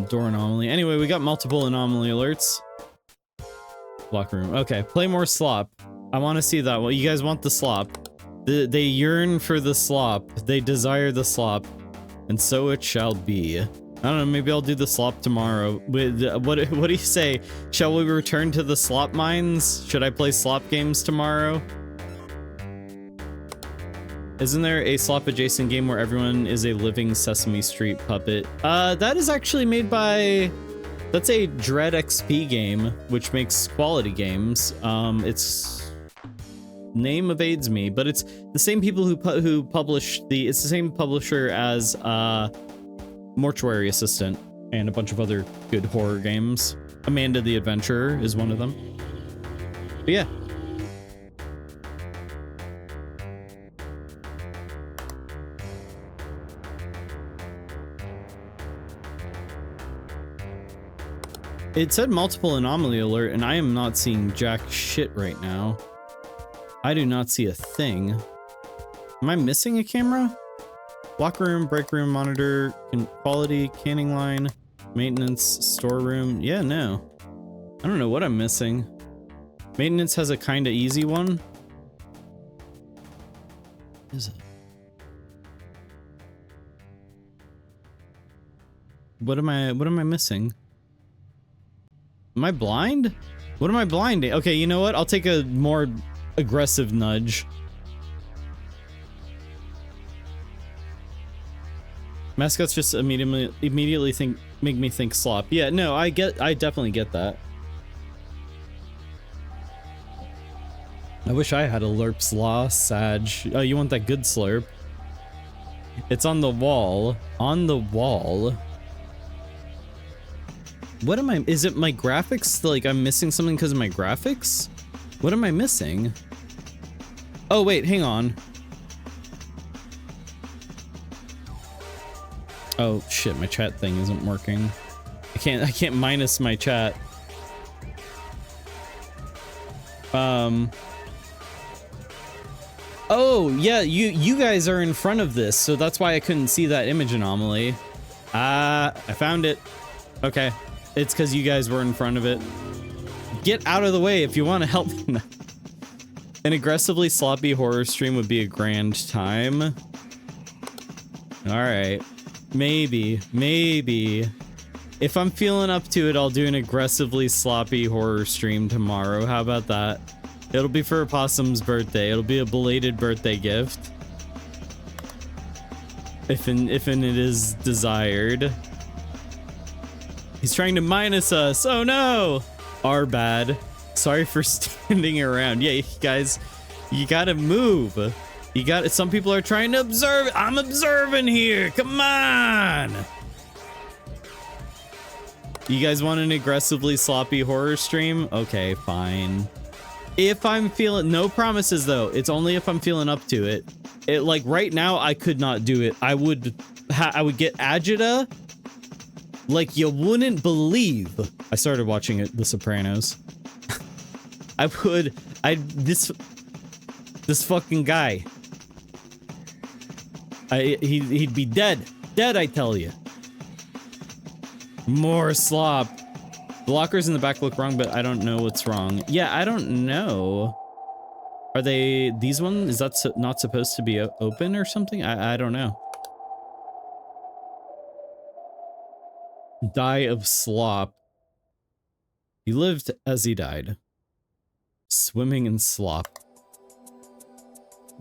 Door anomaly. Anyway, we got multiple anomaly alerts. Locker room. Okay, play more slop. I want to see that. Well, you guys want the slop. They yearn for the slop. They desire the slop. And so it shall be. I don't know, maybe I'll do the slop tomorrow. With what do you say? Shall we return to the slop mines? Should I play slop games tomorrow? Isn't there a slop adjacent game where everyone is a living Sesame Street puppet? That is actually made by... That's a Dread XP game, which makes quality games. Its name evades me, but it's the same people who publish the... It's the same publisher as Mortuary Assistant and a bunch of other good horror games. Amanda the Adventurer is one of them. But yeah. It said multiple anomaly alert, and I am not seeing jack shit right now. I do not see a thing. Am I missing a camera? Locker room, break room, monitor, quality, canning line, maintenance, storeroom. Yeah, no. I don't know what I'm missing. Maintenance has a kind of easy one. Is it? What am I missing? Am I blind? What am I blinding? Okay, you know what? I'll take a more aggressive nudge. Mascots just immediately make me think slop. Yeah, no, I definitely get that. I wish I had a Lerp's Law, Sag. Oh, you want that good slurp? It's on the wall. On the wall. What am I? Is it my graphics? Like I'm missing something because of my graphics? What am I missing? Oh wait, hang on. Oh shit, my chat thing isn't working. I can't minus my chat. Oh yeah, you guys are in front of this, so that's why I couldn't see that image anomaly. I found it. Okay. It's because you guys were in front of it. Get out of the way if you want to help. An aggressively sloppy horror stream would be a grand time. Alright. Maybe. If I'm feeling up to it, I'll do an aggressively sloppy horror stream tomorrow. How about that? It'll be for Opossum's birthday. It'll be a belated birthday gift. If it is desired. He's trying to minus us. Oh no! Our bad. Sorry for standing around. Yeah, you guys, you gotta move. You got. Some people are trying to observe. I'm observing here. Come on. You guys want an aggressively sloppy horror stream? Okay, fine. If I'm feeling, no promises though. It's only if I'm feeling up to it. It like right now I could not do it. I would get agita. Like you wouldn't believe. I started watching The Sopranos. This fucking guy. He'd be dead. Dead, I tell you. More slop. The lockers in the back look wrong, but I don't know what's wrong. Yeah, I don't know. Are they these ones? Is that not supposed to be open or something? I don't know. Die of slop. He lived as he died. Swimming in slop.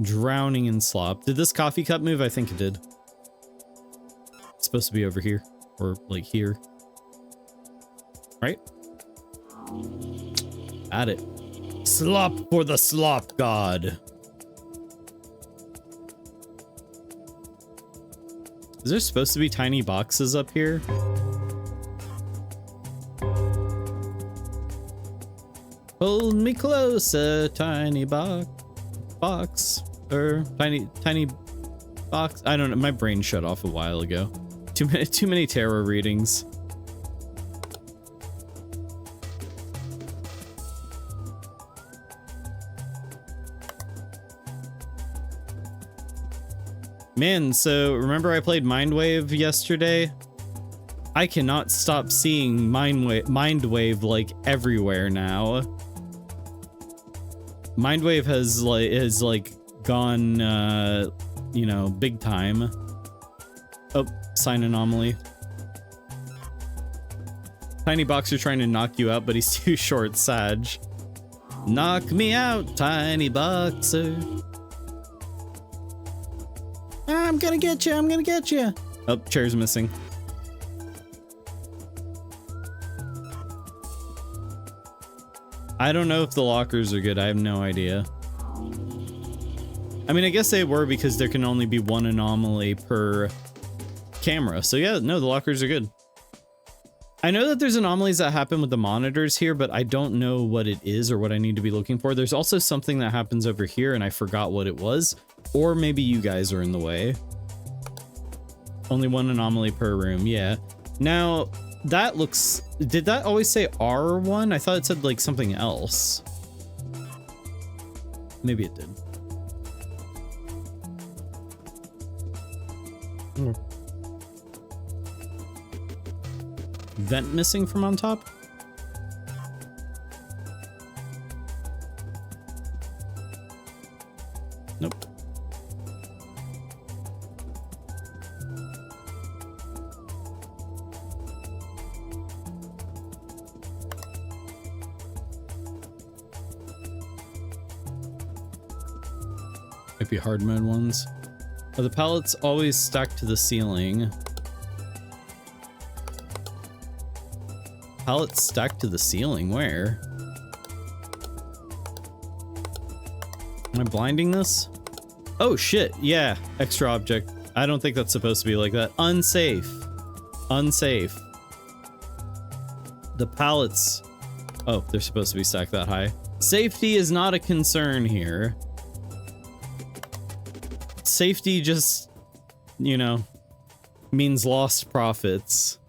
Drowning in slop. Did this coffee cup move? I think it did. It's supposed to be over here. Or like here. Right? At it. Slop for the slop god. Is there supposed to be tiny boxes up here? Hold me closer, tiny box. Or tiny box. I don't know. My brain shut off a while ago. Too many tarot readings. Man, so remember I played Mindwave yesterday? I cannot stop seeing Mindwave like everywhere now. Mindwave has like gone you know, big time. Oh, sign anomaly. Tiny Boxer trying to knock you out, but he's too short, Sag. Knock me out, Tiny Boxer. I'm gonna get you, I'm gonna get you. Oh, chair's missing. I don't know if the lockers are good. I have no idea. I mean, I guess they were because there can only be one anomaly per camera. So yeah, no, the lockers are good. I know that there's anomalies that happen with the monitors here, but I don't know what it is or what I need to be looking for. There's also something that happens over here and I forgot what it was. Or maybe you guys are in the way. Only one anomaly per room, yeah. Now, that looks... Did that always say R1? I thought it said like something else. Maybe it did. vent missing from on top? Nope. Might be hard mode ones. Are the pallets always stacked to the ceiling? Pallets stacked to the ceiling? Where? Am I blinding this? Oh shit, yeah. Extra object. I don't think that's supposed to be like that. Unsafe. Unsafe. The pallets... Oh, they're supposed to be stacked that high. Safety is not a concern here. Safety just, you know, means lost profits.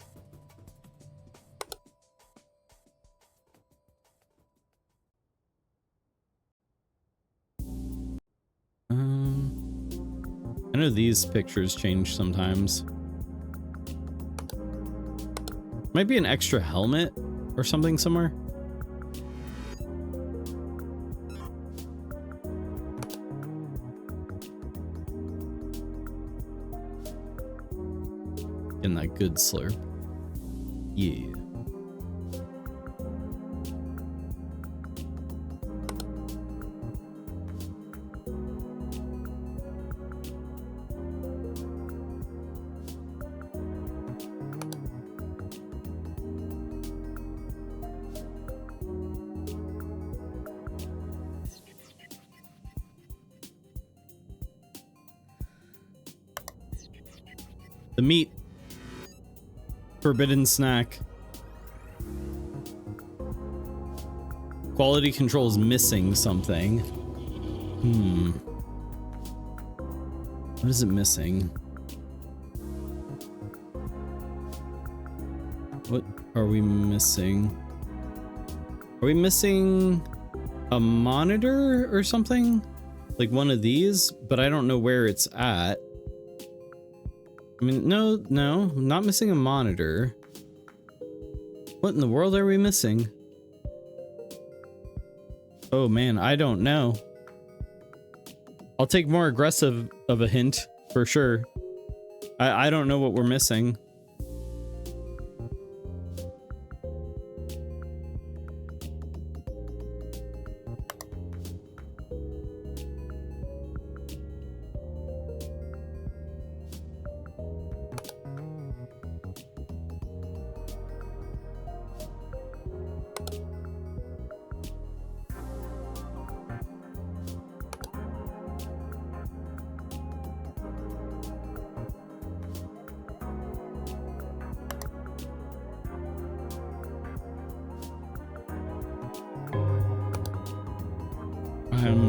I know these pictures change sometimes. Might be an extra helmet or something somewhere. Getting that good slurp. Yeah. The meat. Forbidden snack. Quality control is missing something. What is it missing? What are we missing? Are we missing a monitor or something? Like one of these, but I don't know where it's at. I mean, no, not missing a monitor. What in the world are we missing? Oh man, I don't know. I'll take more aggressive of a hint for sure. I don't know what we're missing.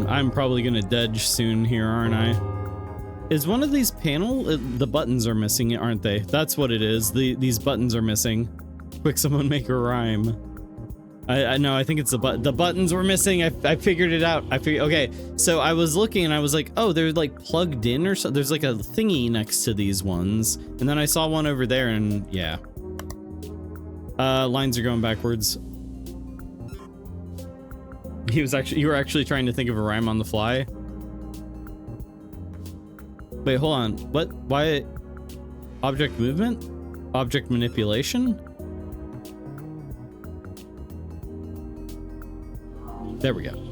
I'm probably gonna dodge soon here, aren't I? Is one of these the buttons are missing, aren't they? That's what it is. These buttons are missing. Quick, someone make a rhyme. I know, I think it's the buttons were missing. I figured it out. Okay, so I was looking and I was like, oh, they're like plugged in or so. There's like a thingy next to these ones. And then I saw one over there and yeah. Lines are going backwards. You were actually trying to think of a rhyme on the fly. Wait, hold on. What? Why? Object movement? Object manipulation? There we go.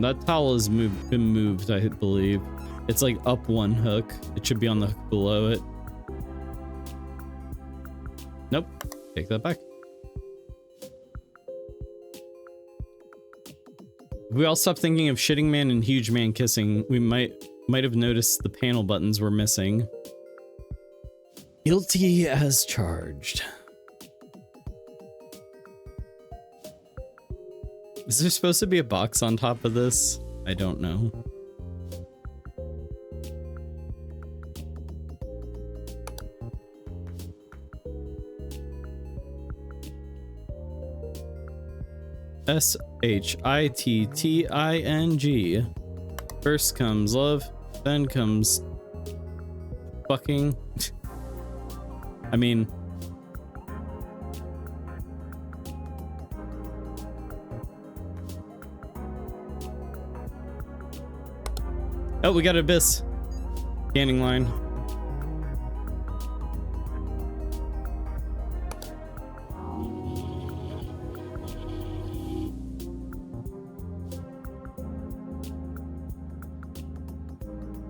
That towel has been moved, I believe. It's like up one hook. It should be on the hook below it. Nope. Take that back. If we all stop thinking of Shitting Man and Huge Man kissing, we might have noticed the panel buttons were missing. Guilty as charged. Is there supposed to be a box on top of this? I don't know. SHITTING. First comes love, then comes fucking. I mean, oh, we got Abyss. Scanning line.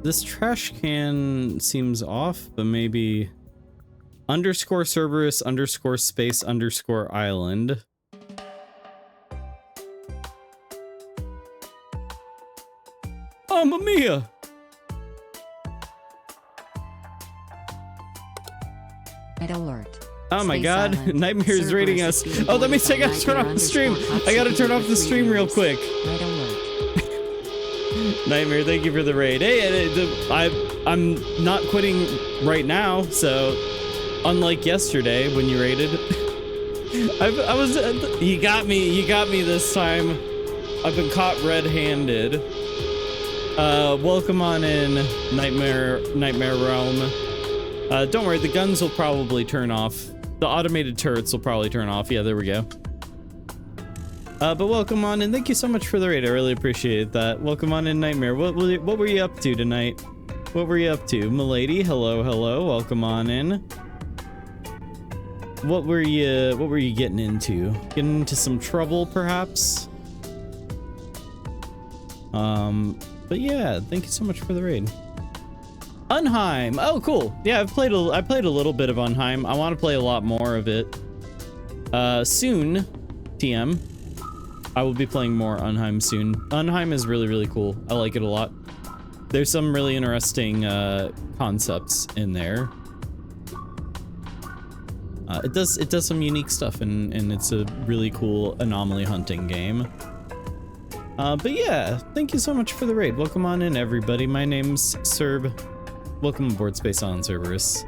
This trash can seems off, but maybe underscore Cerberus underscore space underscore island. Mamma mia! Red alert. Oh my Space god, Island. Nightmare is raiding us. Cerberus is Oh, that means I being gotta turn off the stream. _hot I gotta turn off the secret stream real reviews. quick. Red alert. Nightmare, thank you for the raid. Hey, I'm not quitting right now, so unlike yesterday when you raided, I was you got me this time. I've been caught red-handed. Welcome on in, Nightmare Realm. Don't worry, the guns will probably turn off. The automated turrets will probably turn off. Yeah, there we go. But welcome on in. Thank you so much for the raid. I really appreciate that. Welcome on in, Nightmare. What were you up to tonight? What were you up to? Milady, hello, hello. Welcome on in. What were you getting into? Getting into some trouble, perhaps? But yeah, thank you so much for the raid. Unheim. Oh, cool. Yeah, I played a little bit of Unheim. I want to play a lot more of it. Soon, TM. I will be playing more Unheim soon. Unheim is really, really cool. I like it a lot. There's some really interesting concepts in there. It does some unique stuff, and it's a really cool anomaly hunting game. But yeah, thank you so much for the raid. Welcome on in, everybody. My name's Cerb. Welcome aboard Space on Cerberus.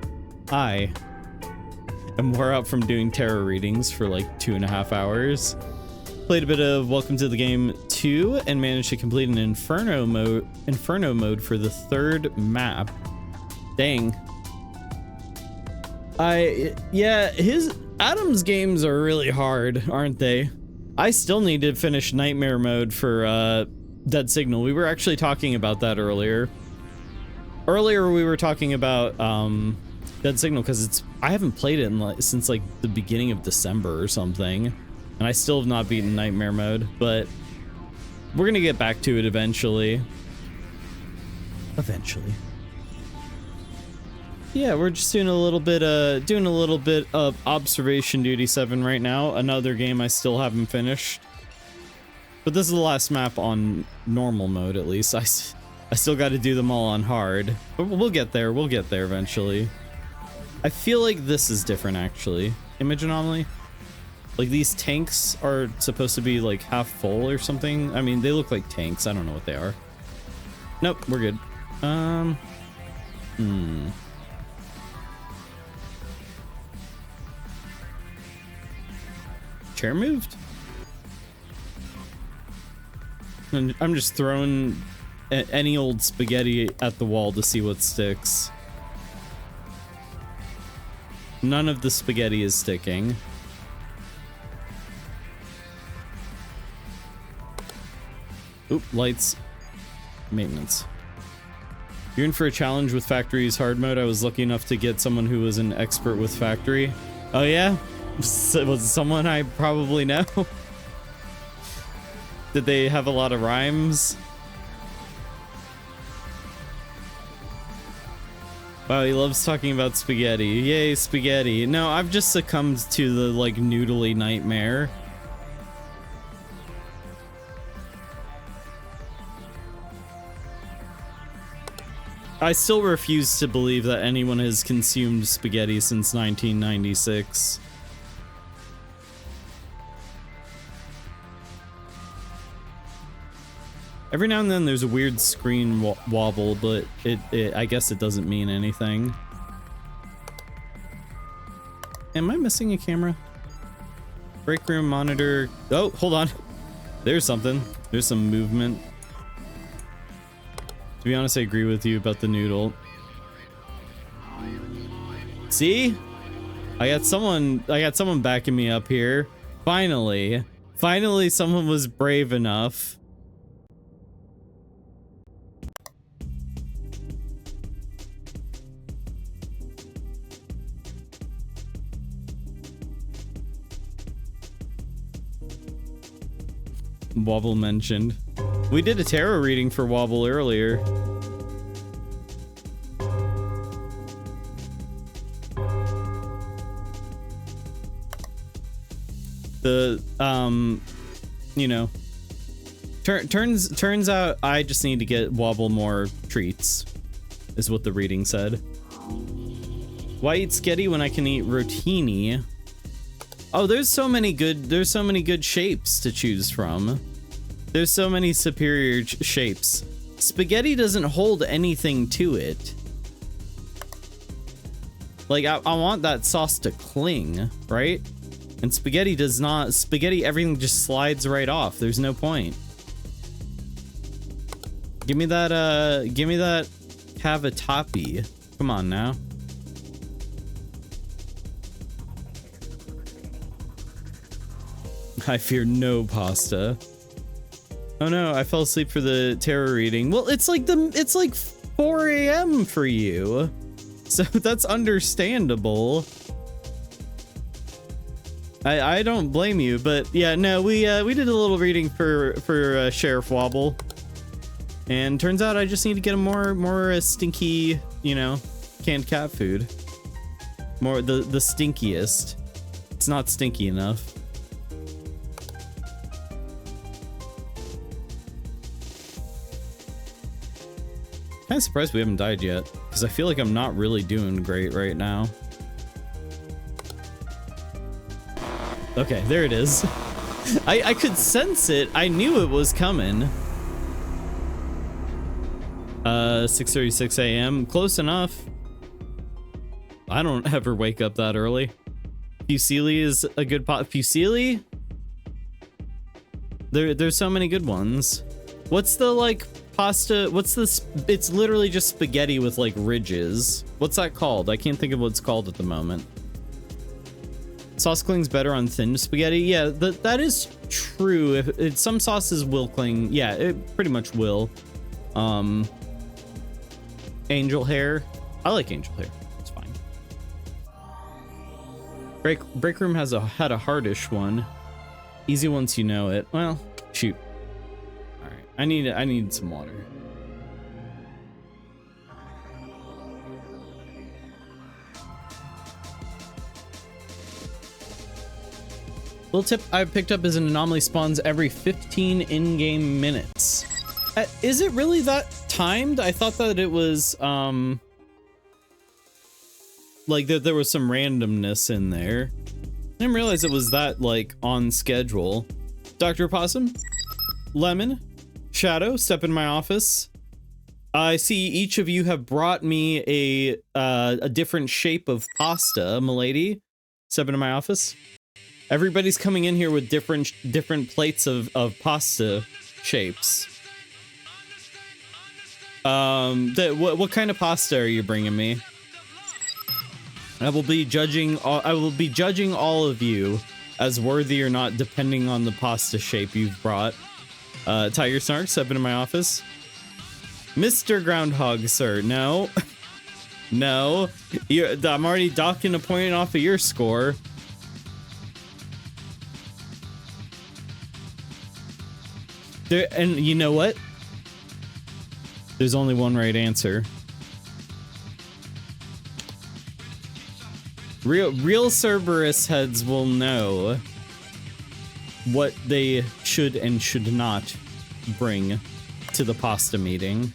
I am wore out from doing tarot readings for like 2.5 hours. Played a bit of Welcome to the Game 2 and managed to complete an Inferno mode for the 3rd map. Dang. Adam's games are really hard, aren't they? I still need to finish Nightmare mode for Dead Signal. We were actually talking about that earlier. Earlier we were talking about Dead Signal because I haven't played it since like the beginning of December or something. And I still have not beaten Nightmare mode, but we're gonna get back to it eventually. Yeah, we're just doing a little bit of Observation Duty 7 right now. Another game I still haven't finished. But this is the last map on normal mode, at least. I still got to do them all on hard. But we'll get there. We'll get there eventually. I feel like this is different, actually. Image anomaly. Like, these tanks are supposed to be, like, half full or something. I mean, they look like tanks. I don't know what they are. Nope, we're good. Chair moved? And I'm just throwing any old spaghetti at the wall to see what sticks. None of the spaghetti is sticking. Oop, lights. Maintenance. You're in for a challenge with Factory's hard mode. I was lucky enough to get someone who was an expert with Factory. Oh yeah? Was it someone I probably know? Did they have a lot of rhymes? Wow, he loves talking about spaghetti. Yay, spaghetti. No, I've just succumbed to the, like, noodly nightmare. I still refuse to believe that anyone has consumed spaghetti since 1996. Every now and then there's a weird screen wobble, but I guess it doesn't mean anything. Am I missing a camera? Break room monitor. Oh, hold on. There's something. There's some movement. To be honest, I agree with you about the noodle. See? I got someone backing me up here. Finally someone was brave enough. Wobble mentioned. We did a tarot reading for Wobble earlier. The you know, turns out I just need to get Wobble more treats, is what the reading said. Why eat sketty when I can eat rotini? Oh, there's so many good shapes to choose from. There's so many superior shapes. Spaghetti doesn't hold anything to it. Like, I want that sauce to cling, right? And spaghetti does not. Spaghetti, everything just slides right off. There's no point. Give me that cavatappi. Come on now. I fear no pasta. Oh no, I fell asleep for the tarot reading. Well, it's like 4 a.m. for you. So that's understandable. I don't blame you, but yeah, no, we did a little reading for Sheriff Wobble. And turns out I just need to get him more stinky, you know, canned cat food. More the stinkiest. It's not stinky enough. Kind of surprised we haven't died yet, because I feel like I'm not really doing great right now. Okay, there it is. I could sense it. I knew it was coming. 6:36 a.m. Close enough. I don't ever wake up that early. Fusilli is a good pot. Fusilli? There's so many good ones. What's the like pasta? What's this? It's literally just spaghetti with like ridges. What's that called? I can't think of what it's called at the moment. Sauce clings better on thin spaghetti. Yeah, that is true. If some sauces will cling, yeah, it pretty much will. Angel hair. I like angel hair. It's fine. Break room had a hardish one. Easy once you know it. Well, shoot. All right, I need some water. Little tip I picked up is an anomaly spawns every 15 in-game minutes. Is it really that timed? I thought that it was like there was some randomness in there. I didn't realize it was that like on schedule. Dr. Possum, Lemon, Shadow, step in my office. I see each of you have brought me a different shape of pasta, milady. Step into my office. Everybody's coming in here with different plates of pasta shapes. What kind of pasta are you bringing me? I will be judging all of you as worthy or not, depending on the pasta shape you've brought. Tiger Snark, step into my office. Mr. Groundhog, sir, no. No. I'm already docking a point off of your score. And you know what? There's only one right answer. Real Cerberus heads will know what they should and should not bring to the pasta meeting.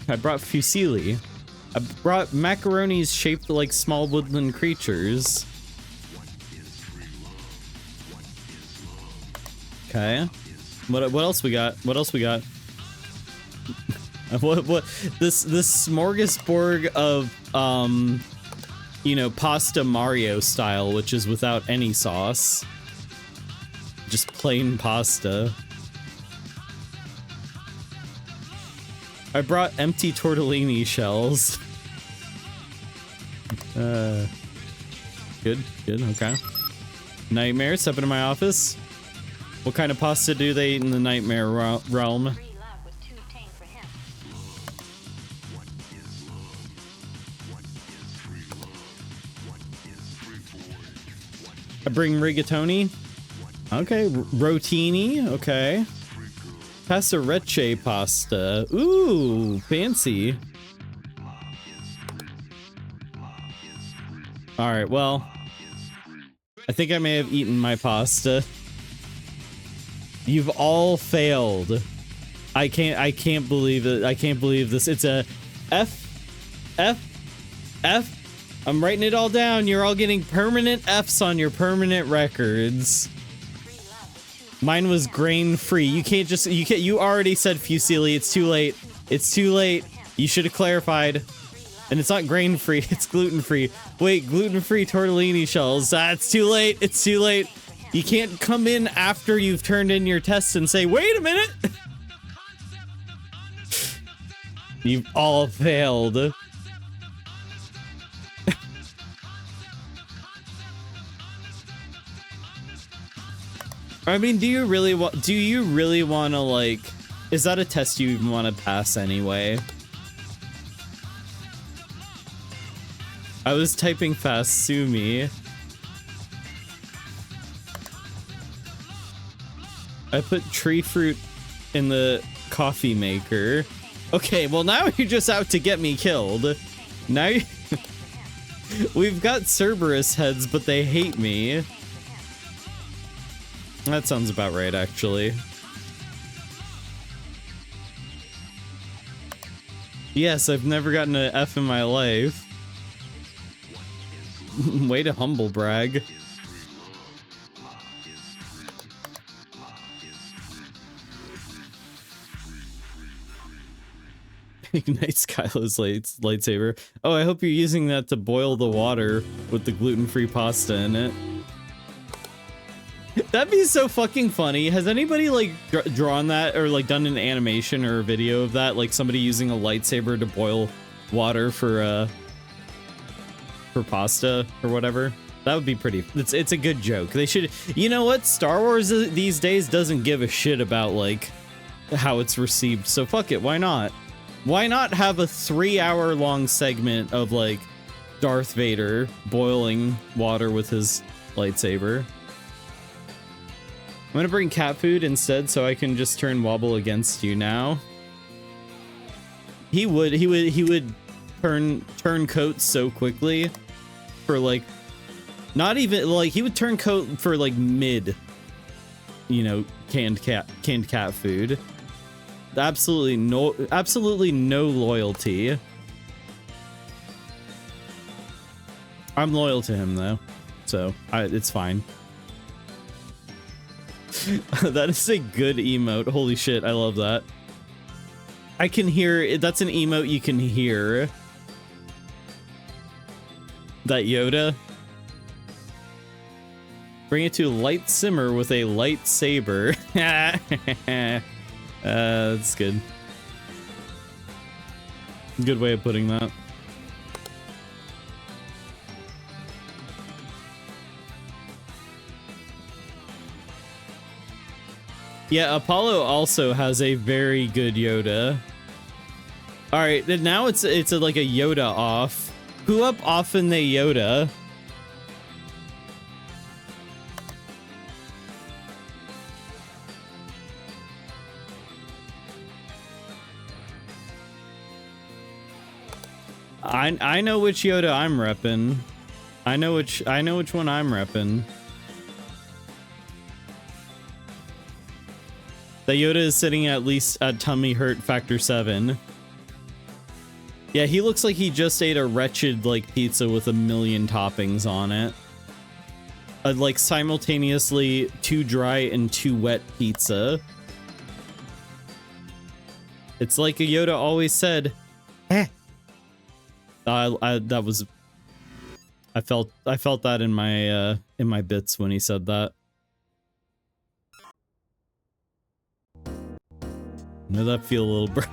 I brought fusilli. I brought macaronis shaped like small woodland creatures. Okay. What else we got? What else we got? what this smorgasbord of you know, pasta Mario style, which is without any sauce. Just plain pasta. I brought empty tortellini shells. Good, okay. Nightmare, step into my office. What kind of pasta do they eat in the nightmare realm? I bring rigatoni. Okay, rotini. Okay. Passerecce pasta. Ooh, fancy. All right, well, I think I may have eaten my pasta. You've all failed. I can't believe it. I can't believe this. It's a F. I'm writing it all down. You're all getting permanent Fs on your permanent records. Mine was grain free. You can't just, you already said Fusilli. It's too late. It's too late. You should have clarified. And it's not grain free, it's gluten free. Wait, gluten free tortellini shells. It's too late. It's too late. You can't come in after you've turned in your tests and say, wait a minute. You've all failed. I mean, do you really want to, like, is that a test you even want to pass anyway? I was typing fast, sue me. I put tree fruit in the coffee maker. Okay, well now you're just out to get me killed. Now you we've got Cerberus heads, but they hate me. That sounds about right, actually. Yes, I've never gotten an F in my life. Way to humble brag. Ignite Skylo's lightsaber. Oh, I hope you're using that to boil the water with the gluten-free pasta in it. That'd be so fucking funny. Has anybody like drawn that or like done an animation or a video of that? Like somebody using a lightsaber to boil water for pasta or whatever? That would be pretty. It's a good joke. They should. You know what? Star Wars these days doesn't give a shit about like how it's received. So fuck it. Why not? Why not have a 3-hour-long segment of like Darth Vader boiling water with his lightsaber? I'm gonna bring cat food instead so I can just turn Wobble against you now. He would turn coat so quickly for like not even like he would turn coat for like mid, you know, canned cat food. Absolutely no loyalty. I'm loyal to him though, so it's fine. That is a good emote. Holy shit, I love that. I can hear, that's an emote you can hear. That Yoda. Bring it to light simmer with a lightsaber. That's good. Good way of putting that. Yeah, Apollo also has a very good Yoda. All right, then now it's like a Yoda off. Who up often they Yoda? I know which Yoda I'm reppin'. I know which one I'm reppin'. That Yoda is sitting at least at tummy hurt factor 7. Yeah, he looks like he just ate a wretched like pizza with a million toppings on it. Like simultaneously too dry and too wet pizza. It's like a Yoda always said. Eh. That was. I felt that in my bits when he said that. Know that feel a little, bro.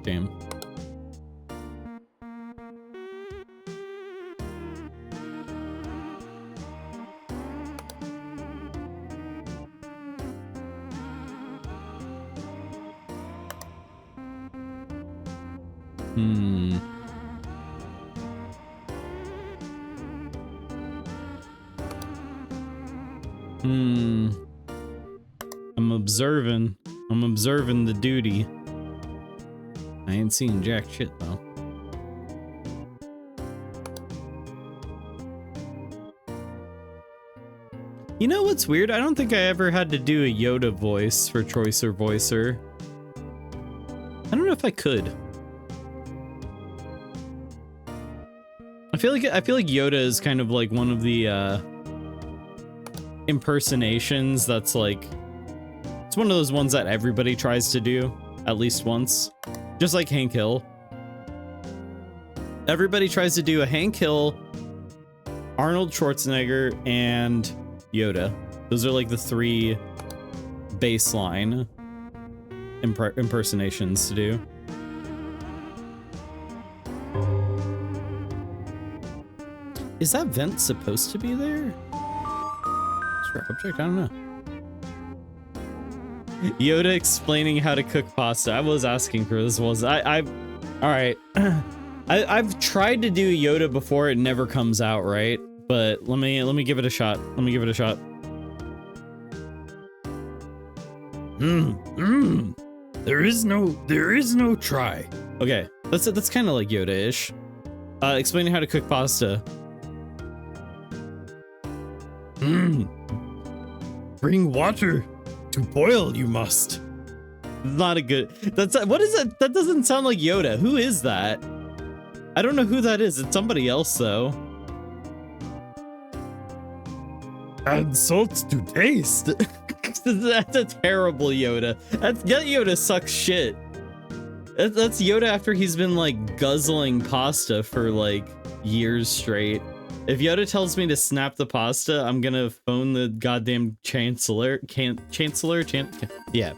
Damn. I'm observing the duty. I ain't seeing jack shit though. You know what's weird? I don't think I ever had to do a Yoda voice for Choice or Voicer. I don't know if I could. I feel like Yoda is kind of like one of the impersonations that's like, it's one of those ones that everybody tries to do at least once, just like Hank Hill. Everybody tries to do a Hank Hill, Arnold Schwarzenegger, and Yoda. Those are like the three baseline impersonations to do. Is that vent supposed to be there? Sure, object, I don't know. Yoda explaining how to cook pasta. I was asking for this. All right. I've tried to do Yoda before. It never comes out right. But let me give it a shot. Let me give it a shot. There is no try. Okay, that's kind of like Yoda-ish. Explaining how to cook pasta. Bring water to boil. You must. Not a good. What is that? That doesn't sound like Yoda. Who is that? I don't know who that is. It's somebody else though. Add salt to taste. That's a terrible Yoda. That Yoda sucks shit. That's Yoda after he's been like guzzling pasta for like years straight. If Yoda tells me to snap the pasta, I'm gonna phone the goddamn chancellor. Yeah.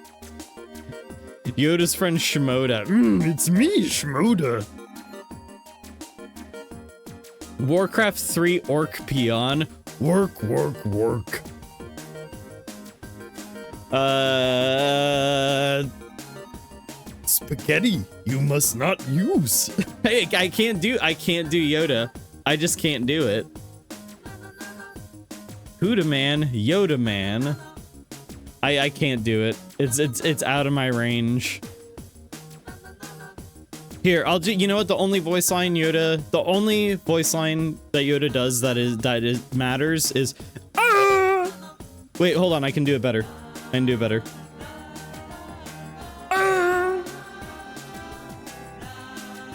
Yoda's friend Shimoda. It's me, Shimoda. Warcraft 3 Orc Peon. Work. Spaghetti, you must not use. Hey, I can't do Yoda. I just can't do it. Huda man, Yoda man. I can't do it. It's out of my range. Here, I'll do. You know what? The only voice line that Yoda does that matters is. Ah! Wait, hold on. I can do it better. Ah!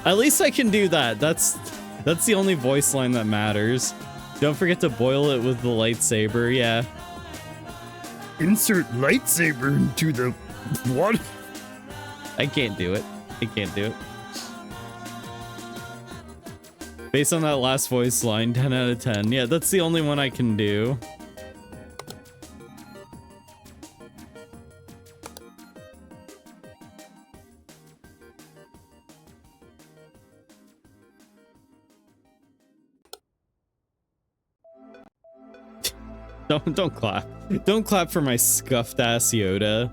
At least I can do that. That's the only voice line that matters. Don't forget to boil it with the lightsaber. Yeah. Insert lightsaber into the water. I can't do it. Based on that last voice line, 10 out of 10. Yeah, that's the only one I can do. Don't clap. Don't clap for my scuffed ass Yoda.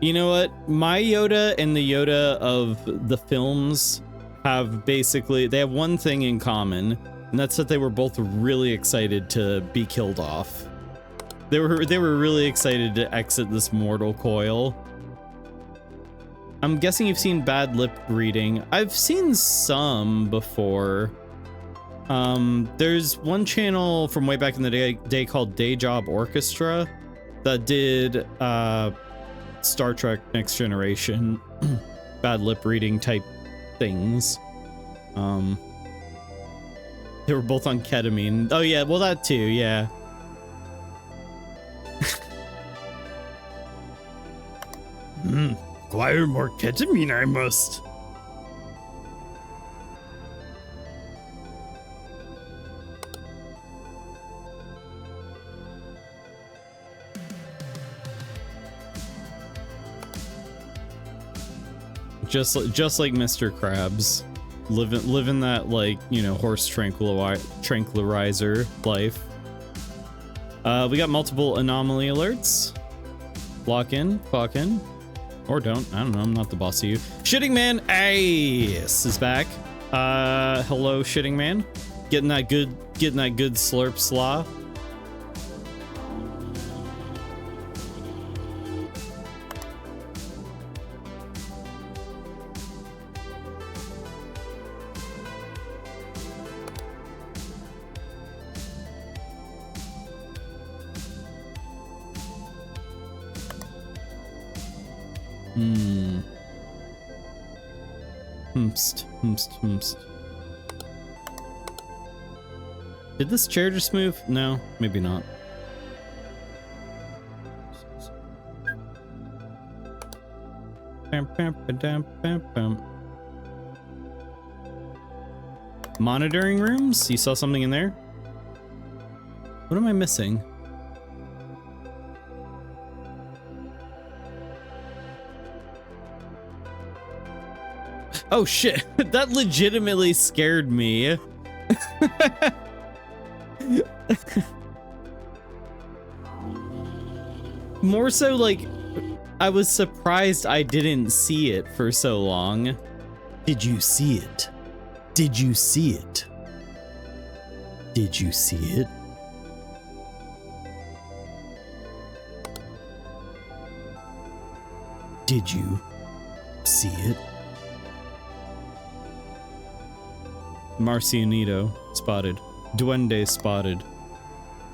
You know what? My Yoda and the Yoda of the films have they have one thing in common, and that's that they were both really excited to be killed off. They were really excited to exit this mortal coil. I'm guessing you've seen bad lip reading. I've seen some before. There's one channel from way back in the day called Day Job Orchestra that did Star Trek Next Generation bad lip reading type things. They were both on ketamine. Oh yeah, well that too, yeah. Acquire more ketamine, I must. Just like Mr. Krabs, living that, like, you know, horse tranquilizer life. We got multiple anomaly alerts. Lock in, clock in, or don't. I don't know. I'm not the boss of you. Shitting Man Ace is back. Hello, Shitting Man. Getting that good slurp slaw. Humst. Did this chair just move? No, maybe not. Monitoring rooms? You saw something in there? What am I missing? Oh shit, that legitimately scared me. More so like, I was surprised I didn't see it for so long. Did you see it? Did you see it? Did you see it? Did you see it? Marcionito spotted. Duende spotted.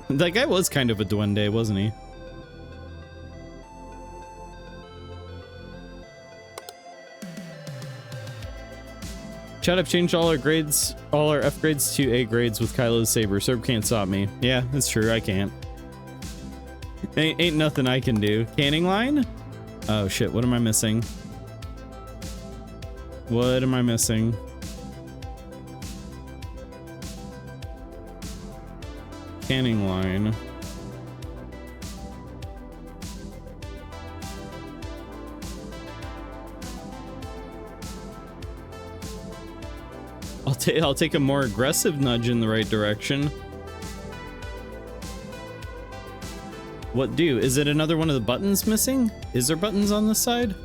That guy was kind of a duende, wasn't he? Chat, I've changed all our grades, all our F grades to A grades with Kylo's saber. Cerb can't stop me. Yeah, that's true. I can't. Ain't nothing I can do. Canning line? Oh shit, what am I missing? What am I missing? Canning line. I'll take a more aggressive nudge in the right direction. What do? Is it another one of the buttons missing? Is there buttons on this side?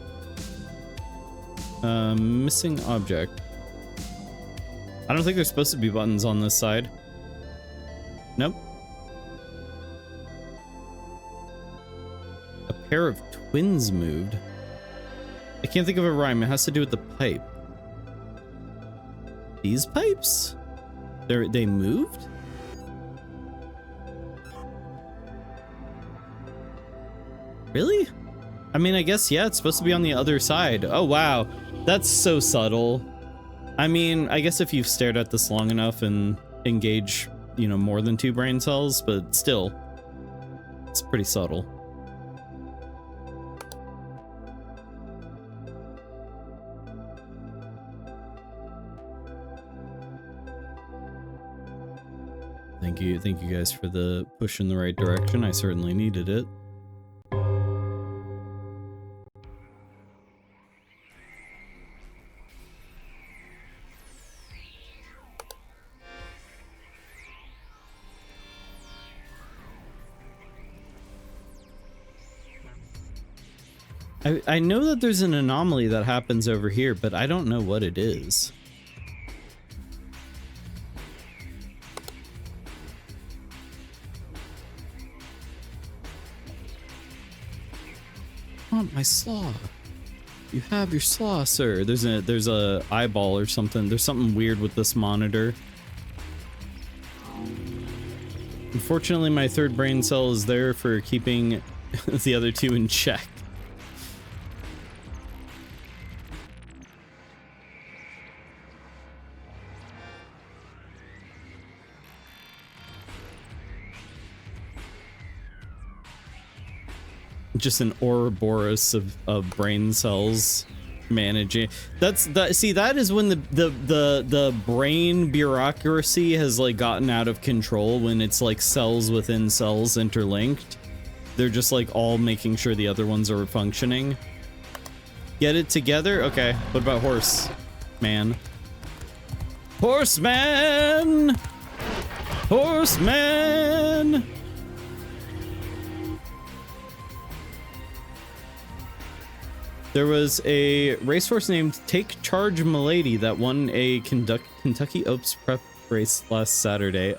Missing object. I don't think there's supposed to be buttons on this side. Nope. A pair of twins moved. I can't think of a rhyme. It has to do with the pipe. These pipes? They moved? Really? I mean, I guess, yeah, it's supposed to be on the other side. Oh, wow. That's so subtle. I mean, I guess if you've stared at this long enough and engage, you know, more than 2 brain cells, but still, it's pretty subtle. Thank you guys for the push in the right direction. I certainly needed it. I know that there's an anomaly that happens over here, but I don't know what it is. Oh, my slaw. You have your slaw, sir. There's a eyeball or something. There's something weird with this monitor. Unfortunately, my 3rd brain cell is there for keeping the other 2 in check. just an Ouroboros of brain cells managing. See, that is when the brain bureaucracy has like gotten out of control, when it's like cells within cells interlinked. They're just like all making sure the other ones are functioning. Get it together? Okay, what about horse man? Horseman! Horseman! There was a racehorse named Take Charge Milady that won a Kentucky Oaks prep race last Saturday.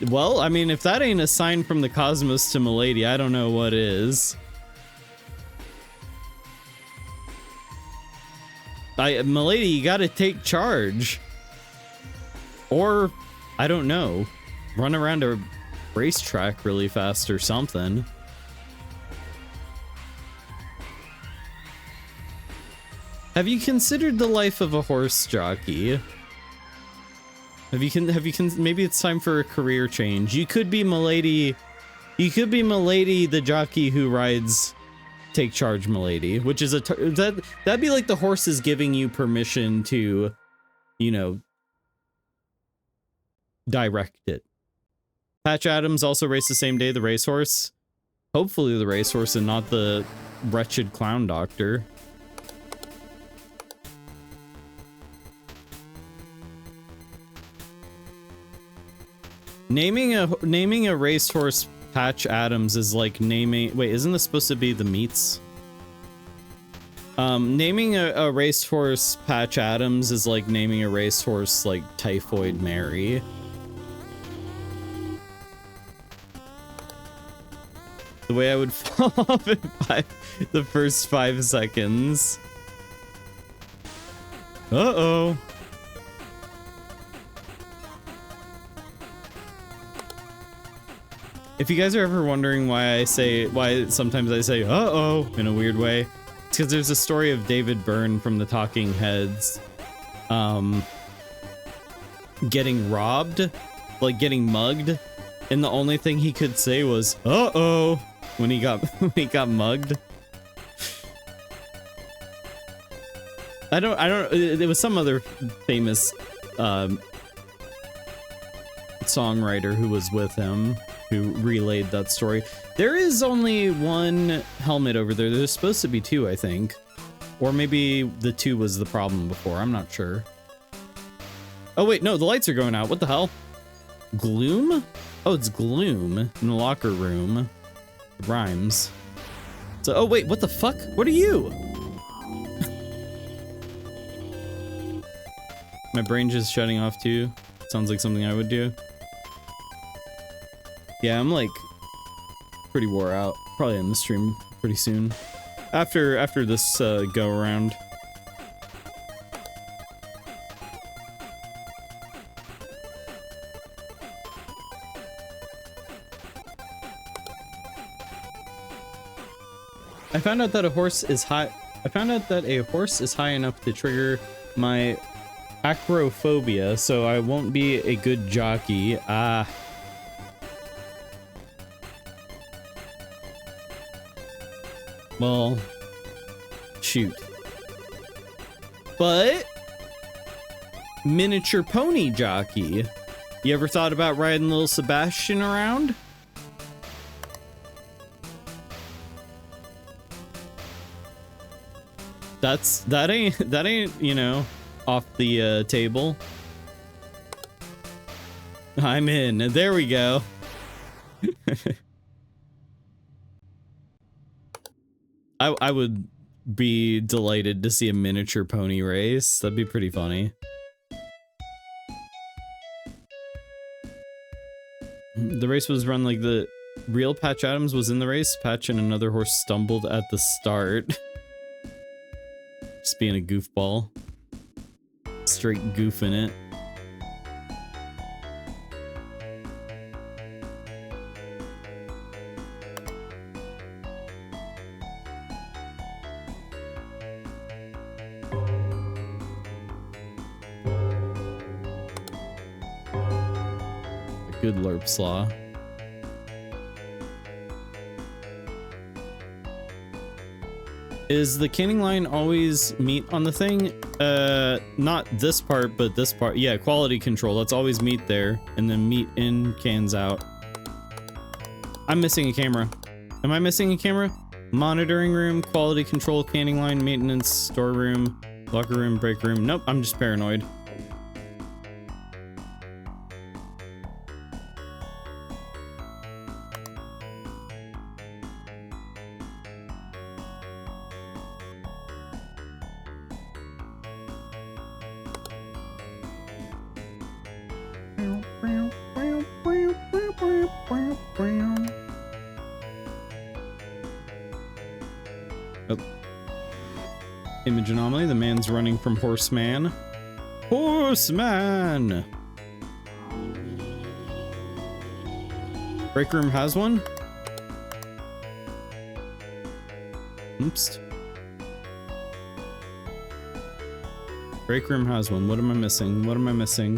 Well, I mean, if that ain't a sign from the cosmos to Milady, I don't know what is. Milady, you gotta take charge. Or, I don't know, run around a racetrack really fast or something. Have you considered the life of a horse jockey? Maybe it's time for a career change. You could be Milady. You could be Milady, the jockey who rides Take Charge Milady, which is that'd be like the horses giving you permission to, you know, direct it. Patch Adams also raced the same day, the racehorse. Hopefully the racehorse and not the wretched clown doctor. Naming a racehorse Patch Adams is like naming... Wait, isn't this supposed to be the meats? Naming a racehorse Patch Adams is like naming a racehorse like Typhoid Mary. The way I would fall off in the first 5 seconds. Uh-oh. If you guys are ever wondering why sometimes I say uh-oh in a weird way, it's because there's a story of David Byrne from the Talking Heads getting robbed, like getting mugged, and the only thing he could say was uh-oh when he got mugged. I don't it was some other famous songwriter who was with him who relayed that story. There is only one helmet over there. There's supposed to be 2, I think. Or maybe the 2 was the problem before. I'm not sure. Oh, wait, no, the lights are going out. What the hell? Gloom? Oh, it's gloom in the locker room. It rhymes. So, oh, wait, what the fuck? What are you? My brain just shutting off too. Sounds like something I would do. Yeah, I'm like pretty wore out. Probably end the stream pretty soon. After this go around. I found out that a horse is high enough to trigger my acrophobia, so I won't be a good jockey. Ah. Well, shoot. But miniature pony jockey. You ever thought about riding little Sebastian around? That ain't, you know, off the table. I'm in. There we go. I would be delighted to see a miniature pony race. That'd be pretty funny. The race was run like the real Patch Adams was in the race. Patch and another horse stumbled at the start. Just being a goofball. Straight goofing it. Good LARP slaw. Is the canning line always meat on the thing? Not this part, but this part. Yeah, quality control. That's always meat there. And then meat in, cans out. I'm missing a camera. Am I missing a camera? Monitoring room, quality control, canning line, maintenance, storeroom, locker room, break room. Nope, I'm just paranoid. Oh. Image anomaly. The man's running from Horseman. Horseman! Break room has one? Oops. Break room has one. What am I missing? What am I missing?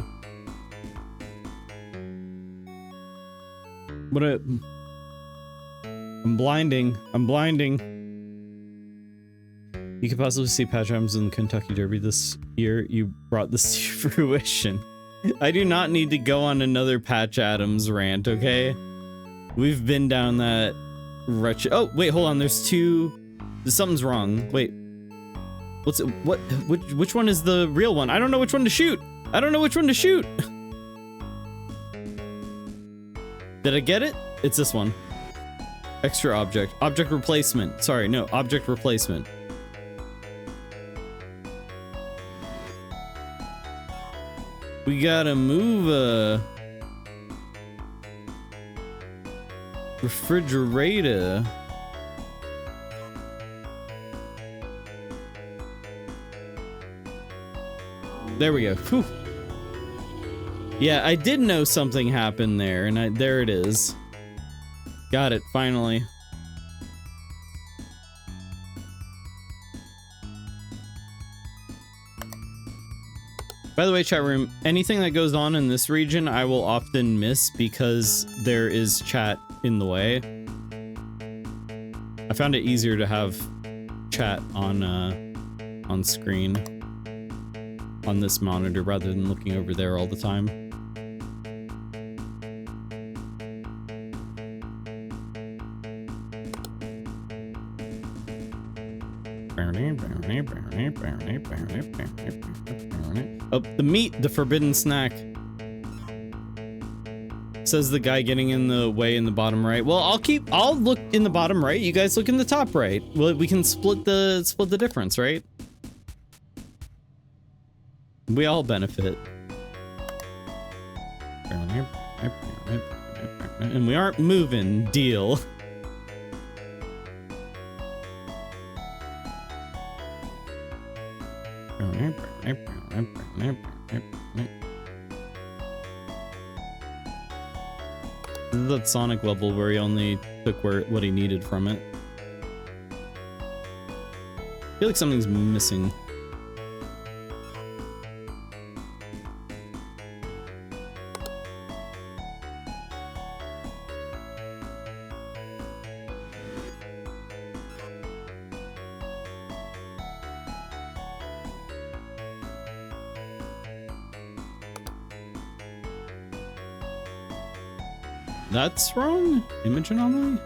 What a... I'm blinding. I'm blinding. You could possibly see Patch Adams in the Kentucky Derby this year. You brought this to fruition. I do not need to go on another Patch Adams rant, okay? We've been down that wretched... Oh, wait, hold on. There's two... Something's wrong. Wait. What's it? What? Which one is the real one? I don't know which one to shoot. I don't know which one to shoot. Did I get it? It's this one. Extra object. Object replacement. Sorry, no. Object replacement. We gotta move a refrigerator. There we go. Whew. Yeah, I did know something happened there, and there it is. Got it, finally. By the way, chat room, anything that goes on in this region, I will often miss because there is chat in the way. I found it easier to have chat on screen on this monitor rather than looking over there all the time. Oh, the meat, the forbidden snack. Says the guy getting in the way in the bottom right. Well, I'll look in the bottom right. You guys look in the top right. Well, we can split the difference, right? We all benefit. And we aren't moving, deal. This is that Sonic level where he only took what he needed from it. I feel like something's missing. That's wrong? Image anomaly?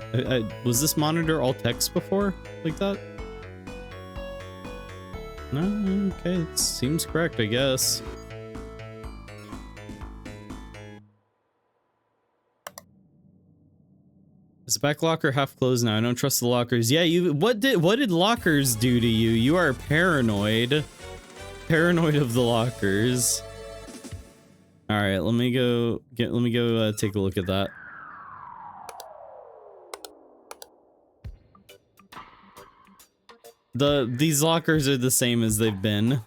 Was this monitor all text before? Like that? No? Okay, it seems correct, I guess. Is the back locker half closed now? I don't trust the lockers. Yeah, what did lockers do to you? You are paranoid. Paranoid of the lockers. Alright, let me go take a look at that. These lockers are the same as they've been.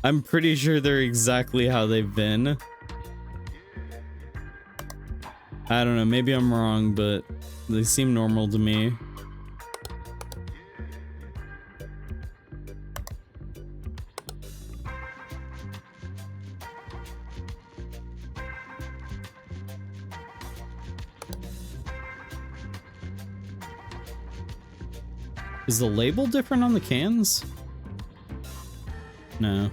I'm pretty sure they're exactly how they've been. I don't know, maybe I'm wrong, but they seem normal to me. Is the label different on the cans? No.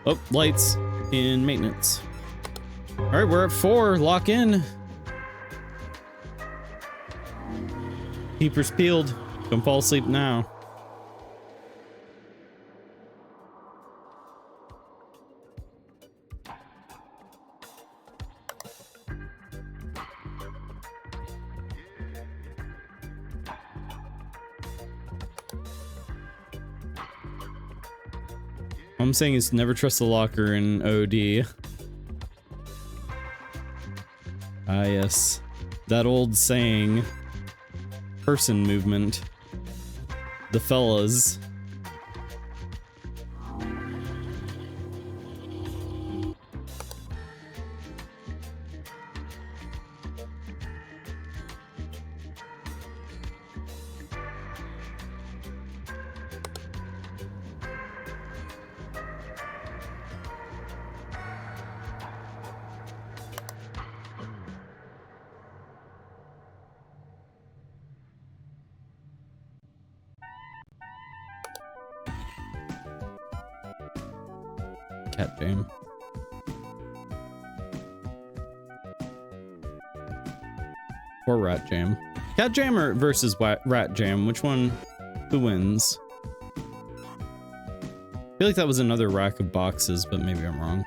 Oh, lights in maintenance. All right, we're at 4. Lock in. Keepers peeled. Don't fall asleep now. All I'm saying is never trust the locker in OD. Ah, yes. That old saying. Person movement. The fellas. Cat jam. Or rat jam. Cat jam or versus rat jam? Which one? Who wins? I feel like that was another rack of boxes, but maybe I'm wrong.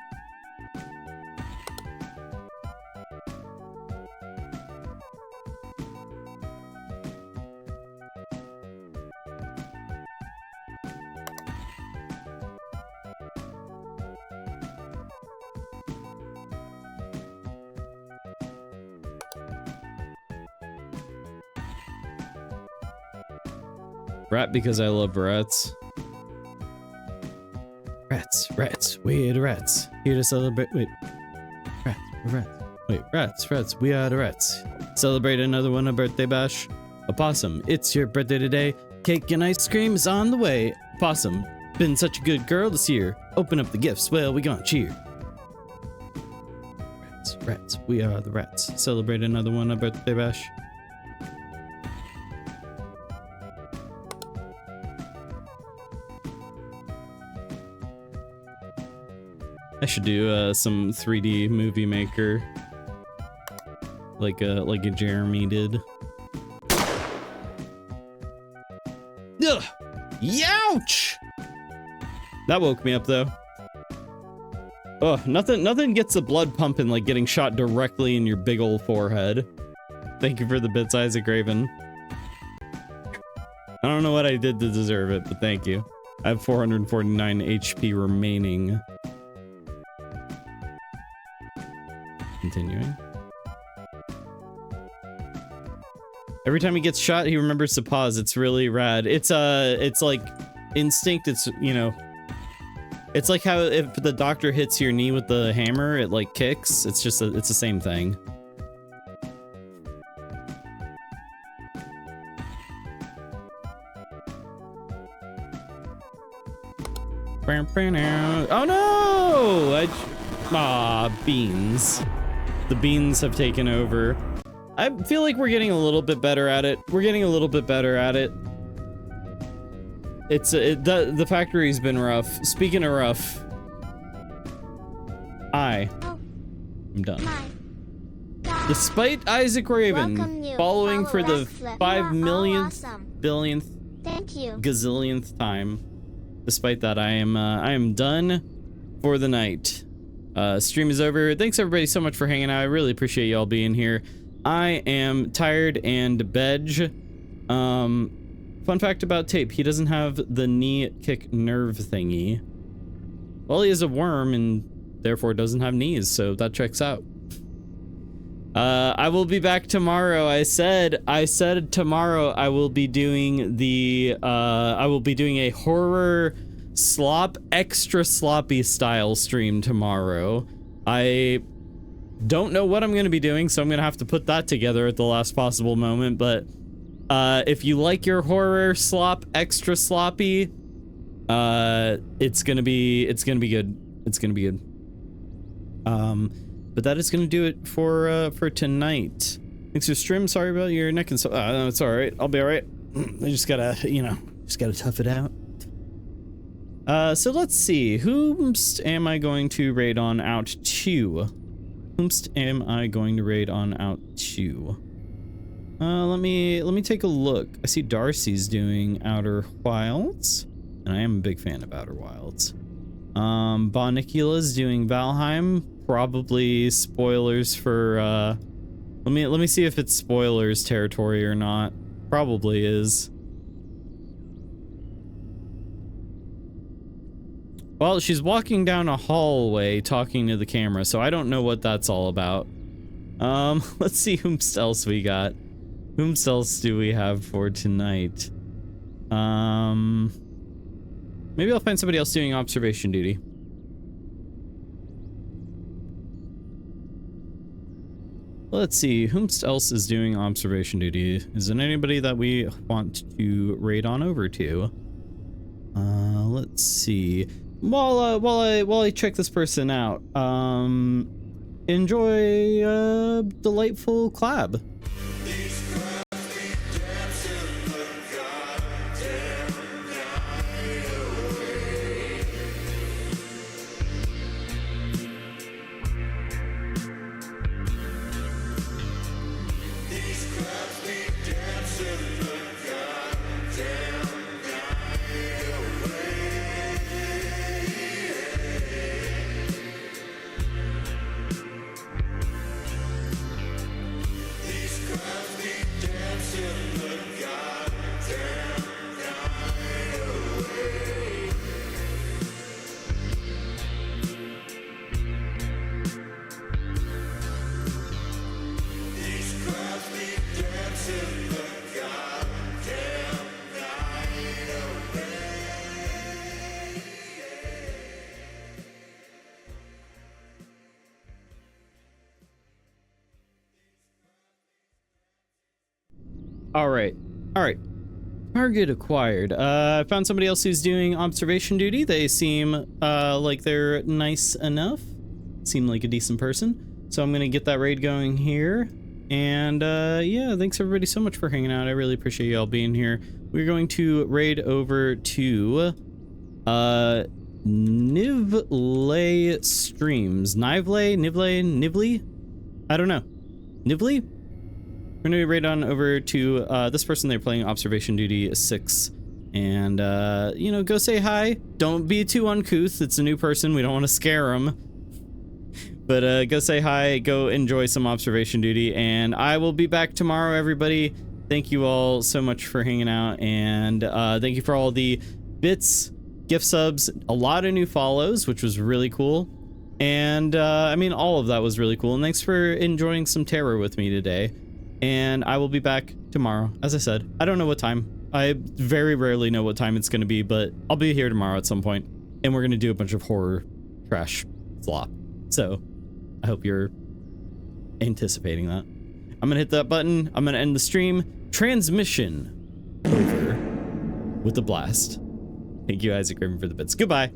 Rat because I love rats. Rats, we are the rats. Here to celebrate. Wait. Rats. Wait, rats. We are the rats. Celebrate another one, a birthday bash. A possum, it's your birthday today. Cake and ice cream is on the way. Possum, been such a good girl this year. Open up the gifts, well, we gonna cheer. Rats, we are the rats. Celebrate another one, a birthday bash. I should do some 3D movie maker, like a Jeremy did. Ugh! Youch! That woke me up though. Oh, nothing gets the blood pumping like getting shot directly in your big old forehead. Thank you for the bits, Isaac Raven. I don't know what I did to deserve it, but thank you. I have 449 HP remaining. Continuing. Every time he gets shot, he remembers to pause. It's really rad. It's like instinct. It's, you know, it's like how if the doctor hits your knee with the hammer, it like kicks. It's just it's the same thing. Oh no! Beans. The beans have taken over. I feel like we're getting a little bit better at it. The factory's been rough. Speaking of rough, I'm done. Despite Isaac Raven following for the 5 millionth, billionth, Thank you. gazillionth time, despite that, I am done for the night. Stream is over. Thanks everybody so much for hanging out. I really appreciate y'all being here. I am tired and bedge. Fun fact about Tape, he doesn't have the knee kick nerve thingy. Well, he is a worm and therefore doesn't have knees, so that checks out. I will be back tomorrow. I said tomorrow I will be doing the a horror extra sloppy style stream tomorrow. I don't know what I'm going to be doing, so I'm going to have to put that together at the last possible moment, but if you like your horror extra sloppy, it's going to be good. But that is going to do it for tonight. Thanks for stream. Sorry about your neck and so. No, it's all right. I'll be all right. I just gotta, just gotta tough it out. So let's see. Whomst am I going to raid on out to? Whomst am I going to raid on out to? Let me take a look. I see Darcy's doing Outer Wilds, and I am a big fan of Outer Wilds. Bonicula's doing Valheim. Probably spoilers for let me see if it's spoilers territory or not. Probably is. Well, she's walking down a hallway talking to the camera, so I don't know what that's all about. Let's see whom else we got. Whom else do we have for tonight? Maybe I'll find somebody else doing observation duty. Let's see, whom else is doing observation duty? Is it anybody that we want to raid on over to? Let's see. While I check this person out, enjoy delightful collab. All right. Target acquired. I found somebody else who's doing observation duty. They seem like they're nice enough. Seem like a decent person. So I'm gonna get that raid going here. And yeah, thanks everybody so much for hanging out. I really appreciate y'all being here. We're going to raid over to Nivlay Streams. Nivlay? I don't know. Nivlay? We're gonna raid on over to this person. They're playing Observation Duty 6, and go say hi. Don't be too uncouth. It's a new person. We don't want to scare them. But go say hi. Go enjoy some Observation Duty, and I will be back tomorrow. Everybody, thank you all so much for hanging out, and thank you for all the bits, gift subs, a lot of new follows, which was really cool. And I mean, all of that was really cool. And thanks for enjoying some terror with me today. And I will be back tomorrow. As I said, I don't know what time. I very rarely know what time it's going to be, but I'll be here tomorrow at some point, and we're going to do a bunch of horror trash flop. So I hope you're anticipating that. I'm going to hit that button. I'm going to end the stream. Transmission over with the blast. Thank you, Isaac Griffin, for the bits. Goodbye.